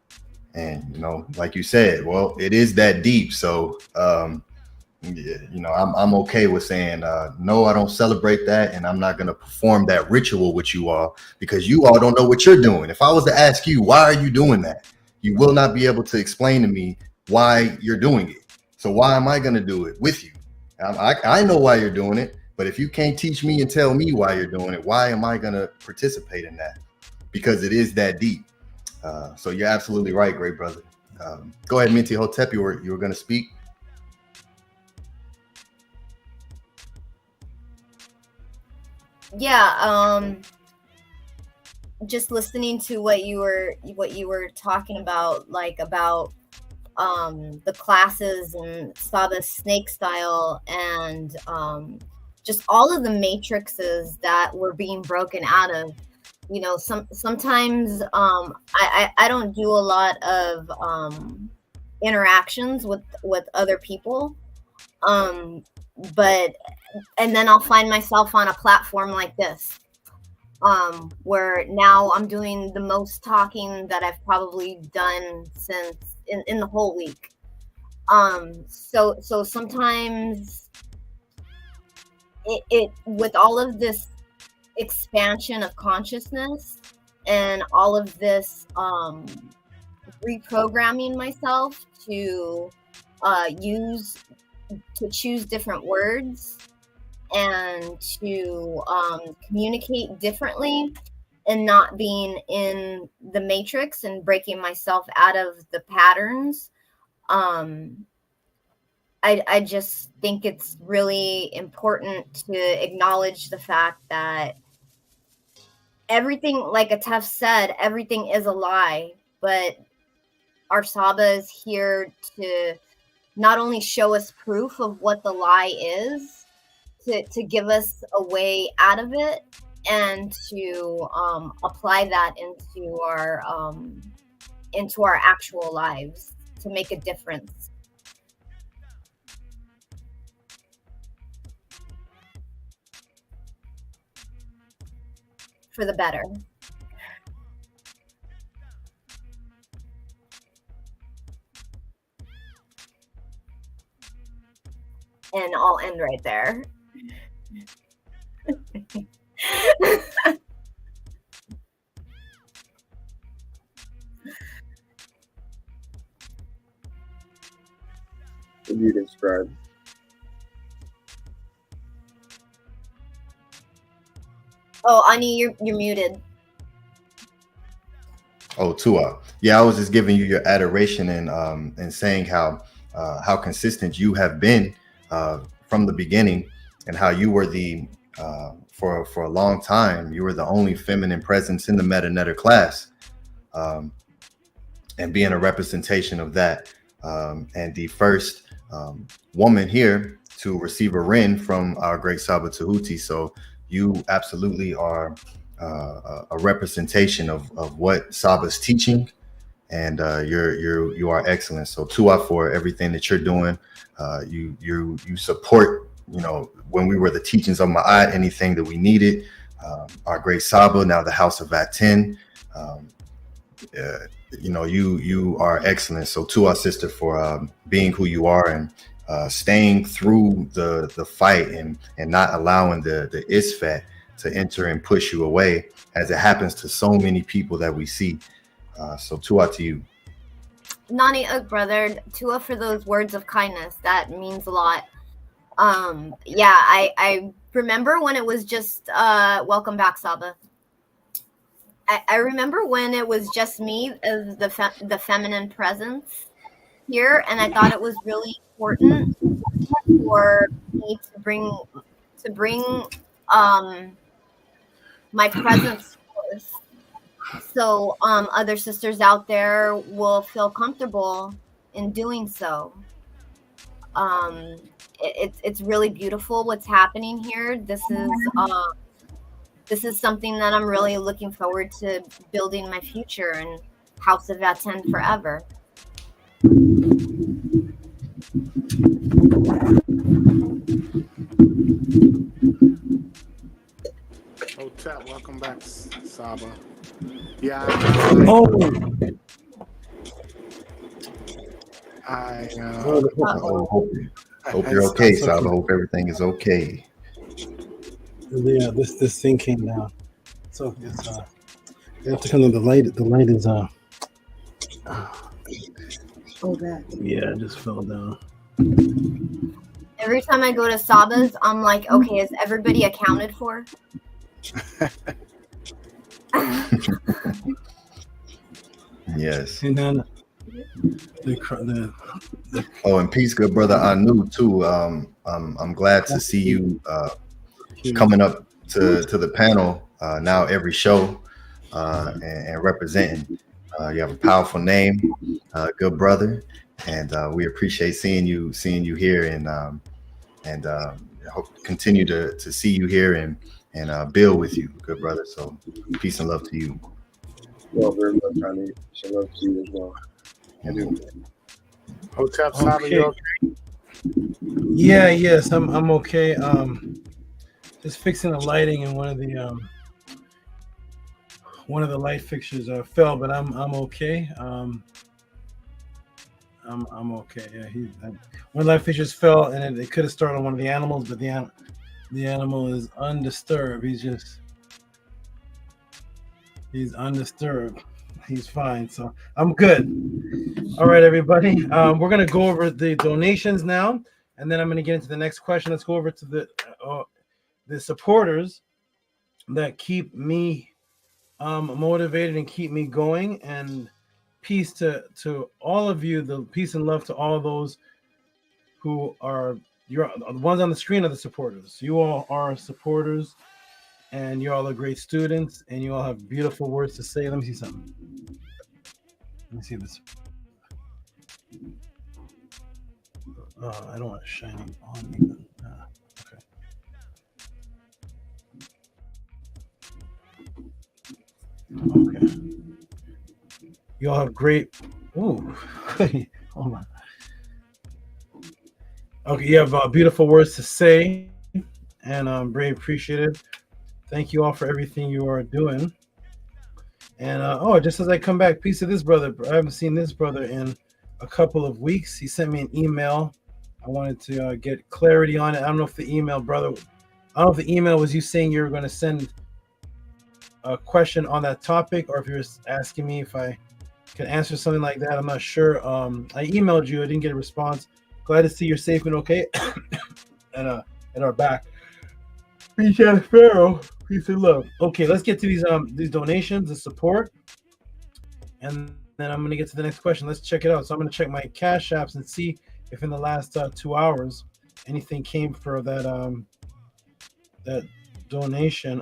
you know, like you said, well, it is that deep. So yeah, you know, I'm okay with saying no, I don't celebrate that, and I'm not going to perform that ritual with you all, because you all don't know what you're doing. If I was to ask you, why are you doing that, you will not be able to explain to me why you're doing it. So why am I going to do it with you? I know why you're doing it, but if you can't teach me and tell me why you're doing it, why am I going to participate in that? Because it is that deep. So you're absolutely right, great brother. Go ahead, Minty Hotep, you were going to speak. Yeah, just listening to what you were talking about, like about the classes and Saba snake style, and just all of the matrices that were being broken out of. You know, sometimes I don't do a lot of interactions with other people, but and then I'll find myself on a platform like this, where now I'm doing the most talking that I've probably done since in the whole week. So sometimes it with all of this expansion of consciousness and all of this reprogramming myself to choose different words and to communicate differently, and not being in the matrix and breaking myself out of the patterns. I just think it's really important to acknowledge the fact that everything, like Atef said, everything is a lie, but our Saba is here to not only show us proof of what the lie is, to give us a way out of it, and to apply that into our actual lives to make a difference. for the better. And I'll end right there. If you describe. Oh, Ani, you're muted. Oh, Tua. Yeah, I was just giving you your adoration and saying how consistent you have been from the beginning, and how you were the for a long time you were the only feminine presence in the Meta Netter class, and being a representation of that, and the first woman here to receive a Ren from our great SABA Tehuti. So you absolutely are a representation of what SABA's teaching, and you are excellent. So Tua for everything that you're doing. You support, you know, when we were the teachings of Ma'at, anything that we needed. Our great SABA, now the House of ATTON. You know, you are excellent. So to our sister for being who you are, and staying through the fight, and not allowing the ISFAT to enter and push you away, as it happens to so many people that we see. So Tua to you. Nani Ugh, brother, Tua for those words of kindness. That means a lot. Yeah, I remember when it was just welcome back, Saba. I remember when it was just me as the feminine presence here, and I thought it was really important for me to bring my presence forth, so other sisters out there will feel comfortable in doing so. It's really beautiful what's happening here. This is something that I'm really looking forward to building my future and House of ATTON forever. Hotep, welcome back, Saba. Yeah. Hope you're okay, Saba. Hope everything is okay. Yeah, this thing came down. So it's you have to come to the light. The light is Oh, bad. Yeah, it just fell down. Every time I go to Saba's, I'm like, okay, is everybody accounted for? Yes. And then oh, and peace, good brother Anu too. I'm glad to see you coming up to the panel now every show, and representing. You have a powerful name, good brother, and we appreciate seeing you here, and hope continue to see you here and build with you, good brother. So peace and love to you. Well, very much, honey. Peace and love to you as well. Hotep, Saba, you okay? Yeah, yes, I'm okay. Just fixing the lighting, and one of the light fixtures fell, but I'm okay. I'm okay. Yeah, one of the light fixtures fell, and it could have started on one of the animals, but the animal is undisturbed. He's undisturbed. He's fine, so I'm good. All right, everybody. We're gonna go over the donations now, and then I'm gonna get into the next question. Let's go over to the supporters that keep me motivated and keep me going. And peace to all of you. The peace and love to all those who are the ones on the screen are the supporters. You all are supporters, and you all are great students, and you all have beautiful words to say. Let me see something. Let me see this. I don't want it shining on me. Okay. You all have great. Ooh, hold on. Okay, you have beautiful words to say, and I'm very appreciative. Thank you all for everything you are doing. And just as I come back, peace to this brother. I haven't seen this brother in a couple of weeks. He sent me an email. I wanted to get clarity on it. I don't know if the email, brother. I don't know if the email was you saying you were going to send a question on that topic, or if you're asking me if I can answer something like that. I'm not sure. I emailed you. I didn't get a response. Glad to see you're safe and okay, and are back. Peace and Pharaoh. Peace and love. Okay, let's get to these donations, the support, and then I'm gonna get to the next question. Let's check it out. So I'm gonna check my Cash Apps and see if in the last 2 hours anything came for that that donation.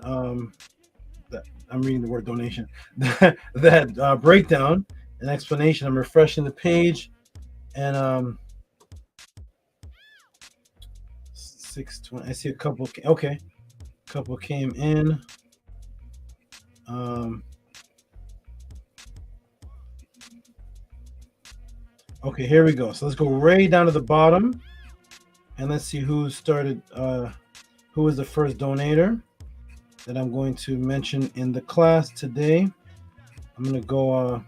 That I'm reading the word donation. that breakdown and explanation. I'm refreshing the page, and 620. I see a couple. Okay. Couple came in. Okay, here we go. So let's go right down to the bottom, and let's see who started. Who was the first donator that I'm going to mention in the class today? I'm gonna go.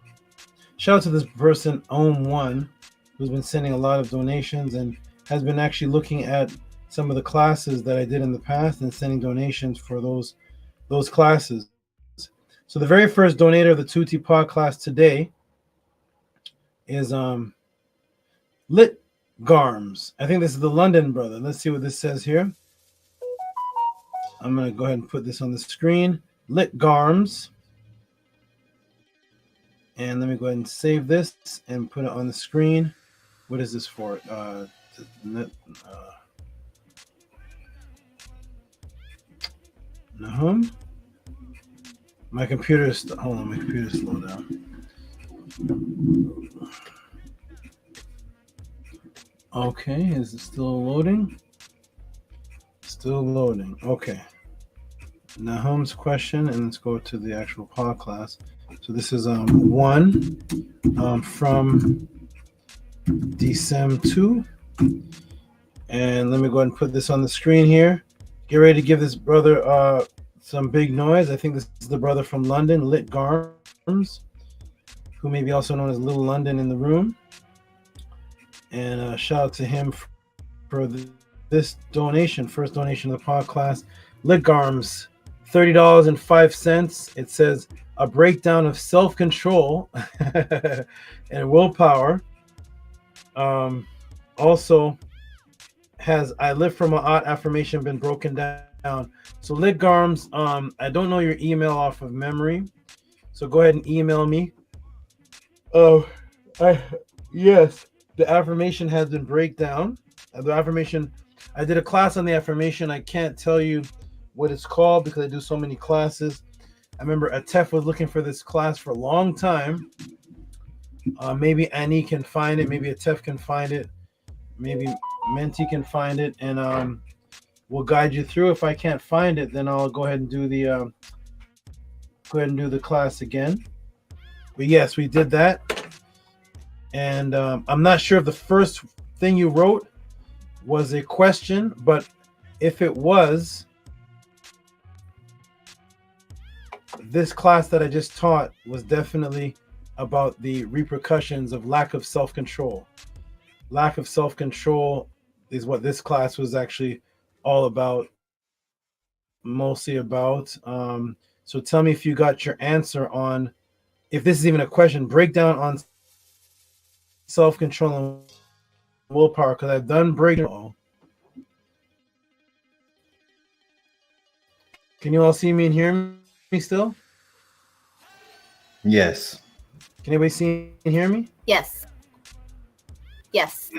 Shout out to this person, Ohm1, who's been sending a lot of donations and has been actually looking at some of the classes that I did in the past and sending donations for those classes. So the very first donator of the Tehuti Podclass today is Lit Garms. I think this is the London brother. Let's see what this says here. I'm going to go ahead and put this on the screen. Lit Garms. And let me go ahead and save this and put it on the screen. What is this for? NAHUM. My computer is hold on. My computer is slow down. Okay, is it still loading? Still loading. Okay. NAHUM's question, and let's go to the actual Podclass. So this is one from DSEM 2, and let me go ahead and put this on the screen here. Get ready to give this brother some big noise. I think this is the brother from London, Lit Garms, who may be also known as Little London in the room. And shout out to him for this donation, first donation of the Podclass. Lit Garms, $30.05. It says a breakdown of self-control and willpower. Also has I live from Ma'at affirmation been broken down. So Lit Garms, I don't know your email off of memory, so go ahead and email me. Yes, the affirmation has been breakdown. The affirmation, I did a class on the affirmation. I can't tell you what it's called because I do so many classes. I remember Atef was looking for this class for a long time. Maybe Annie can find it. Maybe Atef can find it. Maybe Menti can find it, and we'll guide you through. If I can't find it, then I'll go ahead and do the class again. But yes, we did that, and I'm not sure if the first thing you wrote was a question, but if it was, this class that I just taught was definitely about the repercussions of lack of self-control. Lack of self-control is what this class was actually all about, mostly about. So tell me if you got your answer on, if this is even a question, breakdown on self-control and willpower, because I've done breakdown. Can you all see me and hear me still? Yes. Can anybody see and hear me? Yes. Yes.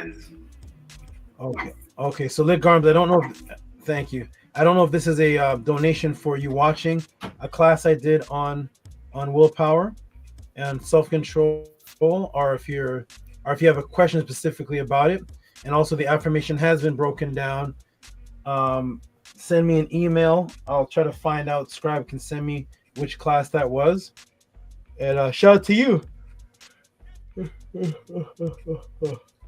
Okay. Okay. So Lit Garms, I don't know. Thank you. I don't know if this is a donation for you watching a class I did on willpower and self-control, or if you have a question specifically about it. And also the affirmation has been broken down. Send me an email. I'll try to find out. Scribe can send me which class that was. And shout out to you.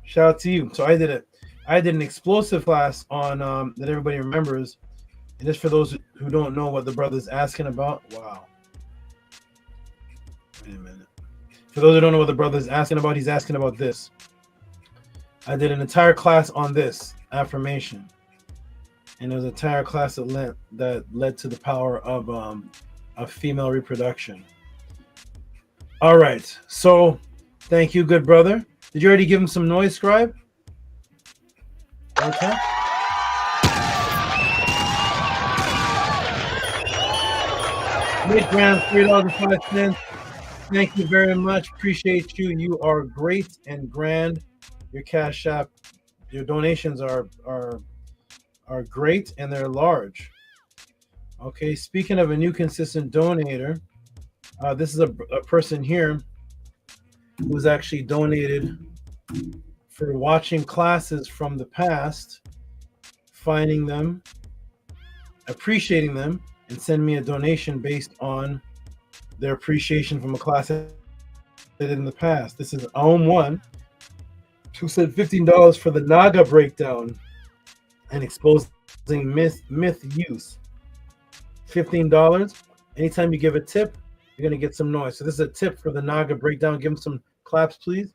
Shout out to you. So I did an explosive class on that everybody remembers And just for those who don't know what the brother's asking about, wow. Wait a minute. For those who don't know what the brother's asking about, he's asking about this. I did an entire class on this affirmation, and it was an entire class that led to the power of female reproduction. All right, so thank you, good brother. Did you already give him some noise, Scribe? Okay. Mid-ground, $3.05. Thank you very much. Appreciate you. You are great and grand. Your Cash App, your donations are great and they're large. Okay, speaking of a new consistent donator, this is a person here who's actually donated for watching classes from the past, finding them, appreciating them, and send me a donation based on their appreciation from a class they did in the past. This is ATTON1, who said $15 for the Naga breakdown and exposing myth use. $15. Anytime you give a tip, you're gonna get some noise. So this is a tip for the Naga breakdown. Give them some claps, please.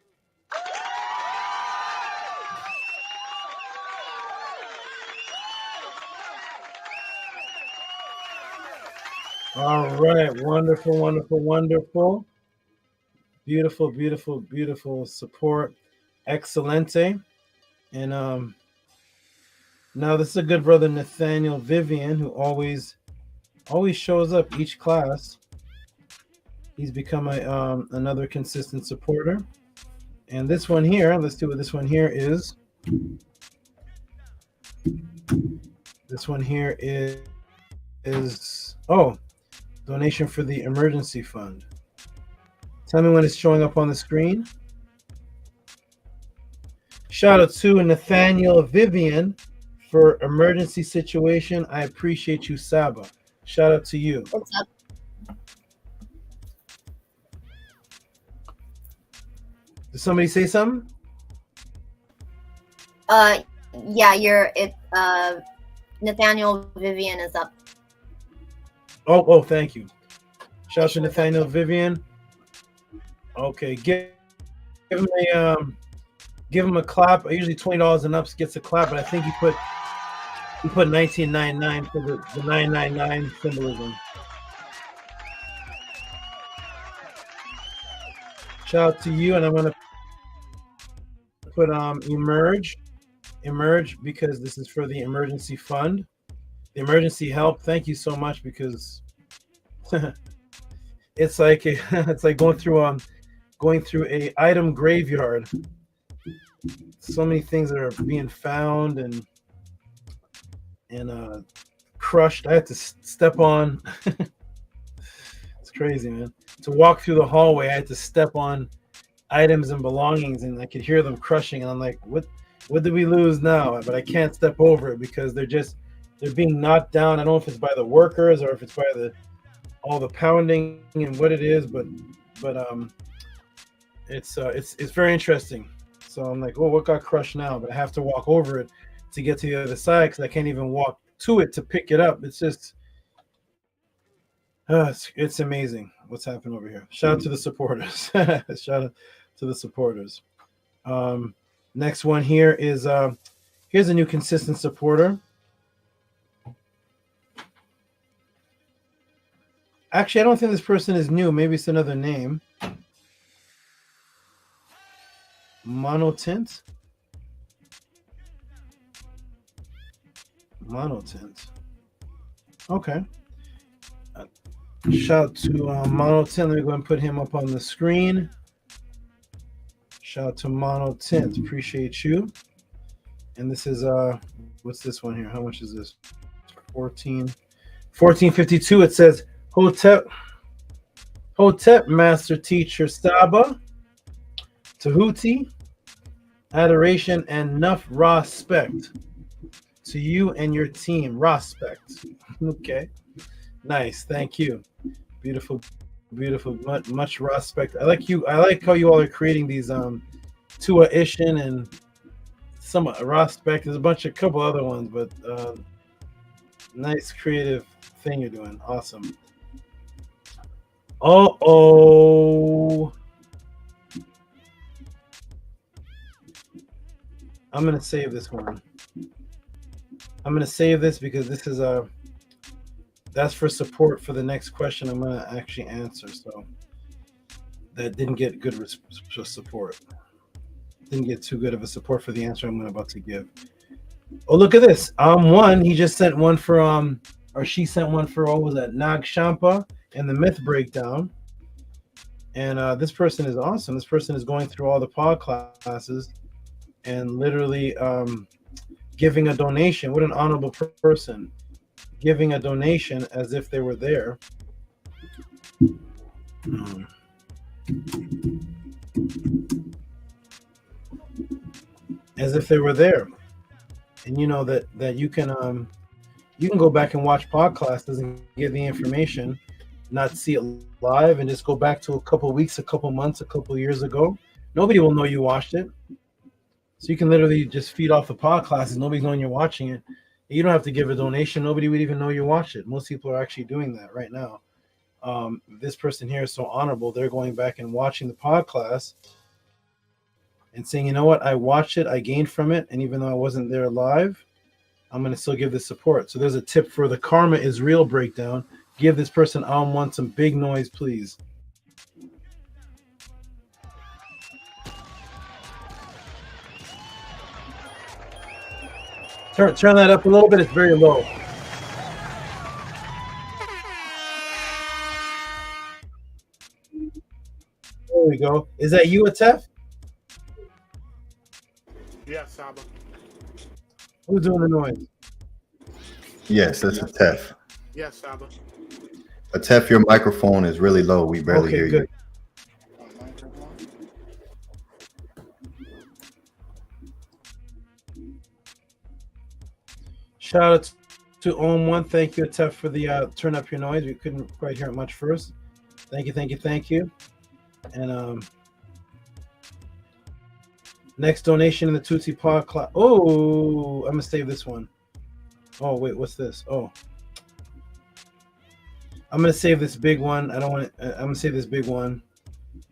All right, wonderful, wonderful, wonderful. Beautiful, beautiful, beautiful support. Excelente. And now this is a good brother, Nathaniel Vivian, who always shows up each class. He's become another consistent supporter. And this one here, let's see what this one here is. This one here is donation for the emergency fund. Tell me when it's showing up on the screen. Shout out to Nathaniel Vivian for emergency situation. I appreciate you, SABA. Shout out to you. What's up? Did somebody say something? Yeah, Nathaniel Vivian is up. Oh, thank you. Shout out to Nathaniel Vivian. Okay, give him a clap. Usually $20 and up gets a clap, but I think he put 1999 for the 999 symbolism. Shout out to you, and I'm gonna put emerge because this is for the emergency fund, the emergency help. Thank you so much, because it's like going through a item graveyard. So many things that are being found and crushed. I had to step on. It's crazy, man. To walk through the hallway, I had to step on items and belongings, and I could hear them crushing. And I'm like, what did we lose now? But I can't step over it because they're being knocked down. I don't know if it's by the workers or if it's by all the pounding and what it is, but it's very interesting. So I'm like, oh, what got crushed now? But I have to walk over it to get to the other side because I can't even walk to it to pick it up. It's just, it's amazing what's happening over here. Shout out to the supporters. Shout out to the supporters. Next one here is, here's a new consistent supporter. Actually, I don't think this person is new. Maybe it's another name. Monotint. Okay. Shout out to Monotint. Let me go and put him up on the screen. Shout out to Monotint. Appreciate you. And this is what's this one here? How much is this? 1452. It says Hotep Master Teacher SABA, Tehuti, adoration and enough respect to you and your team. Respect. Okay. Nice. Thank you. Beautiful. Much respect. I like how you all are creating these Tua Ishin and some respect. There's a couple other ones, but Nice creative thing you're doing. Awesome. Uh-oh. I'm going to save this one. I'm going to save this because this is that's for support for the next question I'm going to actually answer. So that didn't get good support. Didn't get too good of a support for the answer I'm about to give. Oh, look at this. One, he just sent one for or she sent one for, what was that, Nag Shampa and the myth breakdown. And this person is awesome. This person is going through all the pod classes and literally giving a donation. What an honorable person. Giving a donation as if they were there. As if they were there. And you know that you can go back and watch pod classes and get the information, not see it live, and just go back to a couple weeks, a couple months, a couple years ago. Nobody will know you watched it. So you can literally just feed off the pod classes. Nobody's knowing you're watching it. You don't have to give a donation. Nobody would even know you watched it. Most people are actually doing that right now. This person here is so honorable. They're going back and watching the pod class and saying, you know what, I watched it, I gained from it, and even though I wasn't there live, I'm going to still give this support. So there's a tip for the Karma is Real breakdown. Give this person one some big noise, please. Turn that up a little bit. It's very low. There we go. Is that you, Atef? Yes, Saba. Who's doing the noise? Yes, that's Atef. Yes, Saba. Atef, your microphone is really low. We barely hear good. you. Shout out to Om1. Thank you, Atef, for the turn up your noise. We couldn't quite hear it much first. Thank you. And next donation in the Tutsi Pod class. Oh, I'm gonna save this one. Oh wait, what's this? Oh, I'm gonna save this big one. I don't want to. I'm gonna save this big one.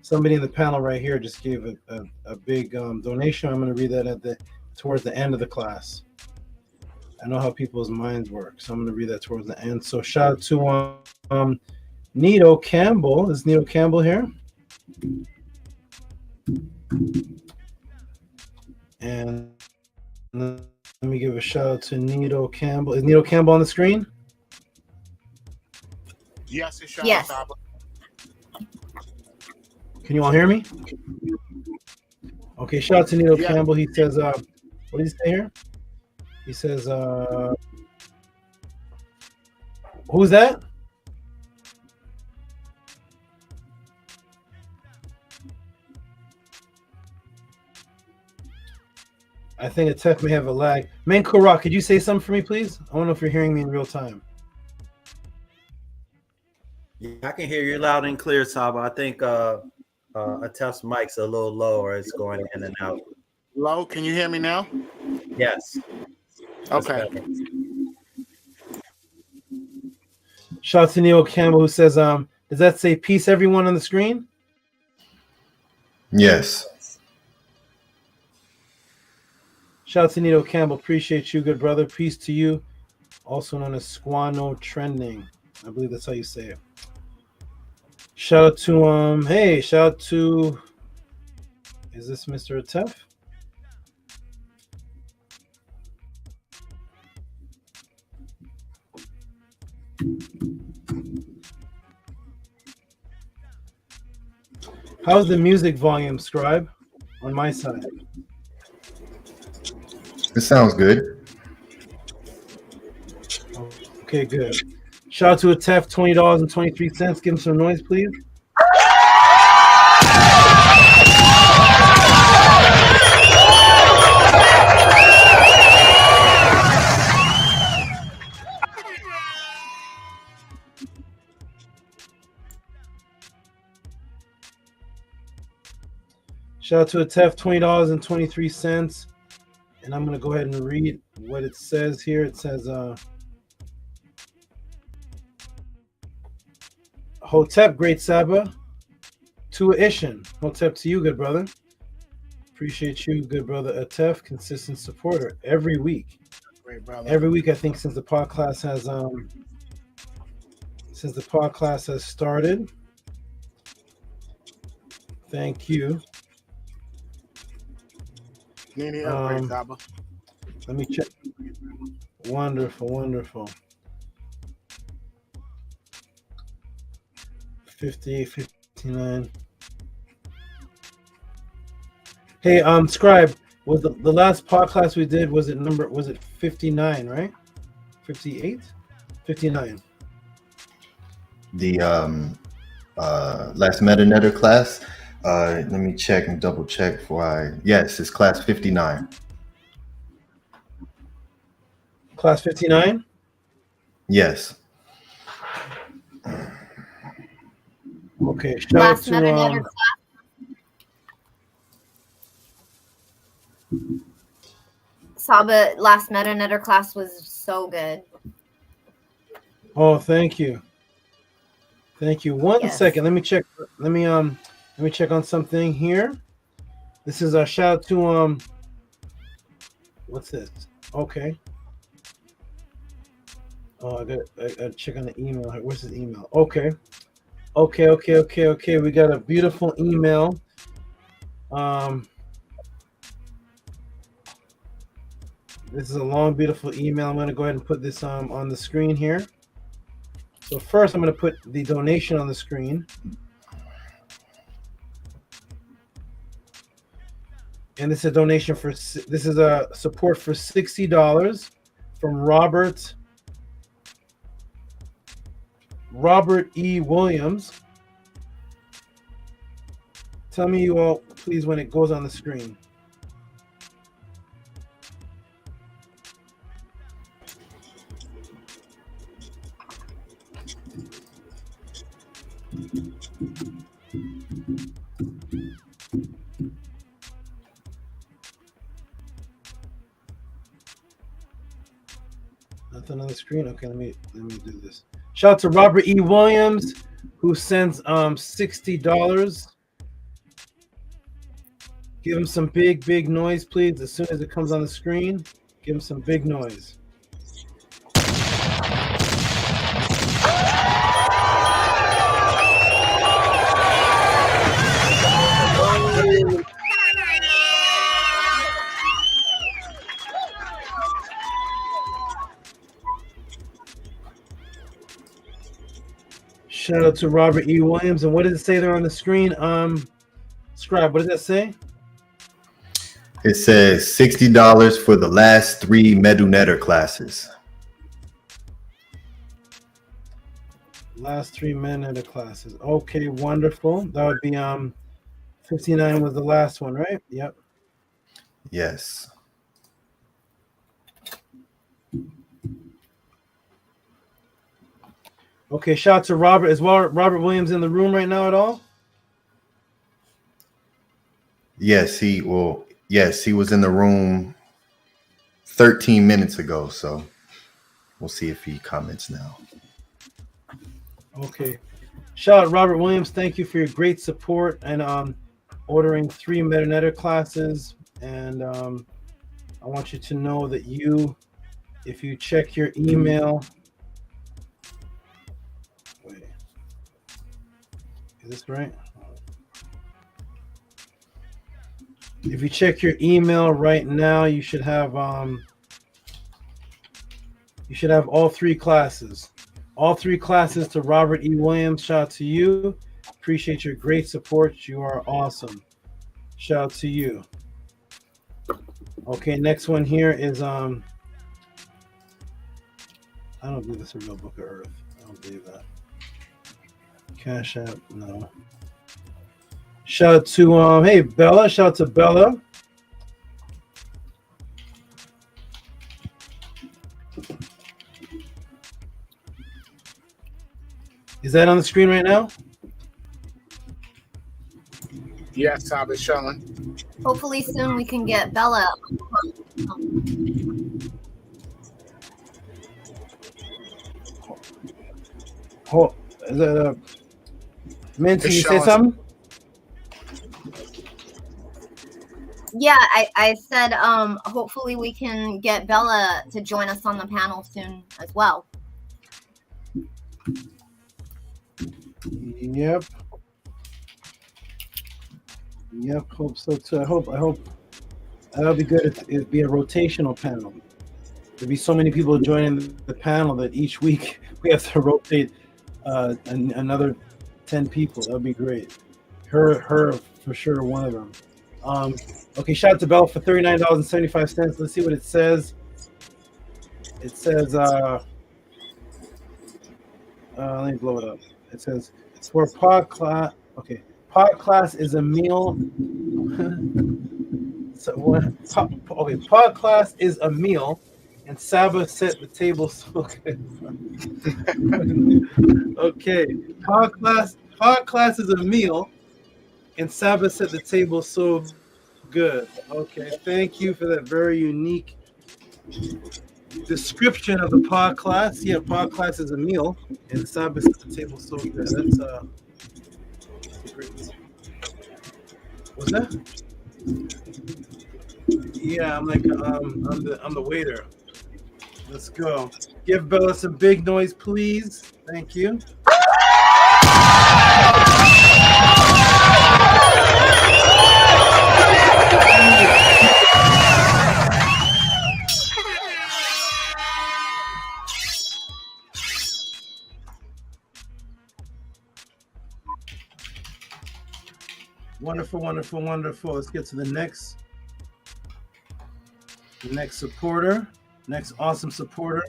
Somebody in the panel right here just gave a big donation. I'm gonna read that towards the end of the class. I know how people's minds work, so I'm gonna read that towards the end. So shout out to Nito Campbell. Is Nito Campbell here? And let me give a shout out to Nito Campbell. Is Nito Campbell on the screen? Yes, it's Yes. Saba. Can you all hear me? Okay, shout out to Nito Campbell. He says, what did he say here? He says, who's that? I think Atef may have a lag. Mankura, could you say something for me, please? I don't know if you're hearing me in real time. Yeah, I can hear you loud and clear, Saba. I think Atef's mic's a little low, or it's going in and out. Low, can you hear me now? Yes. Okay. Shout out to Neil Campbell, who says, does that say peace everyone on the screen? Yes. Shout out to Nito Campbell. Appreciate you, good brother. Peace to you. Also known as Squano Trending. I believe that's how you say it. Shout out to hey, shout out to, is this Mr. Atef? How's the music volume, Scribe, on my side? It sounds good. Okay, good. Shout out to Atef, $20.23. Give him some noise, please. Shout out to Atef, $20.23. And I'm going to go ahead and read what it says here. It says, Hotep, great SABA. Tua Ishin. Hotep to you, good brother. Appreciate you, good brother Atef, consistent supporter every week. Great brother. Every week, I think, since the Podclass has started. Thank you. Great SABA. Let me check. Wonderful, wonderful. 58, 59. Hey, Scribe, was the last Podclass we did, was it 59, right? 58? 59. The last MetaNetter class. Let me check and double check yes, it's class 59. Class 59? Yes. Okay, shout out to MetaNetter class. SABA last MetaNetter class was so good. Oh, thank you. Thank you. One second. Let me check. Let me check on something here. This is a shout out to what's this? Okay. Oh, I gotta check on the email. Where's his email? Okay. We got a beautiful email. This is a long, beautiful email. I'm gonna go ahead and put this on the screen here. So first, I'm gonna put the donation on the screen. And this is a donation for, this is a support for $60 from Robert E. Williams. Tell me you all, please, when it goes on the screen. Nothing on the screen. Okay, let me do this. Shout out to Robert E. Williams, who sends $60. Give him some big noise, please. As soon as it comes on the screen, give him some big noise. Shout out to Robert E. Williams. And what does it say there on the screen? Scribe, what does that say? It says $60 for the last 3 MetaNetter classes. Last 3 MetaNetter classes. Okay, wonderful. That would be 59 was the last one, right? Yep. Yes. Okay, shout out to Robert. Is Robert Williams in the room right now at all? Yes, he was in the room 13 minutes ago, so we'll see if he comments now. Okay. Shout out Robert Williams. Thank you for your great support and ordering 3 MetaNetter classes. And I want you to know that if you check your email, wait, is this right? If you check your email right now, you should have all 3 classes. All 3 classes to Robert E. Williams. Shout out to you. Appreciate your great support. You are awesome. Shout out to you. Okay, next one here is I don't believe this is a real book of Earth. I don't believe that. Cash App, no. Shout out to hey Bella. Shout out to Bella. Is that on the screen right now? Yes, I'll be showing. Hopefully soon we can get Bella. Oh, is that Minty, you say something? Yeah, I said hopefully we can get Bella to join us on the panel soon as well. Yep. Hope so too. I hope that'll be good. It'd be a rotational panel. There'd be so many people joining the panel that each week we have to rotate another 10 people. That'd be great. Her for sure, one of them. Okay, shout out to Bella for $39.75. Let's see what it says. It says, let me blow it up. It says, for Podclass, okay, Podclass is a meal. So what? Okay, Podclass is a meal, and SABA set the table so good. Okay, Podclass is a meal, and SABA set the table so good. Okay, thank you for that very unique description of the Podclass. Yeah, Podclass is a meal, and SABA set the table so good. That's great. What's that? Yeah, I'm like I'm the waiter. Let's go. Give Bella some big noise, please. Thank you. Wonderful, wonderful, wonderful. Let's get to the next supporter, next awesome supporter.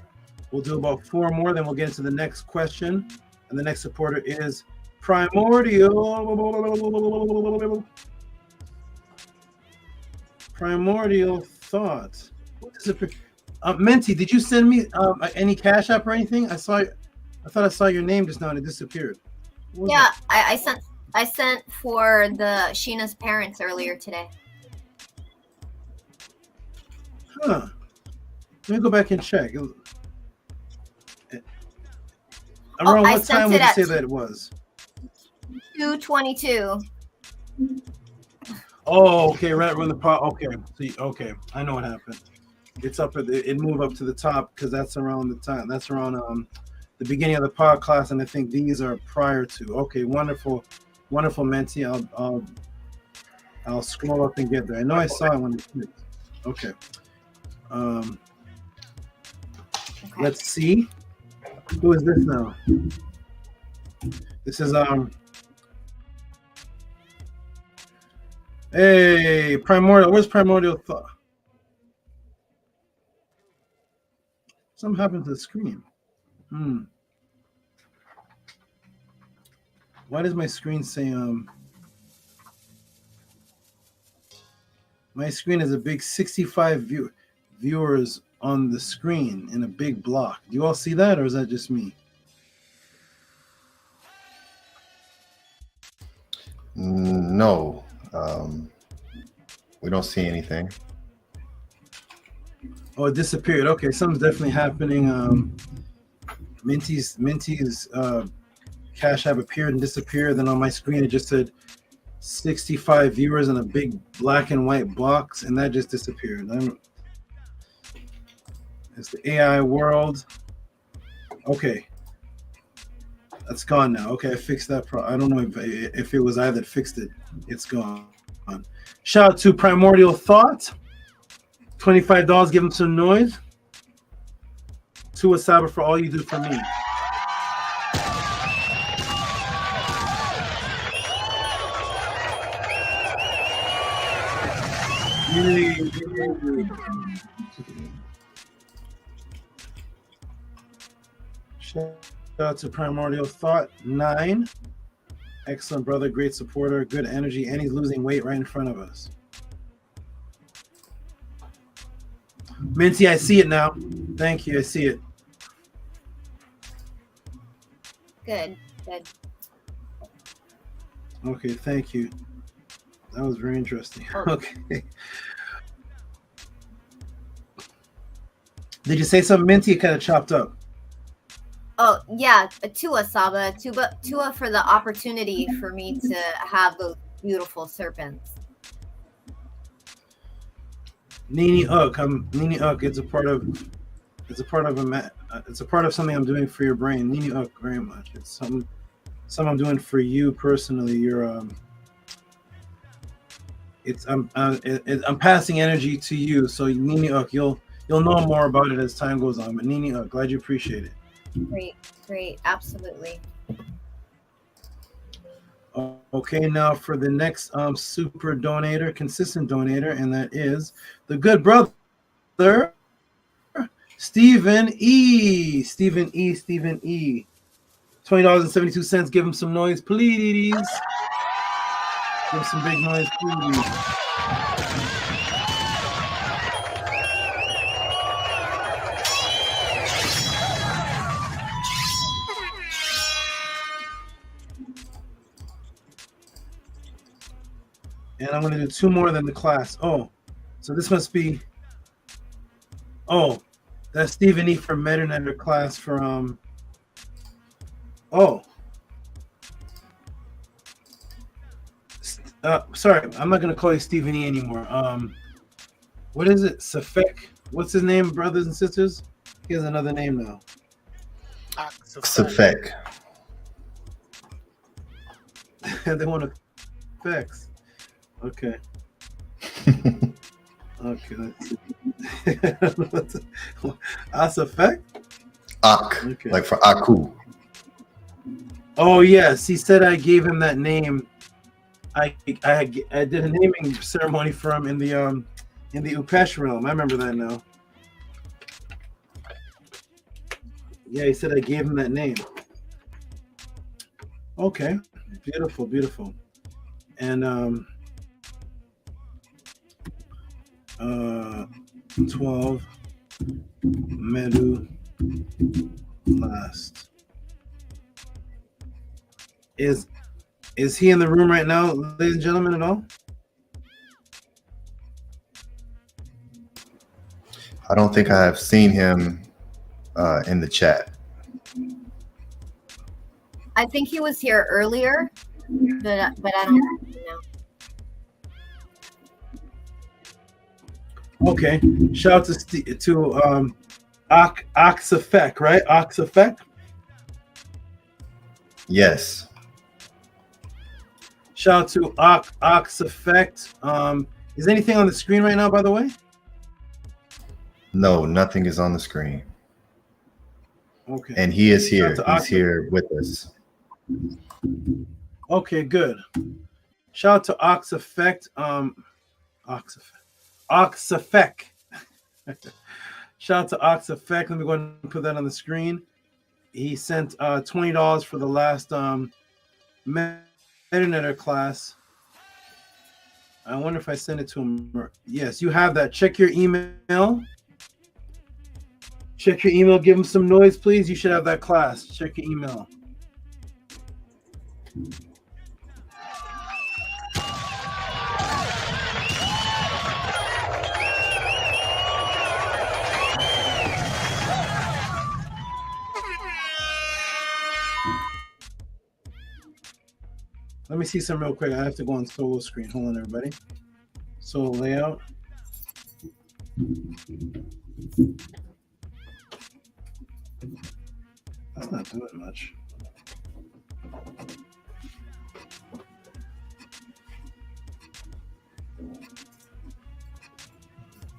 We'll do about 4 more, then we'll get into the next question. And the next supporter is Primordial Thought. What is it? Menti, did you send me any Cash App or anything? I thought I saw your name just now and it disappeared. Yeah, I sent for the Sheena's parents earlier today. Huh. Let me go back and check. Around what time would you say that it was? 2:22. Oh, okay, right when the pot. Okay, see, okay, I know what happened. It's up at it moved up to the top because that's around the time. That's around the beginning of the Podclass, and I think these are prior to. Okay, wonderful, wonderful, Menti. I'll scroll up and get there. I know I saw it when it clicked. Okay. Let's see. Who is this now? This is hey, Primordial. Where's Primordial Thought? Something happened to the screen. Why does my screen say my screen is a big 65 viewers on the screen in a big block. Do you all see that, or is that just me? No, we don't see anything. Oh, it disappeared. Okay, something's definitely happening. Minty's Cash App appeared and disappeared. Then on my screen it just said 65 viewers in a big black and white box, and that just disappeared. It's the AI world. Okay. That's gone now. Okay, I fixed that. I don't know if it was I that fixed it. It's gone. Shout out to Primordial Thought. $25. Give him some noise. To SABA for all you do for me. Shout out to Primordial Thought 9. Excellent brother, great supporter, good energy, and he's losing weight right in front of us. Minty, I see it now. Thank you, I see it. Good. Okay, thank you. That was very interesting. Okay. Did you say something, Minty? It kind of chopped up. Oh yeah, Tua Saba, Tua for the opportunity for me to have those beautiful serpents. Nini Uk, Nini Uk. It's a part of something I'm doing for your brain. Nini Uk, very much. It's something I'm doing for you personally. I'm passing energy to you. So Nini Uk, you'll know more about it as time goes on. But Nini Uk, glad you appreciate it. Great, absolutely. Okay, now for the next super donator, consistent donator, and that is the good brother Stephen E. $20.72. Give him some noise, please. Give him some big noise, please. And I'm going to do 2 more than the class. Oh, so this must be. Oh, that's Stephen E. from Metanetter class from. Sorry, I'm not going to call you Stephen E. anymore. What is it? Safek. What's his name, brothers and sisters? He has another name now. Safek. They want to fix. Okay. Okay. Asafek? Ak, okay. Like for Aku. Oh yes, he said I gave him that name. I did a naming ceremony for him in the Upesh realm. I remember that now. Yeah, he said I gave him that name. Okay, beautiful, beautiful, and 12 Medu last. Is he in the room right now, ladies and gentlemen, at all? I don't think I have seen him in the chat. I think he was here earlier, but I don't know. Okay, shout out to Oxafek, right? Oxafek. Yes. Shout out to Oxafect. Is anything on the screen right now, by the way? No, nothing is on the screen. Okay. And he is here. He's here with us. Okay, good. Shout out to Oxafect. Oxafek. Shout out to Oxafek. Let me go ahead and put that on the screen. He sent $20 for the last Metanetter class. I wonder if I sent it to him. Yes, you have that. Check your email. Check your email. Give him some noise, please. You should have that class. Check your email. Let me see some real quick. I have to go on solo screen. Hold on, everybody. Solo layout. That's not doing much.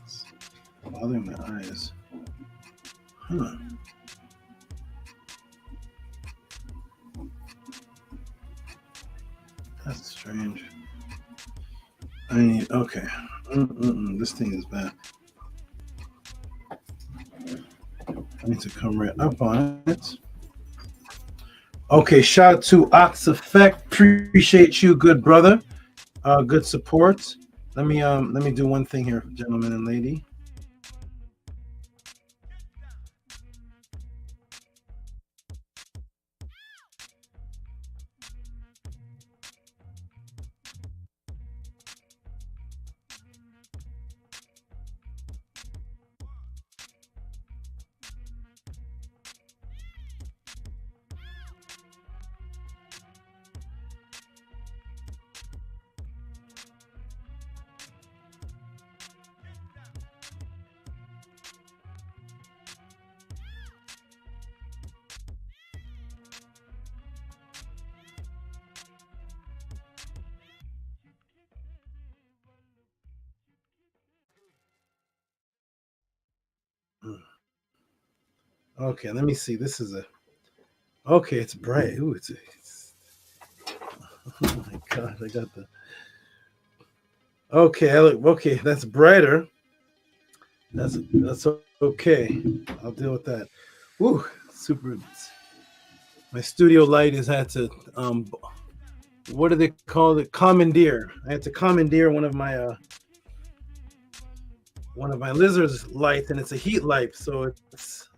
It's bothering my eyes. Huh. That's strange. I need, okay. This thing is bad. I need to come right up on it. Okay, shout out to Oxafect. Appreciate you, good brother. Good support. Let me do one thing here, gentlemen and lady. Okay, let me see. This is a. Okay, it's bright. Ooh, it's oh my god, I got the. Okay, okay, that's brighter. That's okay. I'll deal with that. Ooh, super. My studio light has had to what do they call it? Commandeer. I had to commandeer one of my lizard's lights, and it's a heat light, so it's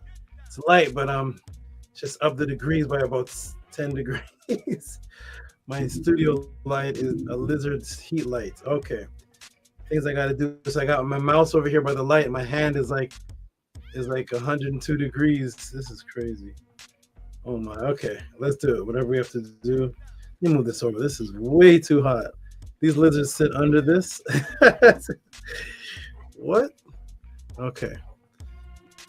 light, but just up the degrees by about 10 degrees. My studio light is a lizard's heat light. Okay. Things I got to do is I got my mouse over here by the light. My hand is like 102 degrees. This is crazy. Oh my. Okay, let's do it. Whatever we have to do. Let me move this over. This is way too hot. These lizards sit under this. What? Okay.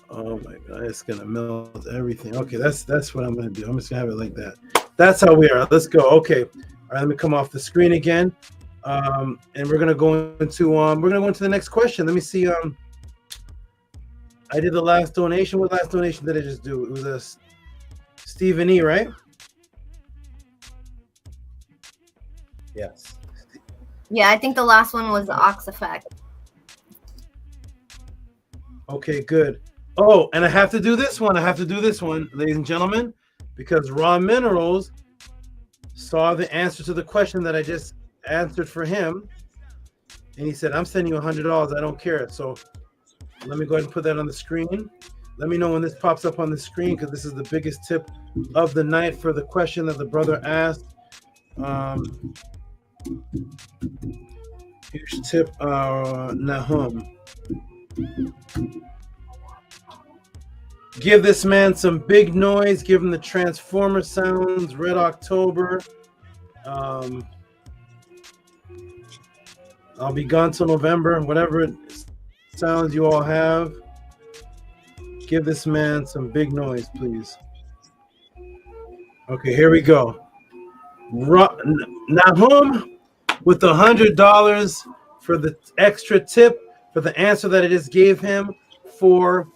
Oh my god, it's gonna melt everything. Okay, that's what I'm gonna do. I'm just gonna have it like that. That's how we are. Let's go. Okay. All right, let me come off the screen again. And we're gonna go into the next question. Let me see. I did the last donation. What last donation did I just do? It was a Stephen E, right? Yes. Yeah, I think the last one was the Ox Effect. Okay, good. Oh, and I have to do this one. Ladies and gentlemen, because Raw Minerals saw the answer to the question that I just answered for him, and he said, "I'm sending you $100. I don't care." So let me go ahead and put that on the screen. Let me know when this pops up on the screen, because this is the biggest tip of the night for the question that the brother asked. Huge tip, Nahum. Give this man some big noise. Give him the Transformer sounds. Red October. I'll be gone till November. Whatever sounds you all have. Give this man some big noise, please. Okay, here we go. Nahum with the $100 for the extra tip for the answer that I just gave him for.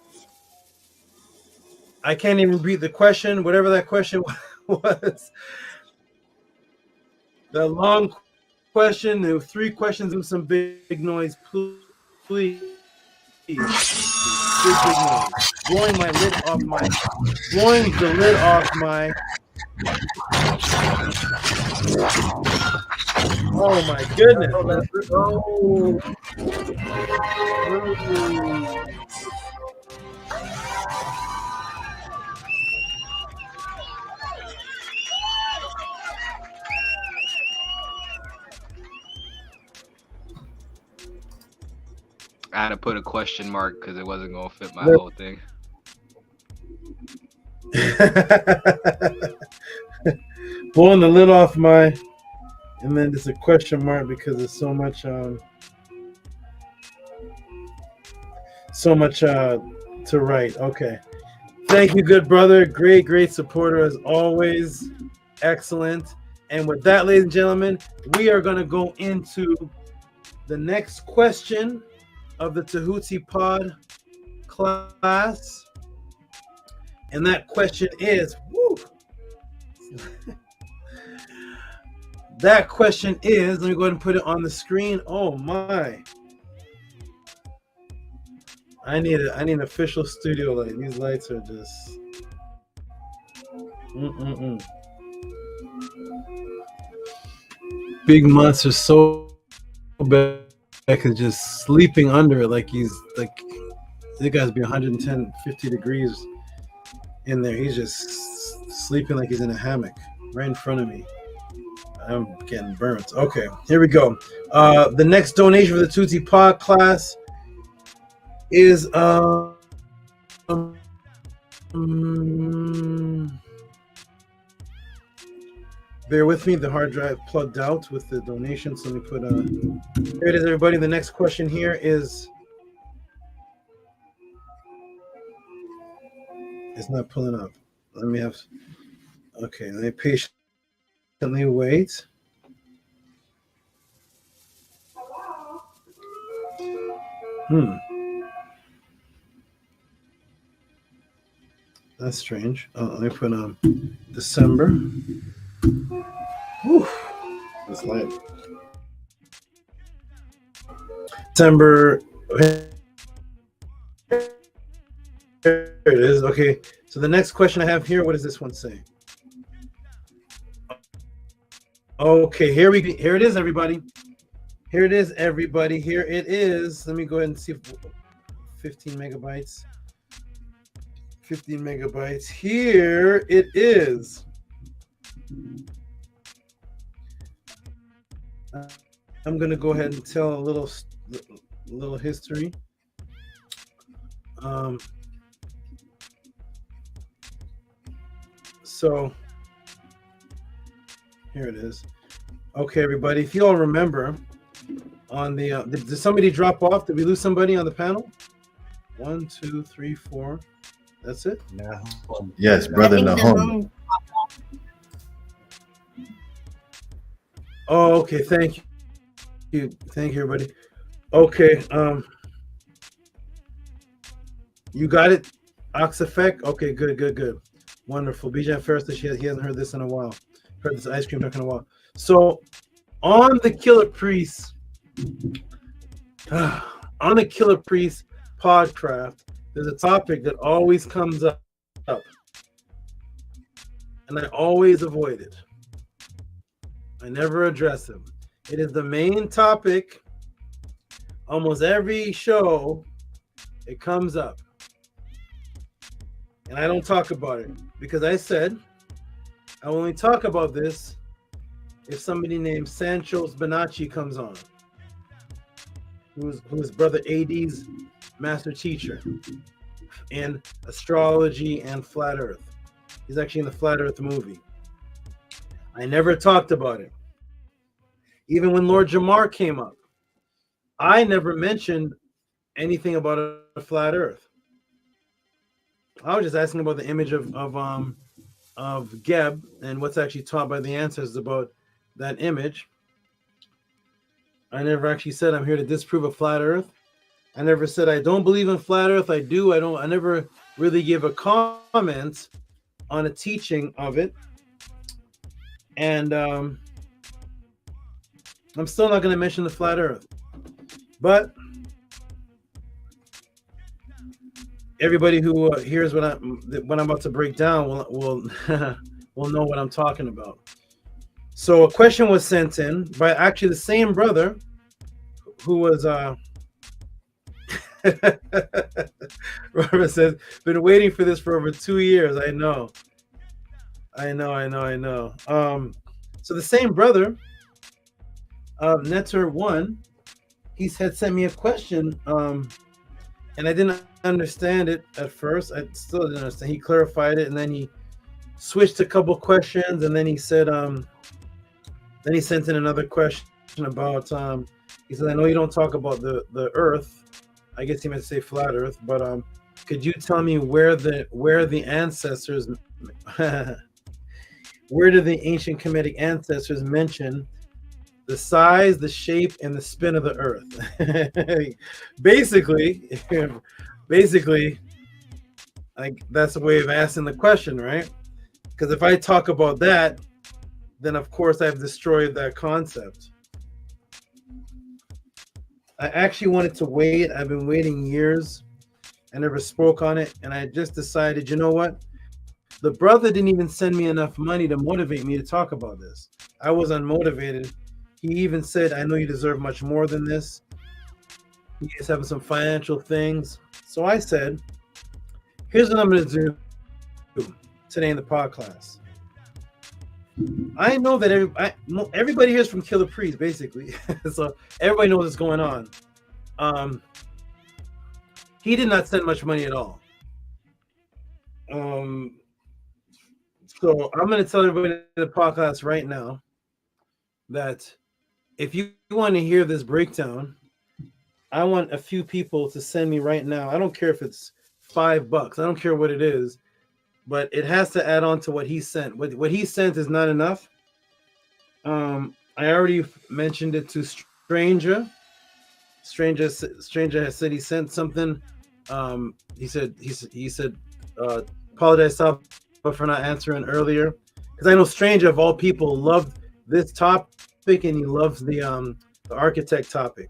I can't even read the question, whatever that question was. The long question, there were 3 questions with some big noise, please. Big noise. Blowing the lid off my. Oh my goodness. I had to put a question mark because it wasn't gonna fit my whole thing. Blowing the lid off my, and then there's a question mark because there's so much to write. Okay. Thank you, good brother. Great supporter as always. Excellent. And with that, ladies and gentlemen, we are going to go into the next question of the Tehuti Pod class. And that question is, that question is, let me go ahead and put it on the screen. Oh my. I need an official studio light. These lights are just Big Monster so bad is just sleeping under it like he's like, it got to be 110, 50 degrees in there. He's just sleeping like he's in a hammock right in front of me. I'm getting burnt. Okay, here we go. The next donation for the Tehuti Pod class is bear with me, the hard drive plugged out with the donation, so let me put here it is, everybody. The next question here is, it's not pulling up. Let me patiently wait. That's strange. Let me put December. Whew. That's light. December. There it is. Okay. So the next question I have here, what does this one say? Okay, here it is, everybody. Here it is, everybody. Here it is. Let me go ahead and see if 15 megabytes. 15 megabytes. Here it is. I'm gonna go ahead and tell a little history. So here it is. Okay, everybody. If you all remember, on the did somebody drop off? Did we lose somebody on the panel? 1, 2, 3, 4. That's it. NAHUM. Yes, brother NAHUM. Oh, okay. Thank you. Thank you, everybody. Okay. You got it. Ox effect. Okay. Good. Wonderful. Bijan Ferris says he hasn't heard this in a while. Heard this ice cream talk in a while. So, on the Killer Priest, Podcraft, there's a topic that always comes up, and I always avoid it. I never address it. It is the main topic. Almost every show, it comes up, and I don't talk about it because I said I only talk about this if somebody named Sanchos Bonacci comes on, who's Brother AD's master teacher in astrology and flat earth. He's actually in the Flat Earth movie. I never talked about it. Even when Lord Jamar came up, I never mentioned anything about a flat earth. I was just asking about the image of Geb and what's actually taught by the ancestors about that image. I never actually said I'm here to disprove a flat earth. I never said I don't believe in flat earth. I do. I never really give a comment on a teaching of it. And I'm still not going to mention the flat earth. But everybody who hears what I'm about to break down will know what I'm talking about. So a question was sent in by actually the same brother who was Robert says, been waiting for this for over 2 years. I know. So the same brother, Netter1, he had sent me a question, and I didn't understand it at first. I still didn't understand. He clarified it, and then he switched a couple questions, and then he said, then he sent in another question about, he said, I know you don't talk about the earth. I guess he meant to say flat earth, but could you tell me where the ancestors, where do the ancient Kemetic ancestors mention the size, the shape, and the spin of the earth? basically, like that's a way of asking the question, right? Because if I talk about that, then of course I've destroyed that concept. I actually wanted to wait. I've been waiting years. I never spoke on it, and I just decided, you know what? The brother didn't even send me enough money to motivate me to talk about this. I was unmotivated. He even said, I know you deserve much more than this. He's having some financial things. So I said, here's what I'm going to do today in the Podclass. I know that everybody here is from Killer Priest, basically. So everybody knows what's going on. He did not send much money at all. So I'm going to tell everybody in the Podclass right now that if you want to hear this breakdown, I want a few people to send me right now. I don't care if it's $5. I don't care what it is. But it has to add on to what he sent. What he sent is not enough. I already mentioned it to Stranger. Stranger has said he sent something. He said apologize, Saba, for not answering earlier, because I know Stranger of all people loved this topic and he loves the architect topic.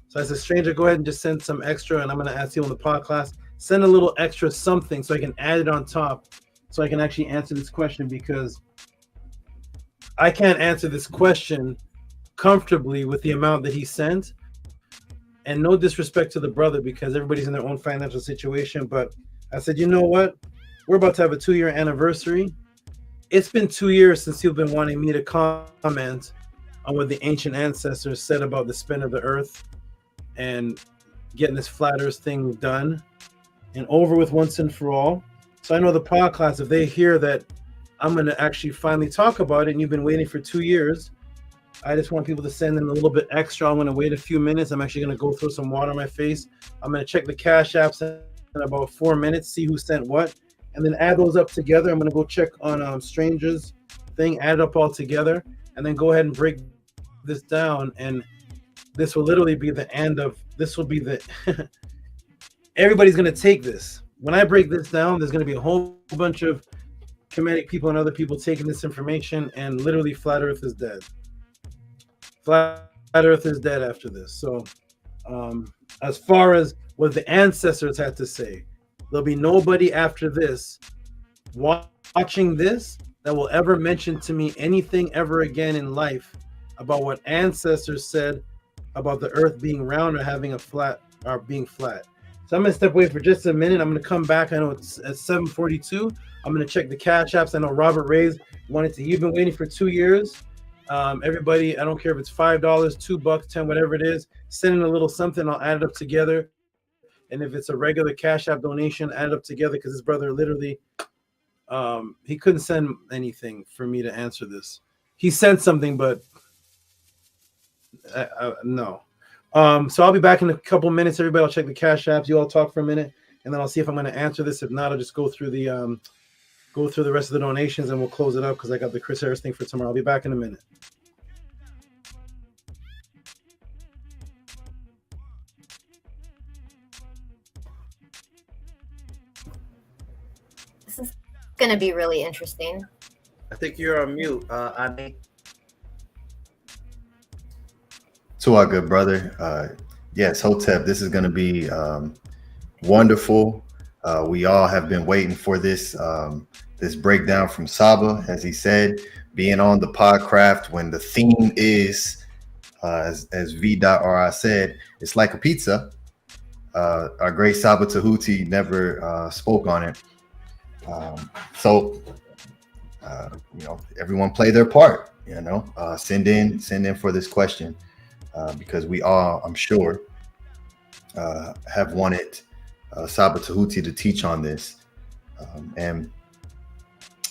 So I said, Stranger, go ahead and just send some extra, and I'm going to ask you on the podcast. Send a little extra something so I can add it on top, so I can actually answer this question, because I can't answer this question comfortably with the amount that he sent. And no disrespect to the brother, because everybody's in their own financial situation. But I said, you know what? We're about to have a 2-year anniversary. It's been 2 years since you've been wanting me to comment on what the ancient ancestors said about the spin of the earth and getting this flat earth thing done and over with once and for all. So I know the podcast, if they hear that I'm going to actually finally talk about it and you've been waiting for 2 years, I just want people to send in a little bit extra. I'm going to wait a few minutes. I'm actually going to go throw some water on my face. I'm going to check the Cash Apps in about 4 minutes, see who sent what, and then add those up together. I'm going to go check on Stranger's thing, add it up all together, and then go ahead and break this down. And this will literally be the end of, this will be the, everybody's going to take this. When I break this down, there's going to be a whole bunch of Kemetic people and other people taking this information, and literally Flat Earth is dead. Flat Earth is dead after this. So as far as what the ancestors had to say, there'll be nobody after this watching this that will ever mention to me anything ever again in life about what ancestors said about the earth being round or having a flat or being flat. So I'm going to step away for just a minute. I'm going to come back. I know it's at 7:42. I'm going to check the Cash Apps. I know Robert Ray's wanted to, you've been waiting for 2 years. Everybody, I don't care if it's $5, $2, 10, whatever it is, send in a little something. I'll add it up together. And if it's a regular Cash App donation, add it up together, because his brother literally, he couldn't send anything for me to answer this. He sent something, but no. So I'll be back in a couple minutes. Everybody, I'll check the Cash Apps. You all talk for a minute, and then I'll see if I'm going to answer this. If not, I'll just go through the rest of the donations, and we'll close it up, because I got the Chris Harris thing for tomorrow. I'll be back in a minute. This is going to be really interesting. I think you're on mute, Ani. To our good brother, yes, Hotep, this is going to be wonderful. We all have been waiting for this this breakdown from Saba, as he said, being on the Podcraft when the theme is, as V.RI said, it's like a pizza. Our great Saba Tehuti never spoke on it. So everyone play their part, send in for this question, because we all, I'm sure, have wanted Saba Tehuti to teach on this, and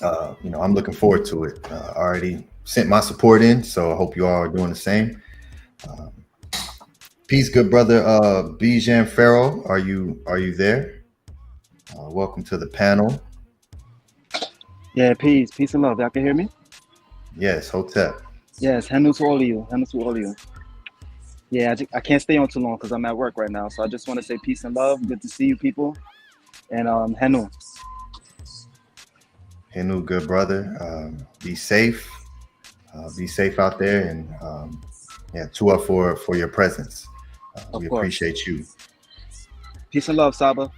I'm looking forward to it. I already sent my support in, so I hope you all are doing the same. Peace, good brother. Bijan Farrow, are you there? Welcome to the panel. Yeah, peace and love. Y'all can hear me? Yes, Hotep. Yes, Henu to all of you. Yeah, I can't stay on too long because I'm at work right now. So I just want to say peace and love. Good to see you people. And Henu. Henu, good brother. Be safe. Be safe out there. And Tua for your presence. We appreciate you. Peace and love, Saba.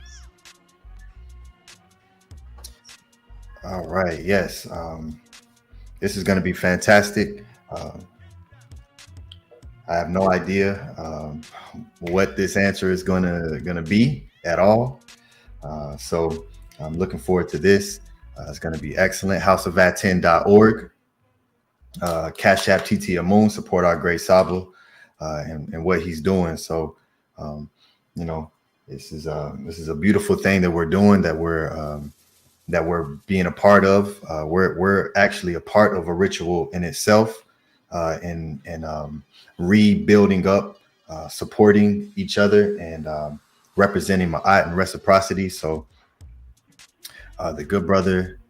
All right. Yes. This is going to be fantastic. I have no idea what this answer is gonna be at all. So I'm looking forward to this. It's going to be excellent. houseofatten.org. Cash App TT Amun, support our great Saba and what he's doing. So this is a beautiful thing that we're doing, that we're being a part of. We're actually a part of a ritual in itself, and rebuilding up, supporting each other, and representing Ma'at and Reciprocity. So the good brother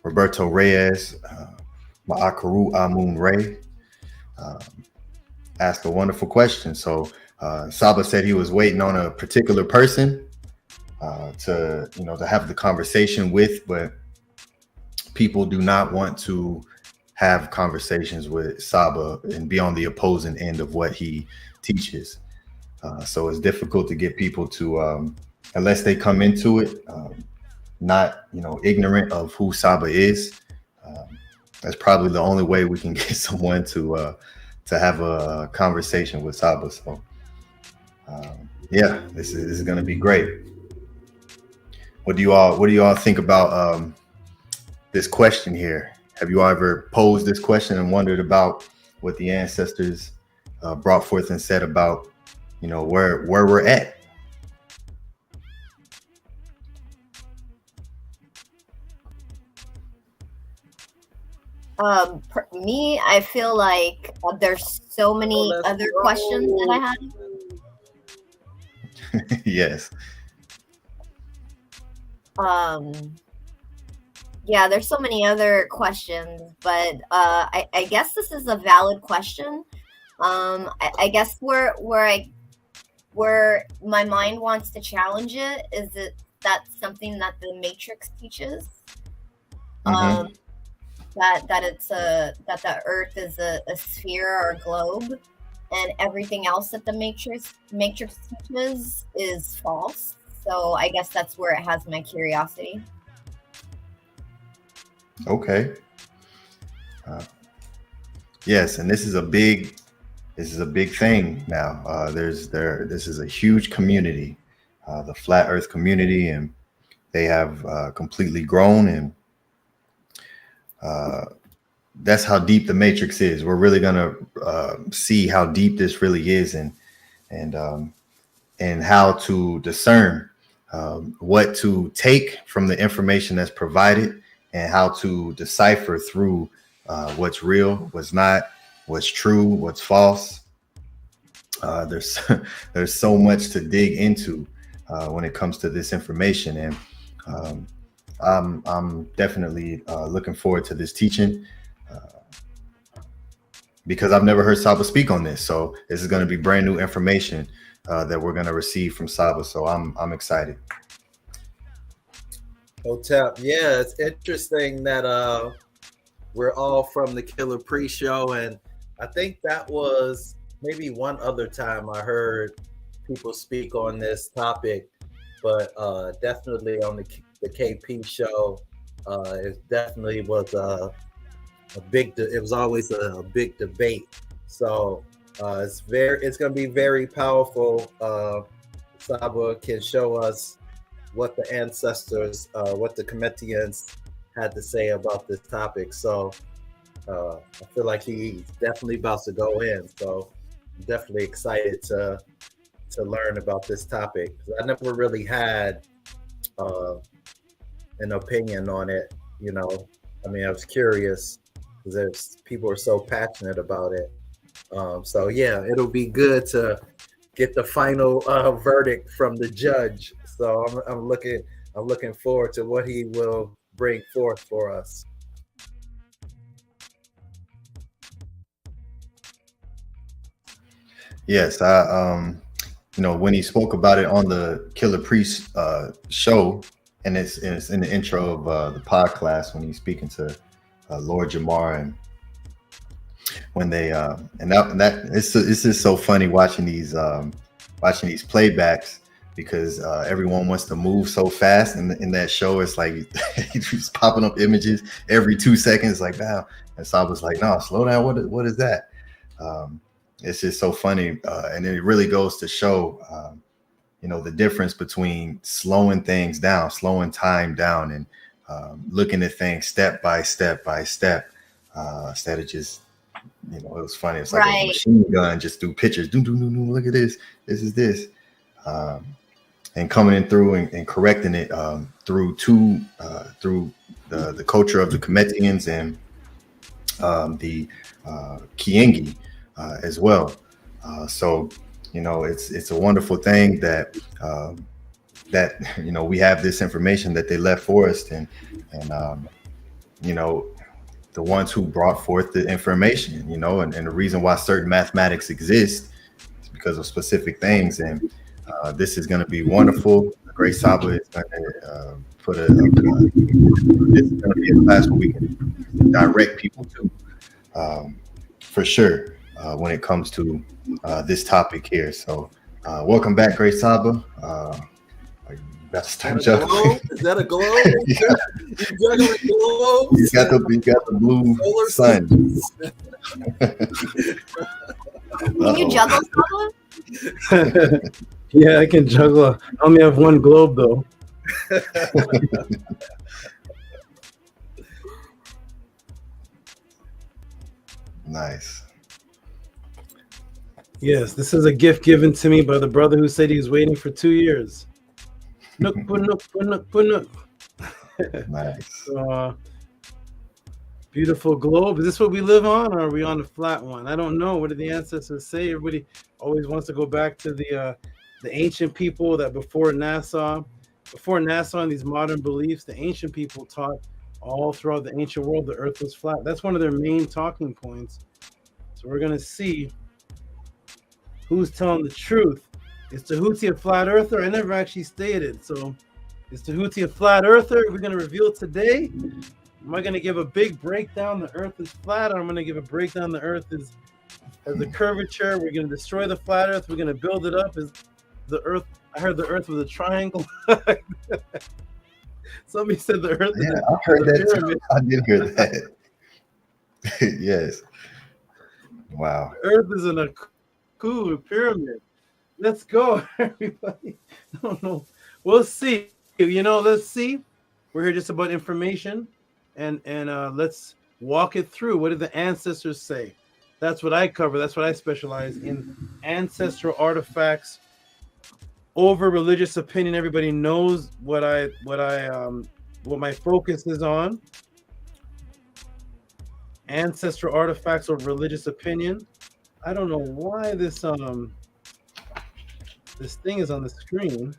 Roberto Reyes, Ma'akaru Amun Ray, asked a wonderful question. So Saba said he was waiting on a particular person. to have the conversation with, but people do not want to have conversations with SABA and be on the opposing end of what he teaches. So it's difficult to get people to, unless they come into it, not ignorant of who SABA is. That's probably the only way we can get someone to have a conversation with SABA. So yeah, this is going to be great. What do you all think about this question here? Have you ever posed this question and wondered about what the ancestors brought forth and said about, where we're at? Me, I feel like there's so many other questions that I had. Yes. Yeah, there's so many other questions, but I guess this is a valid question. I guess where my mind wants to challenge it is that's something that the Matrix teaches. Mm-hmm. That the Earth is a sphere or a globe, and everything else that the Matrix teaches is false. So I guess that's where it has my curiosity. Okay. Yes, and this is a big thing now. This is a huge community, the Flat Earth community, and they have completely grown, and that's how deep the Matrix is. We're really gonna see how deep this really is, and how to discern what to take from the information that's provided, and how to decipher through what's real, what's not, what's true, what's false. There's so much to dig into when it comes to this information, and I'm definitely looking forward to this teaching because I've never heard SABA speak on this. So this is going to be brand new information that we're going to receive from SABA. So I'm excited. Hotep, yeah, it's interesting that we're all from the Killer Pre-Show, and I think that was maybe one other time I heard people speak on this topic, but definitely on the KP show, it definitely was a big. It was always a big debate. So it's going to be very powerful. SABA can show us what the ancestors, what the Cometians had to say about this topic. So I feel like he's definitely about to go in. So I'm definitely excited to learn about this topic. I never really had an opinion on it. I mean, I was curious because people are so passionate about it. So yeah, it'll be good to get the final verdict from the judge. So I'm looking forward to what he will bring forth for us. Yes, when he spoke about it on the Killer Priest show, and it's in the intro of the Podclass when he's speaking to Lord Jamar, and when they it's just so funny watching these playbacks, because everyone wants to move so fast in that show. It's like he's popping up images every 2 seconds, like, wow. And Saba's like, no, slow down. What is that? It's just so funny, and it really goes to show the difference between slowing things down, slowing time down, and looking at things step by step instead of just, it was funny. It's like a machine gun just through pictures. Look at this. This is this. And coming in through and correcting it through the culture of the Cometians and the Kiengi as well. So it's a wonderful thing that we have this information that they left for us, and the ones who brought forth the information, and the reason why certain mathematics exist is because of specific things. And this is going to be wonderful. Great Saba is going to put this is going to be a class where we can direct people to, for sure, when it comes to this topic here. So welcome back, Great Saba. You got to start juggling. Is that a globe? You juggling globes? You got the blue Solar sun. Can you juggle, Saba? Yeah, I can juggle. I only have one globe though. Nice. Yes, this is a gift given to me by the brother who said he was waiting for 2 years. Nook, nook, nook, nook. Nice. Beautiful globe. Is this what we live on, or are we on the flat one? I don't know. What did the ancestors say? Everybody always wants to go back to the ancient people that before Nassau and these modern beliefs, the ancient people taught all throughout the ancient world the earth was flat. That's one of their main talking points. So we're going to see who's telling the truth. Is Tehuti a flat earther? I never actually stated. So is Tehuti a flat earther? We're going to reveal today. Am I going to give a big breakdown the earth is flat, or I'm going to give a breakdown the earth has a curvature? We're going to destroy the flat earth. We're going to build it up. Is the earth, I heard the earth was a triangle. Somebody said the earth is I heard that too. I did hear that. Yes. Wow. The earth is in a cool pyramid. Let's go, everybody. I don't know. We'll see. Let's see. We're here just about information, and let's walk it through. What did the ancestors say? That's what I cover. That's what I specialize in: ancestral artifacts over religious opinion. Everybody knows what my focus is on. Ancestral artifacts over religious opinion. I don't know why this thing is on the screen.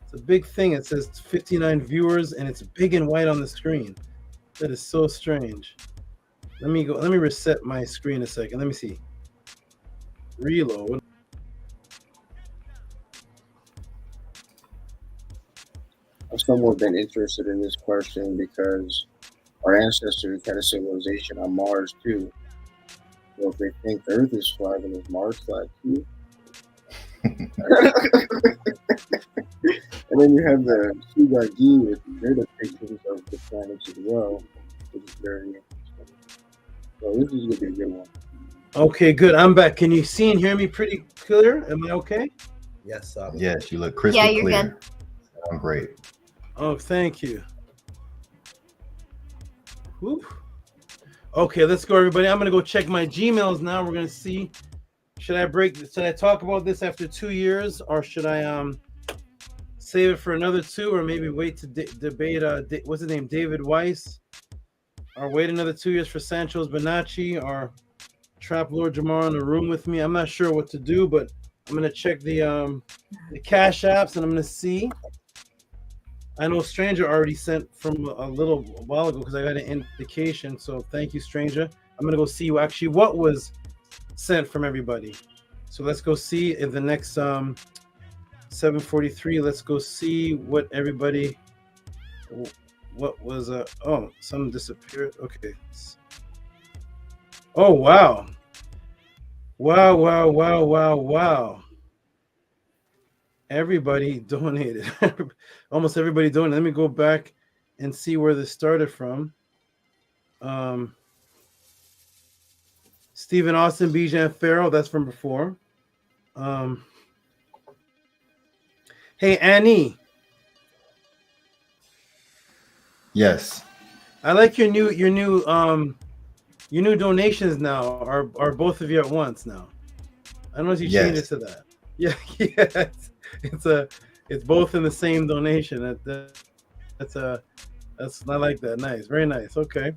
It's a big thing. It says 59 viewers, and it's big and white on the screen. That is so strange. Let me reset my screen a second. Let me see. Reload. I've somewhat been interested in this question because our ancestors had a civilization on Mars too. So if they think the Earth is flat, then is Mars flat too? And then you have the Sugagi with their depictions of the planets as well, which is very interesting. So this is going to be a good one. Okay, good. I'm back. Can you see and hear me pretty clear? Am I okay? Yes, yes, you look crystal you're clear. good. I'm great. Oh, thank you. Whew. Okay, let's go, everybody. I'm gonna go check my Gmails now. We're gonna see. Should I talk about this after 2 years, or should I save it for another 2, or maybe wait to debate what's his name, David Weiss, or wait another 2 years for Sancho's Bonacci, or trap Lord Jamar in the room with me? I'm not sure what to do, but I'm gonna check the cash apps, and I'm gonna see. I know Stranger already sent from a little while ago because I got an indication. So thank you, Stranger. I'm gonna go see what was sent from everybody. So let's go see in the next 7:43. Let's go see what everybody. What was oh, some disappeared. Okay. Oh wow. Wow. Everybody donated. Almost everybody donated. Let me go back and see where this started from. Stephen Austin, Bijan Farrell, that's from before. Hey, Annie. Yes. I like your new donations now. Are both of you at once now? I don't know if you changed it to that. Yeah. It's both in the same donation. That's I like that. Nice, very nice. Okay,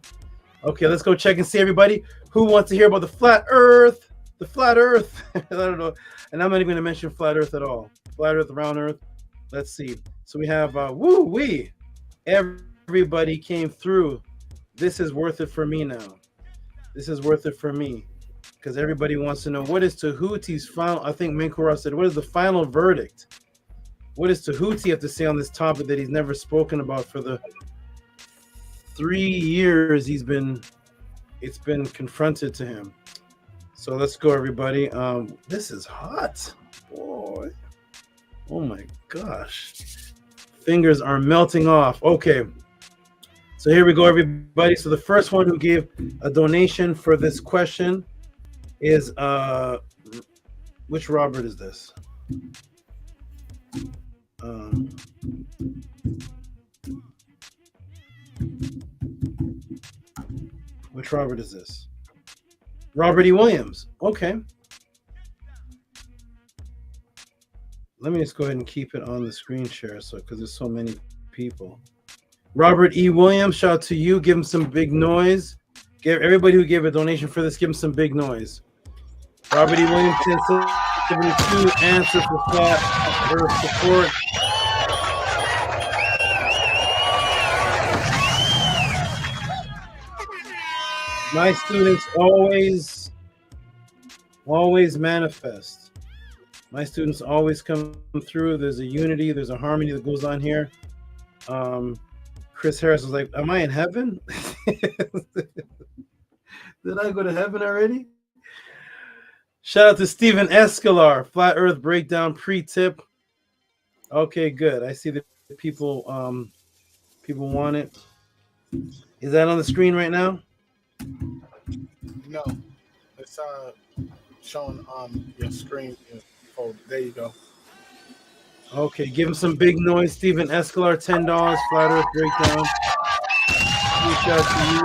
let's go check and see everybody who wants to hear about the flat Earth. The flat Earth. I don't know, and I'm not even going to mention flat Earth at all. Flat Earth, round Earth. Let's see. So we have everybody came through. This is worth it for me now. This is worth it for me. because everybody wants to know what is Tehuti's final. I think Minkura said, "What is the final verdict? What does Tehuti have to say on this topic that he's never spoken about for the 3 years it's been confronted to him?" So let's go, everybody. This is hot, boy. Oh my gosh, fingers are melting off. Okay, so here we go, everybody. So the first one who gave a donation for this question is which Robert is this? Which Robert is this? Robert E. Williams. Okay. Let me just go ahead and keep it on the screen share, so because there's so many people. Robert E. Williams, shout out to you. Give him some big noise. Give everybody who gave a donation for this, give him some big noise. Robert E. Williams, 1072, answer for flat earth support. My students always manifest. My students always come through. There's a unity, there's a harmony that goes on here. Chris Harris was like, "Am I in heaven? Did I go to heaven already?" Shout out to Stephen Escalar, Flat Earth Breakdown pre-tip. Okay, good. I see that people want it. Is that on the screen right now? No, it's showing on your screen. Oh, there you go. Okay, give him some big noise. Stephen Escalar, $10, Flat Earth Breakdown. Reach out to you.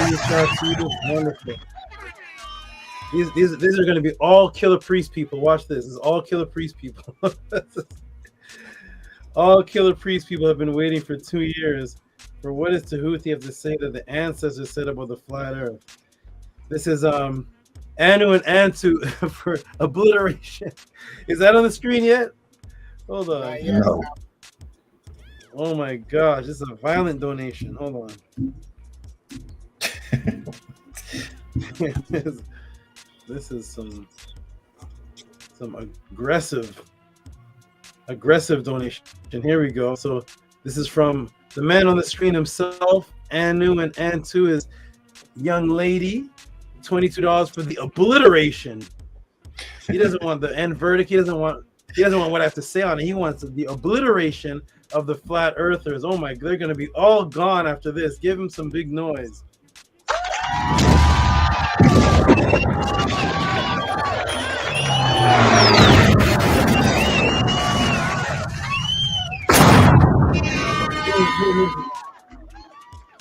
Reach out to you. Wonderful. These are going to be all Killer Priest people. Watch this. This is all Killer Priest people. All Killer Priest people have been waiting for 2 years for what does Tehuti have to say that the ancestors said about the flat earth. This is Anu and Antu for obliteration. Is that on the screen yet? Hold on. No. Oh my gosh, this is a violent donation. Hold on. This is some aggressive donation. And here we go. So this is from the man on the screen himself. Anu and Antu is young lady. $22 for the obliteration. He doesn't want the end verdict. He doesn't want what I have to say on it. He wants the obliteration of the flat earthers. Oh my, they're gonna be all gone after this. Give him some big noise.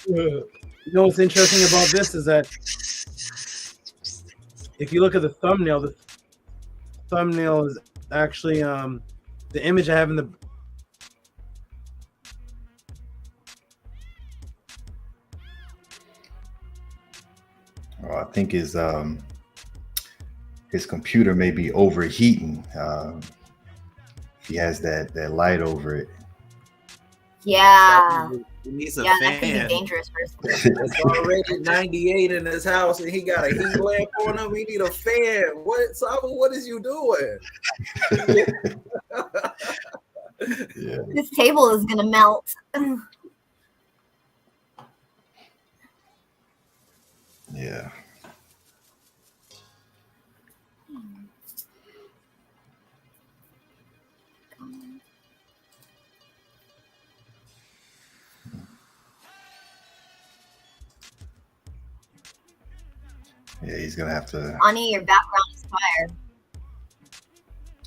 You know what's interesting about this is that if you look at the thumbnail is actually the image I have in the I think his computer may be overheating. He has that light over it. Yeah. He needs a fan. fan. That could be dangerous for his It's already 98 in his house and he got a heat lamp on him. He need a fan. What, Saba, what is you doing? Yeah. This table is gonna melt. Yeah. Yeah, he's gonna have to. Ani, your background is fire.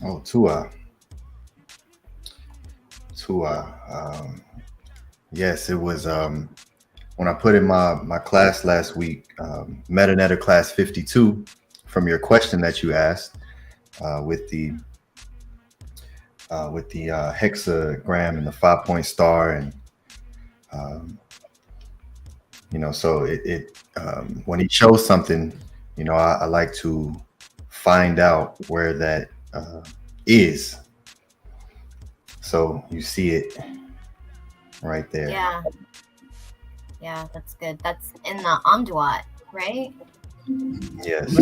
Oh, Tua. Yes, it was when I put in my class last week, Metanetter class 52, from your question that you asked, with the hexagram and the 5-point star, and so it when he shows something, I like to find out where that is. So you see it right there. Yeah. Yeah, that's good. That's in the Amduat, right? Yes.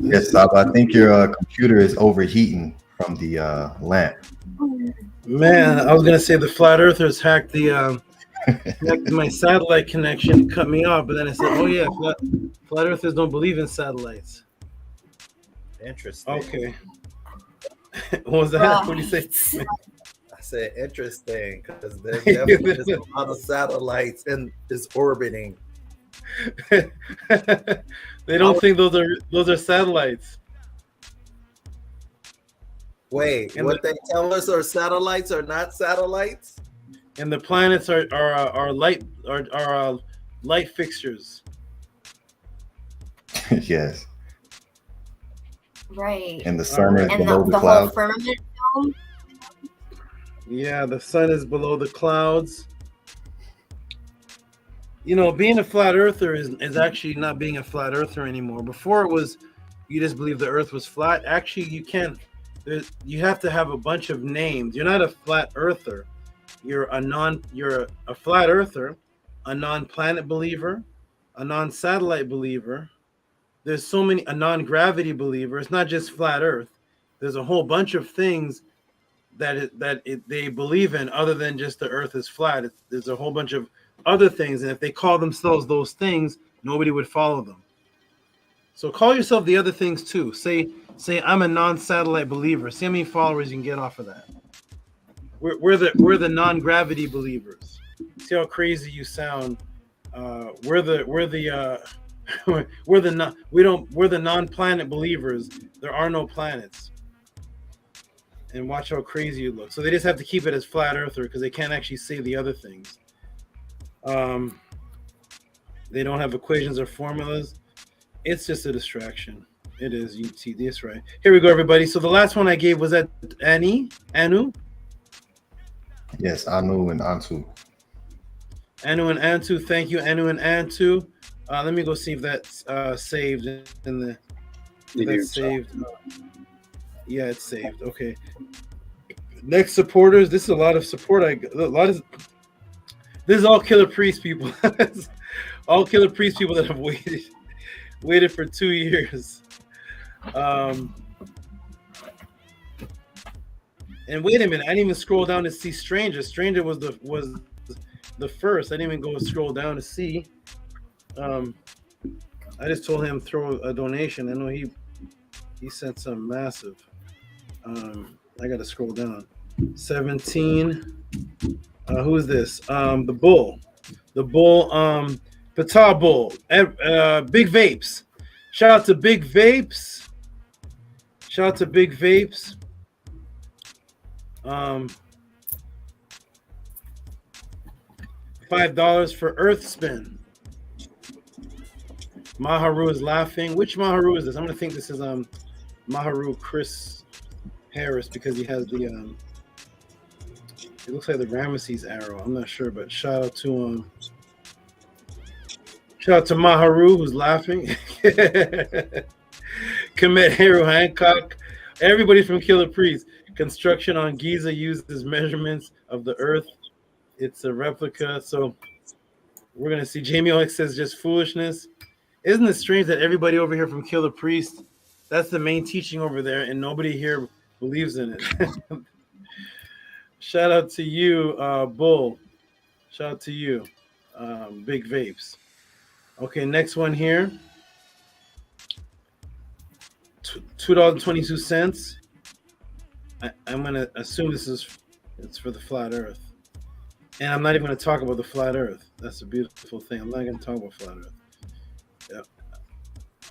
Yes, Saba, I think your computer is overheating from the lamp. Man, I was gonna say the flat earthers hacked the my satellite connection, cut me off, but then I said, oh yeah, flat earthers don't believe in satellites. Interesting. Okay. What was that? What did you say? I said interesting because there's definitely just a lot of satellites and is orbiting. They don't think those are satellites. Wait, And what they tell us are satellites are not satellites? And the planets are light light fixtures. Yes. Right. And the sun is and below the whole clouds. firmament dome. Yeah, the sun is below the clouds. You know, being a flat earther is actually not being a flat earther anymore. Before it was, you just believe the earth was flat. Actually, you can't. You have to have a bunch of names. You're not a flat earther. You're a flat earther, a non-planet believer, a non-satellite believer. There's so many, a non-gravity believer. It's not just flat earth. There's a whole bunch of things they believe in other than just the earth is flat. There's a whole bunch of other things, and if they call themselves those things, nobody would follow them. So call yourself the other things too. Say I'm a non-satellite believer. See how many followers you can get off of that. We're the non-gravity believers. See how crazy you sound. We're the non-planet believers. There are no planets. And watch how crazy you look. So they just have to keep it as flat earther because they can't actually say the other things. They don't have equations or formulas. It's just a distraction. It is. You see this, right? Here we go, everybody. So the last one I gave was that Anu? Yes, Anu and Antu. Anu and Antu. Thank you, Anu and Antu. Let me go see if that's saved in the. That's saved. Yeah, it's saved. Okay. Next supporters. This is a lot of support. This is all Killer Priest people. All Killer Priest people that have waited for 2 years. And wait a minute, I didn't even scroll down to see Stranger. Stranger was the first. I didn't even go scroll down to see. I just told him throw a donation. I know he sent some massive. I gotta scroll down. 17. Who is this? The Bull. Pata Bull. Big Vapes. Shout out to Big Vapes. $5 for Earth Spin. Maharu is laughing. Which Maharu is this? I'm gonna think this is Maharu Chris Harris because he has the it looks like the Ramesses arrow. I'm not sure, but shout out to Maharu who's laughing. Commit HERU Hancock. Everybody from Killer Priest. Construction on Giza uses measurements of the earth. It's a replica. So we're gonna see. Jamie Alex says just foolishness. Isn't it strange that everybody over here from Killer Priest, that's the main teaching over there, and nobody here believes in it. Shout out to you, Bull. Shout out to you, Big Vapes. Okay, next one here. $2.22. I'm gonna assume it's for the flat Earth, and I'm not even gonna talk about the flat Earth. That's a beautiful thing. I'm not gonna talk about flat Earth. Yep.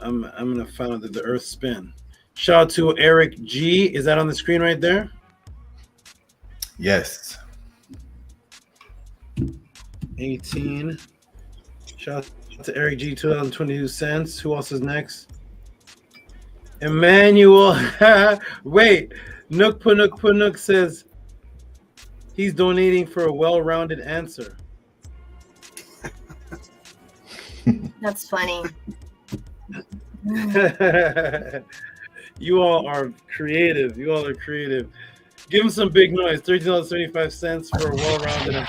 I'm gonna find out that the Earth spin. Shout out to Eric G. Is that on the screen right there? Yes. 18. Shout out to Eric G. 2022 cents. Who else is next? Emmanuel. Wait. Nook Punuk says he's donating for a well-rounded answer. That's funny. You all are creative. Give him some big noise. $13.75 for a well-rounded.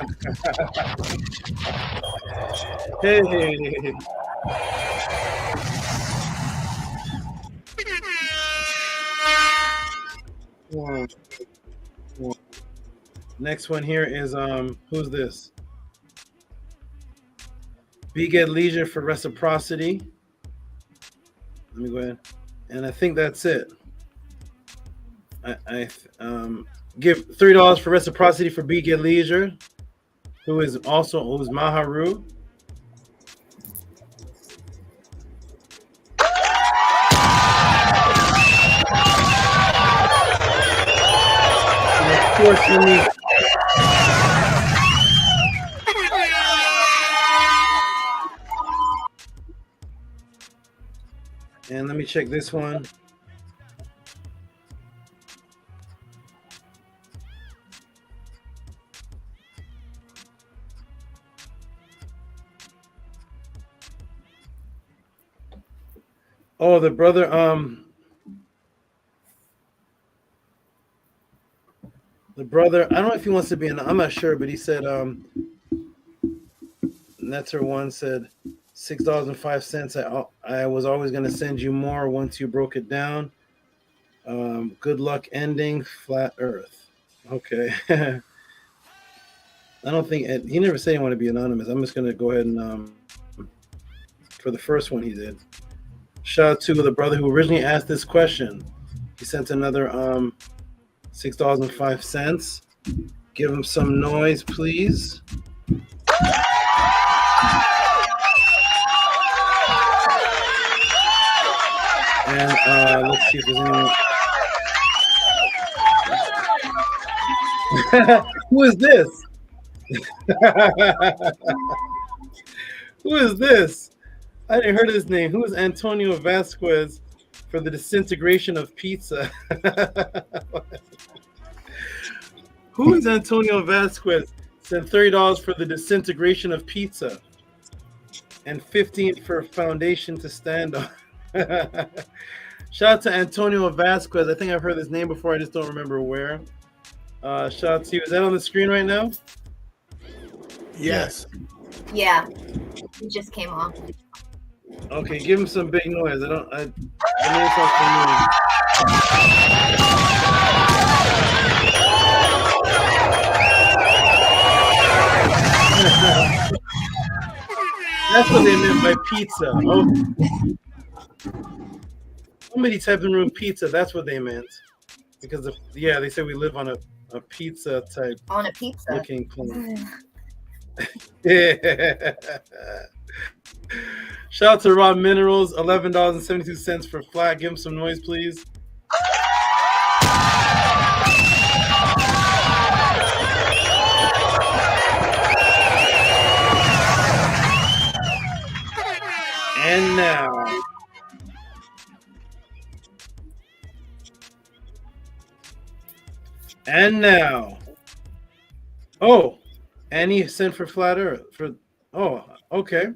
Hey. Next one here is who's this? Be Get Leisure for Reciprocity. Let me go ahead, and I think that's it. I give $3 for Reciprocity for Be Get Leisure, who's Maharu. And of course, let me. And let me check this one. Oh, the brother, I don't know if he wants to be in, I'm not sure, but he said, Netzer one said $6.05. I was always going to send you more once you broke it down. Good luck ending flat earth. Okay. I don't think, he never said he wanted to be anonymous. I'm just going to go ahead and, for the first one he did. Shout out to the brother who originally asked this question. He sent another $6.05. Give him some noise, please. And let's see if there's anyone. Who is this? Who is this? I didn't heard of his name. Who is Antonio Vasquez for the disintegration of pizza? Who is Antonio Vasquez? Sent $30 for the disintegration of pizza and $15 for foundation to stand on. Shout out to Antonio Vasquez. I think I've heard his name before. I just don't remember where. Shout out to you. Is that on the screen right now? Yes. Yeah. It just came off. Okay, give him some big noise. I know it's not familiar. That's what they meant by pizza. Oh. Somebody typed in room pizza. That's what they meant. Because they said we live on a pizza type. On a pizza. Looking planet. Yeah. Shout out to Raw Minerals, $11.72 for flat. Give him some noise, please. And now. Oh, Annie sent for Flat Earth. Okay.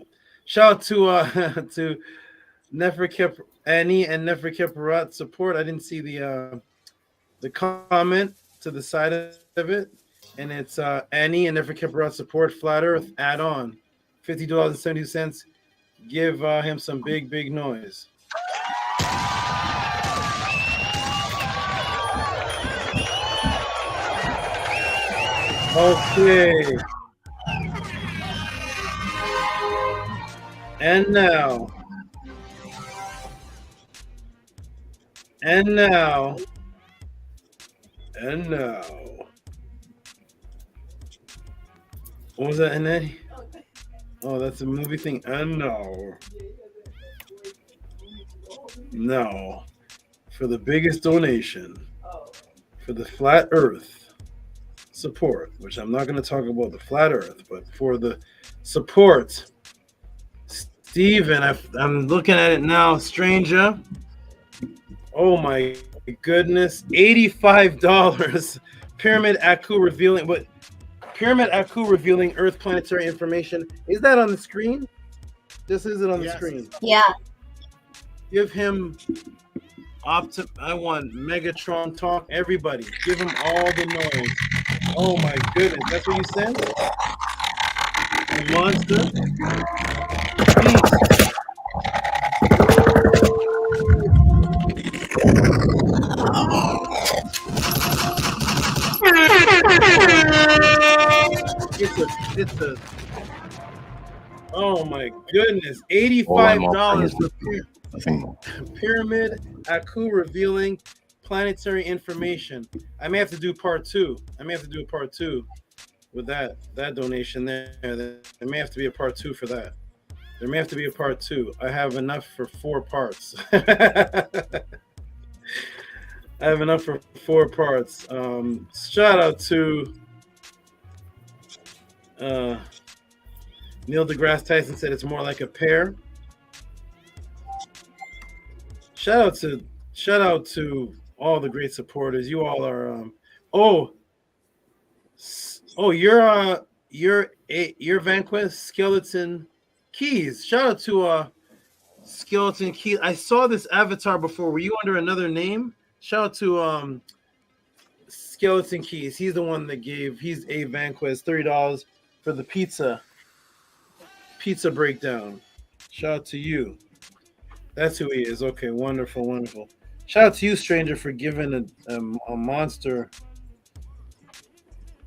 Shout out to Nefer Annie and Nefer Keparat support. I didn't see the comment to the side of it, and it's Annie and Nefer Keparat support Flat Earth add-on, $50.70. Give him some big noise. Okay. And now. What was that, Annette? Oh, that's a movie thing. And now, for the biggest donation for the Flat Earth support, which I'm not going to talk about the Flat Earth, but for the support, Steven, I'm looking at it now, stranger. Oh my goodness, $85. Pyramid Aku revealing Earth planetary information. Is that on the screen? This isn't on the screen. Yeah. Give him I want Megatron talk. Everybody, give him all the noise. Oh my goodness, that's what you said? The monster. Peace. It's a. Oh my goodness, $85 for Pyramid Aku revealing planetary information. I may have to do part two. I may have to do a part two with that donation there. There may have to be a part two for that. There may have to be a part two. I have enough for 4 parts. I have enough for 4 parts. Shout out to Neil deGrasse Tyson said it's more like a pear. Shout out to all the great supporters. You all are you're Vanquist Skeleton Keys. Shout out to Skeleton Keys. I saw this avatar before. Were you under another name? Shout out to Skeleton Keys. He's the one that he's a Vanquist $30 for the pizza breakdown. Shout out to you. That's who he is. Okay, wonderful, wonderful. Shout out to you, stranger, for giving a monster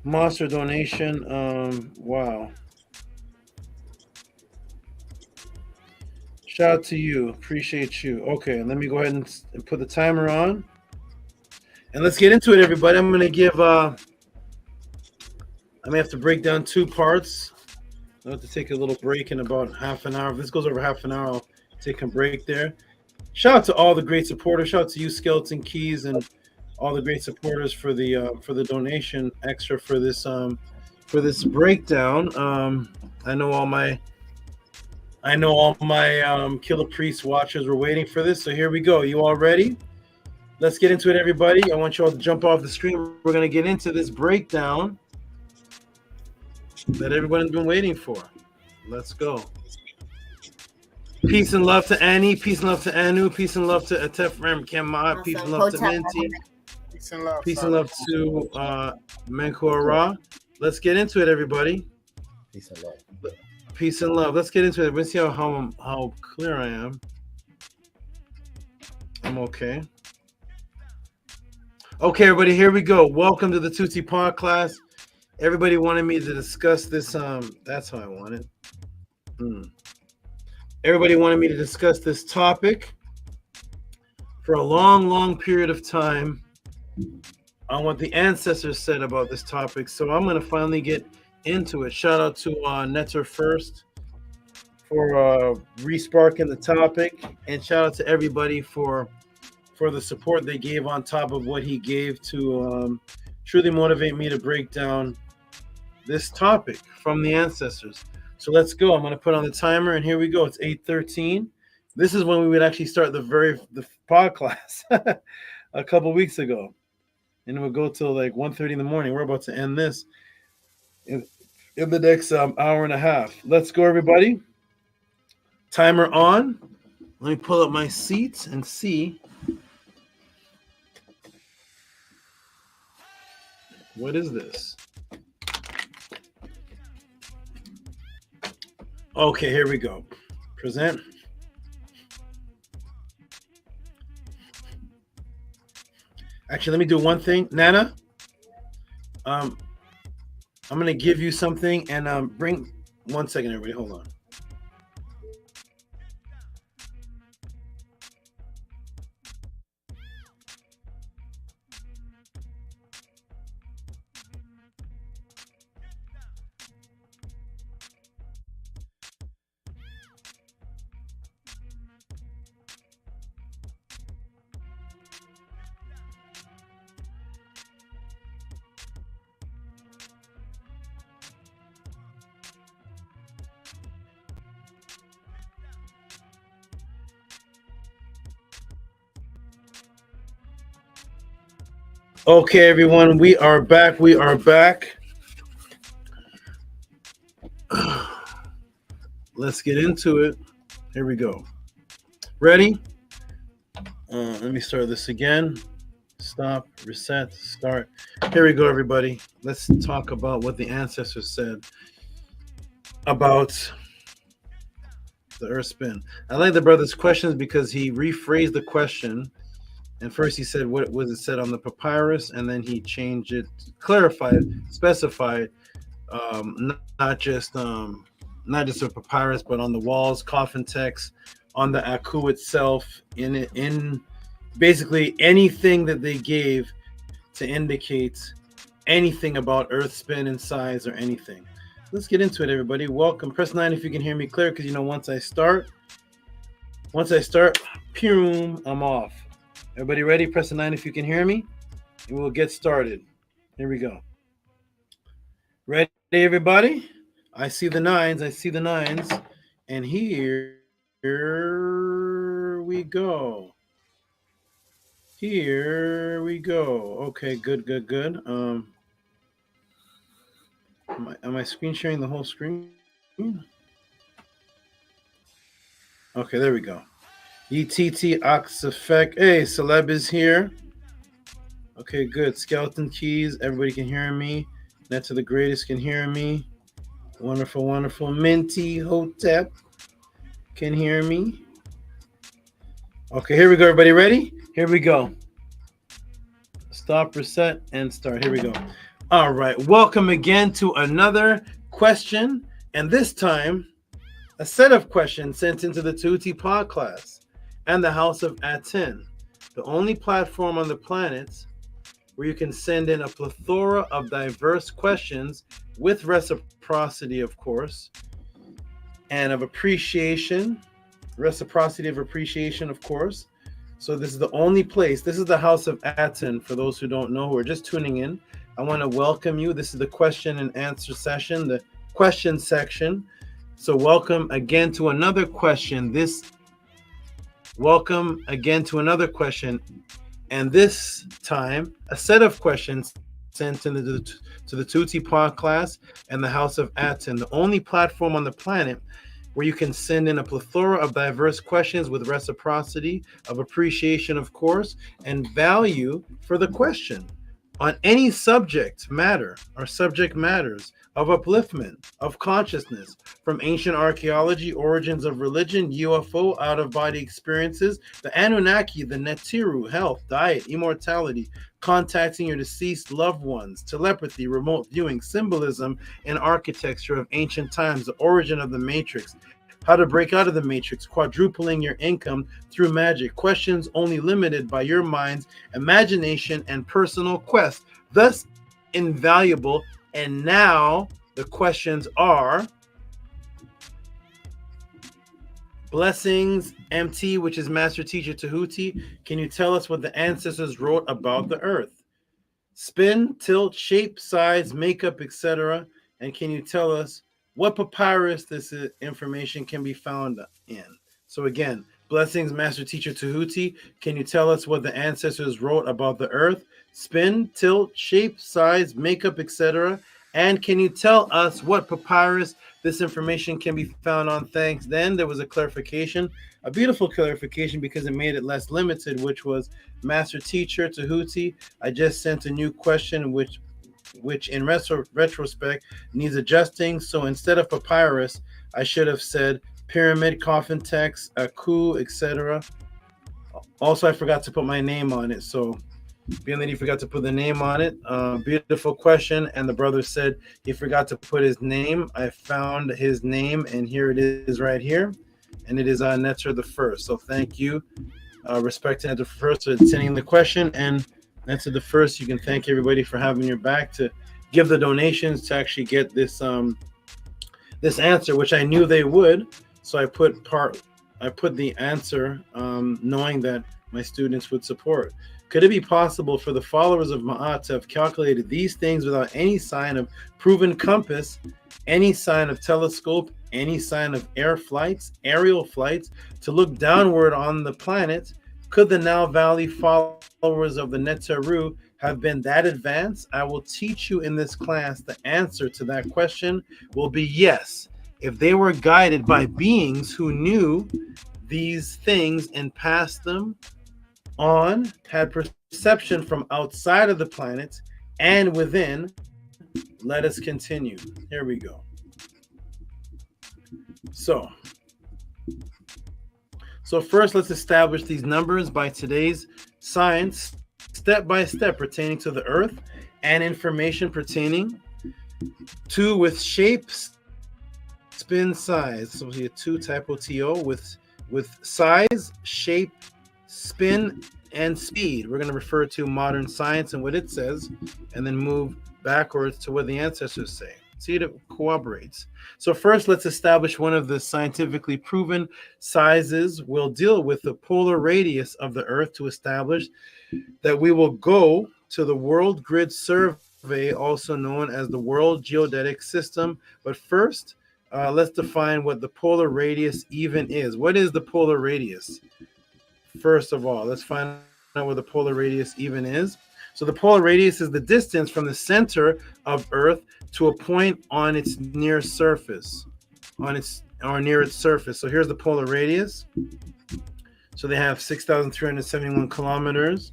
donation. Wow. Shout out to you. Appreciate you. Okay, let me go ahead and put the timer on. And let's get into it, everybody. I'm going to give I may have to break down 2 parts. I'll have to take a little break in about half an hour. If this goes over half an hour, I'll take a break there. Shout out to all the great supporters. Shout out to you, Skeleton Keys, and all the great supporters for the donation extra for this breakdown. I know all my Killer Priest watchers were waiting for this, so here we go. You all ready? Let's get into it, everybody. I want you all to jump off the screen. We're going to get into this breakdown that everyone's been waiting for. Let's go. Peace and love to Annie. Peace and love to Anu. Peace and love to Atef Kema. Peace and love to Minty. Peace and love to Menkuara. Let's get into it, everybody. Peace and love. Peace and love. Let's get into it. Let's see how clear I am. I'm okay. Okay, everybody, here we go. Welcome to the Tehuti Podclass. Everybody wanted me to discuss this. That's how I want it. Everybody wanted me to discuss this topic for a long, long period of time on what the ancestors said about this topic. So I'm going to finally get into it. Shout out to Netter First for resparking the topic, and shout out to everybody for the support they gave on top of what he gave to truly motivate me to break down this topic from the ancestors. So let's go. I'm going to put on the timer, and here we go. It's 8:13. This is when we would actually start the podcast a couple weeks ago, and it would go till like 1:30 in the morning. We're about to end this in the next hour and a half. Let's go, everybody. Timer on. Let me pull up my seats and see. What is this? Okay, here we go. Present. Actually, let me do one thing. Nana, I'm going to give you something, and bring 1 second, everybody. Hold on. Okay, everyone, we are back. We are back. Let's get into it. Here we go. Ready? Let me start this again. Stop, reset, start. Here we go, everybody. Let's talk about what the ancestors said about the earth spin. I like the brother's questions because he rephrased the question. And first he said what was it said on the papyrus, and then he changed it, clarified, specified, not just a papyrus, but on the walls, coffin text, on the aku itself, in basically anything that they gave to indicate anything about earth spin and size or anything. Let's get into it, everybody. Welcome. Press 9 if you can hear me clear, because once I start, pew, I'm off. Everybody ready? Press 9 if you can hear me, and we'll get started. Here we go. Ready, everybody? I see the nines. And here we go. Okay, good. Am I screen sharing the whole screen? Okay, there we go. ETT Ox Effect. Hey, Celeb is here. Okay, good. Skeleton Keys. Everybody can hear me. Net to the Greatest can hear me. Wonderful. Minty Hotep can hear me. Okay, here we go. Everybody ready? Here we go. Stop, reset, and start. Here we go. All right. Welcome again to another question. And this time, a set of questions sent into the Tehuti Podclass and the House of ATTON, the only platform on the planet where you can send in a plethora of diverse questions with reciprocity, of course, and of appreciation, reciprocity of appreciation, of course. So this is the only place. This is the House of ATTON. For those who don't know, who are just tuning in, I want to welcome you. This is the question and answer session, the question section. So welcome again to another question. Welcome again to another question, and this time a set of questions sent to the Tehuti Podclass and the House of ATTON, the only platform on the planet where you can send in a plethora of diverse questions with reciprocity of appreciation, of course, and value for the question on any subject matter or subject matters of upliftment, of consciousness, from ancient archaeology, origins of religion, UFO, out-of-body experiences, the Anunnaki, the Netiru, health, diet, immortality, contacting your deceased loved ones, telepathy, remote viewing, symbolism and architecture of ancient times, the origin of the matrix, how to break out of the matrix, quadrupling your income through magic, questions only limited by your mind's imagination and personal quest, thus invaluable. And now the questions are: Blessings MT, which is Master Teacher Tehuti, can you tell us what the ancestors wrote about the earth? Spin, tilt, shape, size, makeup, etc. And can you tell us what papyrus this information can be found in? So again, Blessings Master Teacher Tehuti, can you tell us what the ancestors wrote about the earth? Spin, tilt, shape, size, makeup, etc. And can you tell us what papyrus this information can be found on? Thanks. Then there was a clarification, a beautiful clarification, because it made it less limited, which was Master Teacher Tehuti, I just sent a new question which in retrospect needs adjusting. So instead of papyrus, I should have said pyramid, coffin text, aku, etc. Also, I forgot to put my name on it. So being that he forgot to put the name on it, beautiful question. And the brother said he forgot to put his name. I found his name, and here it is right here. And it is Netzer the First. So thank you, respect to Netzer the First, for sending the question. And Netzer the First, you can thank everybody for having your back to give the donations to actually get this this answer, which I knew they would. So I put the answer knowing that my students would support. Could it be possible for the followers of Ma'at to have calculated these things without any sign of proven compass, any sign of telescope, any sign of aerial flights, to look downward on the planet? Could the Nile Valley followers of the Netaru have been that advanced? I will teach you in this class. The answer to that question will be yes. If they were guided by beings who knew these things and passed them on had perception from outside of the planet and within. Let us continue. Here we go. So first, let's establish these numbers by today's science, step by step, pertaining to the Earth and information pertaining to with shapes, spin, size. So here, 2 typo TO with size, shape, spin, and speed. We're going to refer to modern science and what it says, and then move backwards to what the ancestors say. See, it cooperates. So first, let's establish one of the scientifically proven sizes. We'll deal with the polar radius of the Earth to establish that we will go to the World Grid Survey, also known as the World Geodetic System. But first, let's define what the polar radius even is. What is the polar radius? First of all, let's find out what the polar radius even is. So the polar radius is the distance from the center of Earth to a point on its near surface, near its surface. So here's the polar radius. So they have 6,371 kilometers,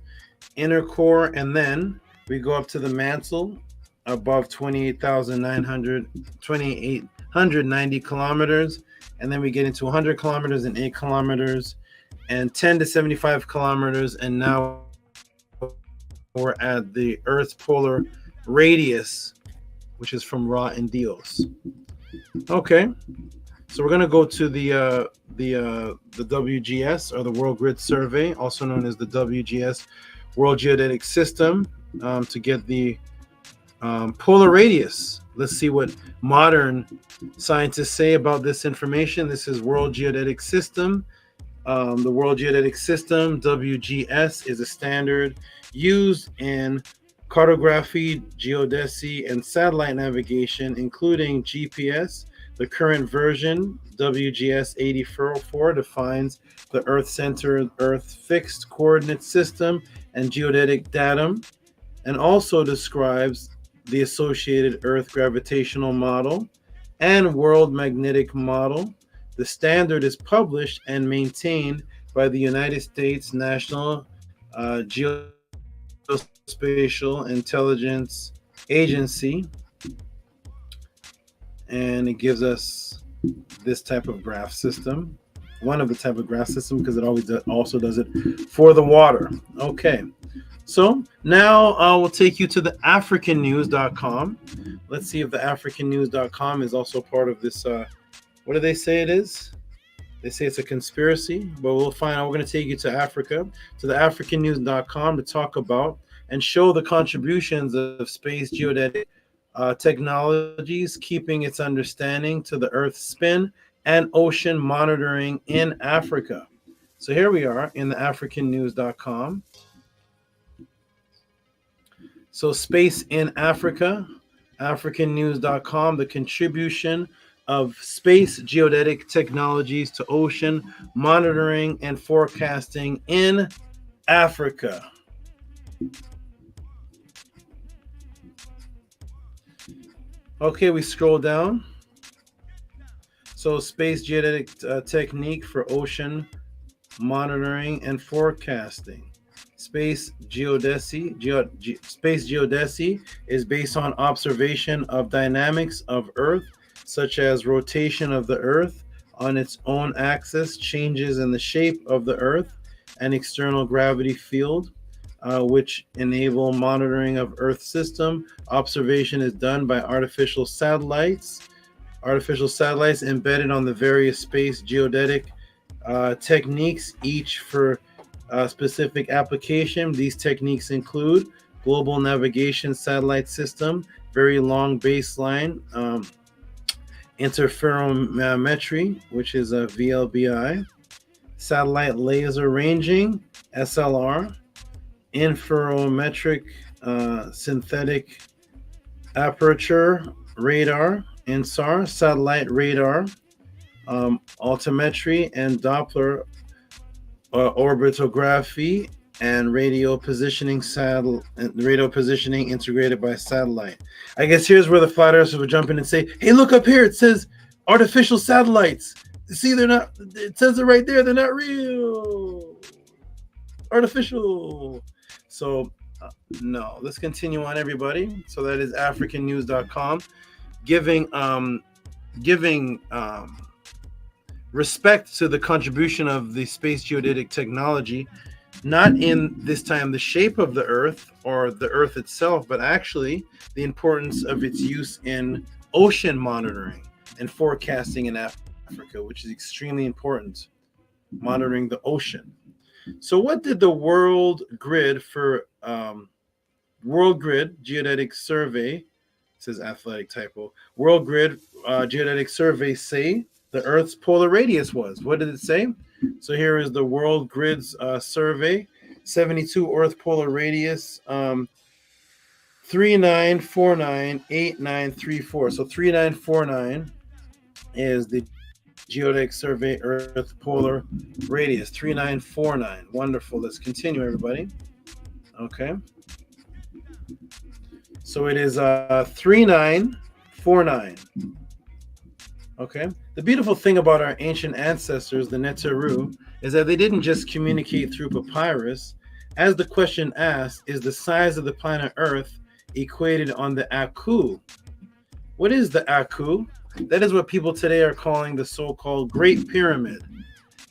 inner core, and then we go up to the mantle above 2,890 kilometers, and then we get into 100 kilometers and 8 kilometers, and 10 to 75 kilometers, and now we're at the Earth's polar radius, which is from Ra and Dios. Okay, so we're gonna go to the WGS, or the World Grid Survey, also known as the WGS, World Geodetic System, to get the polar radius. Let's see what modern scientists say about this information. This is World Geodetic System. The World Geodetic System, WGS, is a standard used in cartography, geodesy, and satellite navigation, including GPS. The current version, WGS 8044, defines the Earth-centered, Earth-fixed coordinate system and geodetic datum, and also describes the associated Earth gravitational model and world magnetic model. The standard is published and maintained by the United States National Geospatial Intelligence Agency, and it gives us this type of graph system, one of the type of graph system, because it always also does it for the water. Okay, so now we'll take you to the africannews.com. Let's see if the africannews.com is also part of this. What do they say it is? They say it's a conspiracy, but we'll find out. We're going to take you to Africa, to the africannews.com, to talk about and show the contributions of space geodetic technologies, keeping its understanding to the Earth's spin and ocean monitoring in Africa. So here we are in the africannews.com. So space in Africa, africannews.com, the contribution of space geodetic technologies to ocean monitoring and forecasting in Africa. Okay, we scroll down. So space geodetic technique for ocean monitoring and forecasting. Space geodesy is based on observation of dynamics of Earth, such as rotation of the Earth on its own axis, changes in the shape of the Earth, and external gravity field, which enable monitoring of Earth system. Observation is done by artificial satellites embedded on the various space geodetic techniques, each for a specific application. These techniques include global navigation satellite system, very long baseline, interferometry, which is a VLBI, satellite laser ranging, SLR, interferometric synthetic aperture radar, INSAR, satellite radar, altimetry, and Doppler orbitography, and radio positioning integrated by satellite. I guess here's where the flat earthers would jump in and say, hey, look up here, it says artificial satellites. See, they're not, it says it right there, they're not real. artificial. So no, let's continue on, everybody. So that is africannews.com giving respect to the contribution of the space geodetic technology, not in this time the shape of the earth or the earth itself, but actually the importance of its use in ocean monitoring and forecasting in Africa, which is extremely important, monitoring the ocean. So what did the World Grid Geodetic Survey, says athletic typo, World Grid Geodetic Survey say the Earth's polar radius was? What did it say? So here is the World Grid's survey, 72 Earth polar radius, 39498934. So 3949 is the Geodetic Survey Earth polar radius, 3949. Wonderful. Let's continue, everybody. Okay. So it is 3949. Okay. The beautiful thing about our ancient ancestors, the HERU, is that they didn't just communicate through papyrus. As the question asked, is the size of the planet Earth equated on the Aku? What is the Aku? That is what people today are calling the so-called Great Pyramid.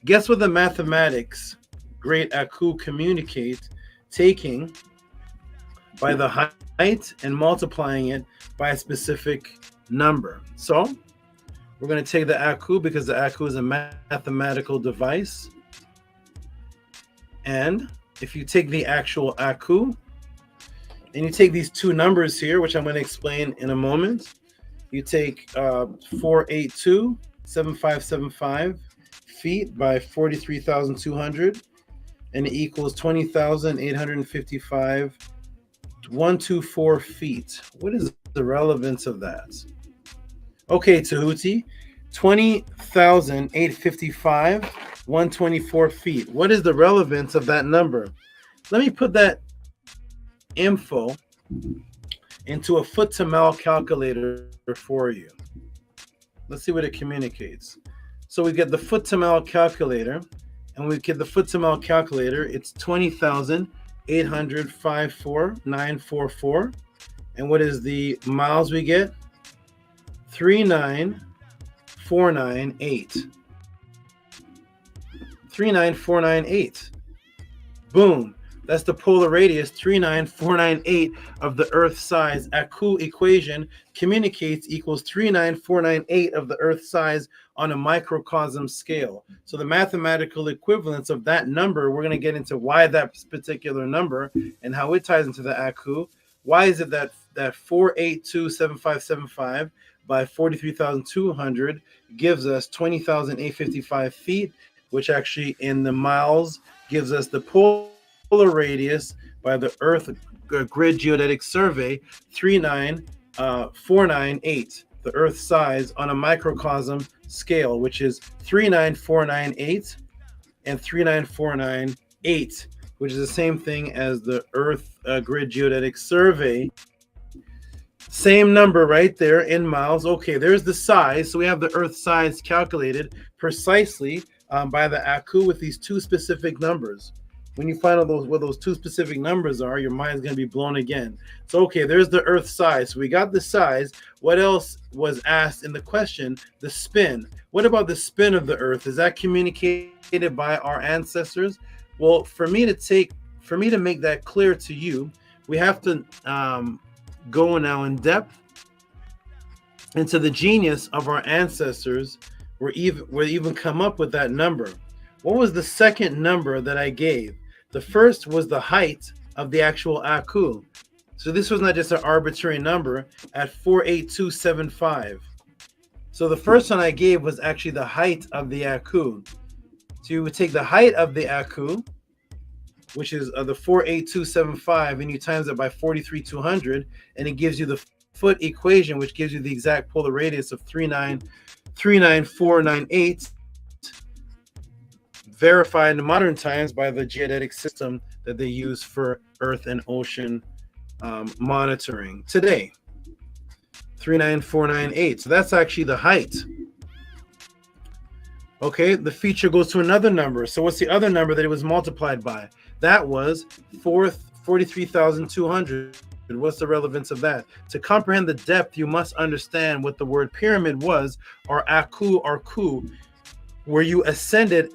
Guess what the mathematics Great Aku communicate, taking by the height and multiplying it by a specific number. So we're going to take the Aku because the Aku is a mathematical device. And if you take the actual Aku and you take these two numbers here, which I'm going to explain in a moment, you take 482.7575 feet by 43,200, and it equals 20,855.124 feet. What is the relevance of that? Okay, Tehuti, 20,855.124 feet. What is the relevance of that number? Let me put that info into a foot-to-mile calculator for you. Let's see what it communicates. So we get the foot-to-mile calculator, and we get the foot-to-mile calculator. It's 20,855.944. And what is the miles we get? 39,498. 39,498. Boom. That's the polar radius, 39,498 of the Earth size. Aku equation communicates equals 39,498 of the Earth size on a microcosm scale. So the mathematical equivalence of that number, we're going to get into why that particular number and how it ties into the Aku. Why is it that 482.7575 by 43,200 gives us 20,855 feet, which actually in the miles gives us the polar radius by the Earth Grid Geodetic Survey, 39,498, the Earth size on a microcosm scale, which is 39,498 and 39,498, which is the same thing as the Earth Grid Geodetic Survey. Same number right there in miles. Okay, there's the size. So we have the Earth size calculated precisely by the Aku with these two specific numbers. When you find out what those two specific numbers are, your mind's going to be blown again. So, okay, there's the Earth size. So we got the size. What else was asked in the question? The spin. What about the spin of the Earth? Is that communicated by our ancestors? Well, for me to make that clear to you, we have to go now in depth into the genius of our ancestors, where even come up with that number. What was the second number that I gave? The first was the height of the actual Aku. So this was not just an arbitrary number at 482.75. So the first one I gave was actually the height of the Aku. So you would take the height of the Aku, which is the 482.75, and you times it by 43,200, and it gives you the foot equation, which gives you the exact polar radius of 39,498, verified in modern times by the geodetic system that they use for Earth and ocean monitoring today. 39,498. So that's actually the height. Okay, the feature goes to another number. So what's the other number that it was multiplied by? That was 43,200. What's the relevance of that? To comprehend the depth, you must understand what the word pyramid was, or aku or ku, where you ascended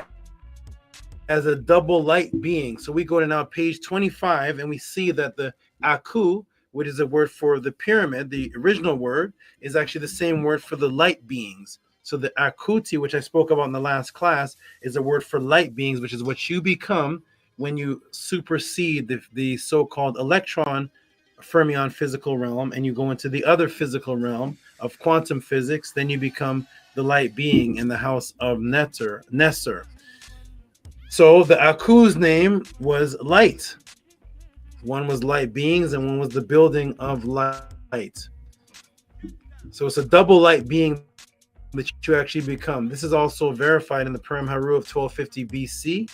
as a double light being. So we go to now page 25, and we see that the aku, which is a word for the pyramid, the original word, is actually the same word for the light beings. So the akuti, which I spoke about in the last class, is a word for light beings, which is what you become when you supersede the so-called electron fermion physical realm and you go into the other physical realm of quantum physics. Then you become the light being in the house of Nesser. So the Aku's name was light. One was light beings and one was the building of light. So it's a double light being that you actually become. This is also verified in the Purim HERU of 1250 BC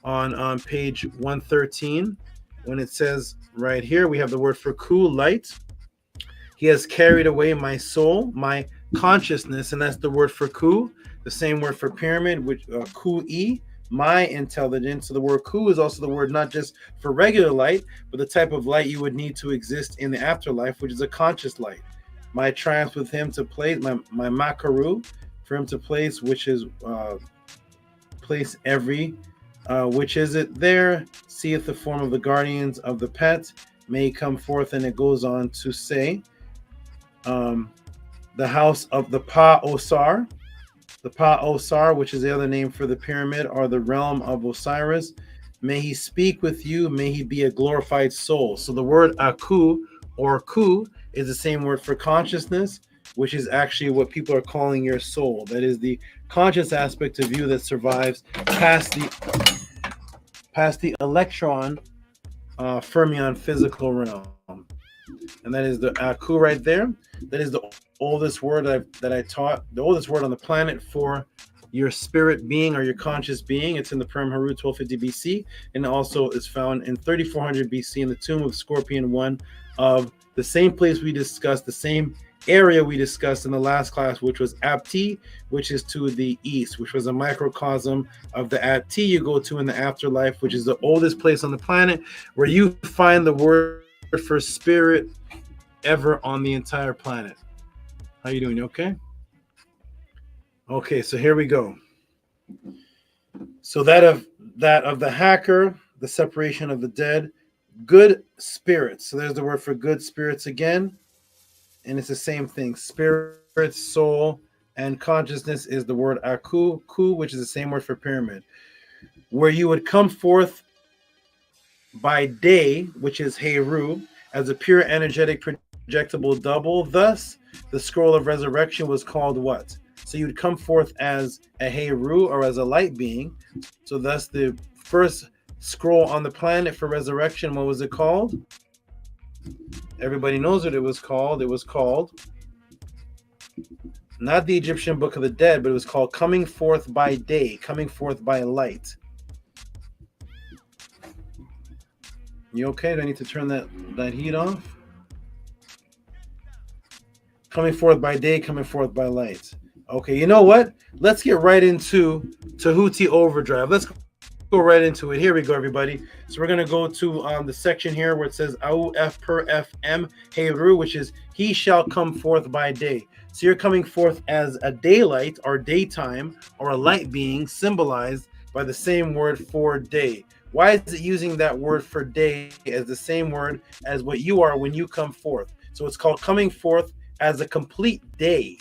on page 113, when it says right here, we have the word for ku, light. He has carried away my soul, my consciousness, and that's the word for ku, the same word for pyramid, which ku-e, my intelligence. So the word ku is also the word not just for regular light, but the type of light you would need to exist in the afterlife, which is a conscious light. My triumph with him to place, my makaru, for him to place, which is place every, which is it there, seeth the form of the guardians of the pet, may come forth, and it goes on to say, the house of the Pa-Osar, which is the other name for the pyramid, or the realm of Osiris. May he speak with you, may he be a glorified soul. So the word aku or ku is the same word for consciousness, which is actually what people are calling your soul. That is the conscious aspect of you that survives past the electron fermion physical realm. And that is the aku right there. That is the oldest word that I taught, the oldest word on the planet for your spirit being or your conscious being. It's in the Purim HERU 1250 BC, and also is found in 3400 BC in the tomb of Scorpion 1 of the same place we discussed, the same area we discussed in the last class, which was Apti, which is to the east, which was a microcosm of the Apti you go to in the afterlife, which is the oldest place on the planet where you find the word for spirit ever on the entire planet. How you doing? You okay? Okay, so here we go. So that of the hacker, the separation of the dead, good spirits. So there's the word for good spirits again, and it's the same thing. Spirit, soul, and consciousness is the word aku, ku, which is the same word for pyramid. Where you would come forth by day, which is HERU, as a pure energetic projectable double. Thus, the scroll of resurrection was called what? So you would come forth as a HERU or as a light being. So thus the first scroll on the planet for resurrection, what was it called? Everybody knows what it was called. It was called not the Egyptian Book of the Dead, but it was called Coming Forth by Day, Coming Forth by Light. You okay? Do I need to turn that heat off? Coming forth by day, coming forth by light. Okay, you know what? Let's get right into Tehuti Overdrive. Let's go right into it. Here we go, everybody. So we're going to go to the section here where it says Au F per FM HERU, which is he shall come forth by day. So you're coming forth as a daylight or daytime or a light being, symbolized by the same word for day. Why is it using that word for day as the same word as what you are when you come forth? So it's called coming forth as a complete day,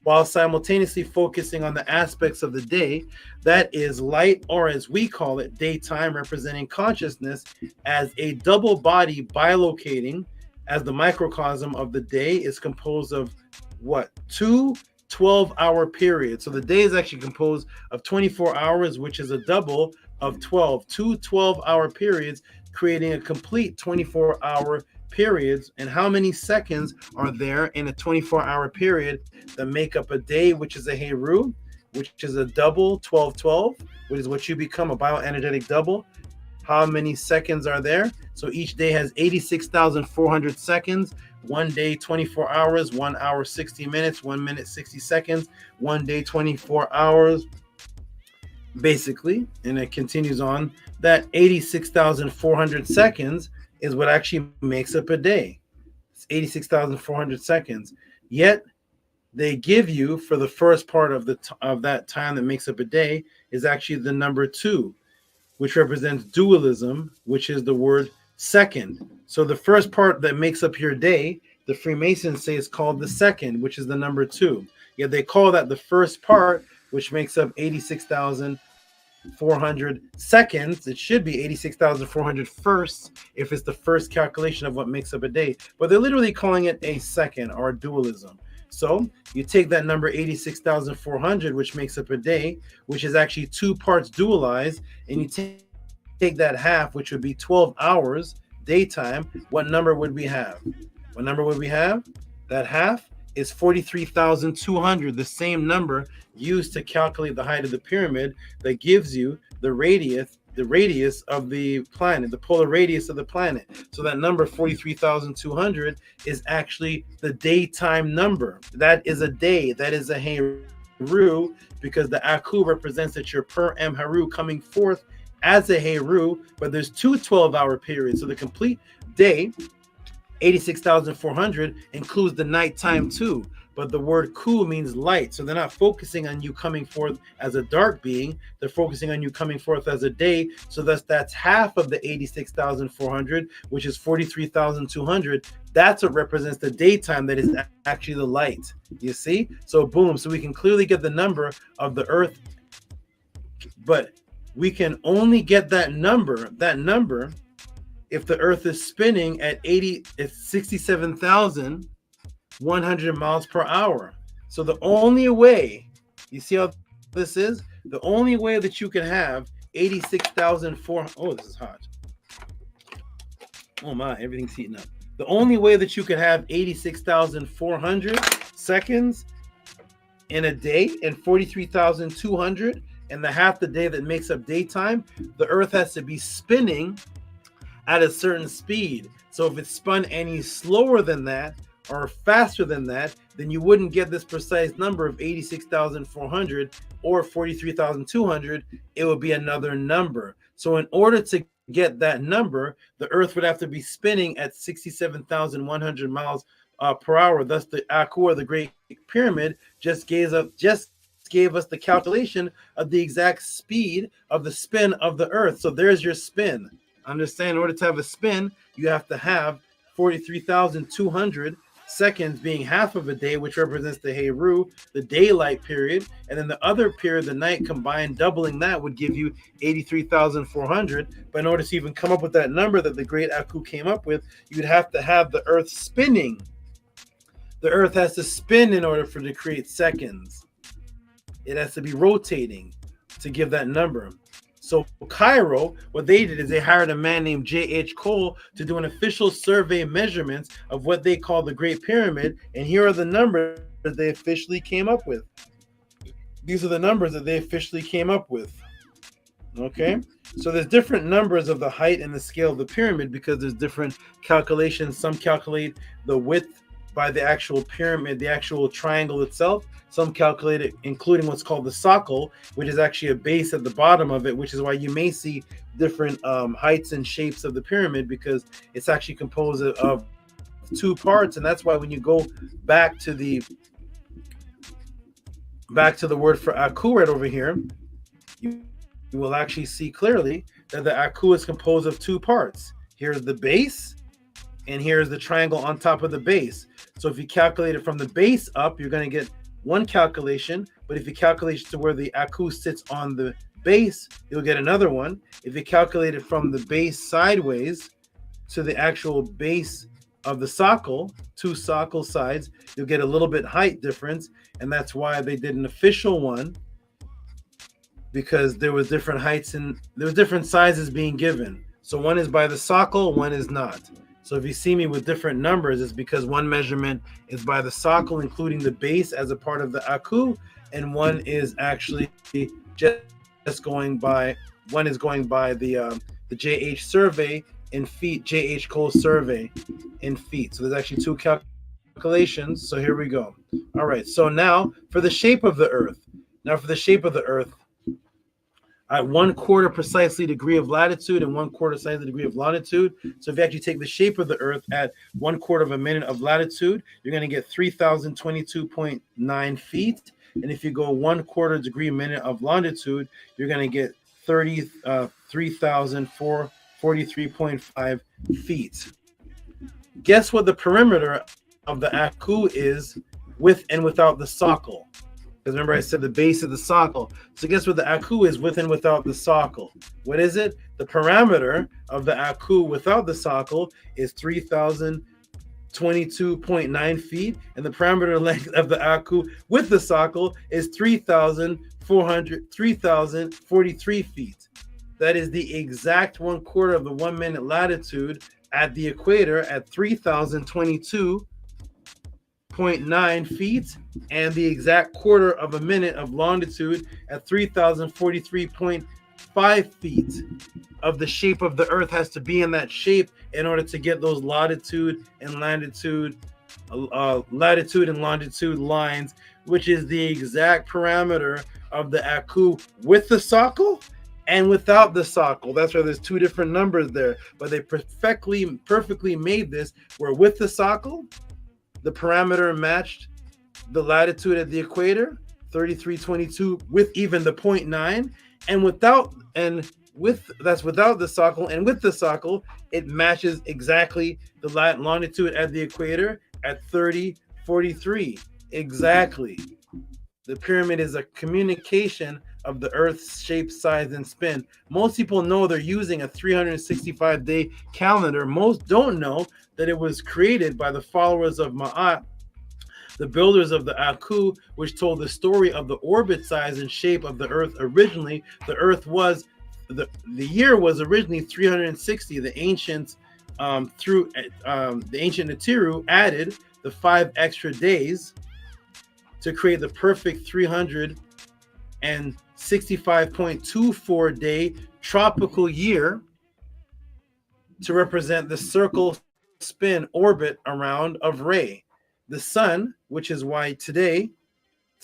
while simultaneously focusing on the aspects of the day that is light, or as we call it, daytime, representing consciousness as a double body bilocating, as the microcosm of the day is composed of what? 2 12-hour periods. So the day is actually composed of 24 hours, which is a double of 12, 2 12-hour periods, creating a complete 24-hour periods. And how many seconds are there in a 24-hour period that make up a day, which is a HERU, which is a double 12-12, which is what you become, a bioenergetic double. how many seconds are there. So each day has 86,400 seconds. One day, 24 hours, 1 hour, 60 minutes, 1 minute, 60 seconds, 1 day, 24 hours, basically. And it continues on. That 86,400 seconds is what actually makes up a day. It's 86,400 seconds. Yet they give you, for the first part of that time that makes up a day, is actually the number 2, which represents dualism, which is the word second. So the first part that makes up your day, the Freemasons say is called the second, which is the number 2. Yet they call that the first part, which makes up 86,400 seconds. It should be 86,400 firsts if it's the first calculation of what makes up a day. But they're literally calling it a second, or dualism. So you take that number 86,400, which makes up a day, which is actually 2 parts dualized, and you take that half, which would be 12 hours daytime. What number would we have? What number would we have? That half is 43,200, the same number used to calculate the height of the pyramid that gives you the radius of the planet, the polar radius of the planet. So that number 43,200 is actually the daytime number. That is a day. That is a HERU, because the Aku represents that you're per M HERU coming forth as a HERU, but there's 2 12-hour periods. So the complete day, 86,400, includes the nighttime too. But the word ku means light. So they're not focusing on you coming forth as a dark being. They're focusing on you coming forth as a day. So that's half of the 86,400, which is 43,200. That's what represents the daytime that is actually the light. You see? So boom. So we can clearly get the number of the earth. But we can only get that number if the earth is spinning at 67,100 miles per hour. So the only way, you see how this is? The only way that you can have 86,400, oh, this is hot. Oh my, everything's heating up. The only way that you can have 86,400 seconds in a day and 43,200 and the half the day that makes up daytime, the earth has to be spinning at a certain speed. So if it's spun any slower than that or faster than that, then you wouldn't get this precise number of 86,400 or 43,200. It would be another number. So in order to get that number, the earth would have to be spinning at 67,100 miles per hour. Thus the Aku, or the Great Pyramid, just gave us the calculation of the exact speed of the spin of the earth. So there's your spin. Understand, in order to have a spin, you have to have 43,200 seconds being half of a day, which represents the HERU, the daylight period, and then the other period, the night, combined, doubling that would give you 83,400. But in order to even come up with that number that the great Aku came up with, you'd have to have the earth spinning. The earth has to spin in order for it to create seconds. It has to be rotating to give that number. So Cairo, what they did is they hired a man named J.H. Cole to do an official survey measurements of what they call the Great Pyramid. And here are the numbers that they officially came up with. These are the numbers that they officially came up with. Okay, so there's different numbers of the height and the scale of the pyramid because there's different calculations. Some calculate the width by the actual pyramid, the actual triangle itself. Some calculate it, including what's called the socle, which is actually a base at the bottom of it, which is why you may see different heights and shapes of the pyramid, because it's actually composed of 2 parts. And that's why when you go back to the word for Aku right over here, you will actually see clearly that the Aku is composed of 2 parts. Here's the base, and here's the triangle on top of the base. So if you calculate it from the base up, you're going to get one calculation, but if you calculate to where the Aku sits on the base, you'll get another one. If you calculate it from the base sideways to the actual base of the socle, 2 socle sides, you'll get a little bit height difference, and that's why they did an official one, because there was different heights and there was different sizes being given. So one is by the socle, one is not. So if you see me with different numbers, it's because one measurement is by the socle, including the base as a part of the Aku, and one is actually just going by the the JH survey in feet, JH Cole survey in feet. So there's actually two calculations. So here we go. All right. So now for the shape of the Earth. Now for the shape of the Earth, at 1/4 precisely degree of latitude and 1/4 precisely degree of longitude. So if you actually take the shape of the Earth at 1/4 of a minute of latitude, you're going to get 3,022.9 feet. And if you go 1/4 degree minute of longitude, you're going to get 3,443.5 feet. Guess what the perimeter of the Aku is with and without the socle? Because remember I said the base of the socle. So guess what the Aku is with and without the socle? What is it? The parameter of the Aku without the socle is 3,022.9 feet, and the parameter length of the Aku with the socle is 3,043 feet. That is the exact 1/4 of the 1 minute latitude at the equator at 3,022.9 feet, and the exact 1/4 of a minute of longitude at 3,043.5 feet of the shape of the Earth has to be in that shape in order to get those latitude and longitude lines, which is the exact parameter of the Aku with the socle and without the socle. That's why there's two different numbers there, but they perfectly made this where with the socle, the parameter matched the latitude at the equator, 3322, with even the 0.9, and without the socle, and with the socle, it matches exactly the longitude at the equator at 3043. Exactly. The pyramid is a communication of the Earth's shape, size, and spin. Most people know they're using a 365-day calendar. Most don't know that it was created by the followers of Ma'at, the builders of the Aku, which told the story of the orbit size and shape of the Earth. Originally, the Earth was the year was originally 360. The ancients through the ancient Natiru added the 5 extra days to create the perfect 365.24 day tropical year to represent the circle spin orbit around of Re, the sun, which is why today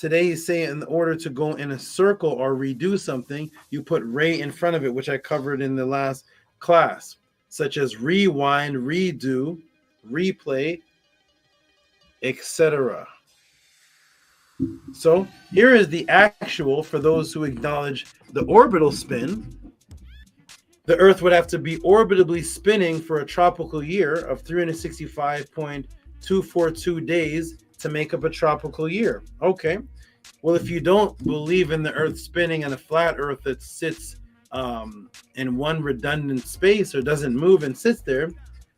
you say in order to go in a circle or redo something, you put Re in front of it, which I covered in the last class, such as rewind, redo, replay, etc. So here is the actual for those who acknowledge the orbital spin. The Earth would have to be orbitably spinning for a tropical year of 365.242 days to make up a tropical year. Okay. Well, if you don't believe in the Earth spinning and a flat Earth that sits in one redundant space or doesn't move and sits there,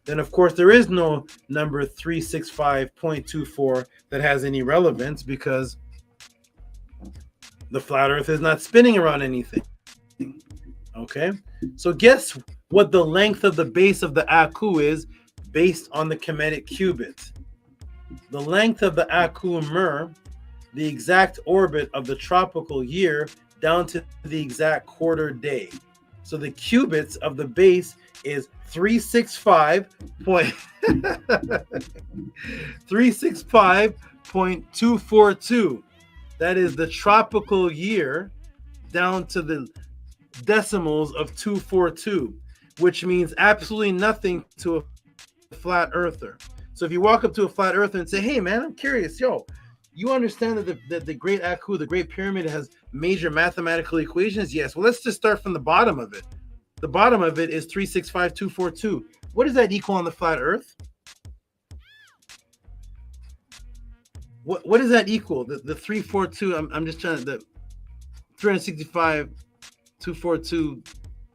then of course there is no number 365.24 that has any relevance, because the flat Earth is not spinning around anything. Okay, so guess what the length of the base of the Aku is based on the Kemetic cubit. The length of the Aku Mer, the exact orbit of the tropical year down to the exact quarter day. So the cubits of the base is 365.242. That is the tropical year down to the decimals of 242, which means absolutely nothing to a flat earther. So if you walk up to a flat earther and say, hey man, I'm curious, you understand that the great Aku, the great pyramid, has major mathematical equations? Yes. Well, let's just start from the bottom of it. The bottom of it is 365.242. What does that equal on the flat earth? What does that equal? The 342, I'm just trying to, the 365.242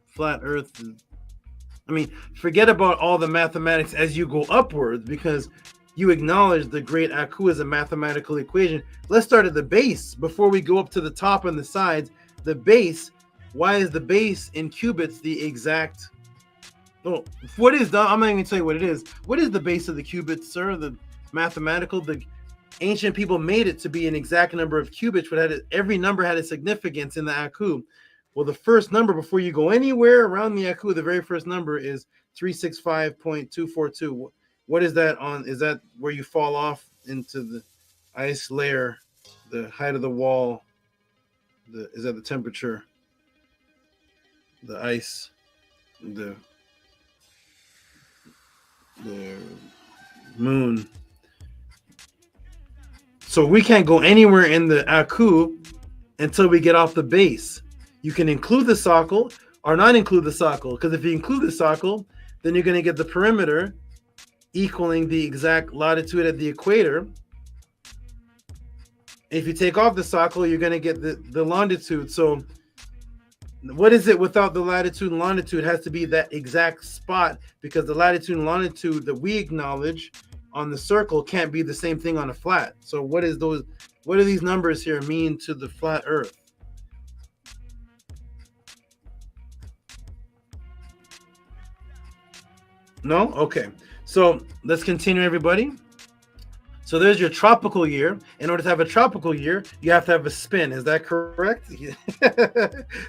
flat earth. I mean, forget about all the mathematics as you go upwards, because you acknowledge the great Aku is a mathematical equation. Let's start at the base before we go up to the top and the sides. The base, why is the base in cubits the exact? Oh, what is the? I'm not even gonna tell you what it is. What is the base of the cubits, sir? The mathematical. The ancient people made it to be an exact number of cubits, but every number had a significance in the Aku. Well, the first number before you go anywhere around the ATTON, the very first number is 365.242. What is that on? Is that where you fall off into the ice layer, the height of the wall? Is that the temperature? The ice, the moon. So we can't go anywhere in the ATTON until we get off the base. You can include the socle or not include the socle, because if you include the socle, then you're going to get the perimeter equaling the exact latitude at the equator. If you take off the socle, you're going to get the longitude. So what is it without the latitude and longitude? It has to be that exact spot, because the latitude and longitude that we acknowledge on the circle can't be the same thing on a flat. So what do these numbers here mean to the flat Earth? No? Okay. So let's continue, everybody. So there's your tropical year. In order to have a tropical year, you have to have a spin. Is that correct?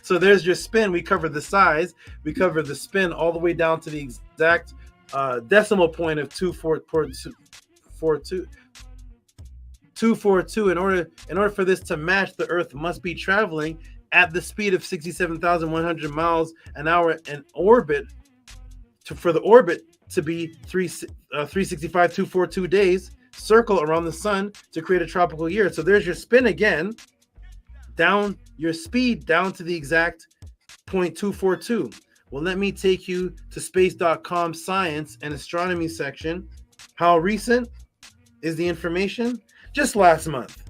So there's your spin. We covered the size. We covered the spin all the way down to the exact decimal point of 242. In order for this to match, the Earth must be traveling at the speed of 67,100 miles an hour in orbit. For the orbit to be 365,242 days, circle around the sun to create a tropical year. So there's your spin again, down your speed down to the exact 0.242. Well, let me take you to space.com science and astronomy section. How recent is the information? Just last month,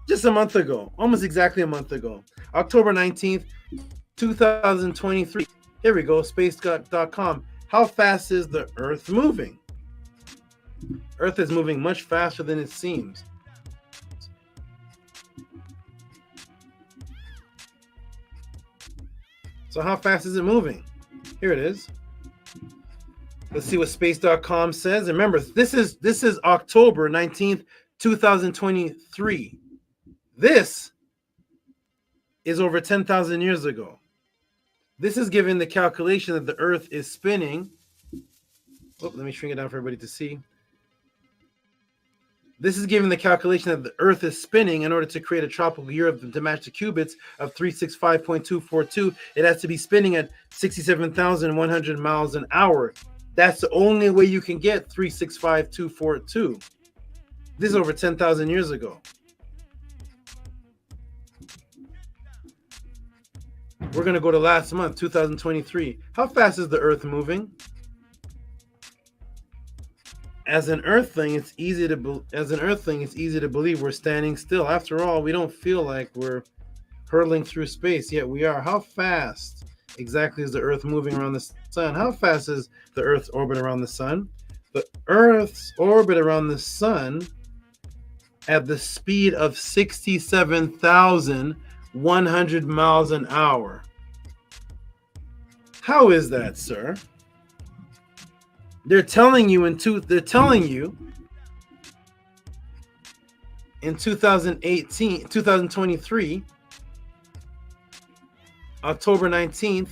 just a month ago, almost exactly a month ago, October 19th, 2023. Here we go, space.com. How fast is the Earth moving? Earth is moving much faster than it seems. So how fast is it moving? Here it is. Let's see what space.com says. Remember, this is October 19th, 2023. This is over 10,000 years ago. This is given the calculation that the Earth is spinning. Oh, let me shrink it down for everybody to see. This is given the calculation that the Earth is spinning in order to create a tropical year to match the qubits of 365.242. It has to be spinning at 67,100 miles an hour. That's the only way you can get 365.242. This is over 10,000 years ago. We're going to go to last month, 2023. How fast is the Earth moving? As an Earthling, it's easy to believe we're standing still. After all, we don't feel like we're hurtling through space, yet we are. How fast exactly is the Earth moving around the sun? How fast is the Earth's orbit around the sun? The Earth's orbit around the sun at the speed of 67,100 miles an hour. How is that, sir? They're telling you in 2023, October 19th,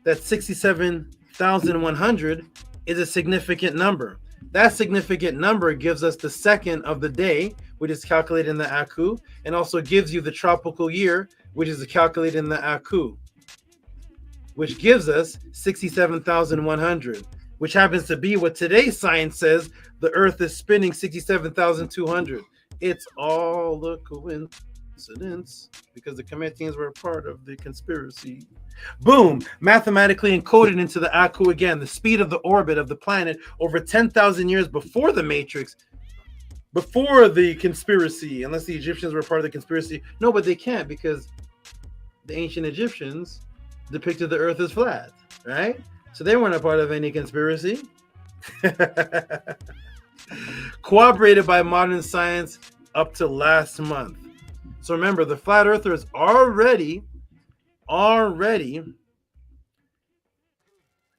that 67,100 is a significant number. That significant number gives us the second of the day, which is calculated in the ATTON, and also gives you the tropical year, which is calculated in the ATTON, which gives us 67,100, which happens to be what today's science says the Earth is spinning 67,200. It's all a coincidence because the Cometians were a part of the conspiracy. Boom! Mathematically encoded into the ATTON again, the speed of the orbit of the planet over 10,000 years before the Matrix, before the conspiracy, unless the Egyptians were part of the conspiracy. No, but they can't, because the ancient Egyptians depicted the Earth as flat, right? So they weren't a part of any conspiracy. Corroborated by modern science up to last month. So remember, the flat earthers already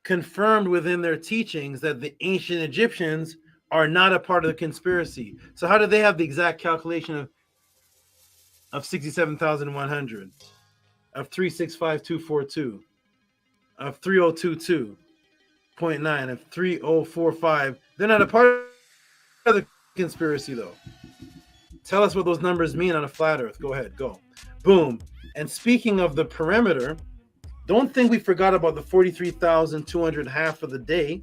confirmed within their teachings that the ancient Egyptians are not a part of the conspiracy. So how do they have the exact calculation of 67,100? of 365,242, of 3022.9, of 3045. They're not a part of the conspiracy, though. Tell us what those numbers mean on a flat Earth. Go ahead, go. Boom. And speaking of the perimeter, don't think we forgot about the 43,200 half of the day,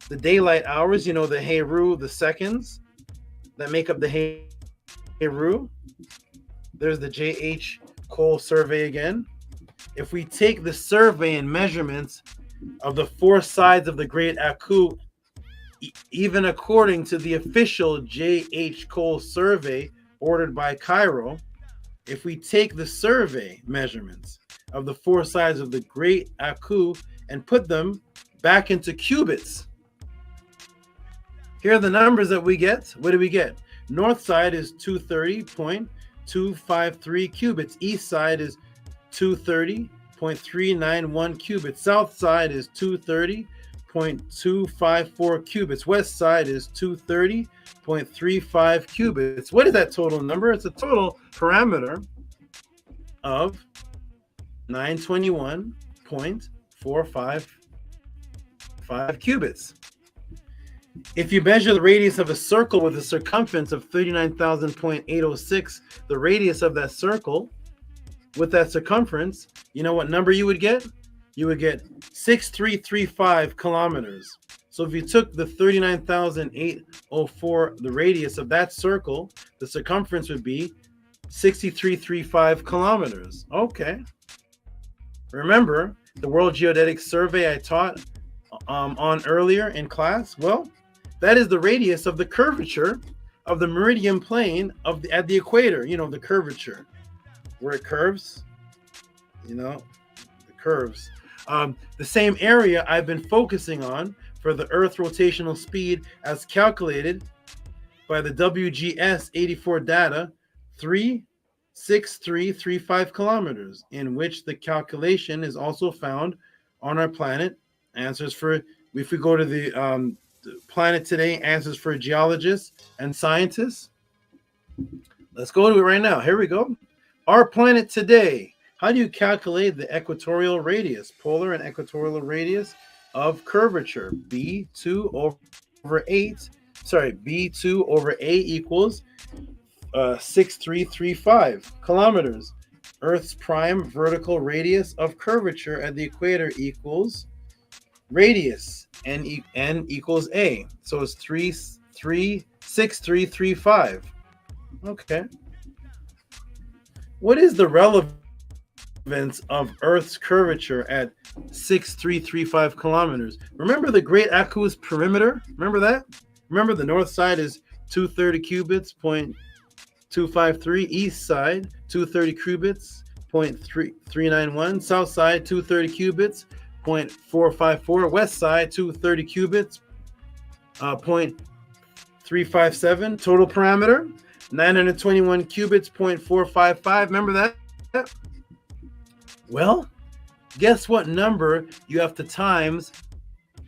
the daylight hours, you know, the HERU, the seconds that make up the HERU. There's the J.H. Cole survey again. If we take the survey and measurements of the four sides of the Great Aku, even according to the official J.H. Cole survey ordered by Cairo, if we take the survey measurements of the four sides of the Great Aku and put them back into cubits, here are the numbers that we get. What do we get? North side is 230.253 cubits. East side is 230.391 cubits. South side is 230.254 cubits. West side is 230.35 cubits. What is that total number? It's a total parameter of 921.455 cubits. If you measure the radius of a circle with a circumference of 39,000.806, the radius of that circle with that circumference, you know what number you would get? You would get 6335 kilometers. So if you took the 39,804, the radius of that circle, the circumference would be 6335 kilometers. Okay. Remember the World Geodetic Survey I taught on earlier in class? Well, that is the radius of the curvature of the meridian plane of at the equator. You know, the curvature where it curves. You know, the curves. The same area I've been focusing on for the Earth rotational speed as calculated by the WGS 84 data, 36335 kilometers, in which the calculation is also found on our planet. Answers for, if we go to the Planet Today, answers for geologists and scientists. Let's go to it right now. Here we go. Our planet today. How do you calculate the equatorial radius, polar and equatorial radius of curvature? B2 over 8. Sorry, B2 over A equals 6335 kilometers. Earth's prime vertical radius of curvature at the equator equals radius, n equals A. So it's 6335. Okay. What is the relevance of Earth's curvature at 6335 kilometers? Remember the Great Aku's perimeter? Remember that? Remember the north side is 230 cubits, 0.253. East side, 230 cubits, 0.391. South side, 230 cubits, 0.454. West side, 230 cubits, 0.357. Total parameter, 921 cubits, 0.455. Remember that? Well, guess what number you have to times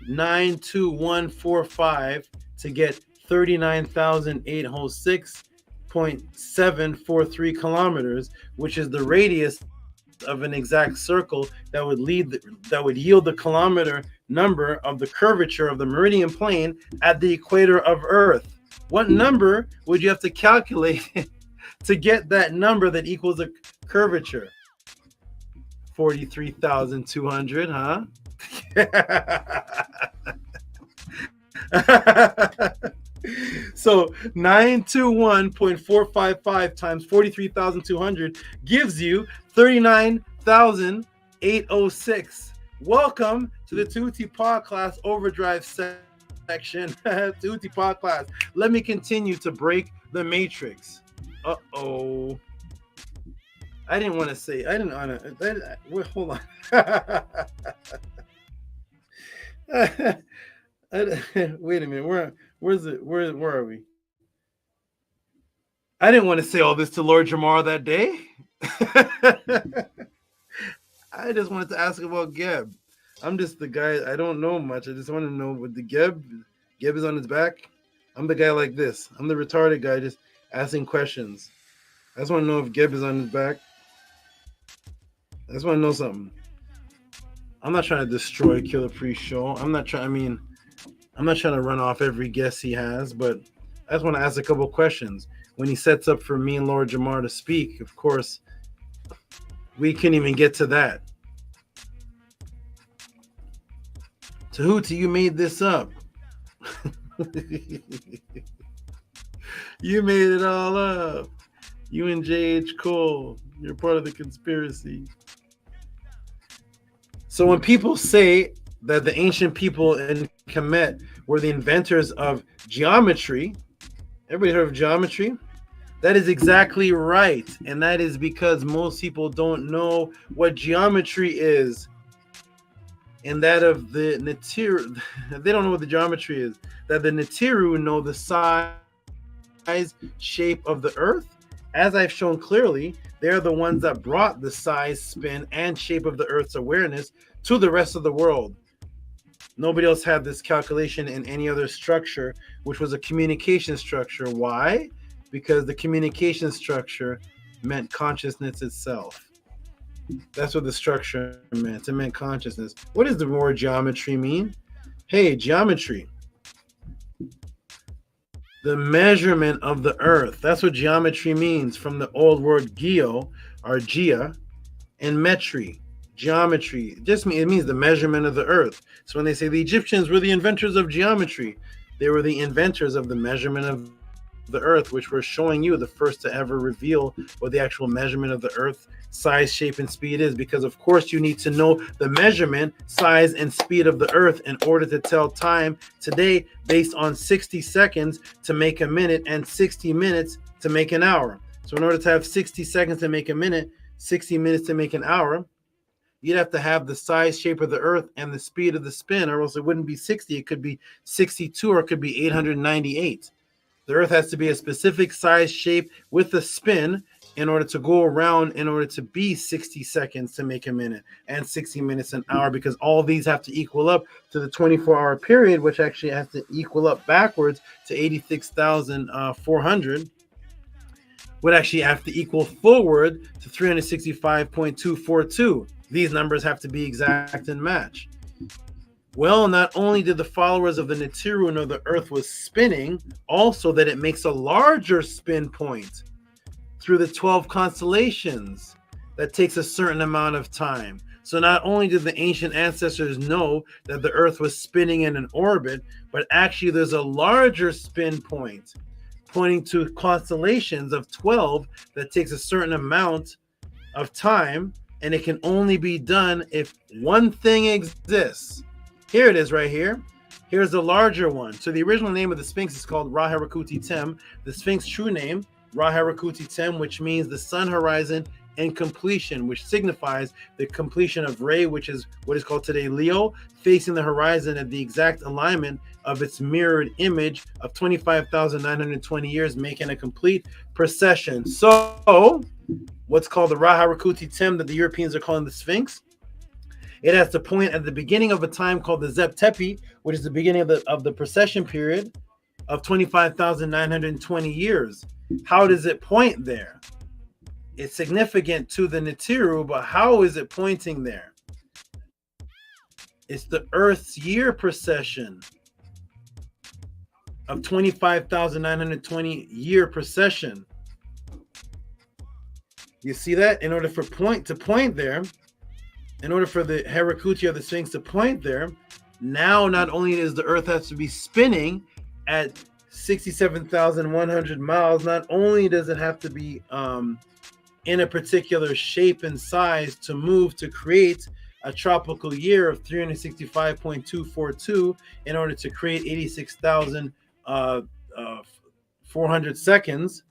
92145 to get 39,806.743 kilometers, which is the radius of an exact circle that would yield the kilometer number of the curvature of the meridian plane at the equator of Earth. What number would you have to calculate to get that number that equals a curvature? 43,200, huh? So 921.455 times 43,200 gives you 39,806. Welcome to the Tehuti Podclass Overdrive section. Tehuti Podclass. Let me continue to break the matrix. Uh-oh. I didn't want to say. Wait, hold on. Wait a minute. Where are we? I didn't want to say all this to Lord Jamar that day. I just wanted to ask about Geb. I'm just the guy. I don't know much. I just want to know what the Geb is on his back. I'm the guy like this. I'm the retarded guy just asking questions. I just want to know if Geb is on his back. just want to know something. I'm not trying to destroy Killer pre-show. I'm not trying to run off every guest he has, but I just want to ask a couple questions. When he sets up for me and Lord Jamar to speak, of course, we couldn't even get to that. Tehuti, you made this up. You made it all up. You and J.H. Cole, you're part of the conspiracy. So when people say that the ancient people in Kemet were the inventors of geometry, everybody heard of geometry? That is exactly right. And that is because most people don't know what geometry is. And that of the Natiru, they don't know what the geometry is. That the Natiru know the size, shape of the earth. As I've shown clearly, they're the ones that brought the size, spin, and shape of the earth's awareness to the rest of the world. Nobody else had this calculation in any other structure, which was a communication structure. Why? Because the communication structure meant consciousness itself. That's what the structure meant. It meant consciousness. What does the word geometry mean? Hey, geometry. The measurement of the earth. That's what geometry means from the old word geo or gia and metry. Geometry. It means the measurement of the earth. So when they say the Egyptians were the inventors of geometry, they were the inventors of the measurement of the earth, which we're showing you the first to ever reveal what the actual measurement of the earth size, shape, and speed is, because of course you need to know the measurement, size, and speed of the earth in order to tell time today based on 60 seconds to make a minute and 60 minutes to make an hour. So in order to have 60 seconds to make a minute, 60 minutes to make an hour, you'd have to have the size, shape of the earth and the speed of the spin, or else it wouldn't be 60. It could be 62 or it could be 898. The earth has to be a specific size, shape with a spin in order to go around, in order to be 60 seconds to make a minute and 60 minutes an hour, because all of these have to equal up to the 24-hour period, which actually has to equal up backwards to 86,400, would actually have to equal forward to 365.242. These numbers have to be exact and match. Well, not only did the followers of the Natiru know the earth was spinning, also that it makes a larger spin point through the 12 constellations that takes a certain amount of time. So not only did the ancient ancestors know that the earth was spinning in an orbit, but actually there's a larger spin point pointing to constellations of 12 that takes a certain amount of time, and it can only be done if one thing exists. Here it is right here. Here's the larger one. So the original name of the Sphinx is called Ra-Harakuti Tem. The Sphinx true name, Ra-Harakuti Tem, which means the sun horizon and completion, which signifies the completion of Re, which is what is called today Leo, facing the horizon at the exact alignment of its mirrored image of 25,920 years, making a complete precession. So what's called the Ra-Harakuti Tem that the Europeans are calling the Sphinx, it has to point at the beginning of a time called the Zep Tepi, which is the beginning of the precession period of 25,920 years. How does it point there? It's significant to the Natiru, but how is it pointing there? It's the Earth's year precession of 25,920 year precession. You see that? In order for point there, in order for the Harakuti or the Sphinx to point there, now not only is the Earth has to be spinning at 67,100 miles, not only does it have to be in a particular shape and size to move to create a tropical year of 365.242 in order to create 86,400 seconds,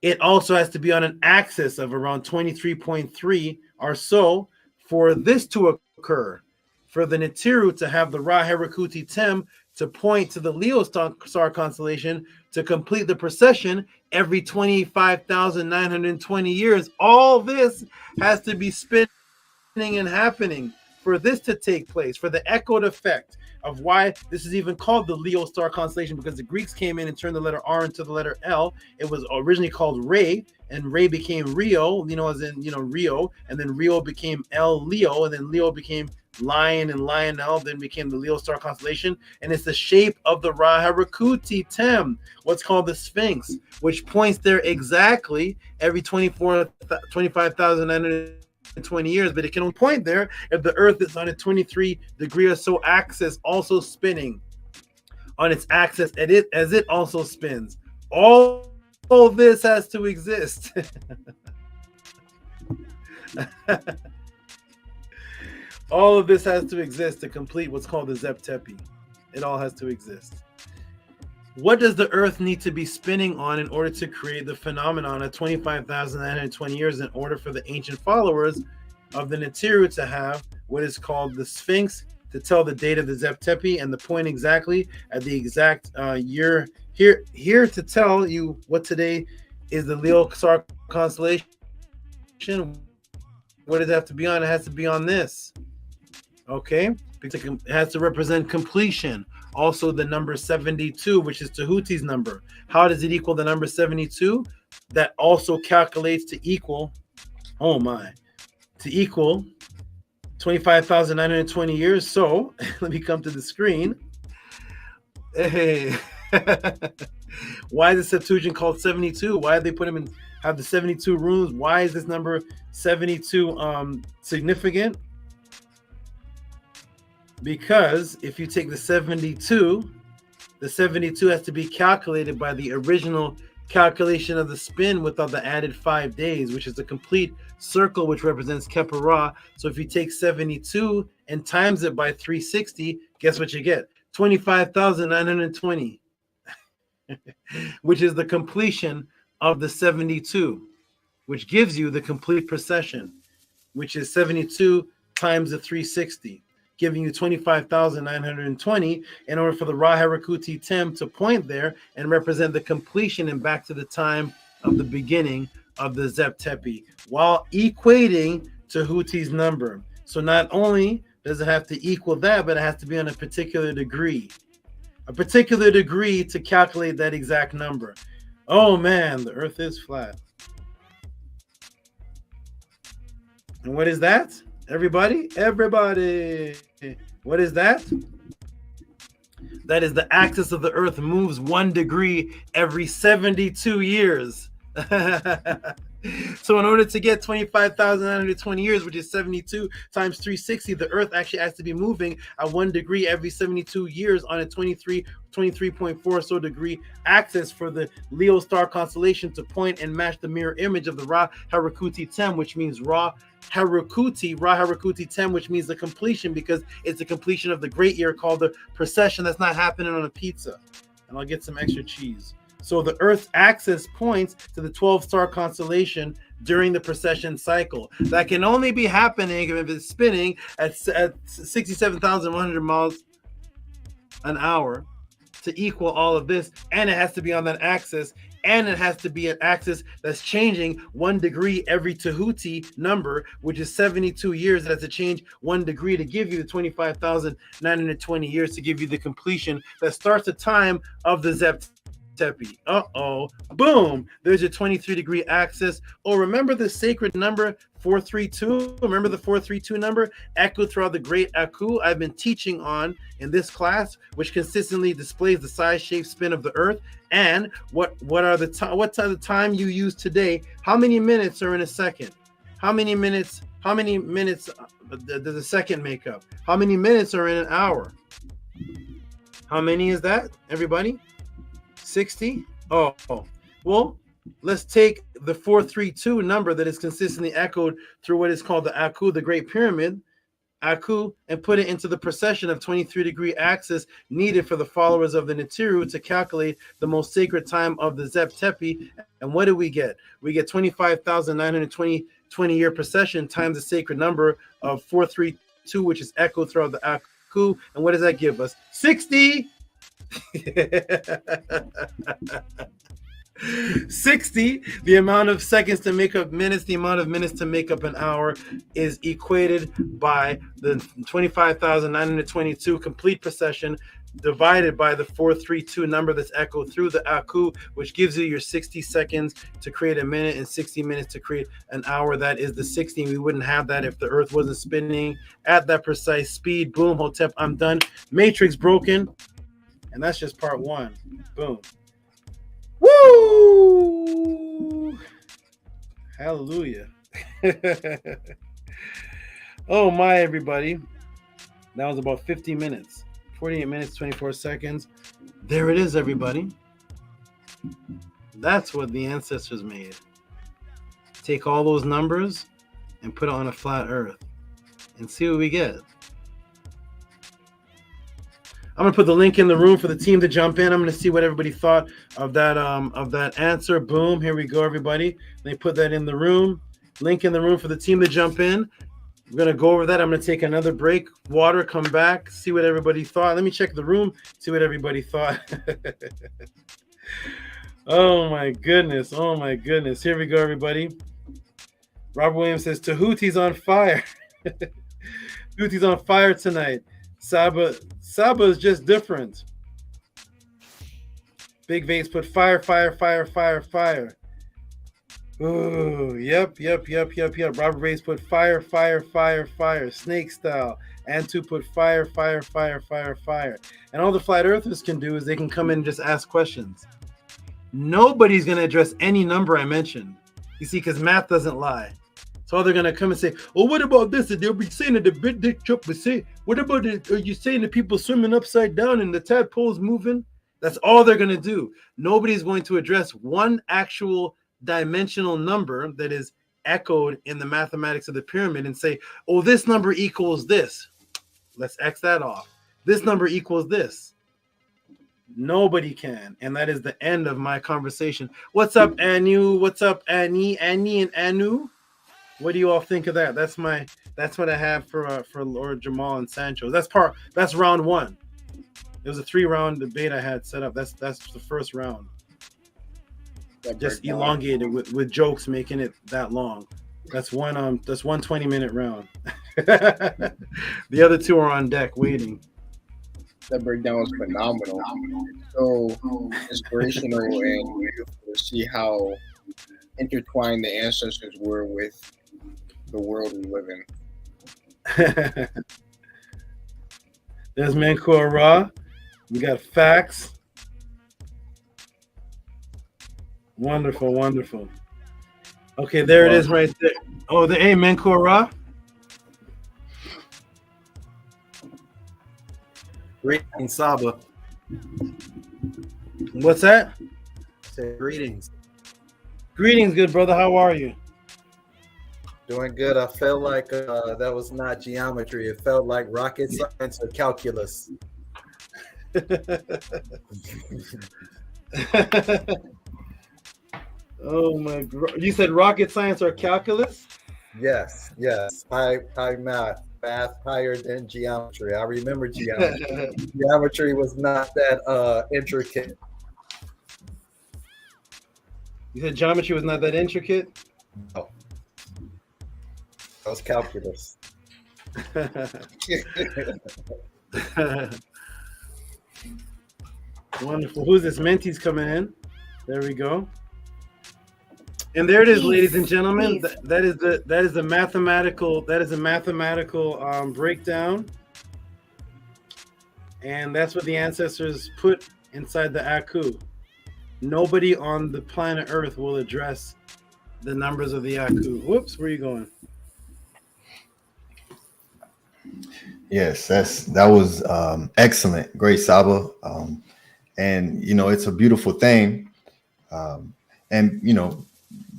it also has to be on an axis of around 23.3 or so for this to occur, for the Natiru to have the Ra-Harakuti Tem to point to the Leo star constellation to complete the precession every 25,920 years. All this has to be spinning and happening for this to take place, for the echoed effect of why this is even called the Leo star constellation, because the Greeks came in and turned the letter R into the letter L. It was originally called Re, and Re became Rio, as in, Rio, and then Rio became El Leo, and then Leo became Lion, and Lionel then became the Leo star constellation. And it's the shape of the Ra Harakuti Tem, what's called the Sphinx, which points there exactly every 25,920 years, but it can only point there if the Earth is on a 23 degree or so axis, also spinning on its axis as it also spins. All this has to exist. All of this has to exist to complete what's called the Zep Tepi. It all has to exist. What does the Earth need to be spinning on in order to create the phenomenon of 25,920 years in order for the ancient followers of the Nibiru to have what is called the Sphinx to tell the date of the Zep Tepi and the point exactly at the exact year here to tell you what today is the Leo star constellation? What does it have to be on? It has to be on this. Okay, because it has to represent completion. Also, the number 72, which is Tehuti's number. How does it equal the number 72? That also calculates to equal, to equal 25,920 years. So let me come to the screen. Hey, why is the Septuagint called 72? Why did they put him in? Have the 72 runes? Why is this number 72 significant? Because if you take the 72 has to be calculated by the original calculation of the spin without the added 5 days, which is the complete circle, which represents Kepara. So if you take 72 and times it by 360, guess what you get? 25,920, which is the completion of the 72, which gives you the complete precession, which is 72 times the 360. Giving you 25,920 in order for the Ra Harakuti Tem to point there and represent the completion and back to the time of the beginning of the Zep Tepi, while equating Tehuti's number. So not only does it have to equal that, but it has to be on a particular degree to calculate that exact number. Oh man, the Earth is flat. And what is that? Everybody, what is that? That is the axis of the Earth moves 1 degree every 72 years. So in order to get 25,920 years, which is 72 times 360, the Earth actually has to be moving at 1 degree every 72 years on a 23.4 so degree axis for the Leo star constellation to point and match the mirror image of the Ra Harakuti Tem, which means Ra Harakuti Tem, which means the completion, because it's the completion of the great year called the precession that's not happening on a pizza. And I'll get some extra cheese. So the Earth's axis points to the 12-star constellation during the precession cycle. That can only be happening if it's spinning at 67,100 miles an hour to equal all of this. And it has to be on that axis. And it has to be an axis that's changing 1 degree every Tehuti number, which is 72 years. It has to change 1 degree to give you the 25,920 years to give you the completion that starts the time of the Zep Tepi. Boom. There's your 23-degree axis. Oh, remember the sacred number 432? Remember the 432 number? Echoed throughout the great Aku I've been teaching on in this class, which consistently displays the size, shape, spin of the Earth. And what's the time you use today? How many minutes are in a second? How many minutes does a second make up? How many minutes are in an hour? How many is that, everybody? 60? Oh, well, let's take the 432 number that is consistently echoed through what is called the Aku, the Great Pyramid, Aku, and put it into the precession of 23-degree axis needed for the followers of the Nibiru to calculate the most sacred time of the Zep Tepi. And what do we get? We get 25,920 20-year precession times the sacred number of 432, which is echoed throughout the Aku. And what does that give us? 60! 60, the amount of seconds to make up minutes, the amount of minutes to make up an hour is equated by the 25,922 complete procession divided by the 432 number that's echoed through the AKU, which gives you your 60 seconds to create a minute and 60 minutes to create an hour. That is the 60. We wouldn't have that if the earth wasn't spinning at that precise speed. Boom, Hotep, I'm done. Matrix broken. And that's just part one. Boom. Woo! Hallelujah. Oh my, everybody. That was about 50 minutes. 48 minutes, 24 seconds. There it is, everybody. That's what the ancestors made. Take all those numbers and put it on a flat earth and see what we get. I'm gonna put the link in the room for the team to jump in. I'm gonna see what everybody thought of that answer. Boom, here we go, everybody. They put that in the room. Link in the room for the team to jump in. We're gonna go over that. I'm gonna take another break, water, come back, see what everybody thought. Let me check the room, see what everybody thought. Oh my goodness, oh my goodness. Here we go, everybody. Robert Williams says Tehuti's on fire. Tehuti's on fire tonight. Saba is just different. Big Vase put fire, fire, fire, fire, fire. Ooh, yep. Robert Vase put fire, fire, fire, fire. Snake style. And to put fire, fire, fire, fire, fire. And all the flat earthers can do is they can come in and just ask questions. Nobody's going to address any number I mentioned. You see, because math doesn't lie. So they're gonna come and say, "Oh, what about this?" And they'll be saying that the big dick Trump would say, "What about it? Are you saying that people swimming upside down and the tadpoles moving?" That's all they're gonna do. Nobody's going to address one actual dimensional number that is echoed in the mathematics of the pyramid and say, "Oh, this number equals this." Let's X that off. This number equals this. Nobody can, and that is the end of my conversation. What's up, Anu? What's up, Annie, and Anu? What do you all think of that? That's what I have for Lord Jamal and Sancho. That's round one. It was a 3-round debate I had set up. That's the first round. Just elongated with jokes, making it that long. That's one 20-minute round. The other two are on deck waiting. That breakdown was phenomenal. So inspirational and beautiful to see how intertwined the ancestors were with the world we live in. There's Mancor Ra. We got facts. Wonderful, wonderful. Okay, there it is right there. Oh, hey, Mancor Ra. Greetings, Saba. What's that? Say greetings. Greetings, good brother. How are you? Doing good. I felt like that was not geometry. It felt like rocket science or calculus. Oh my God. You said rocket science or calculus? Yes. High math higher than geometry. I remember geometry. Geometry was not that intricate. You said geometry was not that intricate? No. That was calculus. Wonderful. Who's this? Menti's coming in. There we go. And there it is, ladies and gentlemen. That is a mathematical breakdown, and that's what the ancestors put inside the Aku. Nobody on the planet Earth will address the numbers of the Aku. Whoops, where are you going? Yes, that was excellent, great Saba, and it's a beautiful thing, and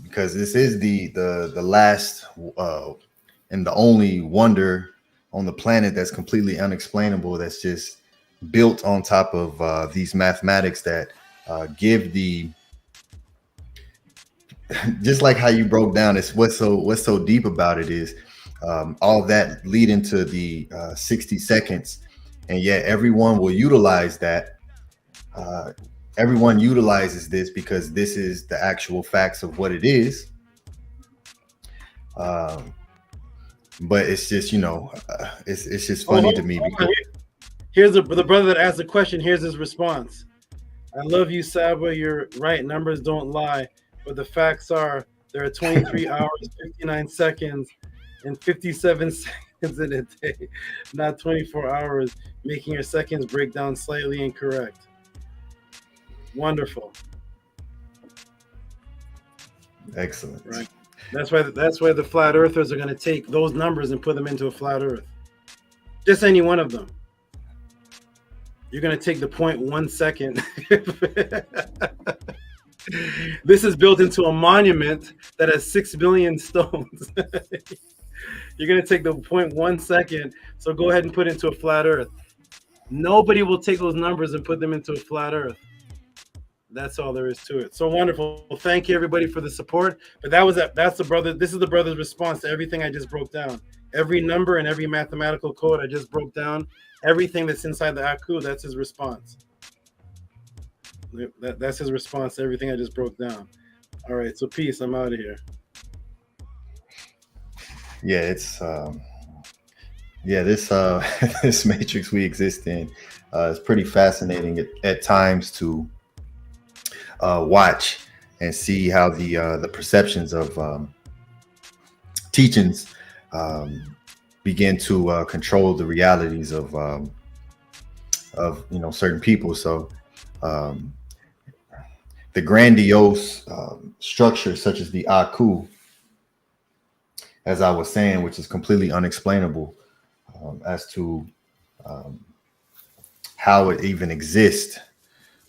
because this is the last and the only wonder on the planet that's completely unexplainable, that's just built on top of these mathematics that give the just like how you broke down. It's what's so deep about it is all that lead into the 60 seconds, and yet everyone will utilize that everyone utilizes this because this is the actual facts of what it is. But it's just, you know, it's just funny to me. Because here's the brother that asked the question. Here's his response. I love you, Saba. You're right. Numbers don't lie. But the facts are there are 23 hours, 59 seconds, and 57 seconds in a day, not 24 hours, making your seconds break down slightly incorrect. Wonderful. Excellent. Right. That's why the flat earthers are going to take those numbers and put them into a flat earth. Just any one of them. You're going to take the 0.1 second. This is built into a monument that has 6 billion stones. You're going to take the 0.1 second. So go ahead and put it into a flat earth. Nobody will take those numbers and put them into a flat earth. That's all there is to it. So wonderful. Well, thank you everybody for the support. But that's the brother. This is the brother's response to everything I just broke down. Every number and every mathematical code I just broke down. Everything that's inside the AKU, that's his response. That's his response to everything I just broke down. All right. So peace. I'm out of here. Yeah, it's this this matrix we exist in is pretty fascinating at times to watch and see how the perceptions of teachings begin to control the realities of you know, certain people. So the grandiose structure such as the AKU, as I was saying, which is completely unexplainable as to how it even exists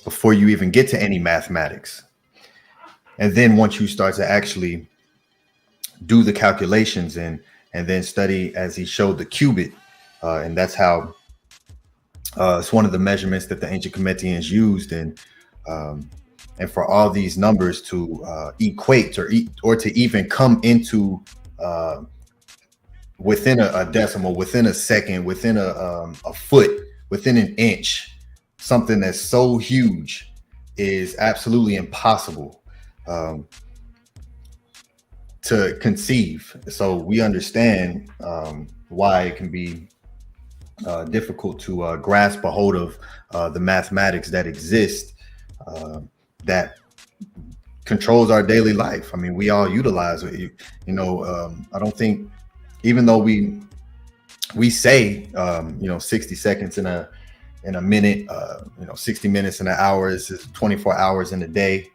before you even get to any mathematics. And then once you start to actually do the calculations and then study, as he showed, the cubit, and that's how it's one of the measurements that the ancient Cometians used, and for all these numbers to equate or to even come into within a decimal, within a second, within a foot, within an inch, something that's so huge is absolutely impossible to conceive. So we understand why it can be difficult to grasp a hold of the mathematics that exist that controls our daily life. I mean, we all utilize it. You know, I don't think, even though we say 60 seconds in a minute, 60 minutes in an hour, this is 24 hours in a day.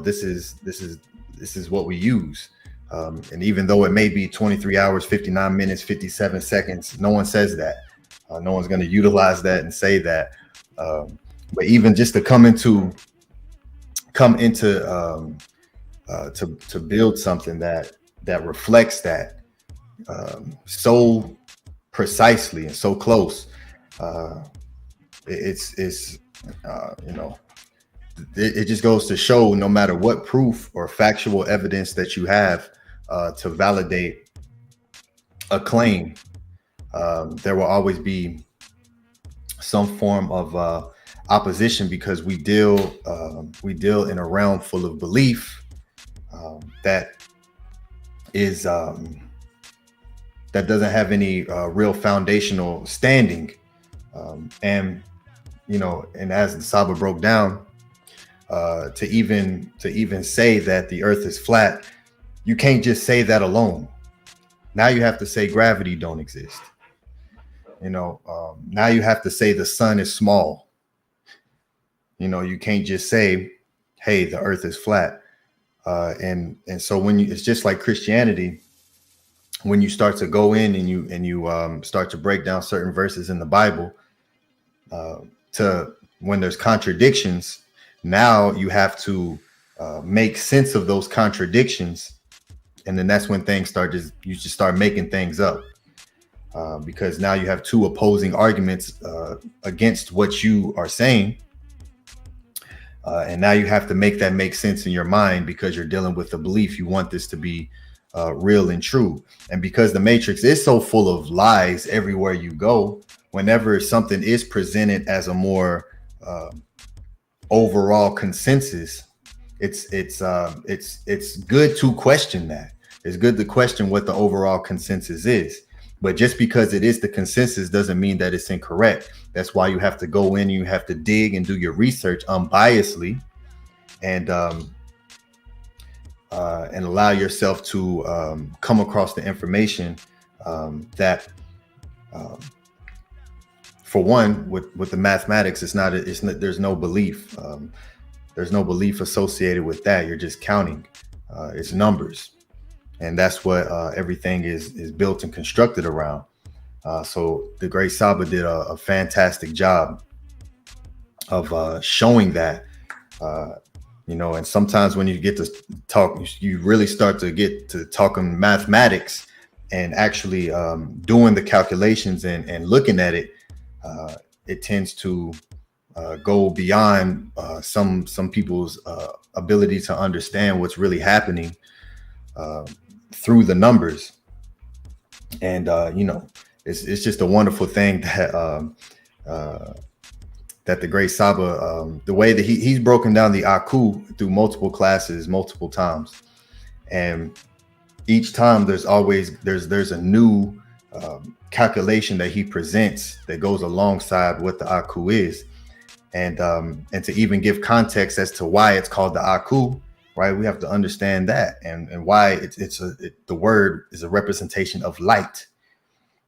This is what we use. And even though it may be 23 hours, 59 minutes, 57 seconds, no one says that. No one's going to utilize that and say that. But even just to come into to build something that reflects that so precisely and so close, it just goes to show, no matter what proof or factual evidence that you have to validate a claim, there will always be some form of opposition, because we deal in a realm full of belief that is that doesn't have any real foundational standing, and as the SABA broke down, to even say that the earth is flat, you can't just say that alone. Now you have to say gravity don't exist. Now you have to say the sun is small. You can't just say, hey, the earth is flat. And so it's just like Christianity, when you start to go in and you start to break down certain verses in the Bible, to when there's contradictions, now you have to make sense of those contradictions. And then that's when you just start making things up, because now you have two opposing arguments against what you are saying. And now you have to make that make sense in your mind, because you're dealing with the belief. You want this to be real and true. And because the matrix is so full of lies everywhere you go, whenever something is presented as a more overall consensus, it's good to question that. It's good to question what the overall consensus is. But just because it is the consensus doesn't mean that it's incorrect. That's why you have to go in, you have to dig and do your research unbiasedly, and allow yourself to come across the information that, for one, with the mathematics, there's no belief. There's no belief associated with that. You're just counting. It's numbers. And that's what everything is built and constructed around. So the great Saba did a fantastic job of showing that, and sometimes when you get to talk, you really start to get to talking mathematics and actually doing the calculations and looking at it, it tends to go beyond some people's ability to understand what's really happening through the numbers. And it's just a wonderful thing that that the great Saba, the way that he's broken down the Aku through multiple classes multiple times, and each time there's a new calculation that he presents that goes alongside what the Aku is, and to even give context as to why it's called the Aku. Right, we have to understand that, and why the word is a representation of light,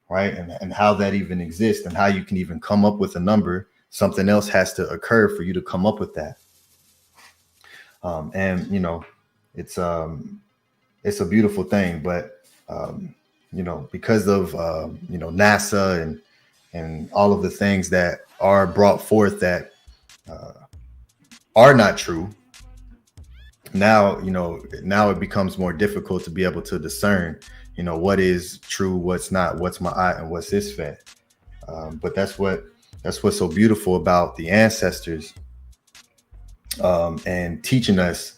right, and how that even exists, and how you can even come up with a number. Something else has to occur for you to come up with that, it's a beautiful thing. But because of NASA and all of the things that are brought forth that are not true. Now it becomes more difficult to be able to discern, what is true, what's not, what's ma'at, and what's isfet. But that's what's so beautiful about the ancestors, and teaching us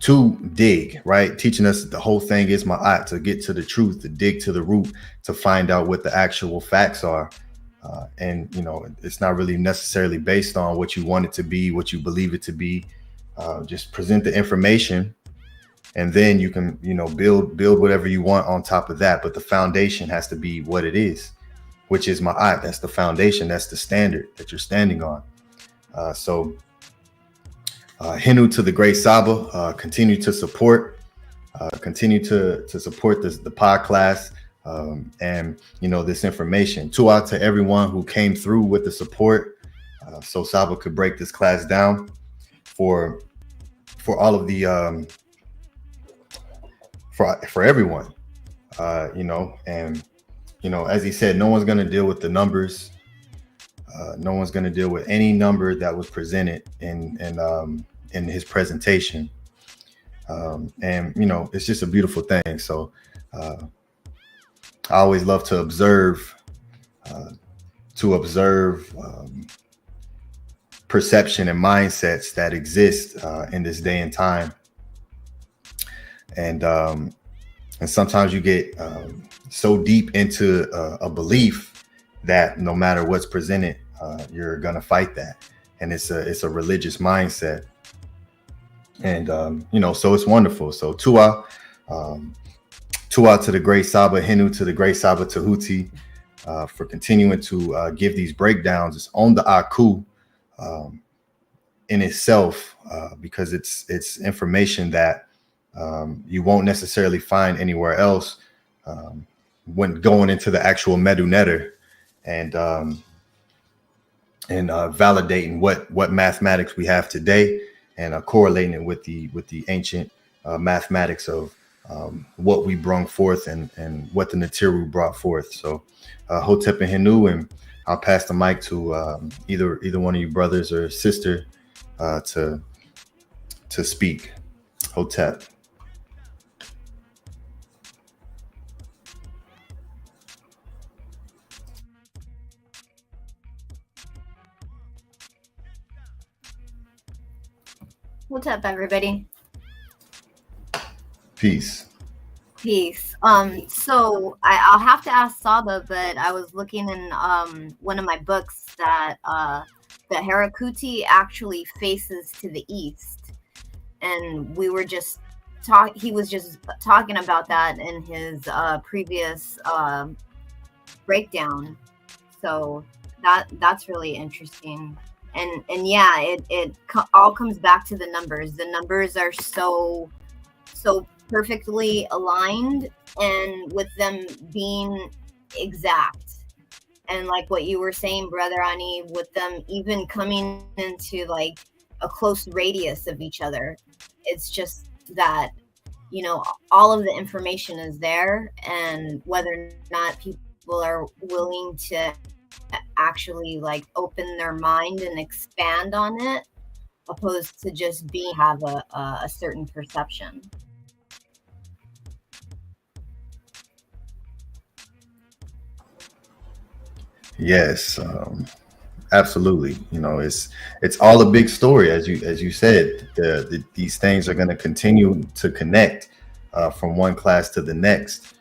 to dig, right? Teaching us that the whole thing is ma'at, to get to the truth, to dig to the root, to find out what the actual facts are. And it's not really necessarily based on what you want it to be, what you believe it to be. Just present the information, and then you can build whatever you want on top of that. But the foundation has to be what it is, which is ma'at. That's the foundation. That's the standard that you're standing on. So Henu to the great Saba. Continue to support. Continue to support the Podclass, and this information. Out to everyone who came through with the support, so Saba could break this class down for all of the for everyone, and as he said, no one's going to deal with the numbers. No one's going to deal with any number that was presented in his presentation, and it's just a beautiful thing. So I always love to observe perception and mindsets that exist in this day and time, and sometimes you get so deep into a belief that no matter what's presented, you're gonna fight that, and it's a religious mindset, and so it's wonderful. So Tua to the great Saba, Henu to the great Saba Tehuti, for continuing to give these breakdowns on the Aku. In itself, because it's information that you won't necessarily find anywhere else when going into the actual Medunetter and validating what mathematics we have today, and correlating it with the ancient mathematics of what we brung forth and what the Natiru brought forth. So Hotep and Henu, and I'll pass the mic to either one of you brothers or sister to speak. Hotep. What's up, everybody? Peace. Peace. So I'll have to ask Saba, but I was looking in one of my books that the Herakuti actually faces to the east, and we were just he was just talking about that in his previous breakdown. So that's really interesting. And yeah, it all comes back to the numbers. The numbers are so perfectly aligned, and with them being exact. And like what you were saying, Brother Ani, with them even coming into like a close radius of each other, it's just that, you know, all of the information is there, and whether or not people are willing to actually like open their mind and expand on it, opposed to just have a certain perception. Yes, absolutely. You know, it's all a big story, as you said. These things are going to continue to connect from one class to the next,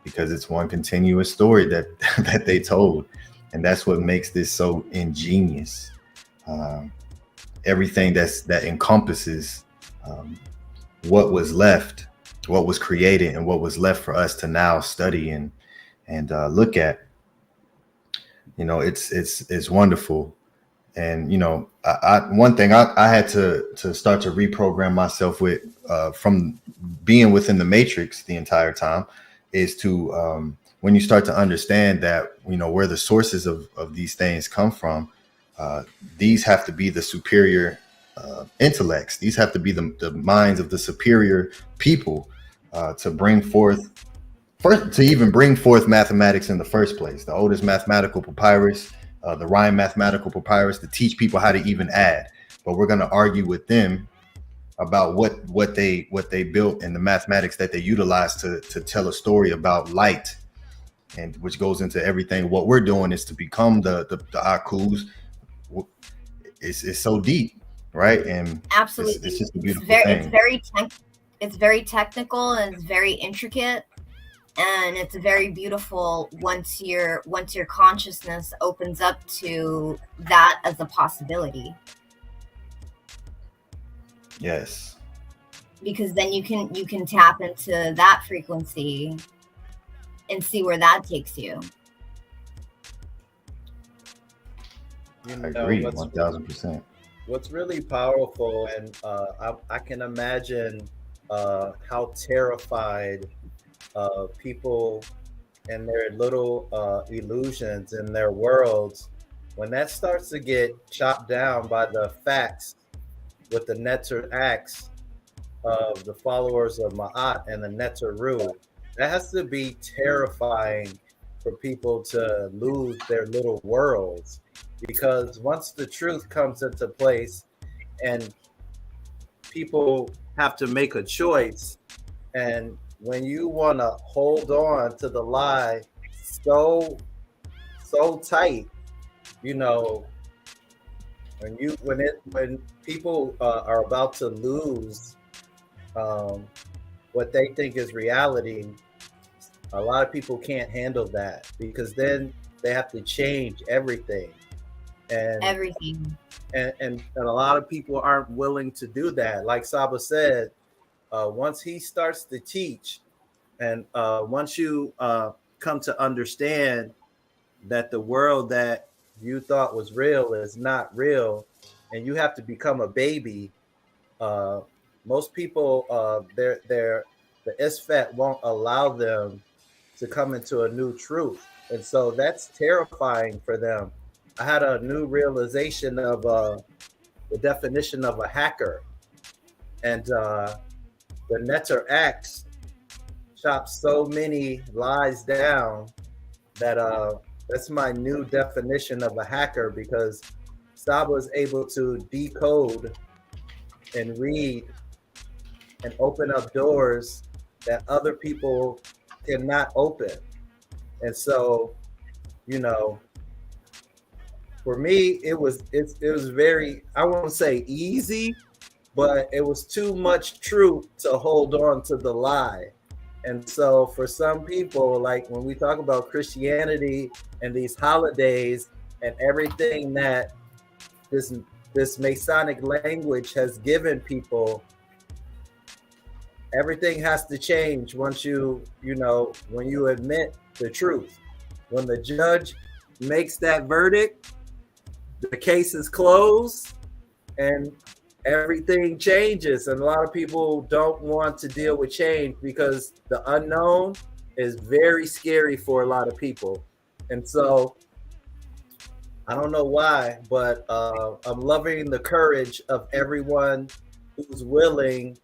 because it's one continuous story that that they told, and that's what makes this so ingenious. Everything that encompasses what was left, what was created, and what was left for us to now study and look at. You know, it's wonderful. And, you know, one thing I had to start to reprogram myself with from being within the matrix the entire time is to when you start to understand that, you know, where the sources of these things come from, these have to be the superior intellects. These have to be the minds of the superior people to bring forth. First, to even bring forth mathematics in the first place, the oldest mathematical papyrus, the Rhiine mathematical papyrus, to teach people how to even add. But we're going to argue with them about what they built and the mathematics that they utilized to tell a story about light, and which goes into everything. What we're doing is to become the Akus. It's so deep, right? And absolutely, it's just a beautiful thing. It's very technical and it's very intricate. And it's very beautiful once your consciousness opens up to that as a possibility. Yes. Because then you can tap into that frequency and see where that takes you. I agree, 1000%. What's really powerful, and I can imagine how terrified people and their little illusions in their worlds, when that starts to get chopped down by the facts with the Netter acts of the followers of Ma'at and the Netteru, that has to be terrifying for people to lose their little worlds. Because once the truth comes into place and people have to make a choice, and when you want to hold on to the lie so tight, you know, when people are about to lose what they think is reality, a lot of people can't handle that, because then they have to change everything. And a lot of people aren't willing to do that. Like Saba said, once he starts to teach, and once you come to understand that the world that you thought was real is not real, and you have to become a baby, most people, the Isfet won't allow them to come into a new truth. And so that's terrifying for them. I had a new realization of the definition of a hacker. And the Netter Acts chops so many lies down that that's my new definition of a hacker, because Saba is able to decode and read and open up doors that other people cannot open. And so, you know, for me, it was very, I won't say easy, but it was too much truth to hold on to the lie. And so for some people, like when we talk about Christianity and these holidays and everything that this Masonic language has given people, everything has to change once when you admit the truth. When the judge makes that verdict, the case is closed and everything changes. And a lot of people don't want to deal with change because the unknown is very scary for a lot of people. And so I don't know why, but I'm loving the courage of everyone who's willing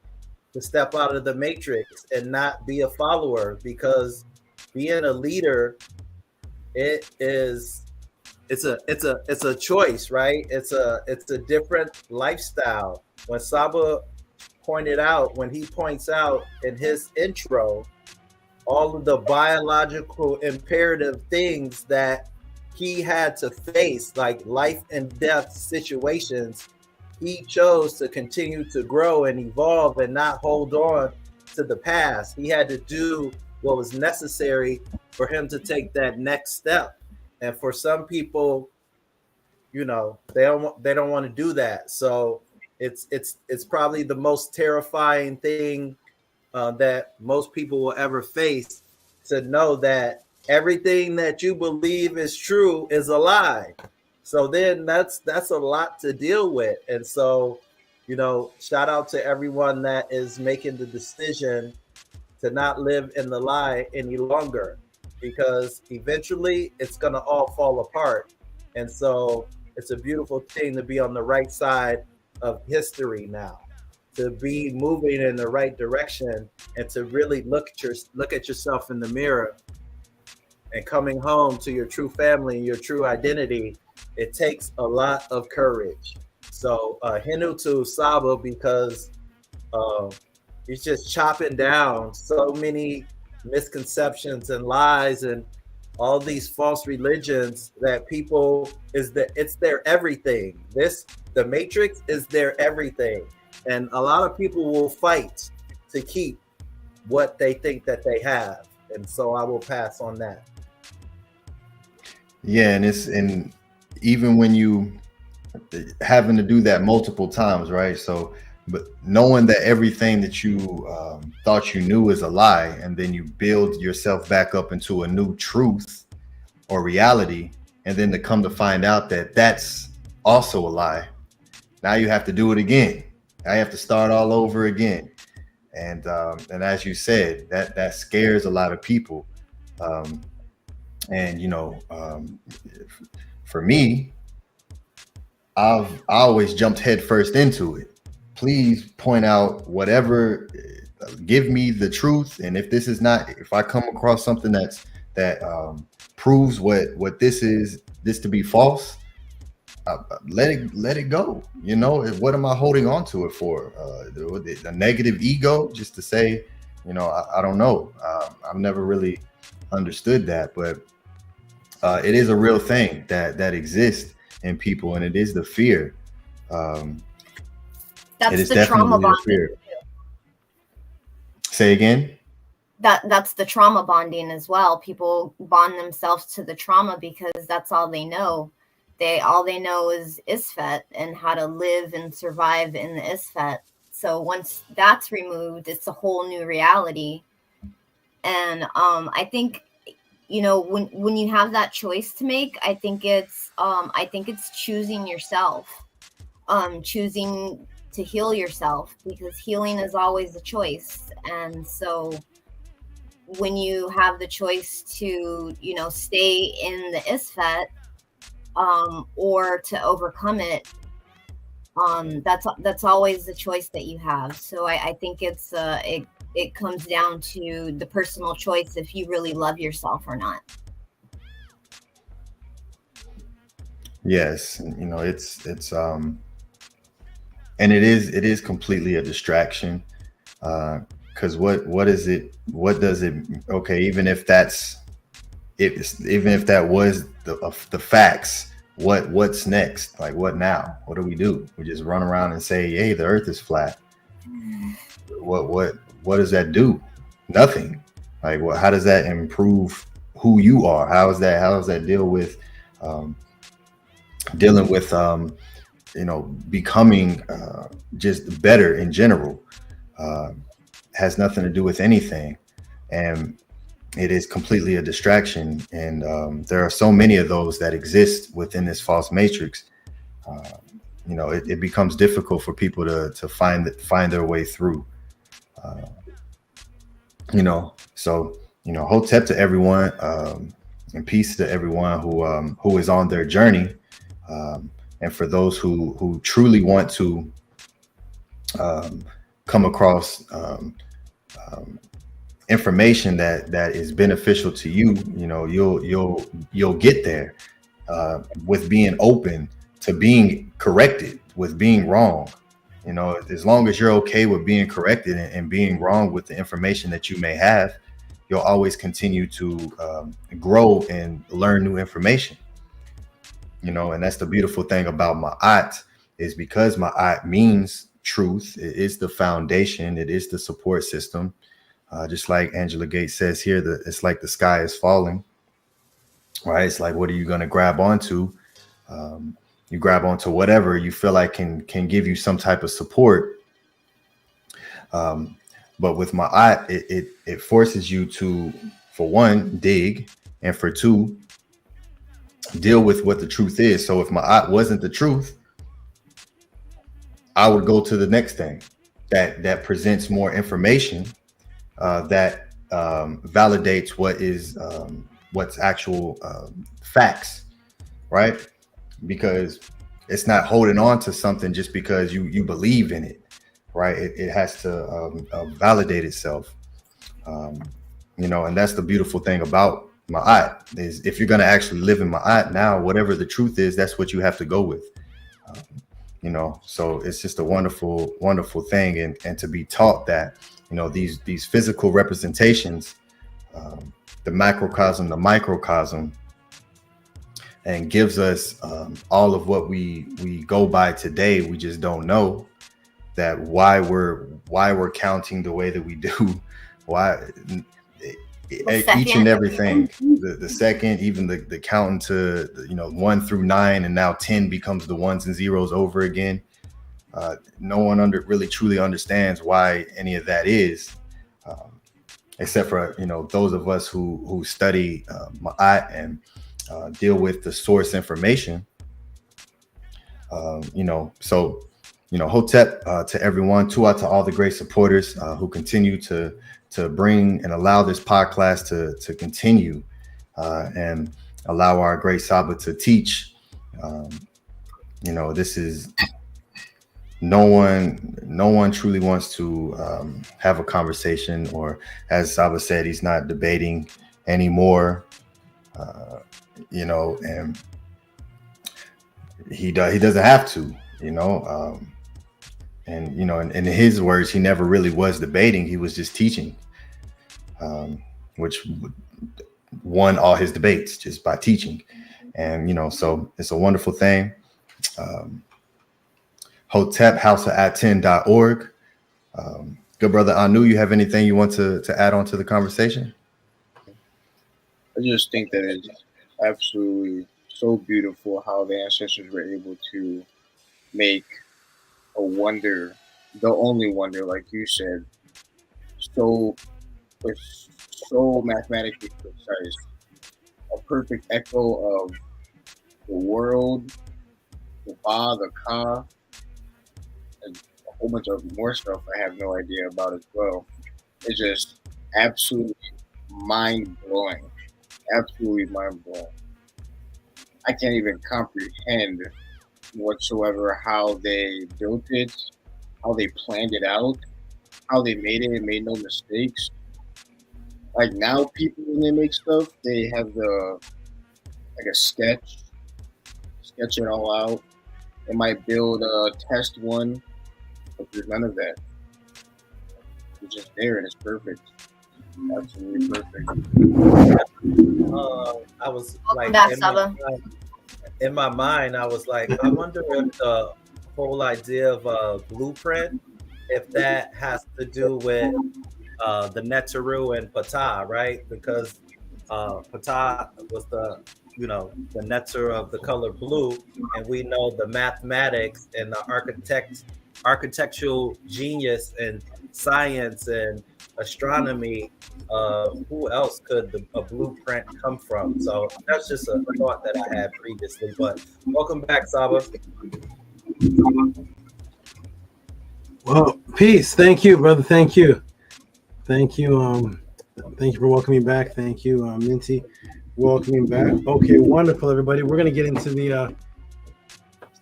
to step out of the matrix and not be a follower, because being a leader, it's a choice, right? It's a different lifestyle. When SABA when he points out in his intro all of the biological imperative things that he had to face, like life and death situations, he chose to continue to grow and evolve and not hold on to the past. He had to do what was necessary for him to take that next step. And for some people, they don't want to do that. So it's probably the most terrifying thing that most people will ever face, to know that everything that you believe is true is a lie. So then that's a lot to deal with. And so, shout out to everyone that is making the decision to not live in the lie any longer, because eventually it's going to all fall apart. And so it's a beautiful thing to be on the right side of history now, to be moving in the right direction, and to really look at yourself in the mirror and coming home to your true family and your true identity. It takes a lot of courage. So Henu to SABA, because he's just chopping down so many misconceptions and lies and all these false religions that people it's their everything. The matrix is their everything. And a lot of people will fight to keep what they think that they have. And so I will pass on that. Yeah, and even when you having to do that multiple times, right? So, but knowing that everything that you thought you knew is a lie, and then you build yourself back up into a new truth or reality, and then to come to find out that that's also a lie. Now you have to do it again. I have to start all over again. And as you said, that scares a lot of people. For me, I always jumped headfirst into it. Please point out whatever, give me the truth. And if I come across something that proves what this to be false, let it go. What am I holding on to it for? A negative ego, just to say, I don't know. I've never really understood that, but it is a real thing that exists in people, and it is the fear. That's the trauma bonding. Say again. That's the trauma bonding as well. People bond themselves to the trauma because that's all they know. All they know is ISFET and how to live and survive in the ISFET. So once that's removed, it's a whole new reality. And I think, when you have that choice to make, I think it's choosing yourself, choosing to heal yourself, because healing is always a choice. And so when you have the choice to, stay in the ISFET, or to overcome it, that's always the choice that you have. So I think it comes down to the personal choice if you really love yourself or not. Yes, it's and it is completely a distraction, because what is it? What does it? Okay, even if that was the facts, what's next? Like, what now? What do? We just run around and say, hey, the earth is flat. What does that do? Nothing. Like, how does that improve who you are? How does that dealing with becoming just better in general has nothing to do with anything, and it is completely a distraction. And there are so many of those that exist within this false matrix. It becomes difficult for people to find their way through. So hotep to everyone, and peace to everyone who is on their journey. And for those who truly want to come across information that is beneficial to you, you'll get there with being open to being corrected, with being wrong. As long as you're okay with being corrected and being wrong with the information that you may have, you'll always continue to grow and learn new information. And that's the beautiful thing about Ma'at, is because Ma'at means truth. It is the foundation. It is the support system. Just like Angela Gates says here, that it's like the sky is falling, right? It's like, what are you going to grab onto? You grab onto whatever you feel like can give you some type of support. But with Ma'at, it forces you to, for one, dig, and for two, deal with what the truth is. So if Ma'at wasn't the truth, I would go to the next thing that presents more information, that validates what's actual facts, right? Because it's not holding on to something just because you believe in it, right? It has to validate itself, and that's the beautiful thing about Ma'at, is if you're going to actually live in Ma'at now, whatever the truth is, that's what you have to go with. So it's just a wonderful, wonderful thing, and to be taught that these physical representations, the macrocosm, the microcosm, and gives us all of what we go by today. We just don't know that why we're counting the way that we do, why each and everything, the second, even the counting to 1 through 9, and now 10 becomes the ones and zeros over again. No one really truly understands why any of that is, except for those of us who study Ma'at and deal with the source information. So hotep to everyone, to all the great supporters who continue to bring and allow this podcast to continue, and allow our great SABA to teach. This is no one truly wants to have a conversation, or, as SABA said, he's not debating anymore. And he doesn't have to, and in his words, he never really was debating. He was just teaching, which won all his debates just by teaching. And so it's a wonderful thing. Hotep, houseofattend.org. Good brother Anu, you have anything you want to add on to the conversation? I just think that it's absolutely so beautiful how the ancestors were able to make a wonder, the only wonder, like you said, so mathematically precise, a perfect echo of the world, the Ba, the Ka, and a whole bunch of more stuff I have no idea about as well. It's just absolutely mind-blowing. Absolutely mind-blowing. I can't even comprehend whatsoever how they built it, how they planned it out, how they made it and made no mistakes. Like now, people, when they make stuff, they have a sketch it all out. They might build a test one, but there's none of that. It's just there and it's perfect. Absolutely perfect. I was like, in my mind, I was like, I wonder if the whole idea of a blueprint, if that has to do with the Neteru and Ptah, right? Because Ptah was the netter of the color blue, and we know the mathematics and the architectural genius and science and astronomy. Who else could a blueprint come from? So that's just a thought that I had previously. But welcome back, Saba. Well, peace. Thank you, brother. Thank you. Thank you. Thank you for welcoming me back. Thank you, Minty. Welcoming back. Okay, wonderful, everybody. We're gonna get into the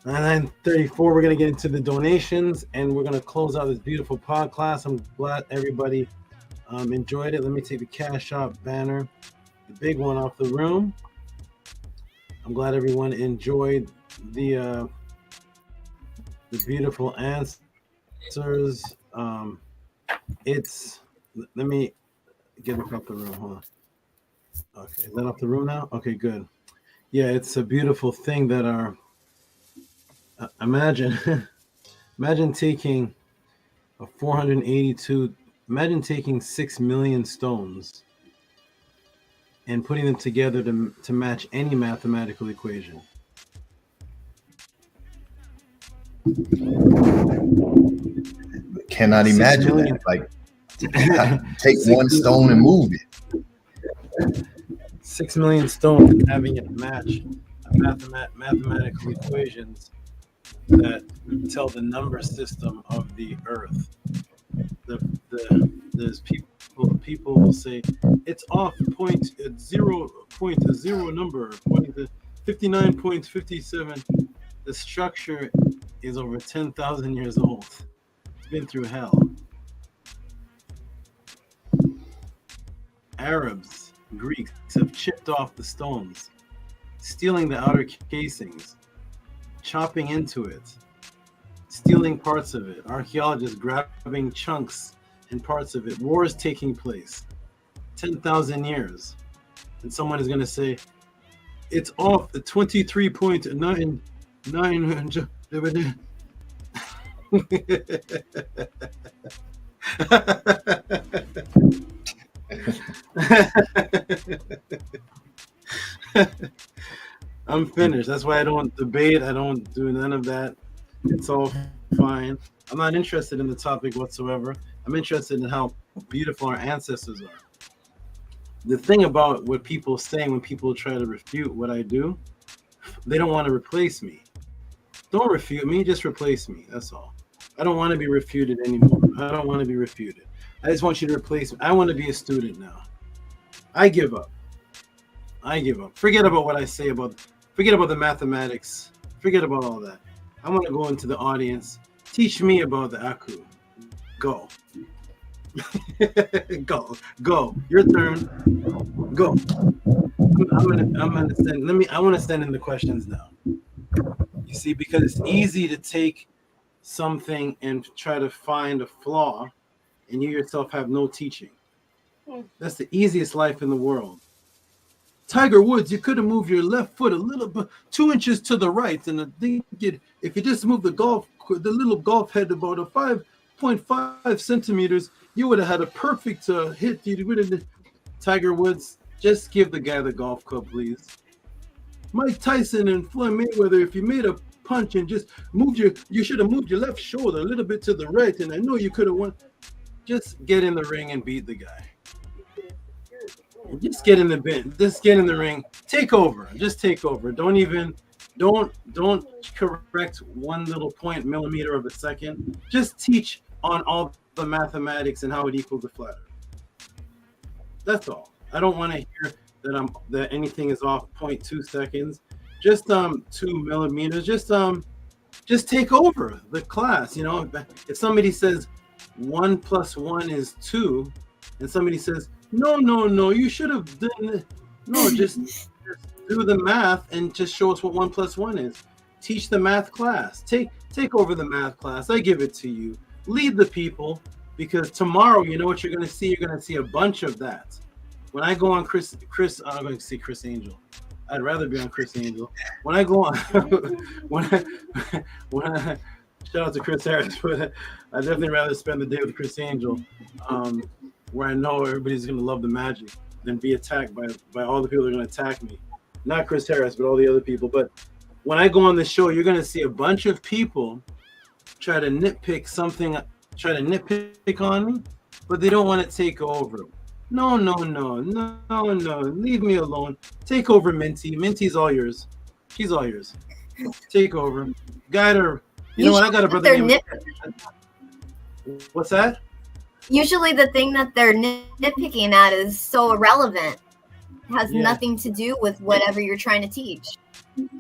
9:34. We're gonna get into the donations, and we're gonna close out this beautiful podcast. I'm glad everybody enjoyed it. Let me take the Cash App banner, the big one, off the room. I'm glad everyone enjoyed the beautiful answers. Let me get it off the room. Hold on. Okay, is that off the room now? Okay, good. Yeah, it's a beautiful thing that imagine taking a 482. Imagine taking 6 million stones and putting them together to match any mathematical equation. Cannot imagine that. Like, take one stone and move it. 6 million stones and having it match mathematical equations that tell the number system of the Earth. There's people will say it's off point at 0.0 number, 59.57. The structure is over 10,000 years old. It's been through hell. Arabs, Greeks have chipped off the stones, stealing the outer casings, chopping into it, stealing parts of it. Archaeologists grabbing chunks and parts of it. Wars taking place. 10,000 years. And someone is going to say, it's off the 23.99. I'm finished. That's why I don't debate. I don't do none of that. It's all fine. I'm not interested in the topic whatsoever. I'm interested in how beautiful our ancestors are. The thing about what people saying when people try to refute what I do, they don't want to replace me. Don't refute me, just replace me. That's all. I don't want to be refuted anymore. I don't want to be refuted. I just want you to replace me. I want to be a student now. I give up. Forget about what I say forget about the mathematics. Forget about all that. I want to go into the audience. Teach me about the Aku. Go. Go. Your turn. Go. I'm gonna send. I want to send in the questions now. You see, because it's easy to take something and try to find a flaw, and you yourself have no teaching. That's the easiest life in the world. Tiger Woods, you could have moved your left foot a little bit, 2 inches to the right, and I think if you just moved the little golf head about a 5.5 centimeters, you would have had a perfect hit. Tiger Woods, just give the guy the golf club, please. Mike Tyson and Floyd Mayweather, if you made a punch and just you should have moved your left shoulder a little bit to the right, and I know you could have won. Just get in the ring and beat the guy. Just get in the bin. Just get in the ring. Take over. Just take over. Don't correct one little point millimeter of a second. Just teach on all the mathematics and how it equals a flat earth. That's all. I don't want to hear that anything is off 0.2 seconds. Just 2 millimeters. Just take over the class. You know, if somebody says 1 + 1 is 2, and somebody says no, you should have done it. No, just do the math and just show us what 1 + 1 is. Teach the math class. Take over the math class. I give it to you. Lead the people, because tomorrow, you know what you're going to see? You're going to see a bunch of that. When I go on Chris, I'm going to see Chris Angel. I'd rather be on Chris Angel. When I go on, when I shout out to Chris Harris, but I'd definitely rather spend the day with Chris Angel, where I know everybody's going to love the magic. than be attacked by all the people that are going to attack me. Not Chris Harris, but all the other people. But when I go on the show, you're going to see a bunch of people try to nitpick something, try to nitpick on me, but they don't want to take over. No. Leave me alone. Take over, Minty. Minty's all yours. She's all yours. Take over. Guide her. You know what? I got a brother named... What's that? Usually the thing that they're nitpicking at is so irrelevant. It has nothing to do with whatever you're trying to teach.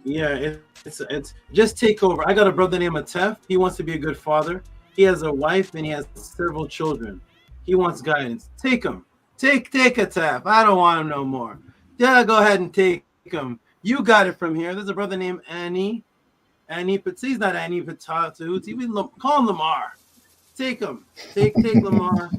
Yeah, it's just take over. I got a brother named Atef. He wants to be a good father. He has a wife and he has several children. He wants guidance. Take him. Take Atef. I don't want him no more. Yeah, go ahead and take him. You got it from here. There's a brother named Annie. But he's not Annie Tehuti. We call him Lamar. Take him. Take Lamar.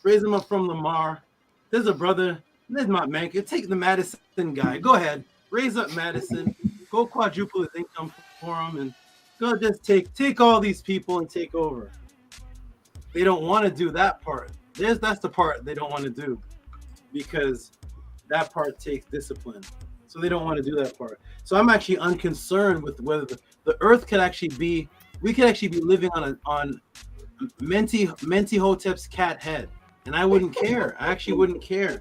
Raise him up from Lamar. There's a brother. There's my man. Take the Madison guy. Go ahead. Raise up Madison. Go quadruple his income for him, and go just take all these people and take over. They don't want to do that part. That's the part they don't want to do, because that part takes discipline. So they don't want to do that part. So I'm actually unconcerned with whether the earth could actually be. We could actually be living on Menti Hotep's cat head, and I wouldn't care. I actually wouldn't care.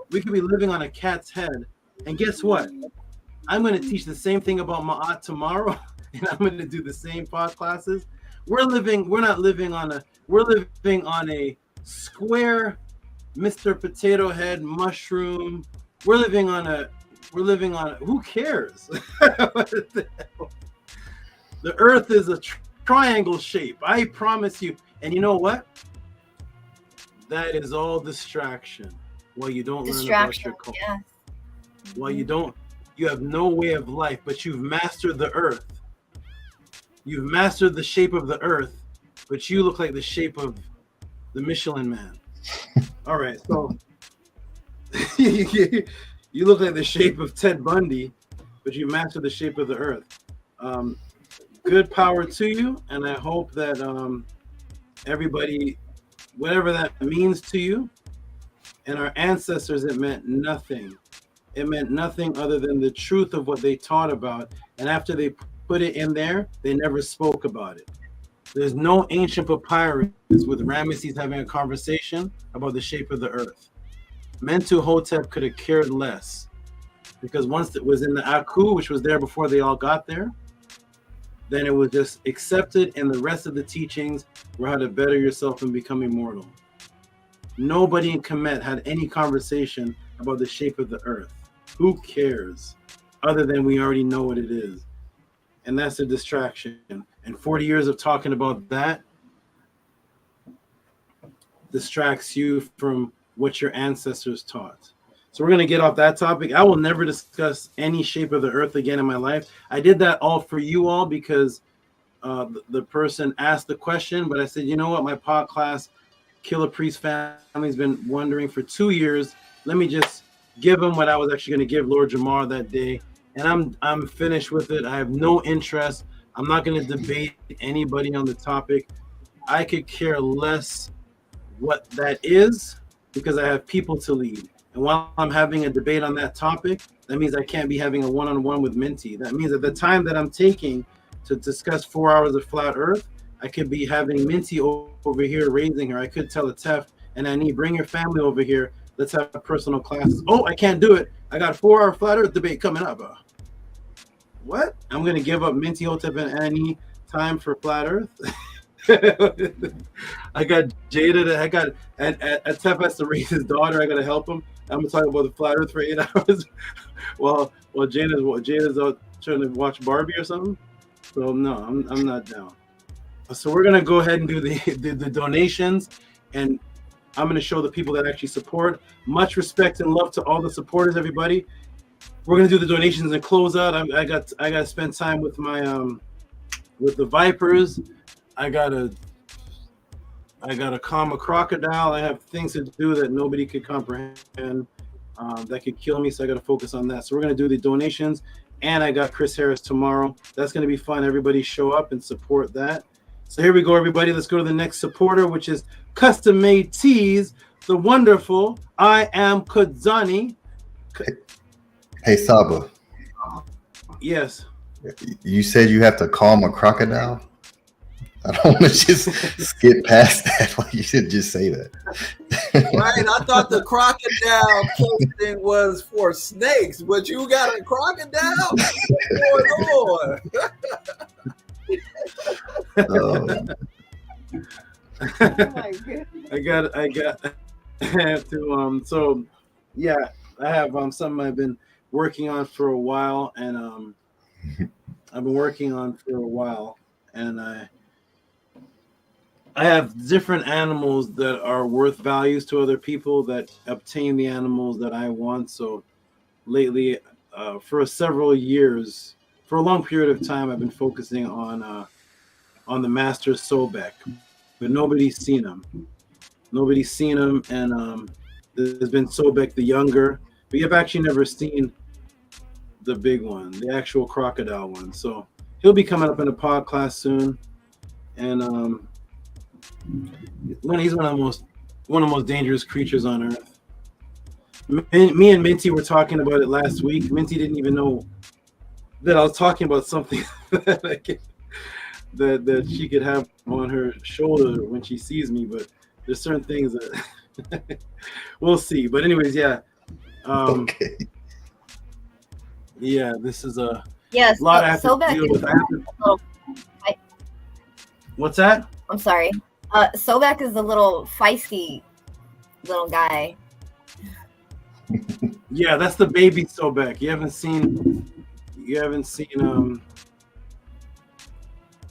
We could be living on a cat's head, and guess what? I'm going to teach the same thing about Ma'at tomorrow, and I'm going to do the same pod classes. We're not living on a square Mr. Potato Head mushroom. We're living on a who cares? The earth is a triangle shape. I promise you. And you know what? That is all distraction. While you don't learn about your culture. Yeah. While you have no way of life, but you've mastered the earth. You've mastered the shape of the earth, but you look like the shape of the Michelin Man. All right, so you look like the shape of Ted Bundy, but you mastered the shape of the earth. Good power to you, and I hope that everybody, whatever that means to you, and our ancestors, it meant nothing. It meant nothing other than the truth of what they taught about, and after they put it in there, they never spoke about it. There's no ancient papyrus with Ramesses having a conversation about the shape of the earth. Mentu Hotep could have cared less, because once it was in the Aku, which was there before they all got there, then it was just accepted, and the rest of the teachings were how to better yourself and become immortal. Nobody in Kemet had any conversation about the shape of the earth. Who cares? Other than we already know what it is. And that's a distraction. And 40 years of talking about that distracts you from what your ancestors taught. So we're going to get off that topic. I will never discuss any shape of the earth again in my life. I did that all for you all because the person asked the question, but I said, you know what? My Podclass Killer Priest family's been wondering for 2 years. Let me just give them what I was actually going to give Lord Jamar that day. And I'm finished with it. I have no interest. I'm not going to debate anybody on the topic. I could care less what that is because I have people to lead. And while I'm having a debate on that topic, that means I can't be having a one-on-one with Minty. That means at the time that I'm taking to discuss 4 hours of flat earth, I could be having Minty over here raising her. I could tell Atef and Annie, bring your family over here. Let's have personal classes. Oh, I can't do it. I got a 4-hour flat earth debate coming up. What? I'm going to give up Minty, Hotep, and Annie time for flat earth? I got Jada. Atef has to raise his daughter. I got to help him. I'm going to talk about the flat earth for 8 hours while Jada's out trying to watch Barbie or something. So, no, I'm not down. So we're going to go ahead and do the donations, and I'm going to show the people that actually support. Much respect and love to all the supporters, everybody. We're going to do the donations and close out. I got to spend time with my with the Vipers. I got to calm a crocodile. I have things to do that nobody could comprehend that could kill me, so I got to focus on that. So we're going to do the donations, and I got Chris Harris tomorrow. That's going to be fun. Everybody show up and support that. So here we go, everybody. Let's go to the next supporter, which is Custom Made Tees the wonderful I Am Kudzani. Hey, Saba. Yes. You said you have to calm a crocodile? I don't want to just skip past that. Like, you should just say that. Right, I thought the crocodile posting was for snakes, but you got a crocodile? What's going on? I have to so yeah, I have something I've been working on for a while, and I have different animals that are worth values to other people that obtain the animals that I want. So lately, for several years, for a long period of time, I've been focusing on the master Sobek, but nobody's seen him. And there's been Sobek the younger, but you've actually never seen the big one, the actual crocodile one. So he'll be coming up in a Podclass soon, and he's one of the most dangerous creatures on earth. Me and Minty were talking about it last week. Minty didn't even know that I was talking about something that she could have on her shoulder when she sees me, but there's certain things that we'll see. But anyways, yeah. Okay. Yeah, this is a lot I have to deal with. What's that? I'm sorry. Sobek is a little feisty little guy. Yeah, that's the baby Sobek. You haven't seen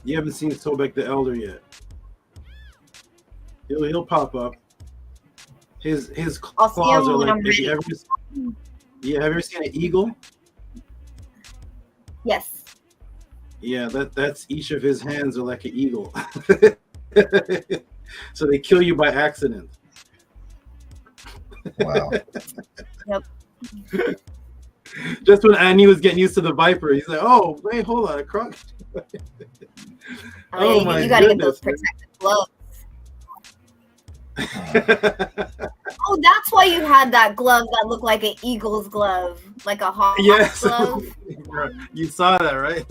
Sobek the Elder yet. He'll pop up. His claws are like. Have you ever seen an eagle? Yes. Yeah, that's each of his hands are like an eagle. So they kill you by accident. Wow. Yep. Just when Annie was getting used to the viper, he's like, "Oh, wait, hold on, a croc." Oh my you gotta get those protective gloves. Oh, that's why you had that glove that looked like an eagle's glove, like a hawk glove. You saw that, right?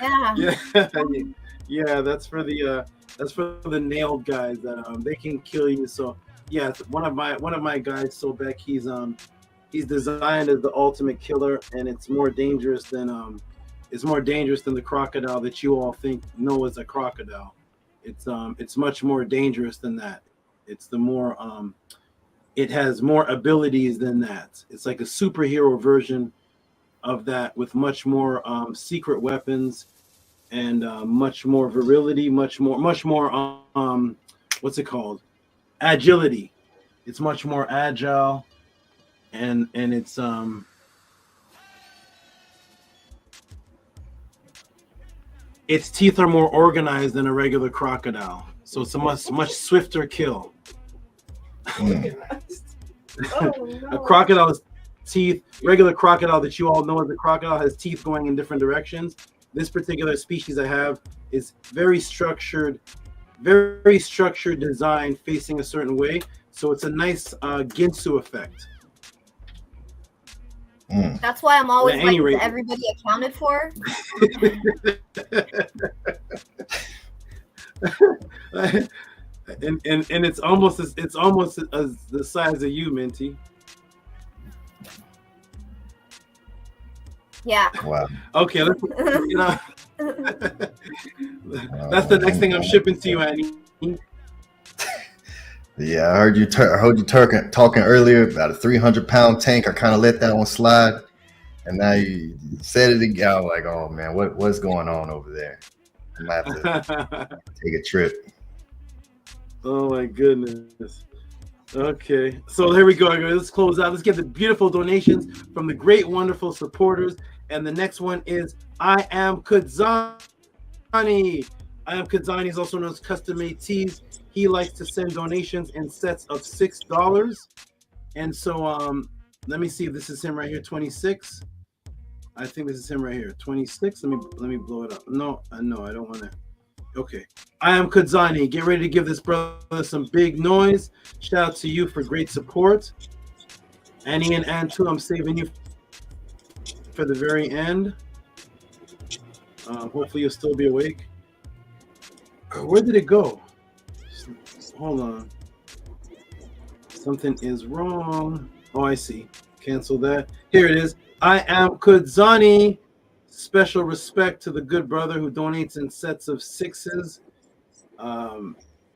Yeah. Yeah, that's for the nailed guys that they can kill you. So yeah, one of my guys, Sobek, he's designed as the ultimate killer, and it's more dangerous than the crocodile that you all know as a crocodile. It's much more dangerous than that. It's the more it has more abilities than that. It's like a superhero version of that with much more secret weapons and much more virility, much more what's it called? Agility. It's much more agile, and it's its teeth are more organized than a regular crocodile, so it's a much swifter kill. A crocodile's teeth, regular crocodile that you all know as a crocodile, has teeth going in different directions. This particular species I have is very structured design facing a certain way, so it's a nice Ginsu effect. That's why I'm always like, is everybody accounted for? and it's almost as the size of you, Minty. Yeah. Wow. Okay, that's the next thing I'm shipping to you, Annie. Yeah, I heard you talking earlier about a 300-pound tank. I kind of let that one slide, and now you said it again. I was like, oh man, what's going on over there? I might have to take a trip. Oh my goodness. Okay, so here we go. Let's close out. Let's get the beautiful donations from the great, wonderful supporters. And the next one is I Am Kudzani. I Am Kudzani is also known as Custom Made Tees. He likes to send donations in sets of $6. And so let me see if this is him right here, 26. I think this is him right here, 26. Let me blow it up. No, I don't want to. Okay. I am Kudzani. Get ready to give this brother some big noise. Shout out to you for great support. Annie and Antu, I'm saving you for the very end. Hopefully you'll still be awake. Where did it go? Hold on. Something is wrong. Oh, I see. Cancel that. Here it is. I am Kudzani. Special respect to the good brother who donates in sets of 6s.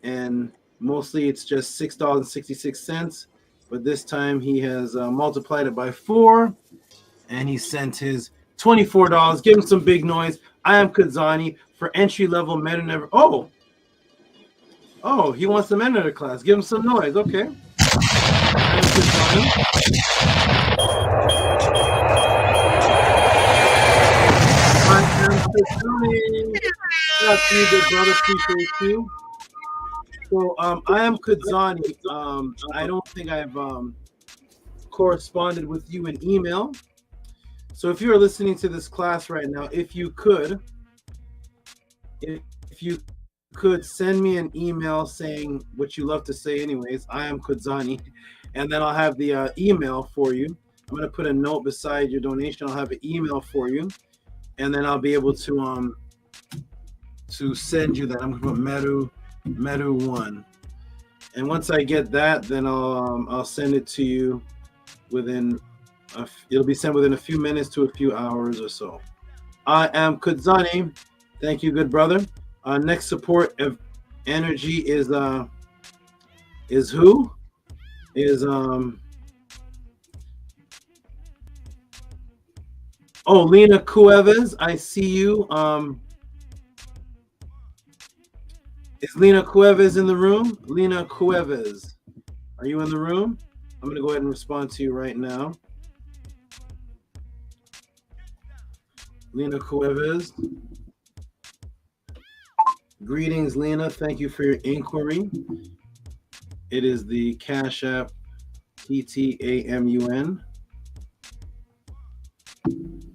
And mostly it's just $6.66. But this time he has multiplied it by 4. And he sent his $24. Give him some big noise. I am Kudzani for entry-level meta never. Oh, he wants the meta class. Give him some noise. Okay. I am Kudzani. Shout out to you, good brother. Appreciate you. So I am Kudzani. I don't think I've corresponded with you in email. So if you're listening to this class right now, if you could send me an email saying what you love to say anyways, I am Kudzani, and then I'll have the email for you. I'm going to put a note beside your donation. I'll have an email for you, and then I'll be able to send you that. I'm going to put Meru1. And once I get that, then I'll send it to you within it'll be sent within a few minutes to a few hours or so. I am Kudzani. Thank you, good brother. Next support of energy is who? Is Lena Cuevas. I see you. Is Lena Cuevas in the room? Lena Cuevas, are you in the room? I'm going to go ahead and respond to you right now. Lena Cuevas. Greetings, Lena. Thank you for your inquiry. It is the Cash App TTAMUN.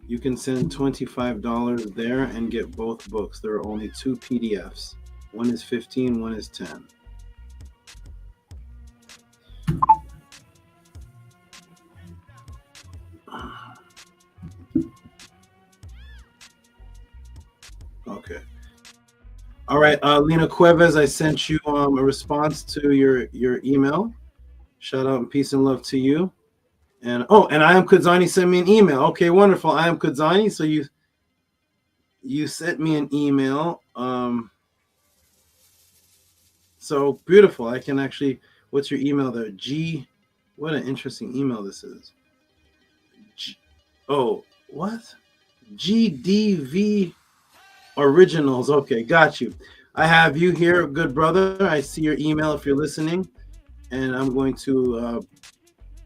You can send $25 there and get both books. There are only 2 PDFs. One is 15, one is 10. Okay. All right, Lena Cuevas, I sent you a response to your email. Shout out and peace and love to you. And I am Kudzani sent me an email. Okay, wonderful. I am Kudzani. So you sent me an email. So beautiful. I can actually. What's your email there? What an interesting email this is. What? GDV Originals. Okay, got you. I have you here, good brother. I see your email if you're listening, and I'm going to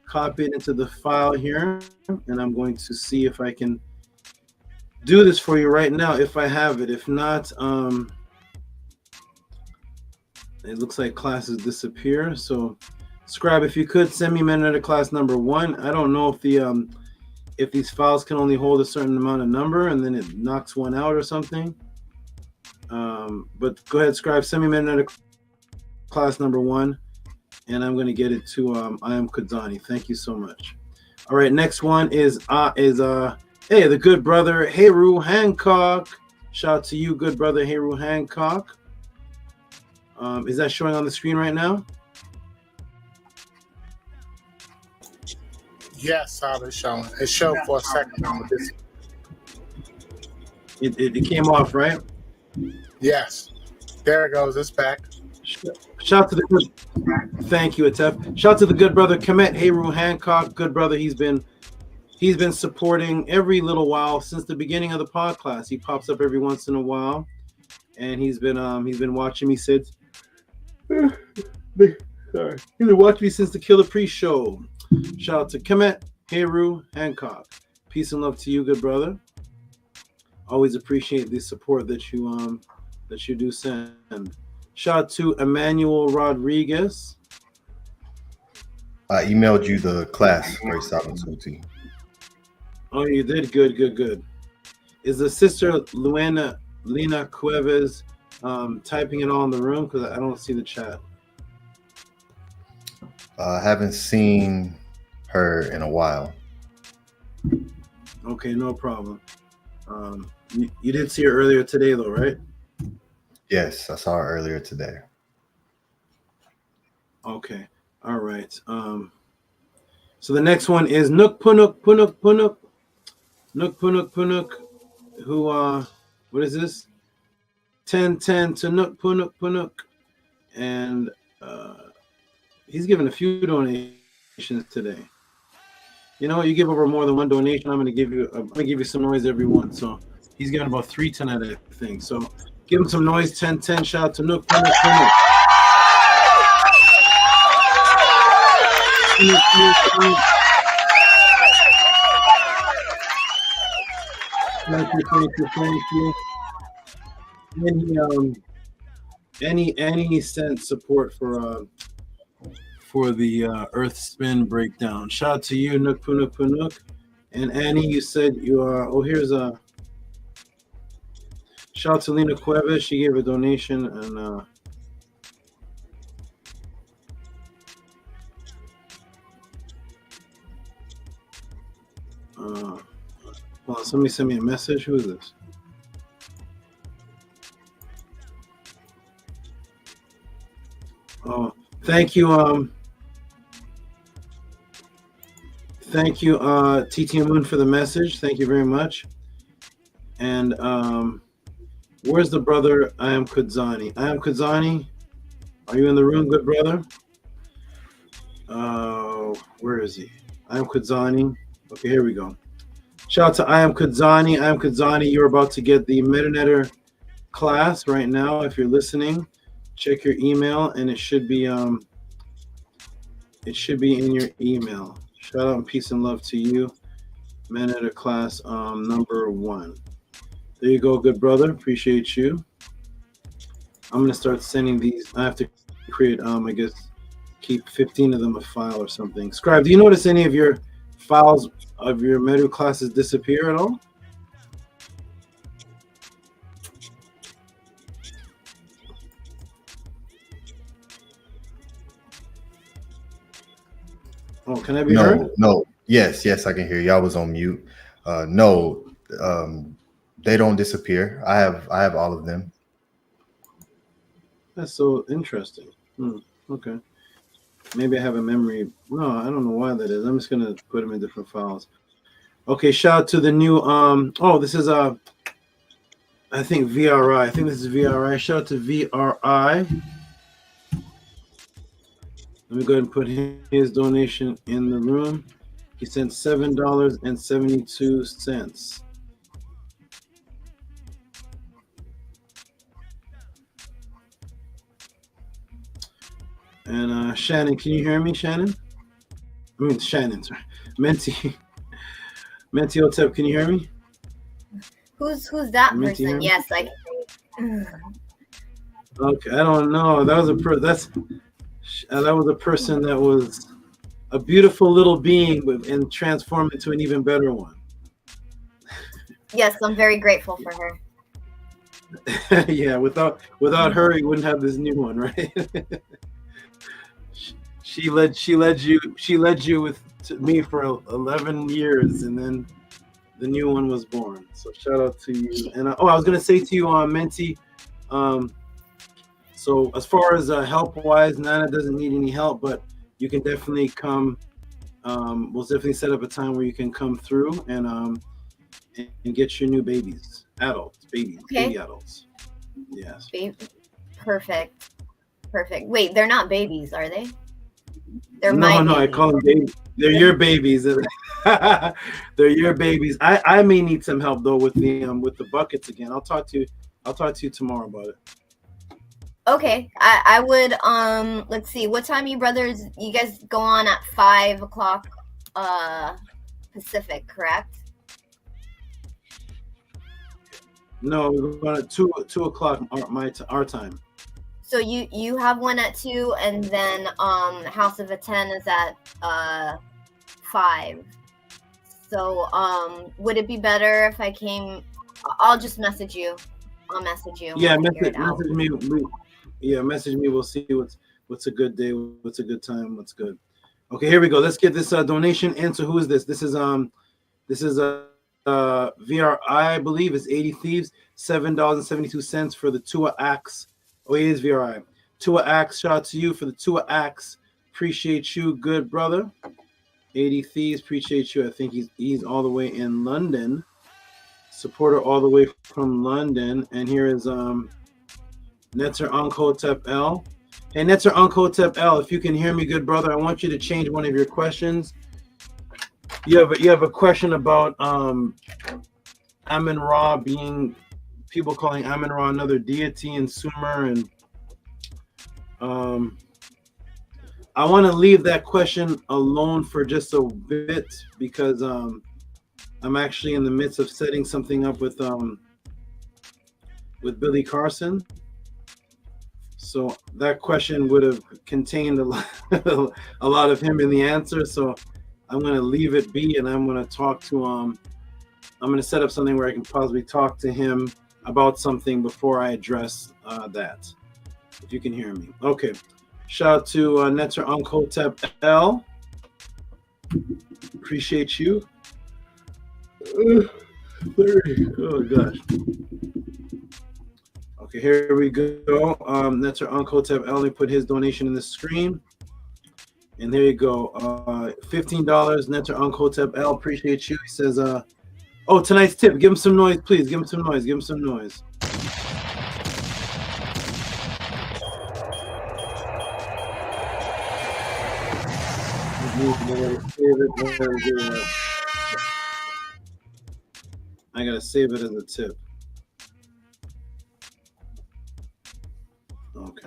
copy it into the file here, and I'm going to see if I can do this for you right now if I have it. If not, it looks like classes disappear. So Scribe, if you could send me Meta class number 1. I don't know if these files can only hold a certain amount of number and then it knocks one out or something. But go ahead, Scribe, send me Meta class number 1, and I'm going to get it to I am Kudzani. Thank you so much. All right, next one is the good brother HERU Hancock. Shout out to you, good brother HERU Hancock. Is that showing on the screen right now? Yes, it's showing. It showed for a second. It came off, right? Yes. There it goes. It's back. Shout out to the good. Thank you, Atef. Shout out to the good brother Kemet HERU Hancock. Good brother. He's been supporting every little while since the beginning of the Podclass. He pops up every once in a while, and he's been watching me since. Sorry. He's been watching me since the Killer pre-show. Shout out to Kemet HERU Hancock. Peace and love to you, good brother. Always appreciate the support that you do send. Shout out to Emmanuel Rodriguez. I emailed you the class for Tehuti. Oh, you did? Good. Is the sister Lena Cuevas typing it all in the room? Because I don't see the chat. I haven't seen her in a while. Okay, no problem. You did see her earlier today, though, right? Yes, I saw her earlier today. Okay, all right. So the next one is Nook Punuk Punuk Punuk. Nook Punuk Punuk. Who, what is this? 1010 to Nook Punuk Punuk. And he's given a few donations today. You know, you give over more than one donation, I'm gonna give you some noise every one. So he's given about 3 tonight, I think. So give him some noise. 1010. Shout out to Nook Punuk Punuk. Thank you. Any sent support for the Earth Spin breakdown? Shout out to you, Nook Punuk Punuk. And Annie, you said you are. Oh, here's a shout out to Lena Cuevas. She gave a donation and. Well, somebody sent me a message. Who is this? Oh, thank you. Thank you, TT Moon, for the message. Thank you very much. And where's the brother? I am Kudzani. I am Kudzani. Are you in the room, good brother? Where is he? I am Kudzani. Okay, here we go. Shout out to I am Kudzani. I am Kudzani. You're about to get the MetaNetter class right now. If you're listening, check your email, and it should be in your email. Shout out and peace and love to you. MetaNetter class number 1. There you go, good brother. Appreciate you. I'm gonna start sending these. I have to create I guess keep 15 of them a file or something. Scribe, do you notice any of your files of your Medu classes disappear at all? Oh, can I be heard? No. Yes, I can hear you. I was on mute. No, they don't disappear. I have all of them. That's so interesting. Okay. Maybe I have a memory. No, I don't know why that is. I'm just gonna put them in different files. Okay, shout out to the new this is I think VRI. I think this is VRI. Shout out to VRI. Let me go ahead and put his donation in the room. He sent $7.72. And Shannon, can you hear me, Shannon? I mean, Shannon, sorry. Menti Otep, can you hear me? Who's that Menti person? Yes, I. Okay, I don't know. That was a person that was a beautiful little being and transformed into an even better one. Yes, I'm very grateful for her. Yeah, without her, you wouldn't have this new one, right? She led you with me for 11 years, and then the new one was born. So shout out to you. And I was gonna say to you, Menti. So as far as help wise, Nana doesn't need any help, but you can definitely come. We'll definitely set up a time where you can come through and get your new babies, baby adults. Yes. Perfect. Wait, they're not babies, are they? They're no, my babies. I call them babies. They're your babies. They're your babies. I may need some help though with the buckets again. I'll talk to you tomorrow about it. Okay, I would let's see, what time you brothers, you guys go on at 5 o'clock Pacific, correct? No, we're going at 2 o'clock our time. So you have one at 2, and then House of a 10 is at 5. So would it be better if I came? I'll just message you I'll message you. Yeah, We'll figure it out. message me. Message me. We'll see what's a good day, what's a good time, what's good. Okay, here we go. Let's get this donation in. So who is this? This is VRI, I believe it's 80 Thieves, $7.72 for the Tua Axe. Oh, it is VRI. Tua Axe, shout out to you for the Tua Axe. Appreciate you, good brother. 80 Thieves, appreciate you. I think he's all the way in London. Supporter all the way from London. And here is Netzer Unkotep L. Hey, Netzer Unkotep L, if you can hear me, good brother, I want you to change one of your questions. You have a question about Amun-Ra being, people calling Amun-Ra another deity in Sumer, and I want to leave that question alone for just a bit because I'm actually in the midst of setting something up with Billy Carson. So that question would have contained a lot of him in the answer. So I'm going to leave it be, and I'm going to talk to I'm going to set up something where I can possibly talk to him about something before I address that. If you can hear me. Okay. Shout out to Netzer Unkotep L. Appreciate you. Oh gosh. Okay, here we go. Netzer Unkotep L. Let me put his donation in the screen. And there you go. $15. Netzer Unkotep L. Appreciate you. He says, oh, tonight's tip. Give him some noise, please. Give him some noise. Give him some noise. I gotta save it as a tip. Okay.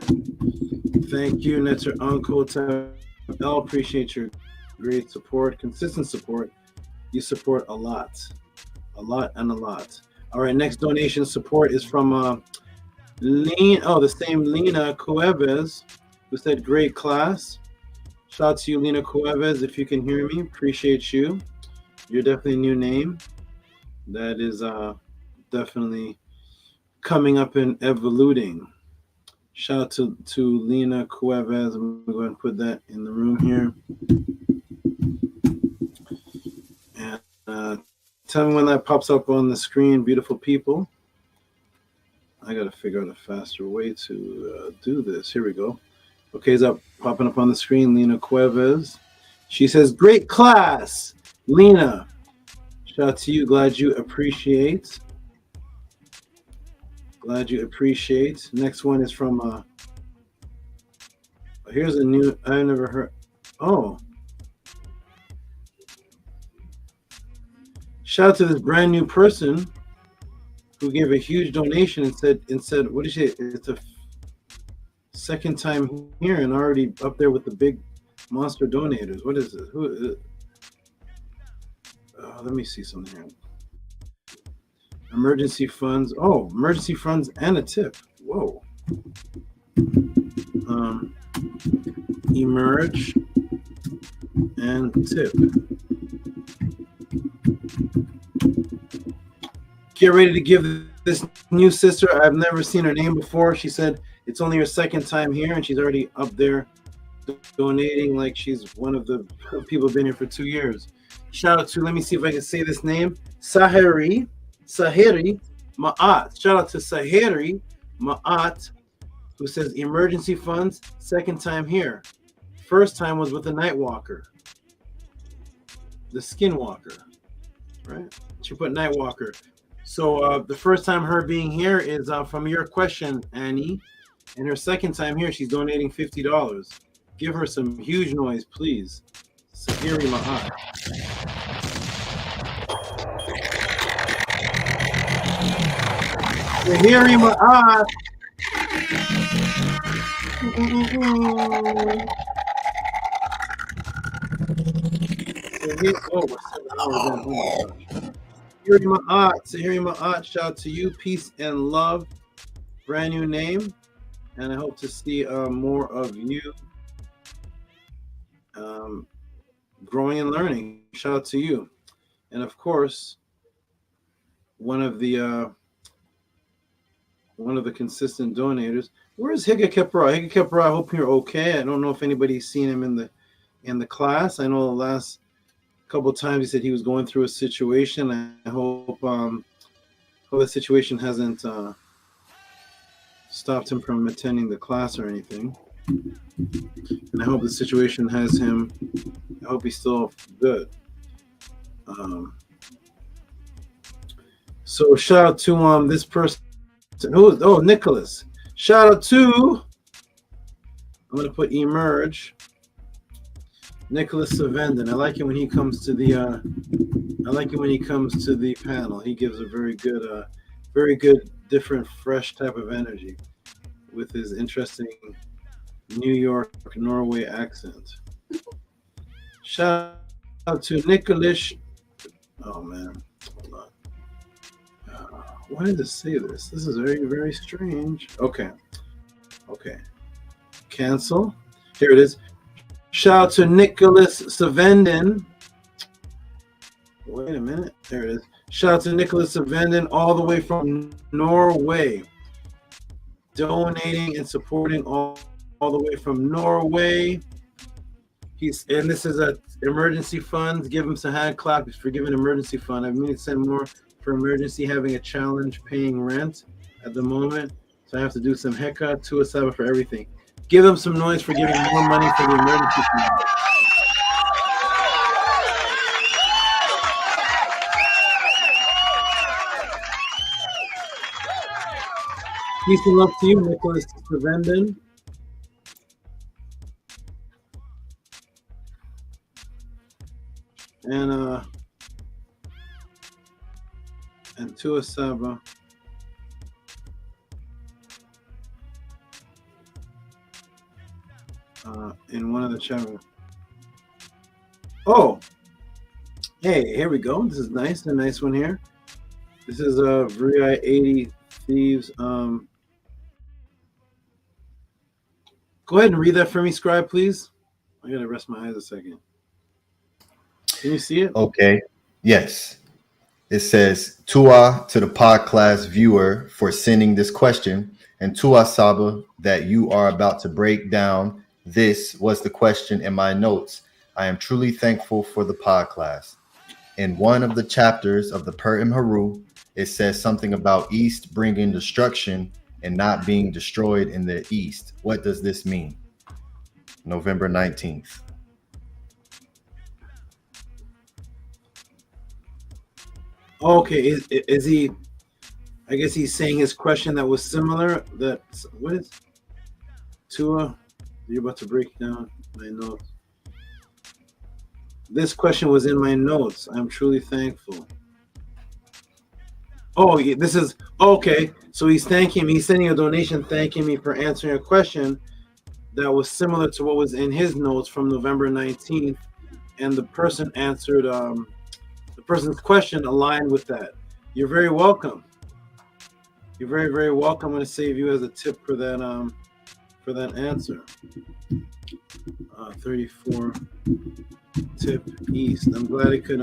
Thank you, Netzer Unkotep L. Appreciate your great support, consistent support. You support a lot and a lot. All right, next donation support is from the same Lena Cuevas, who said great class. Shout out to you, Lena Cuevas, if you can hear me. Appreciate you. You're definitely a new name. That is definitely coming up and evoluting. Shout out to Lena Cuevas. I'm going to go ahead and put that in the room here. And tell me when that pops up on the screen, beautiful people. I got to figure out a faster way to do this. Here we go. Okay, is that popping up on the screen? Lena Cuevas. She says, great class. Lena, shout out to you. Glad you appreciate. Next one is from, here's a new, I've never heard. Oh. Shout out to this brand new person who gave a huge donation and said, what did she say? It's a second time here and already up there with the big monster donators. What is it? Who is it? Let me see something here. Emergency funds. Oh, emergency funds and a tip. Whoa. Emerge and tip. Get ready to give this new sister. I've never seen her name before. She said it's only her second time here, and she's already up there donating like she's one of the people who've been here for 2 years. Shout out to, let me see if I can say this name, Saheri Ma'at. Shout out to Saheri Ma'at, who says emergency funds, second time here. First time was with the Nightwalker, the Skinwalker, right? She put Nightwalker. So the first time her being here is from your question, Annie. And her second time here, she's donating $50. Give her some huge noise, please. Sahiri Ma'at. Sahiri Ma'at. Sahiri Ma'at, shout out to you. Peace and love. Brand new name. And I hope to see more of you growing and learning. Shout out to you. And of course, one of the one of the consistent donators. Where's Higa Kepra? Higa Kepra, I hope you're okay. I don't know if anybody's seen him in the class. I know the last couple of times he said he was going through a situation. I hope the situation hasn't stopped him from attending the class or anything. And I hope the situation has him. I hope he's still good. So shout out to this person. Oh, Nicholas. Shout out to, I'm gonna put emerge. Nicholas Savendon. I like it when he comes to the panel. He gives a very good, different, fresh type of energy with his interesting New York, Norway accent. Shout out to Nicholas. Oh man, hold on. Why did it say this? This is very, very strange. Okay. Cancel. Here it is. Shout out to Nicholas Savendon. Wait a minute. There it is. Shout out to Nicholas Savendon all the way from Norway. Donating and supporting all the way from Norway. And this is a emergency funds. Give him some hand claps for giving emergency fund. I need to send more for emergency, having a challenge paying rent at the moment. So I have to do some heka, SABA for everything. Give them some noise for giving more money for the emergency fund. Peace and love to you, Nicholas Savendon. And to SABA. In one of the channels. Oh, hey, here we go. This is nice. A nice one here. This is Vri 80 Thieves. Go ahead and read that for me, Scribe, please. I gotta rest my eyes a second. Can you see it? Okay. Yes. It says, Tua to the Podclass viewer for sending this question, and Tua SABA that you are about to break down. This was the question in my notes. I am truly thankful for the Podclass. In one of the chapters of the HERU, it says something about East bringing destruction and not being destroyed in the East. What does this mean? November 19th. Okay, is he? I guess he's saying his question that was similar. That what is? Tua, you're about to break down my notes. This question was in my notes. I'm truly thankful. Oh, this is okay. So he's thanking me. He's sending a donation, thanking me for answering a question that was similar to what was in his notes from November 19th, and the person answered. The person's question aligned with that. You're very welcome. You're very, very welcome. I'm going to save you as a tip for that answer. 34 tip East. I'm glad it could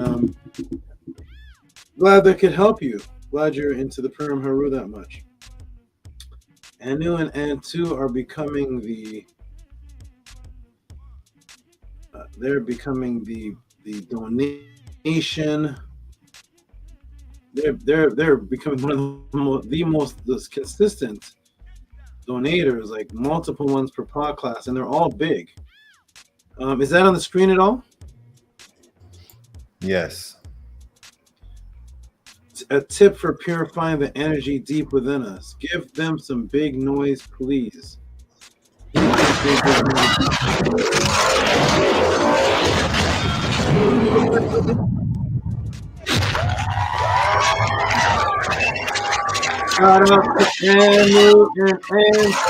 glad that could help you. Glad you're into the Purim HERU that much. Anu and Antu are becoming the they're becoming the donation. They're becoming one of the most consistent donators, like multiple ones per Podclass, and they're all big. Is that on the screen at all? Yes. A tip for purifying the energy deep within us. Give them some big noise, please. Shout out to Anu and Antu.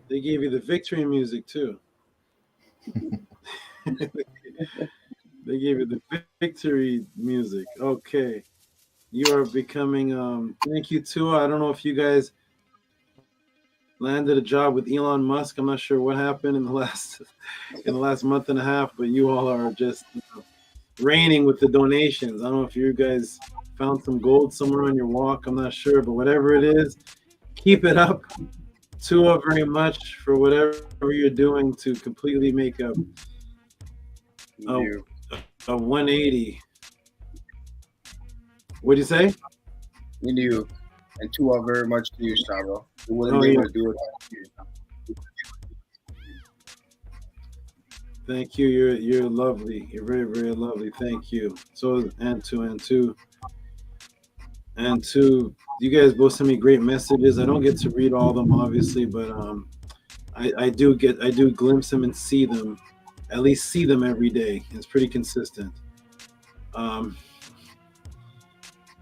They gave you the victory music too. They gave you the victory music. Okay. You are becoming thank you, Tua. I don't know if you guys landed a job with Elon Musk. I'm not sure what happened in the last month and a half, but you all are just reigning with the donations. I don't know if you guys found some gold somewhere on your walk. I'm not sure, but whatever it is, keep it up. Tua very much for whatever you're doing to completely make a 180. What'd you say? You do. And Tua very much to you, Saba. You wouldn't Oh, be yeah. able to do it. Thank you. You're lovely. You're very, very lovely. Thank you. So and two. You guys both send me great messages. I don't get to read all of them, obviously, but I do glimpse them and see them, at least see them every day. It's pretty consistent.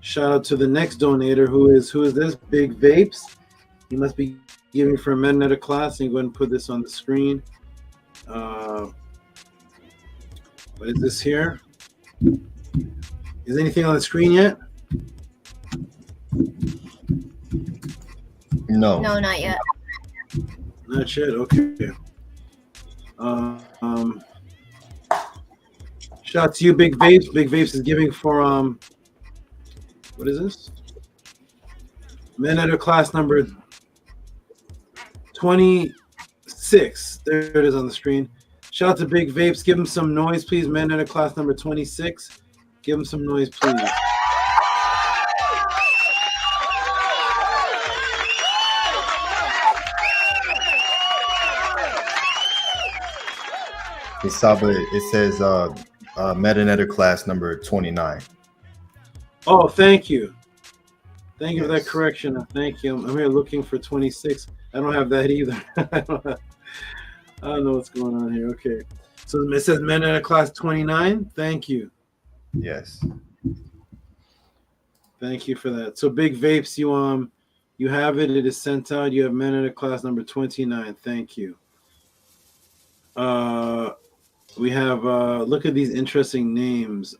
Shout out to the next donator. Who is this? Big Vapes. He must be giving for a Meta class. And go ahead and put this on the screen. What is this here? Is anything on the screen yet? No. No, not yet. Not yet. Okay. Shout out to you, Big Vapes. Big Vapes is giving for what is this? Meta class number 26. There it is on the screen. Shout out to Big Vapes. Give him some noise, please. Meta class number 26. Give him some noise, please. Saba, it says Metanetter class number 29. Oh, thank you. Thank you for that correction. Thank you. I'm here looking for 26. I don't have that either. I don't know what's going on here. Okay. So it says Metanetter class 29. Thank you. Yes. Thank you for that. So Big Vapes, you have it. It is sent out. You have Metanetter class number 29. Thank you. We have look at these interesting names.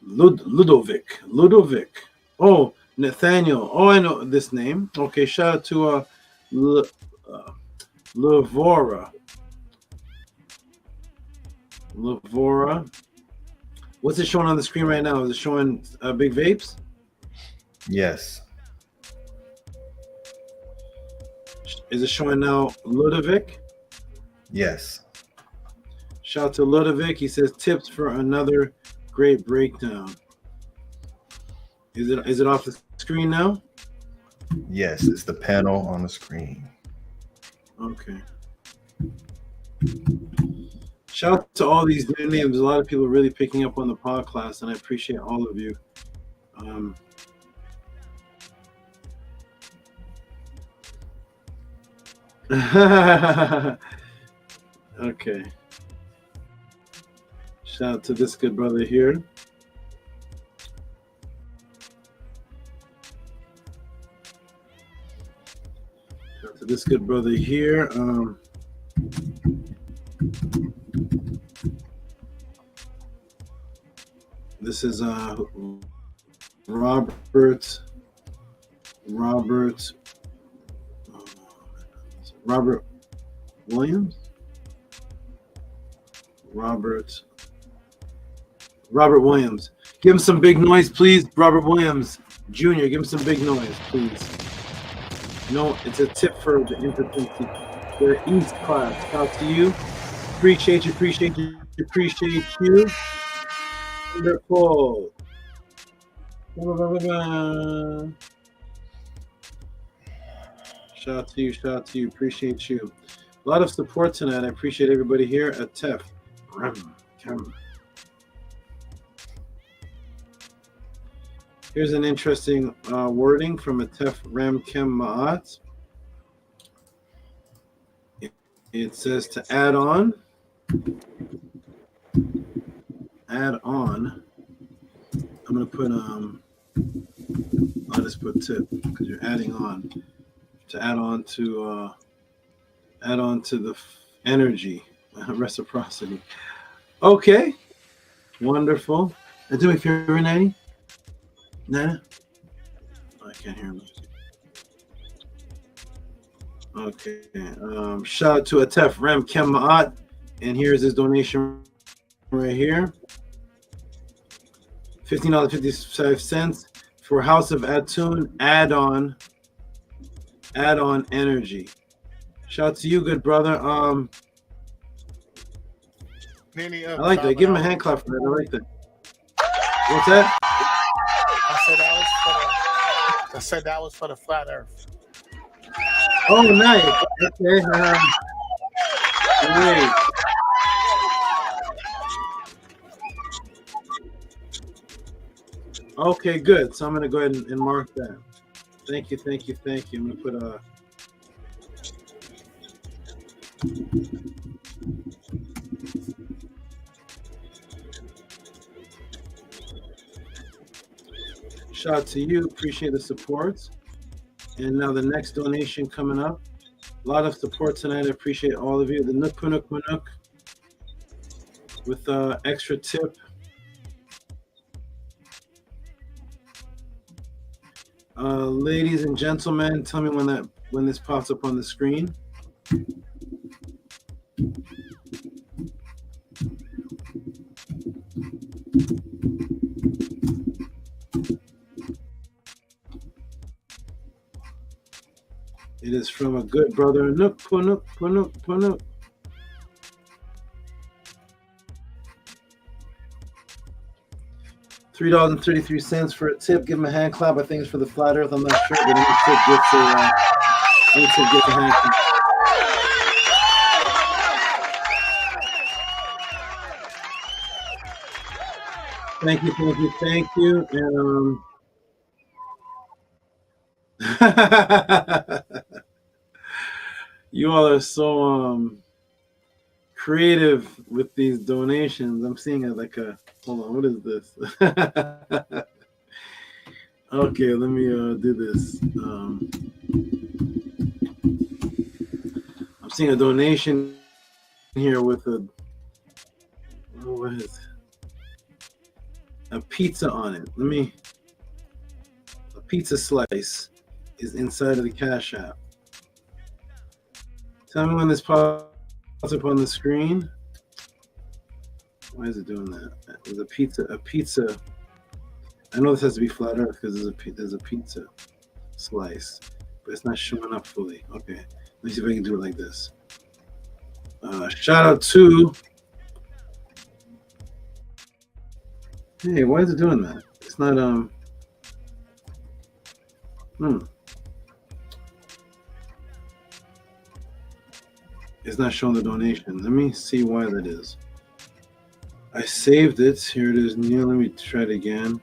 Ludovic. Oh, Nathaniel. Oh, I know this name. Okay, shout out to Lavora. What's it showing on the screen right now? Is it showing Big Vapes? Yes. Is it showing now Ludovic? Yes. Shout out to Ludovic. He says tips for another great breakdown. Is it off the screen now? Yes, it's the panel on the screen. Okay. Shout out to all these new names. A lot of people really picking up on the podcast, and I appreciate all of you. Okay. Shout out to this good brother here. Shout out to this good brother here. This is Robert Williams? Robert Williams. Give him some big noise, please. Robert Williams Jr., give him some big noise, please. No, it's a tip for the impotency. Their East class. Shout out to you. Appreciate you. Wonderful. Shout out to you. Appreciate you. A lot of support tonight. I appreciate everybody here at TEF. Here's an interesting wording from a TEF Ram Kem Ma'at. It says to add on. I'm going to put, I'll just put tip because you're adding on. To add on to the energy, reciprocity. Okay, wonderful. Do me a favor, Nanny. Nana? Oh, I can't hear music. Okay. Shout out to Atef Rem Kem Ma'at. And here's his donation right here. $15.55 for House of ATTON add-on energy. Shout out to you, good brother. I like that. Give him a hand clap for that. I like that. What's that? I said that was for the flat earth. Oh, nice. Okay. Great. Okay, good. So I'm going to go ahead and mark that. Thank you. I'm going to put a... Shout out to you. Appreciate the support. And now the next donation coming up. A lot of support tonight. I appreciate all of you. The Nook Punuk Manuk with extra tip. Ladies and gentlemen, tell me when this pops up on the screen. It is from a good brother, Nook Punuk Punuk Punuk. $3.33 for a tip. Give him a hand clap. I think it's for the flat earth. I'm not sure, but any tip gets a hand clap. Thank you. And you all are so creative with these donations. I'm seeing it like a, hold on, what is this? Okay, let me do this. I'm seeing a donation here with what is a pizza on it. A pizza slice is inside of the Cash App. Tell me when this pops up on the screen. Why is it doing that? There's a pizza. I know this has to be flat earth because there's a pizza slice, but it's not showing up fully. Okay, let me see if I can do it like this. Shout out to. Hey, why is it doing that? It's not It's not showing the donation. Let me see why that is. I saved it. Here it is. Neil, let me try it again.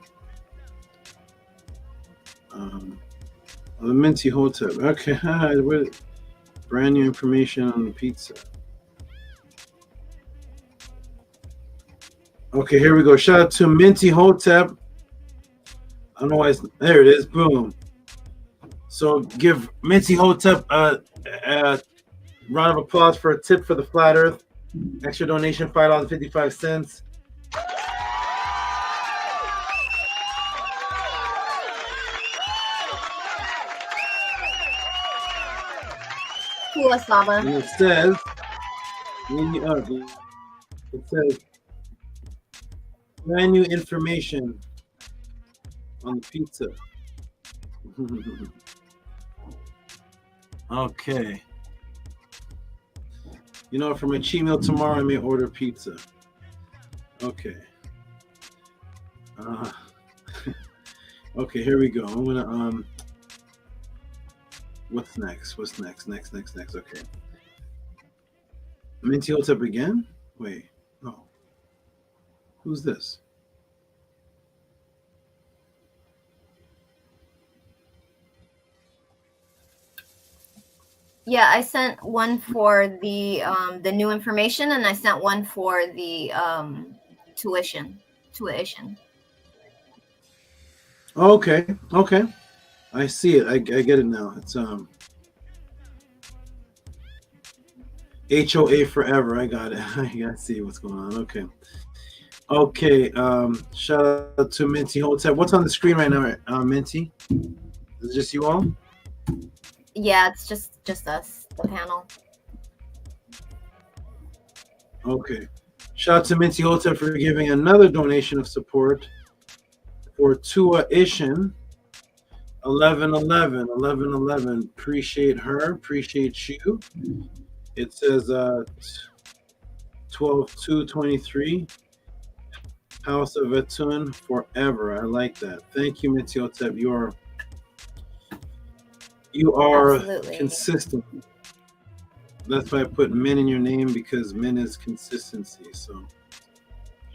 The Minty Hotep. Okay, brand new information on the pizza. Okay, here we go. Shout out to Minty Hotep. I don't know why there it is. Boom. So give Minty Hotep a round of applause for a tip for the flat earth. Extra donation, $5.55. Cool, SABA. And it says, brand new information on the pizza. Okay. You know, for my cheat meal tomorrow, I may order pizza. Okay. Okay, here we go. I'm gonna what's next? Next. Okay. Minty Hotep again? Wait, no. Who's this? Yeah, I sent one for the new information, and I sent one for the tuition. Okay. I see it. I get it now. It's HOA forever. I got it. I gotta see what's going on. Okay. Shout out to Minty Hotep. What's on the screen right now, Minty? Is it just you all? Yeah, it's just us, the panel. Okay. Shout out to Minty Hotep for giving another donation of support for Tua Ishin. 1111. Appreciate her. Appreciate you. It says 12/2/23. House of ATTON forever. I like that. Thank you, Minty Hotep. You are Absolutely. consistent. That's why I put Min in your name, because Min is consistency. So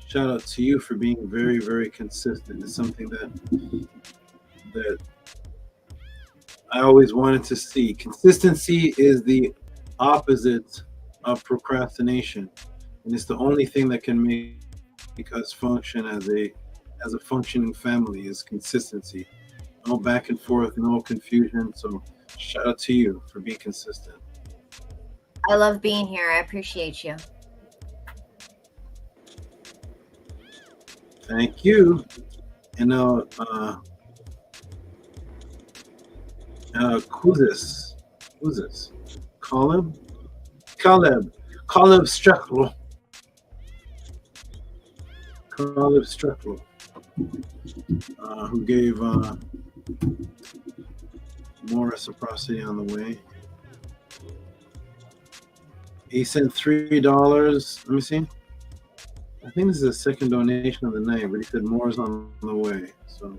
shout out to you for being very, very consistent. It's something that I always wanted to see. Consistency is the opposite of procrastination, and it's the only thing that can make us function as a functioning family is consistency. No back and forth, no confusion. So shout out to you for being consistent. I love being here. I appreciate you. Thank you. And now, who's this? Caleb Strecklo. Who gave more reciprocity on the way. He sent $3. Let me see. I think this is the second donation of the night, but he said more is on the way. So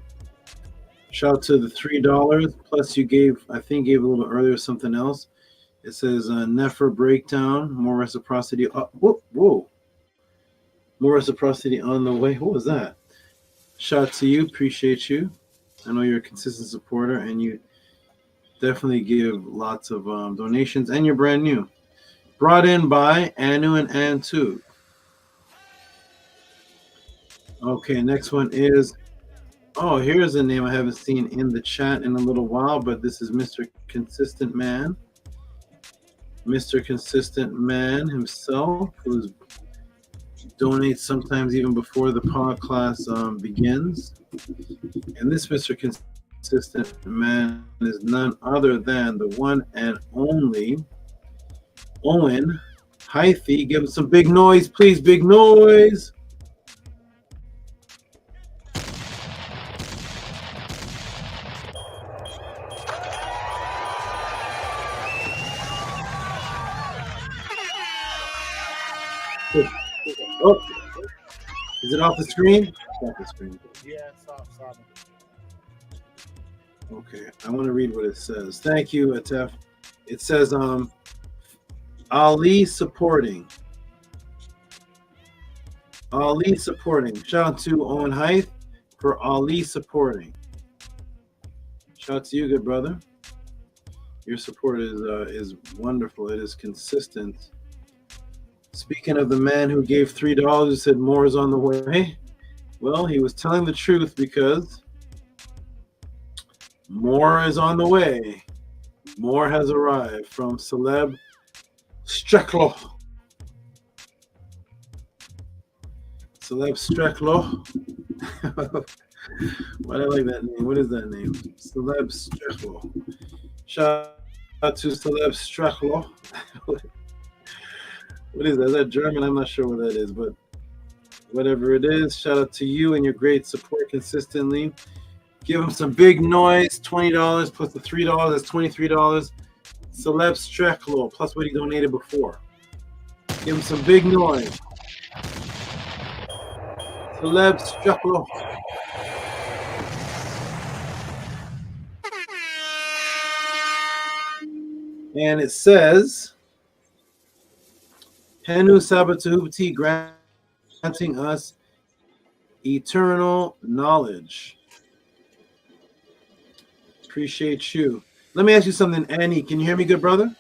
shout out to the $3. Plus you gave a little earlier something else. It says Nefer breakdown, more reciprocity. Whoa. More reciprocity on the way. What was that? Shout out to you. Appreciate you. I know you're a consistent supporter, and you definitely give lots of donations, and you're brand new. Brought in by Anu and Antu. Okay, next one is, here's a name I haven't seen in the chat in a little while, but this is Mr. Consistent Man. Mr. Consistent Man himself, who donates sometimes even before the Podclass begins. And this Mr. Consistent Man is none other than the one and only Owen Hythe. Give him some big noise, please. Big noise. Oh, is it off the screen? It's off the screen. Yeah, it's off. Sorry. Okay, I want to read what it says. Thank you, Atef. It says, Ali supporting. Ali supporting. Shout out to Owen Hythe for Ali supporting. Shout out to you, good brother. Your support is wonderful. It is consistent. Speaking of the man who gave $3 and said more is on the way, well, he was telling the truth, because more is on the way. More has arrived from Celeb Strecklo. Celeb Strecklo. Why do I like that name? What is that name? Celeb Strecklo. Shout out to Celeb Strecklo. What is that? Is that German? I'm not sure what that is, but whatever it is, shout out to you and your great support consistently. Give him some big noise. $20 plus the $3, that's $23. Celeb Strecklo plus what he donated before. Give him some big noise. Celeb Strecklo. And it says, HERU SABA Tehuti granting us eternal knowledge. Appreciate you. Let me ask you something, Annie. Can you hear me, good brother?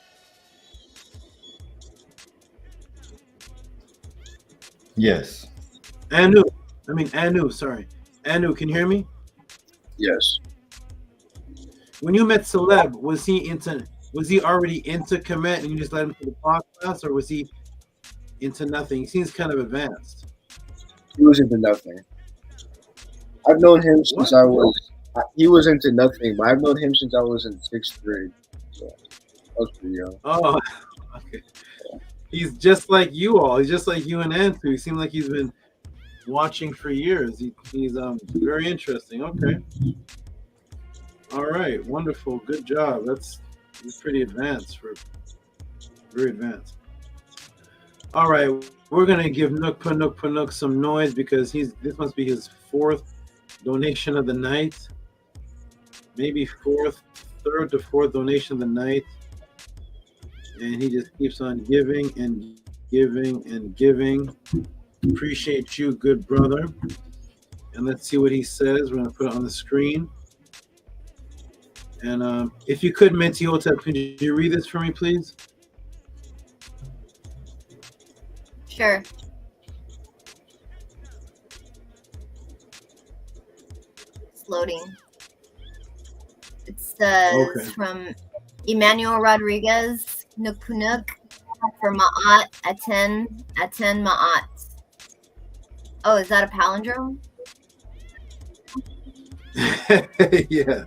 Yes. Anu, sorry. Anu, can you hear me? Yes. When you met Celeb, was he already into Kemet and you just let him to the podcast, or was he into nothing? He seems kind of advanced. He was into nothing. I've known him since he was into nothing, but I've known him since I was in 6th grade. That's pretty young. Oh, okay. He's just like you all. He's just like you and Antu. He seems like he's been watching for years. He's very interesting. Okay. All right. Wonderful. Good job. He's pretty advanced very advanced. All right. We're gonna give Nook Panook some noise because this must be his 4th donation of the night. Maybe 3rd to 4th donation of the night. And he just keeps on giving and giving and giving. Appreciate you, good brother. And let's see what he says. We're going to put it on the screen. And if you could, Menti Hotep, could you read this for me, please? Sure. It's loading. It says from Emmanuel Rodriguez. Nukunuk for Ma'at Aten Ma'at. Oh, is that a palindrome? Yeah.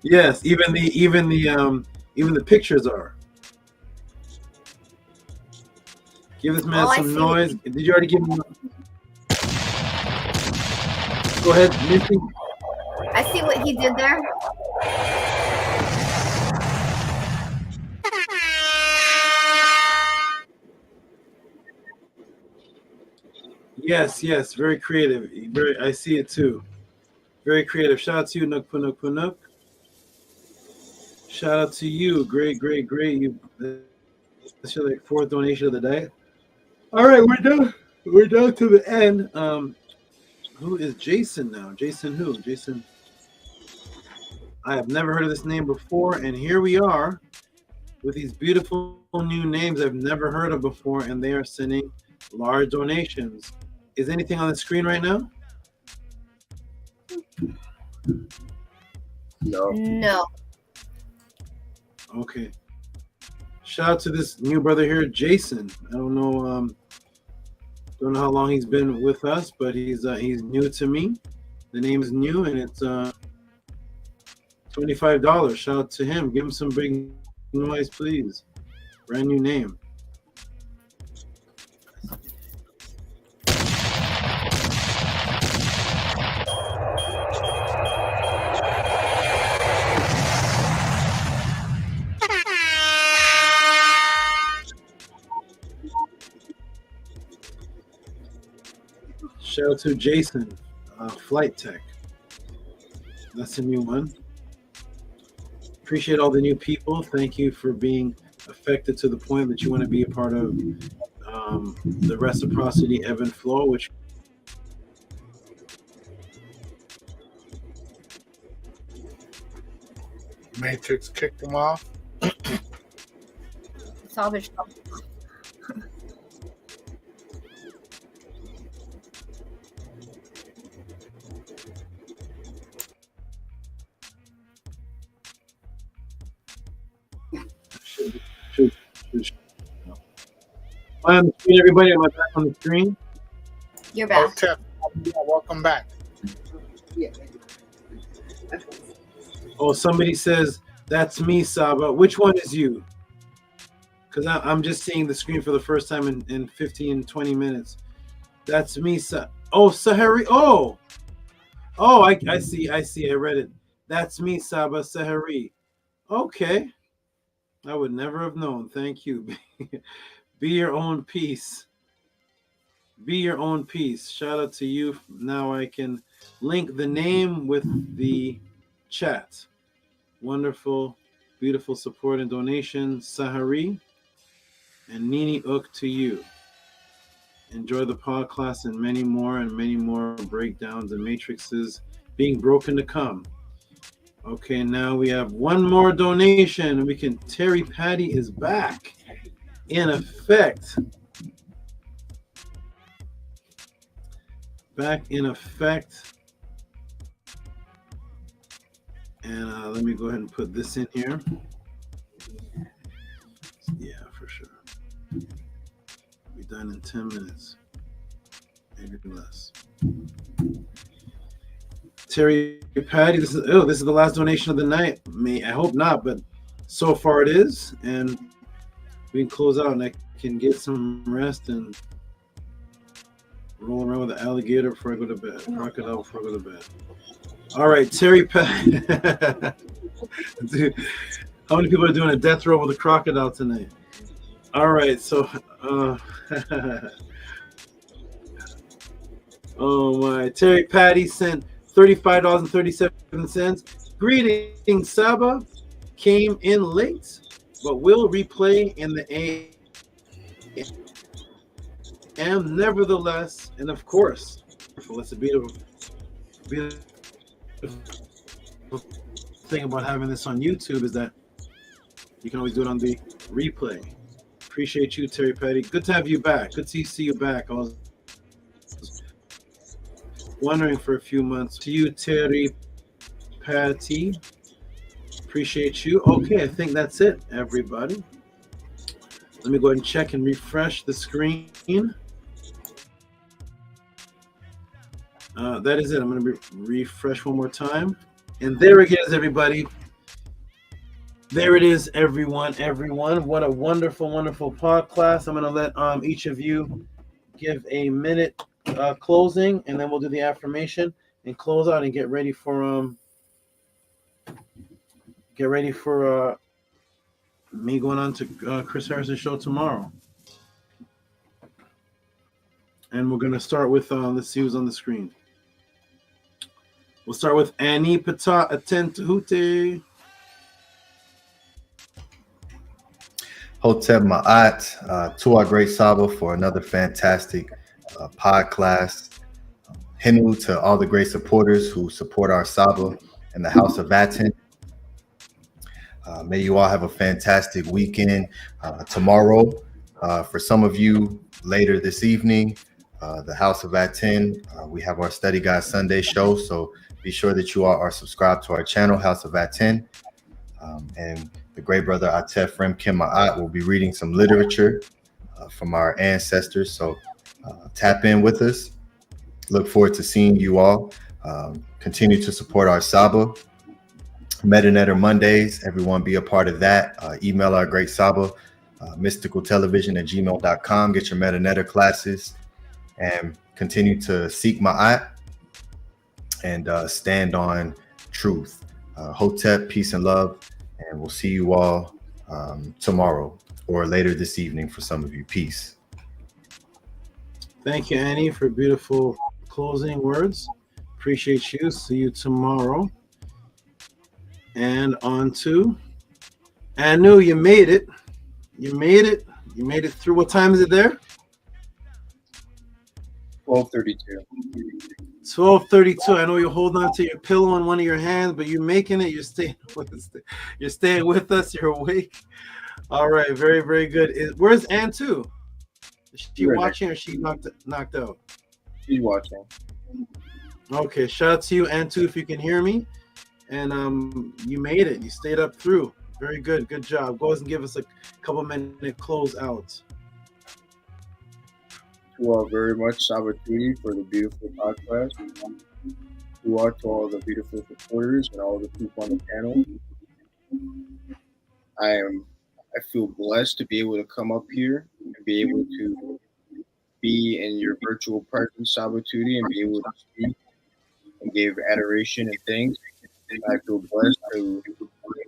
Yes. Even the pictures are. Give this man some noise. Did you already give him? Go ahead, Missy. I see what he did there. Yes, very creative. I see it too. Very creative. Shout out to you, Nook Panook. Shout out to you. Great. That's your 4th donation of the day. All right, we're done. We're down to the end. Who is Jason now? Jason who? Jason. I have never heard of this name before, and here we are with these beautiful new names I've never heard of before, and they are sending large donations. Is anything on the screen right now? No. Okay. Shout out to this new brother here, Jason. I don't know how long he's been with us, but he's new to me. The name is new, and it's $25. Shout out to him. Give him some big noise, please. Brand new name. Shout out to Jason, Flight Tech. That's a new one. Appreciate all the new people. Thank you for being affected to the point that you want to be a part of the Reciprocity ebb and flow, which Matrix kicked them off. Salvage. Am I on the screen, everybody? Am I back on the screen? You're back. Yeah, welcome back. Oh, somebody says, that's me, Saba. Which one is you? Because I'm just seeing the screen for the first time in 15, 20 minutes. That's me, Oh, Sahari. Oh, I see. I read it. That's me, Saba Sahari. Okay. I would never have known. Thank you. Be your own peace. Be your own peace. Shout out to you. Now I can link the name with the chat. Wonderful, beautiful support and donation. Sahari and Nini Ook to you. Enjoy the podcast and many more breakdowns and matrices being broken to come. Okay, now we have one more donation. Terry Patty is back in effect. Back in effect. And let me go ahead and put this in here. Yeah, for sure. Be done in 10 minutes. Maybe less. Terry Patty, this is the last donation of the night. I hope not, but so far it is, and we can close out, and I can get some rest and roll around with the alligator before I go to bed, crocodile before I go to bed. All right, Terry Pat. Dude, how many people are doing a death row with a crocodile tonight? All right, so oh my, Terry Patty sent $35.37. Greetings, Saba. Came in late, but will replay in the AM nevertheless. And of course, it's a beautiful thing about having this on YouTube is that you can always do it on the replay. Appreciate you, Terry Petty. Good to have you back. Good to see you back. I was wondering for a few months. To you, Terry Patty. Appreciate you. Okay, I think that's it, everybody. Let me go ahead and check and refresh the screen. That is it. I'm going to refresh one more time. And there it is, everybody. There it is, everyone. What a wonderful, wonderful podcast. I'm going to let each of you give a minute closing, and then we'll do the affirmation and close out and get ready for me going on to Chris Harrison's show tomorrow. And we're going to start with, let's see who's on the screen. We'll start with Annie Pata Aten Tehuti. Hotep Ma'at, to our great Saba for another fantastic podcast. HERU to all the great supporters who support our Saba and the House of ATTON. May you all have a fantastic weekend. Tomorrow, for some of you, later this evening, the House of ATTON, we have our Study Guide Sunday show. So be sure that you all are subscribed to our channel, House of ATTON. And the great brother Atef Remkin Ma'at will be reading some literature from our ancestors. So tap in with us. Look forward to seeing you all. Continue to support our Saba. Metanetter Mondays, everyone be a part of that. Email our great Saba, mysticaltelevision@gmail.com. Get your Metanetter classes and continue to seek Ma'at and stand on truth. Hotep, peace and love, and we'll see you all tomorrow or later this evening for some of you. Peace. Thank you, Annie, for beautiful closing words. Appreciate you. See you tomorrow. And on to Anu, you made it. You made it through. What time is it there? 12:32. 12:32. I know you're holding on to your pillow in one of your hands, but you're making it. You're staying with us. You're staying with us. You're awake. All right. Very, very good. Where's Ann too? Is she watching or is she knocked out? She's watching. Okay. Shout out to you, Ann too, if you can hear me. And you made it. You stayed up through. Very good. Good job. Go ahead and give us a couple minute close out. To all very much Sabatini for the beautiful podcast. To all the beautiful supporters and all the people on the panel. I feel blessed to be able to come up here and be able to be in your virtual presence, Sabatini, and be able to speak and give adoration and thanks. I feel blessed to be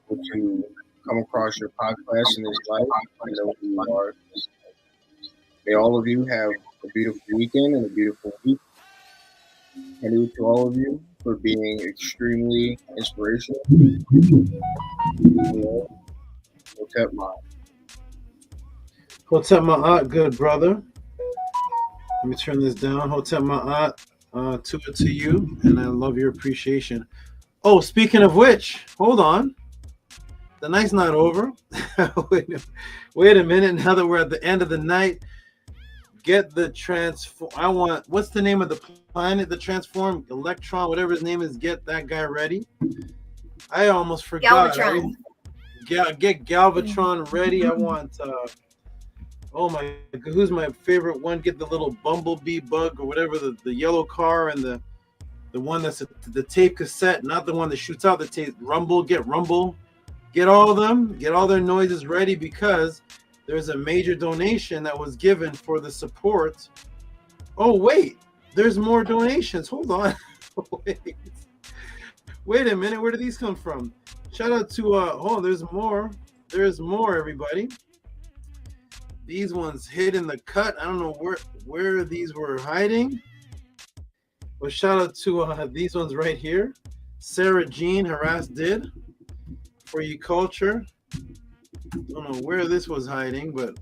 able to come across your podcast in this life and know who you are. May all of you have a beautiful weekend and a beautiful week. And to all of you for being extremely inspirational. Hotep Ma'at. Hotep Ma'at, good brother. Let me turn this down. Hotep Ma'at, to you, and I love your appreciation. Oh, speaking of which, hold on. The night's not over. Wait a minute. Now that we're at the end of the night, get the transform. What's the name of the planet? The transform electron, whatever his name is. Get that guy ready. I almost forgot. Galvatron. Get Galvatron ready. I want. Oh my! Who's my favorite one? Get the little bumblebee bug or whatever, the yellow car and the one that's the tape cassette, not the one that shoots out the tape. Rumble. Get Rumble. Get all of them. Get all their noises ready because there's a major donation that was given for the support. Oh, wait. There's more donations. Hold on. Wait a minute. Where did these come from? Shout out to, there's more. There's more, everybody. These ones hid in the cut. I don't know where these were hiding. But shout out to these ones right here. Sarah Jean Harass did for you culture. Don't know where this was hiding, but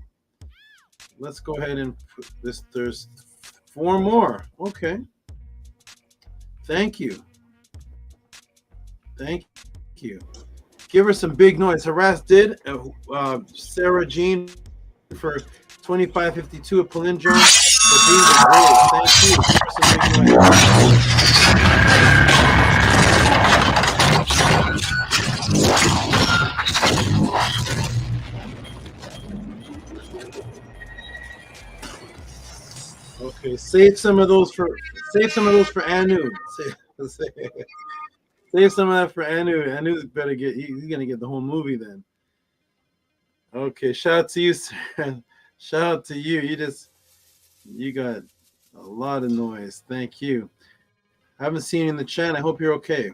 let's go ahead and put this. There's 4 more. Okay. Thank you. Thank you. Give her some big noise. Harass did. Sarah Jean for 2552 at Palindrome for being the greatest. Thank you. Give her some big noise. Okay, save some of those for Anu. Save some of that for Anu. Anu's better get. He's gonna get the whole movie then. Okay, shout out to you, Sarah. Shout out to you. You got a lot of noise. Thank you. I haven't seen you in the chat. I hope you're okay.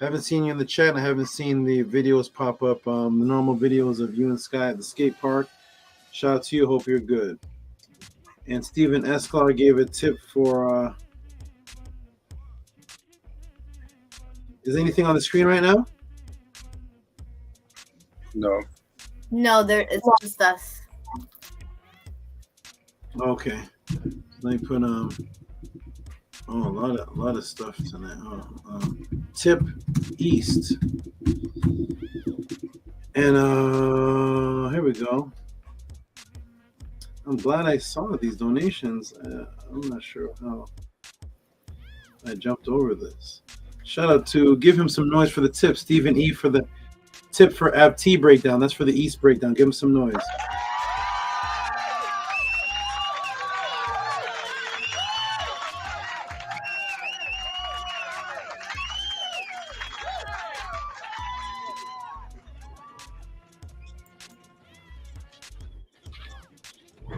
Haven't seen you in the chat. I haven't seen the videos pop up. The normal videos of you and Sky at the skate park. Shout out to you. Hope you're good. And Stephen Esclar gave a tip for. Is anything on the screen right now? No. No, it's just us. Okay. Let me put a lot of stuff tonight. Tip East. And here we go. I'm glad I saw these donations. I'm not sure how I jumped over this. Shout out to give him some noise for the tip. Stephen E for the tip for ABT breakdown. That's for the East breakdown. Give him some noise.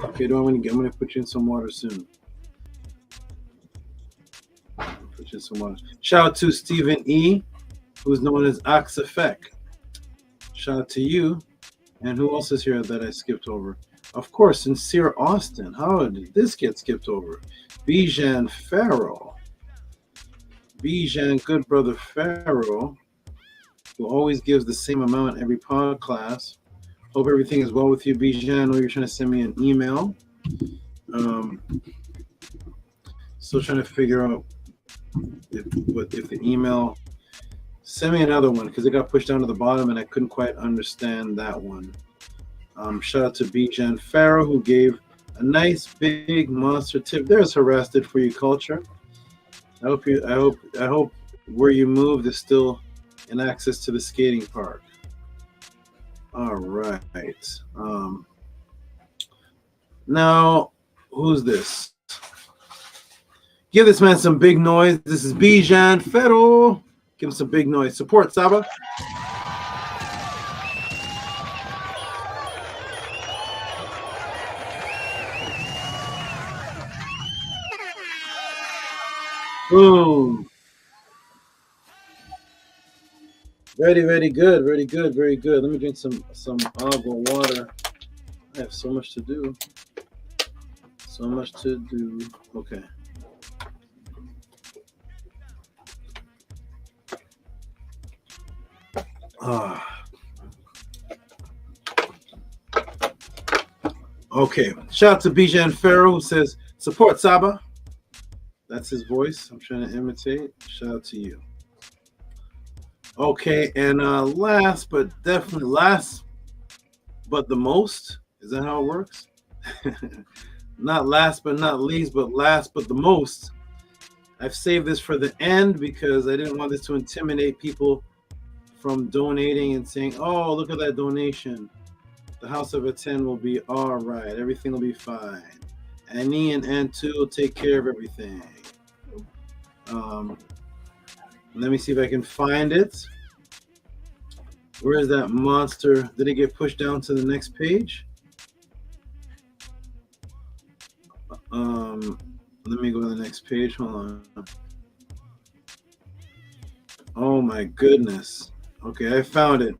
Okay, I'm gonna put you in some water soon. Put you in some water. Shout out to Stephen E, who's known as Ox Effect. Shout out to you. And who else is here that I skipped over? Of course, Sincere Austin. How did this get skipped over? Bijan Farrell. Bijan, good brother Farrell, who always gives the same amount every Podclass. Hope everything is well with you, Bijan. I know you're trying to send me an email. Still trying to figure out if the email. Send me another one because it got pushed down to the bottom and I couldn't quite understand that one. Shout out to Bijan Farrow who gave a nice big monster tip. There's Harassed for you culture. I hope where you moved is still in access to the skating park. All right. Now, who's this? Give this man some big noise. This is Bijan Farrow. Give him some big noise. Support, SABA. Boom. Very, very good. Very good. Very good. Let me drink some agua water. I have so much to do. So much to do. Okay. Okay. Shout out to Bijan Farrow who says, support SABA. That's his voice. I'm trying to imitate. Shout out to you. Okay, and last but the most. Is that how it works? Not last but not least, but last but the most. I've saved this for the end because I didn't want this to intimidate people from donating and saying, oh, look at that donation. The House of ATTON will be all right. Everything will be fine. Annie and Antu will take care of everything. Let me see if I can find it. Where is that monster? Did it get pushed down to the next page? Let me go to the next page. Hold on. Oh my goodness. Okay, I found it.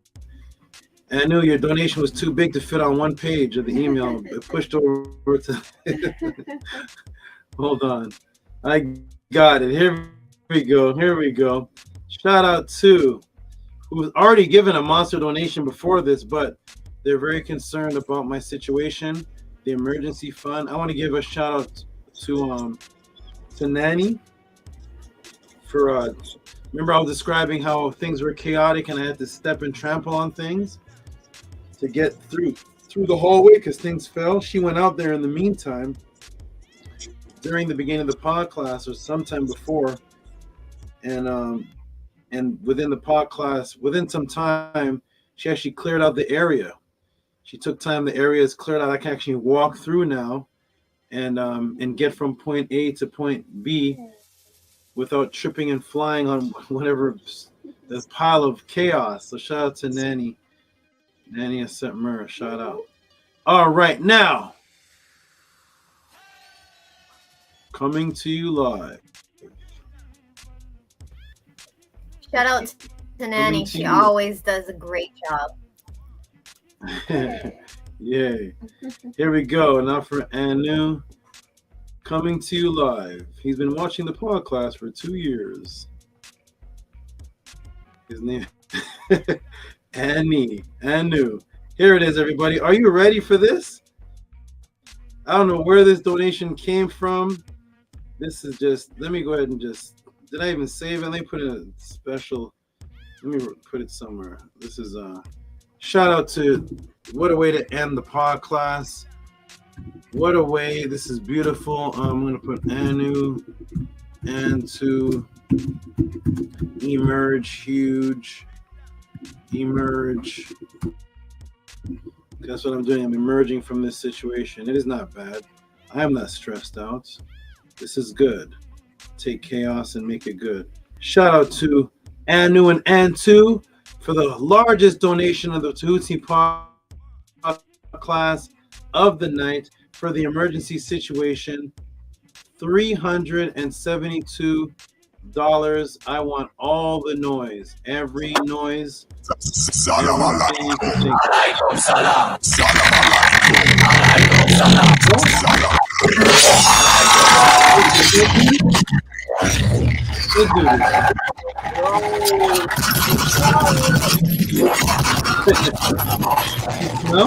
And I knew your donation was too big to fit on one page of the email. It pushed over to. Hold on. I got it. Here we go. Here we go. Shout out to who's already given a monster donation before this, but they're very concerned about my situation, the emergency fund. I want to give a shout out to Nanny for remember I was describing how things were chaotic and I had to step and trample on things to get through the hallway because things fell. She went out there in the meantime during the beginning of the Podclass or sometime before, and within the Podclass, within some time, she actually cleared out the area. She took time. The area is cleared out. I can actually walk through now and get from point A to point B without tripping and flying on whatever this pile of chaos. So shout out to Nanny Setmer. Shout out. All right, now coming to you live. Shout out to Nanny. She always does a great job. Yay. Here we go. Now for Anu. Coming to you live. He's been watching the Podclass for 2 years. His name Anu. Here it is, everybody. Are you ready for this? I don't know where this donation came from. This is just, let me go ahead and just, did I even save it? Let me put in a special, let me put it somewhere. This is shout out to, what a way to end the Podclass. What a way, this is beautiful. I'm going to put Anu and to emerge huge, emerge. That's what I'm doing. I'm emerging from this situation. It is not bad. I am not stressed out. This is good. Take chaos and make it good. Shout out to Anu and Antu for the largest donation of the Tehuti Podclass of the night for the emergency situation. $372. I want all the noise, every noise. No?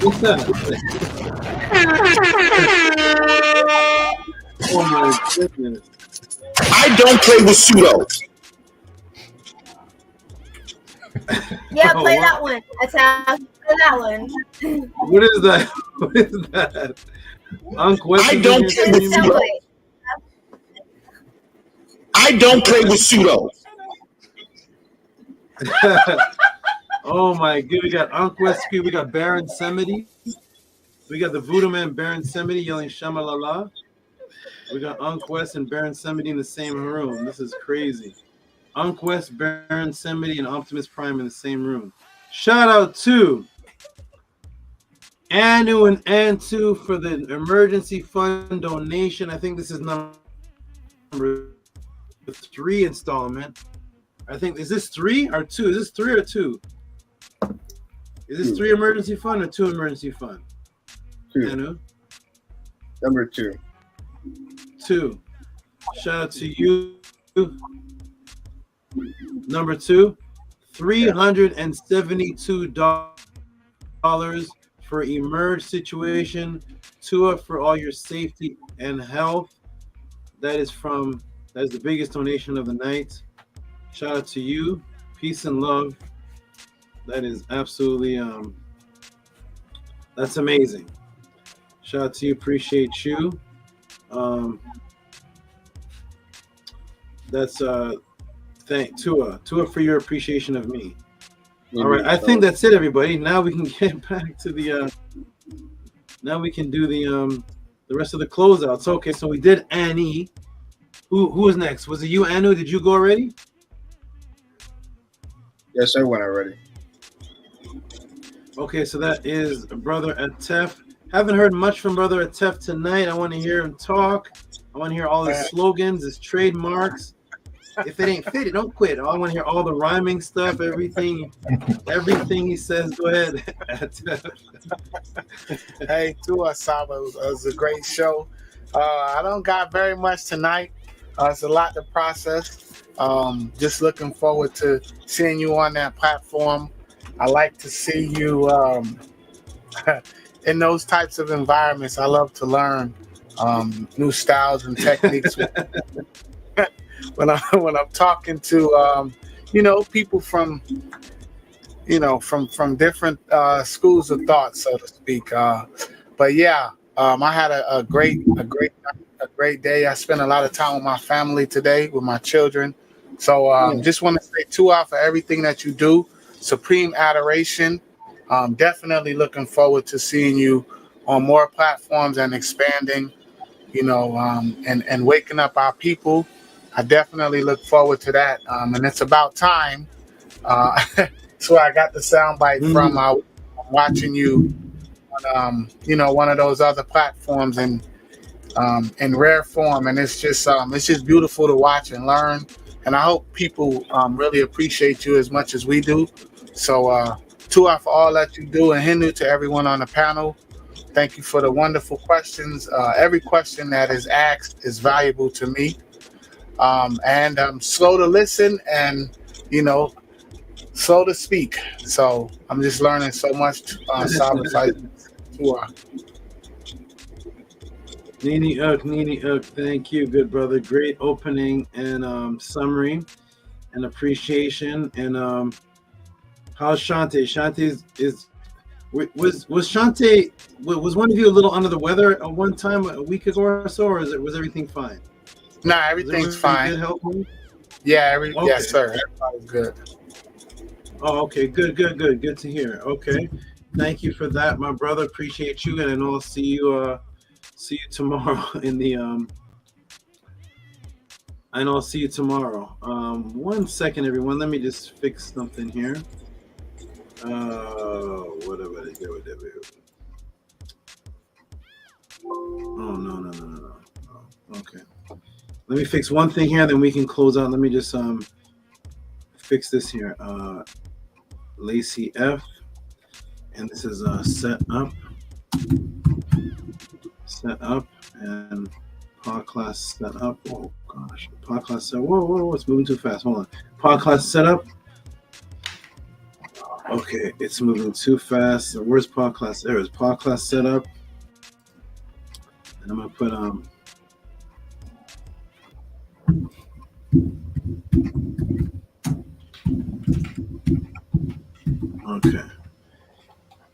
What's that? Oh my goodness. I don't play with pseudo. Yeah, play that one. That's how. Play that one. What is that? What is that? I don't play with pseudo. I don't play with pseudo. Oh my god, we got Unkwesky, we got Baron Semity. We got the Voodoo Man Baron Semity yelling Shamalala. We got Unkwest and Baron Semity in the same room. This is crazy. Unkwest, Baron Semity, and Optimus Prime in the same room. Shout out to Anu and Antu for the emergency fund donation. I think this is number 3 installment. I think, is this 3 or 2? Is this 3 or 2? Is this 3 emergency fund or 2 emergency fund? 2. Anu? Number 2. 2. Shout out to you. Number 2, $372 for emerge situation. Tua for all your safety and health. That is the biggest donation of the night. Shout out to you. Peace and love. That is absolutely that's amazing. Shout out to you. Appreciate you. That's thank Tua for your appreciation of me. All right, I think that's it, everybody. Now we can get back to the now we can do the rest of the closeouts. Okay, so we did Annie. Who was next? Was it you, Anu? Did you go already? Yes, I went already. Okay, so that is Brother Atef. Haven't heard much from Brother Atef tonight. I want to hear him talk. I want to hear all his slogans, his trademarks. If it ain't fit, don't quit. I want to hear all the rhyming stuff, everything he says. Go ahead. Hey, to us, Saba. It was a great show. I don't got very much tonight. It's a lot to process. Just looking forward to seeing you on that platform. I like to see you in those types of environments. I love to learn new styles and techniques. when I'm talking to people from different schools of thought, so to speak. But yeah, I had a great day. I spent a lot of time with my family today, with my children. So just want to say Tua for everything that you do. Supreme adoration. Definitely looking forward to seeing you on more platforms and expanding, and waking up our people. I definitely look forward to that. And it's about time. So I got the soundbite from watching you on, one of those other platforms in rare form. And it's just beautiful to watch and learn. And I hope people really appreciate you as much as we do. So Tua for all that you do, and Henu to everyone on the panel. Thank you for the wonderful questions. Every question that is asked is valuable to me. And I'm slow to listen and, slow to speak. So I'm just learning so much. Nini Uk, thank you, good brother. Great opening and summary and appreciation. And how's Shante? Shante was Shante, was one of you a little under the weather at one time a week ago or so, or was everything fine? Nah, everything's fine. Yeah, Okay. Yes, sir. Everybody's good. Oh, okay, good to hear. Okay, thank you for that, my brother. Appreciate you, and I know I'll see you tomorrow in the I know I'll see you tomorrow. 1 second, everyone. Let me just fix something here. Whatever. Oh no. Oh, okay. Let me fix one thing here, then we can close out. Let me just fix this here. Lacey F, and this is set up, and Podclass set up. Oh gosh, Podclass set. Whoa! It's moving too fast. Hold on. Podclass set up. Okay, it's moving too fast. Where's Podclass? There is Podclass set up, and I'm gonna put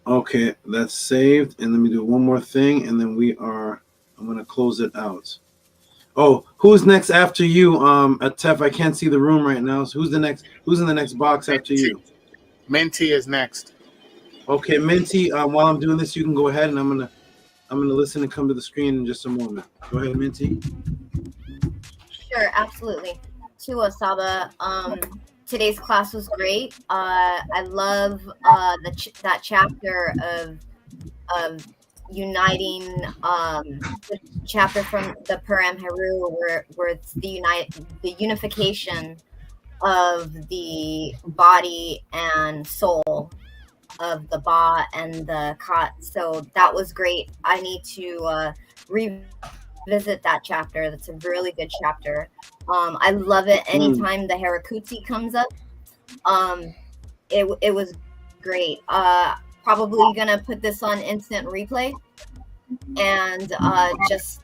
Okay, that's saved. And let me do one more thing, and then I'm gonna close it out. Oh, who's next after you? Atef, I can't see the room right now. So who's in the next box after you? Minty is next. Okay, Minty, while I'm doing this, you can go ahead, and I'm gonna listen and come to the screen in just a moment. Go ahead, Minty. Sure, absolutely. Tua SABA. Today's class was great. I love that chapter of uniting the chapter from the Param HERU where it's the unification of the body and soul of the Ba and the Khat. So that was great. I need to revisit that chapter. That's a really good chapter. I love it anytime the Harakuti comes up. It was great. Probably gonna put this on instant replay and just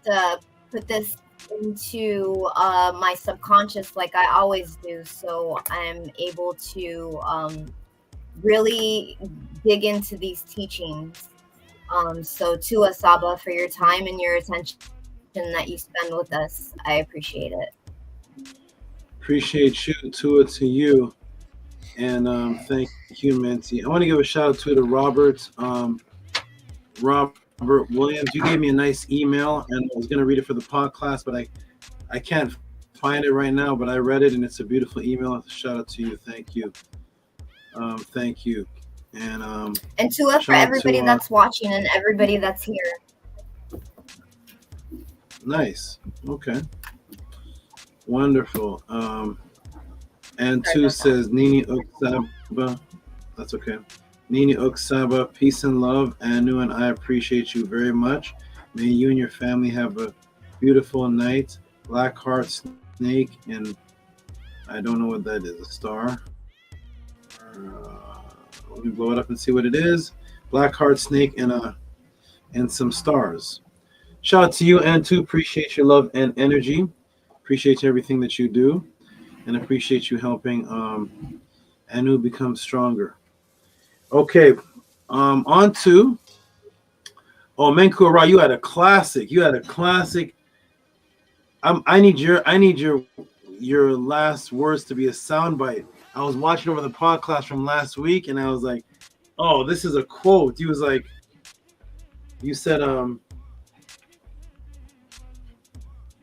put this into my subconscious like I always do, so I'm able to really dig into these teachings. So Tua SABA for your time and your attention that you spend with us. I appreciate it. Appreciate you, Tua, to you. And thank you, Minty. I want to give a shout out to Robert. Robert Williams, you gave me a nice email, and I was going to read it for the podcast, but I can't find it right now, but I read it, and it's a beautiful email. Shout out to you. Thank you. Thank you. And Tua for everybody that's watching and everybody that's here. Nice. Okay. Wonderful. And two says Nini Uksaba. That's okay. Nini Uksaba, peace and love. Anu and I appreciate you very much. May you and your family have a beautiful night. Black Heart Snake, and I don't know what that is. A star. Let me blow it up and see what it is. Black Heart Snake and some stars. Shout out to you, and to appreciate your love and energy. Appreciate everything that you do, and appreciate you helping Anu become stronger. Okay, on to Menkura. You had a classic. I need your last words to be a soundbite. I was watching over the podcast from last week, and I was like, "Oh, this is a quote." You said,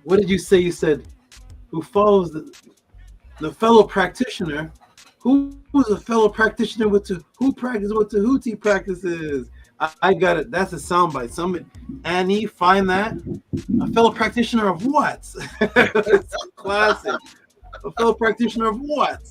what did you say? You said, "Who follows the fellow practitioner? Who's a fellow practitioner who practices what Tehuti practices?" I got it. That's a soundbite. Somebody, Annie, find that. A fellow practitioner of what? It's classic. A fellow practitioner of what?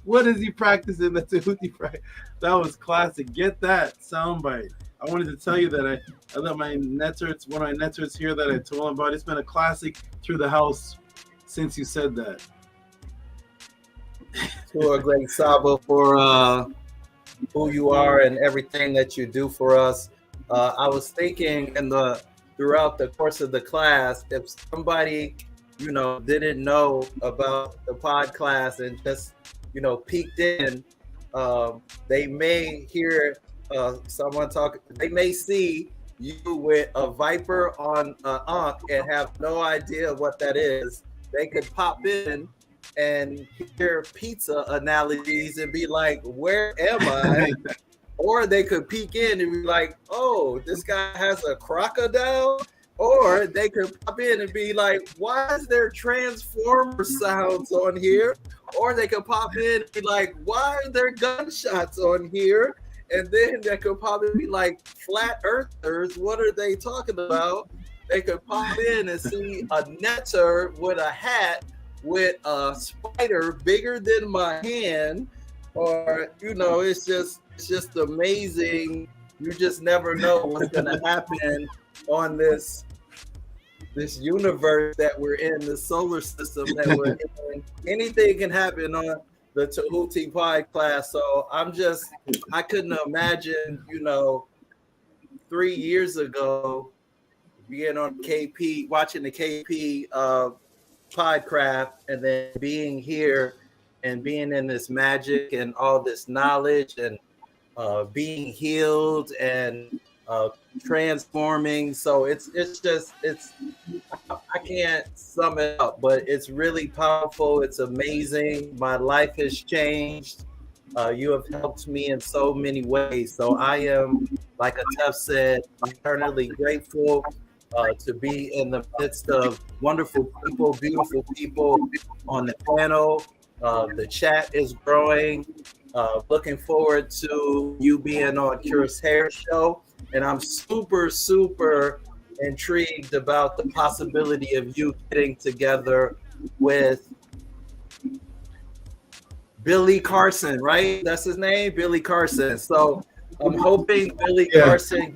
What is he practicing that Tehuti practice? That was classic. Get that soundbite. I wanted to tell you that I let one of my netters here that I told him about. It's been a classic through the house since you said that. To a great SABA for who you are and everything that you do for us. I was thinking throughout the course of the class, if somebody, didn't know about the Podclass and just, peeked in, they may hear someone talk. They may see you with a viper on Ankh and have no idea what that is. They could pop in and hear pizza analogies and be like, "Where am I?" Or they could peek in and be like, "Oh, this guy has a crocodile." Or they could pop in and be like, "Why is there transformer sounds on here?" Or they could pop in and be like, "Why are there gunshots on here?" And then they could pop in and be like, "Flat earthers, what are they talking about?" They could pop in and see a netter with a hat with a spider bigger than my hand, or it's just amazing. You just never know what's gonna happen on this universe that we're in, the solar system that we're in. Anything can happen on the Tehuti Podclass. So I couldn't imagine, 3 years ago being on KP, watching the KP Podcraft, and then being here and being in this magic and all this knowledge and being healed and transforming. So it's I can't sum it up, but it's really powerful. It's amazing. My life has changed. You have helped me in so many ways. So I am, like Atef said, eternally grateful to be in the midst of wonderful people, beautiful people on the panel. The chat is growing. Looking forward to you being on Curious Hair Show. And I'm super, super intrigued about the possibility of you getting together with Billy Carson, right? That's his name, Billy Carson. So I'm hoping Billy Carson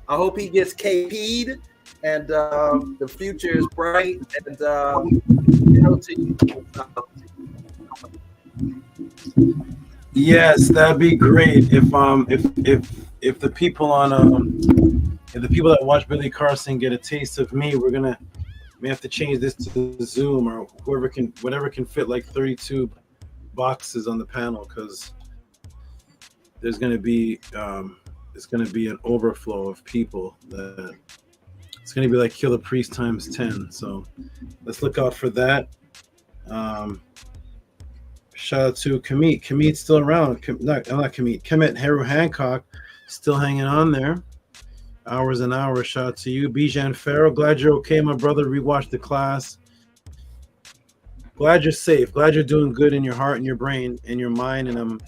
I hope he gets KP'd, and the future is bright. And Yes, that'd be great if the people if the people that watch Billy Carson get a taste of me, we have to change this to Zoom or whatever can fit like 32 boxes on the panel, because there's going to be an overflow of people. That it's going to be like Killer Priest times 10. So let's look out for that. Shout out to Kamit. Kamit's still around. Not Kamit. Kemet HERU Hancock still hanging on there. Hours and hours. Shout out to you. Bijan Farrow. Glad you're okay, my brother. Rewatch the class. Glad you're safe. Glad you're doing good in your heart and your brain and your mind. And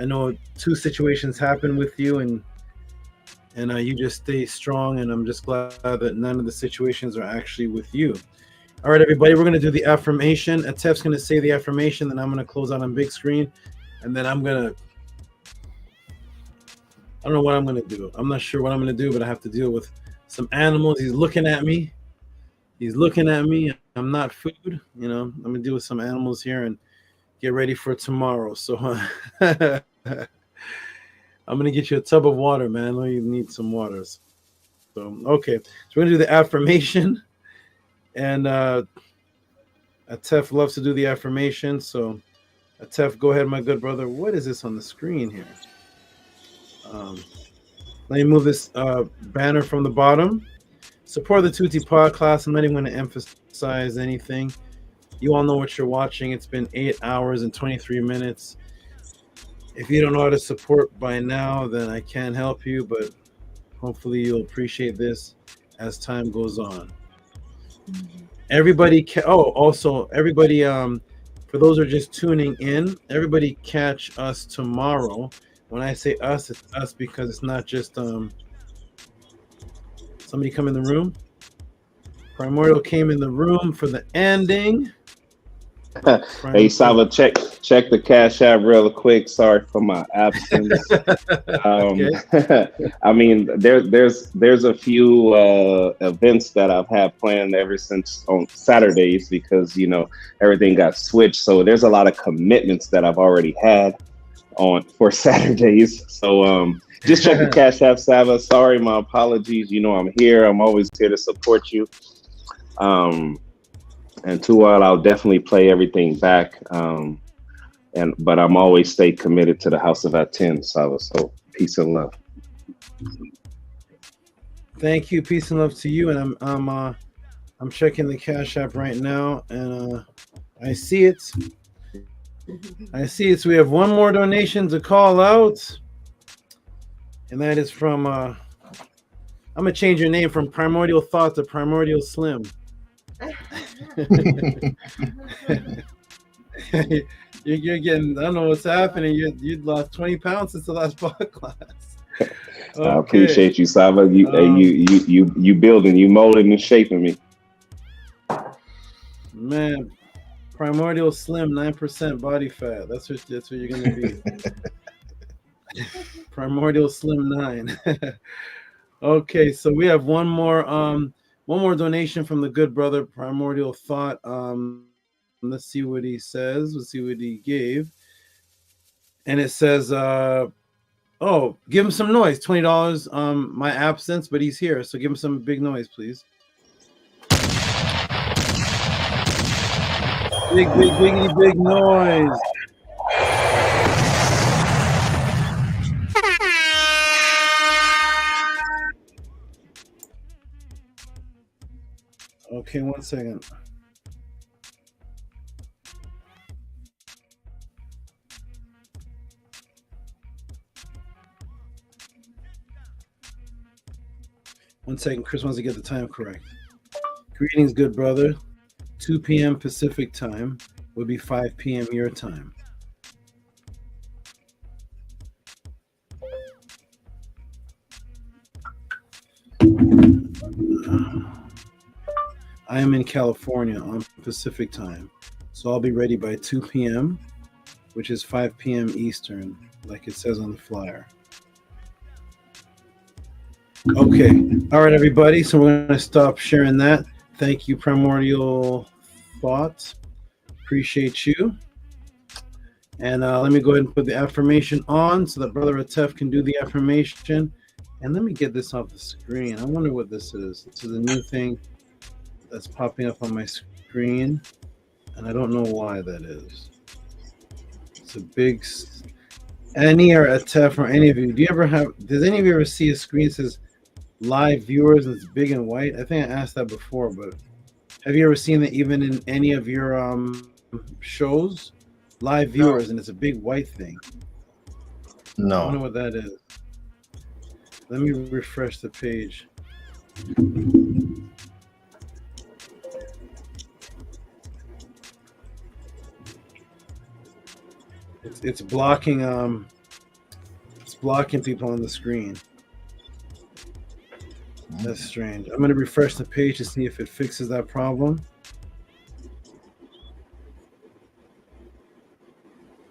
I know 2 situations happened with you, and you just stay strong, and I'm just glad that none of the situations are actually with you. All right, everybody, we're going to do the affirmation. Atef's going to say the affirmation, then I'm going to close out on big screen, and then I'm going to, I don't know what I'm going to do. I'm not sure what I'm going to do, but I have to deal with some animals. He's looking at me. I'm not food. You know, I'm going to deal with some animals here and get ready for tomorrow. So I'm going to get you a tub of water, man. I know you need some waters. So, okay. So we're going to do the affirmation. And Atef loves to do the affirmation. So, Atef, go ahead, my good brother. What is this on the screen here? Let me move this banner from the bottom. Support the Tehuti Podclass. I'm not even going to emphasize anything. You all know what you're watching. It's been 8 hours and 23 minutes. If you don't know how to support by now, then I can't help you, but hopefully you'll appreciate this as time goes on. Everybody, everybody, for those who are just tuning in, everybody catch us tomorrow. When I say us, it's us because it's not just somebody come in the room. Primordial came in the room for the ending. Hey, Saba, check the Cash App real quick. Sorry for my absence. I mean, there's a few events that I've had planned ever since on Saturdays because, you know, everything got switched. So there's a lot of commitments that I've already had on for Saturdays. So just check the Cash App, Saba. Sorry, my apologies. You know, I'm here. I'm always here to support you. And I'll definitely play everything back. But I'm always stay committed to the House of ATTON, Saba. So peace and love. Thank you. Peace and love to you. And I'm checking the Cash App right now, and I see it. So we have one more donation to call out, and that is from I'm gonna change your name from Primordial Thought to Primordial Slim. You're getting, I don't know what's happening. You lost 20 pounds since the last podcast. Okay. I appreciate you, Saba. You building, you molding and shaping me. Man, Primordial Slim, 9% body fat. That's what you're gonna be. Primordial Slim 9. Okay, so we have one more donation from the good brother Primordial Thought. Let's see what he says. Let's see what he gave. And it says, give him some noise. $20. My absence, but he's here. So give him some big noise, please. Big noise. Okay, 1 second. One second, Chris wants to get the time correct. Greetings, good brother. 2 p.m. Pacific time would be 5 p.m. your time. I am in California on Pacific time, so I'll be ready by 2 p.m., which is 5 p.m. Eastern, like it says on the flyer. Okay. All right, everybody. So we're going to stop sharing that. Thank you, Primordial Thought. Appreciate you. And let me go ahead and put the affirmation on so that Brother Atef can do the affirmation. And let me get this off the screen. I wonder what this is. This is a new thing that's popping up on my screen. And I don't know why that is. It's a big... Any or Atef or any of you, does any of you ever see a screen that says live viewers and it's big and white? I think I asked that before, but have you ever seen that even in any of your shows? Live viewers, and it's a big white thing. No. I wonder what that is. Let me refresh the page. It's blocking blocking people on the screen. That's strange. I'm going to refresh the page to see if it fixes that problem.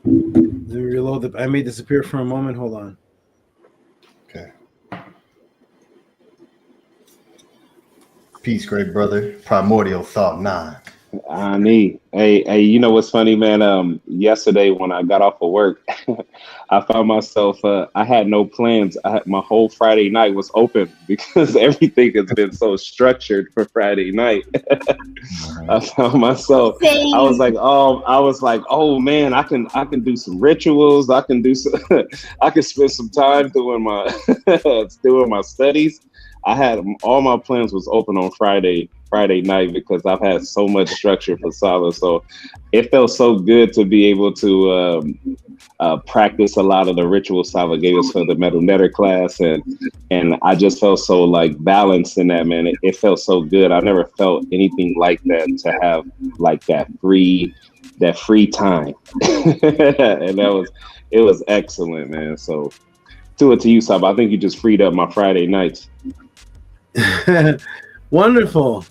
Let me reload the. I may disappear for a moment. Hold on. Okay. Peace, great brother. Primordial Thought 9. Hey, you know what's funny, man? Yesterday when I got off of work, I found myself, I had no plans. My whole Friday night was open because everything has been so structured for Friday night. I found myself, I was like, oh man, I can do some rituals. I can spend some time doing my studies. I had all my plans was open on Friday night because I've had so much structure for SABA. So it felt so good to be able to practice a lot of the rituals SABA gave us for the Metal Netter class. And I just felt so like balanced in that, man. It felt so good. I never felt anything like that, to have like that free time. And it was excellent, man. So to you, SABA. I think you just freed up my Friday nights. Wonderful.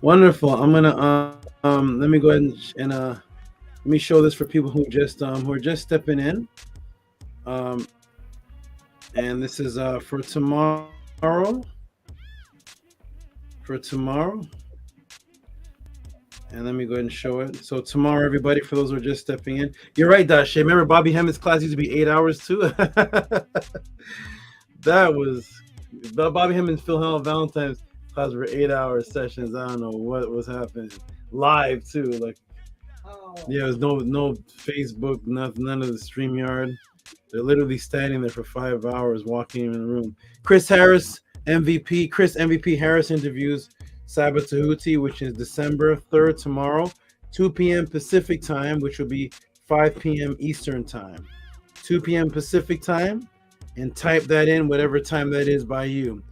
I'm gonna let me go ahead and let me show this for people who are just stepping in. And this is for tomorrow. And let me go ahead and show it. So tomorrow, everybody, for those who are just stepping in, you're right, Dashe. Remember Bobby Hemming's class used to be 8 hours too. That was Bobby Hemming's Phil Valentine's class were 8-hour sessions. I don't know what was happening. Live too, like yeah, there's no Facebook, none of the StreamYard. They're literally standing there for 5 hours, walking in the room. Chris MVP Harris interviews SABA Tehuti, which is December 3rd tomorrow, 2 p.m. Pacific time, which will be 5 p.m. Eastern time. 2 p.m. Pacific time, and type that in, whatever time that is by you.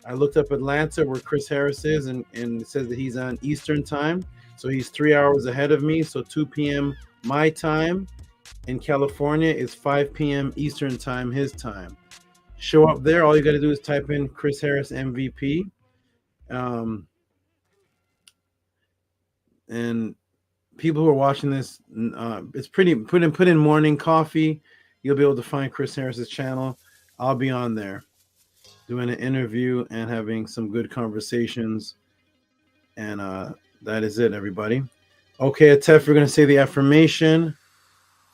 I looked up Atlanta where Chris Harris is, and it says that he's on Eastern time. So he's 3 hours ahead of me. So 2 p.m. my time. In California is 5 p.m. Eastern time, his time. Show up there. All you got to do is type in Chris Harris MVP. And people who are watching this, it's pretty, put in morning coffee. You'll be able to find Chris Harris's channel. I'll be on there doing an interview and having some good conversations. And that is it, everybody. Okay, Atef, we're going to say the affirmation.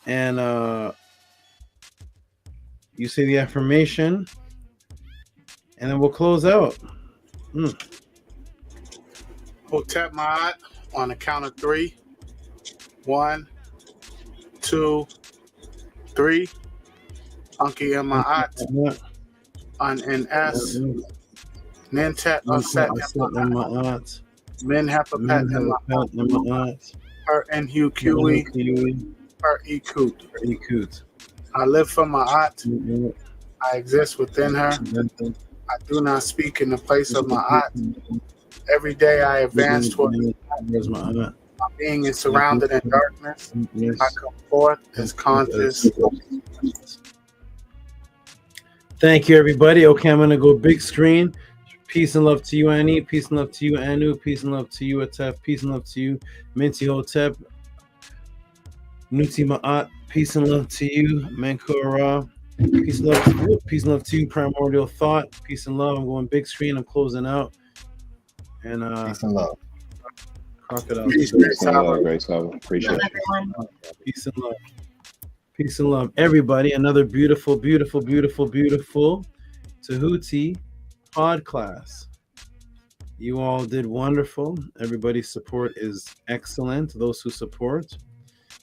And you say the affirmation. And then we'll close out. Hotep Ma'at on the count of 3. 1, 2, 3. Unki Ma'at on NS. Nintet Aset Ma'at. Min Hepapet Ma'at. Her NUQE. Her Ekut. I live for Ma'at. I exist within her. I do not speak in the place of Ma'at. Every day I advance toward my being is surrounded in darkness. I come forth as conscious. Thank you, everybody. Okay, I'm going to go big screen. Peace and love to you, Annie. Peace and love to you, Anu. Peace and love to you, Atef. Peace and love to you, Minty Hotep. Nuti Ma'at. Peace and love to you, Mankura. Peace and love to you. Peace and love to you, Primordial Thought. Peace and love. I'm going big screen. I'm closing out. And peace and love. Crocodile. Peace and love, great SABA. Appreciate it. Peace and love. Peace and love, everybody. Another beautiful, beautiful, beautiful, beautiful Tehuti Podclass. You all did wonderful. Everybody's support is excellent. Those who support,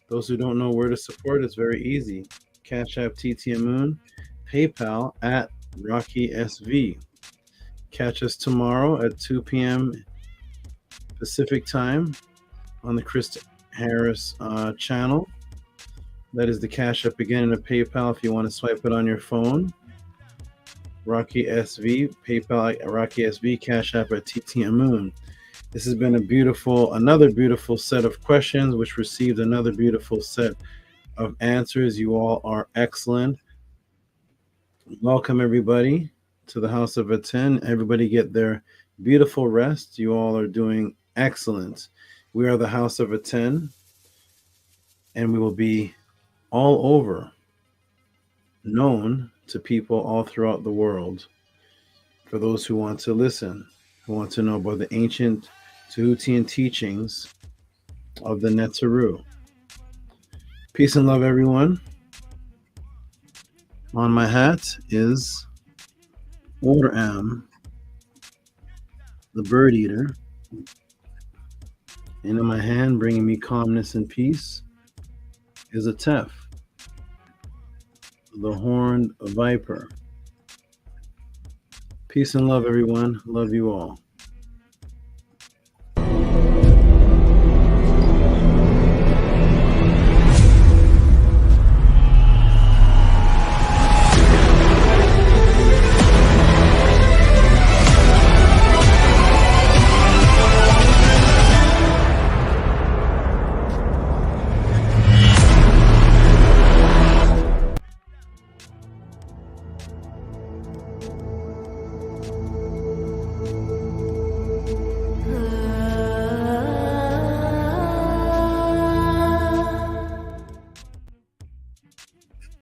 those who don't know where to support, it's very easy. Cash App TT Moon, PayPal at Rocky SV. Catch us tomorrow at 2 p.m. Pacific time on the Chris Harris channel. That is the Cash App again, and a PayPal if you want to swipe it on your phone. Rocky SV, PayPal at Rocky SV, Cash App at TT Moon. This has been another beautiful set of questions, which received another beautiful set of answers. You all are excellent. Welcome, everybody, to the House of ATTON. Everybody get their beautiful rest. You all are doing excellent. We are the House of ATTON, and we will be all over, known to people all throughout the world. For those who want to listen, who want to know about the ancient Tehutian teachings of the Neteru. Peace and love, everyone. On my hat is Oram, the bird eater. And in my hand, bringing me calmness and peace, is a Tef, the horned viper. Peace and love, everyone. Love you all.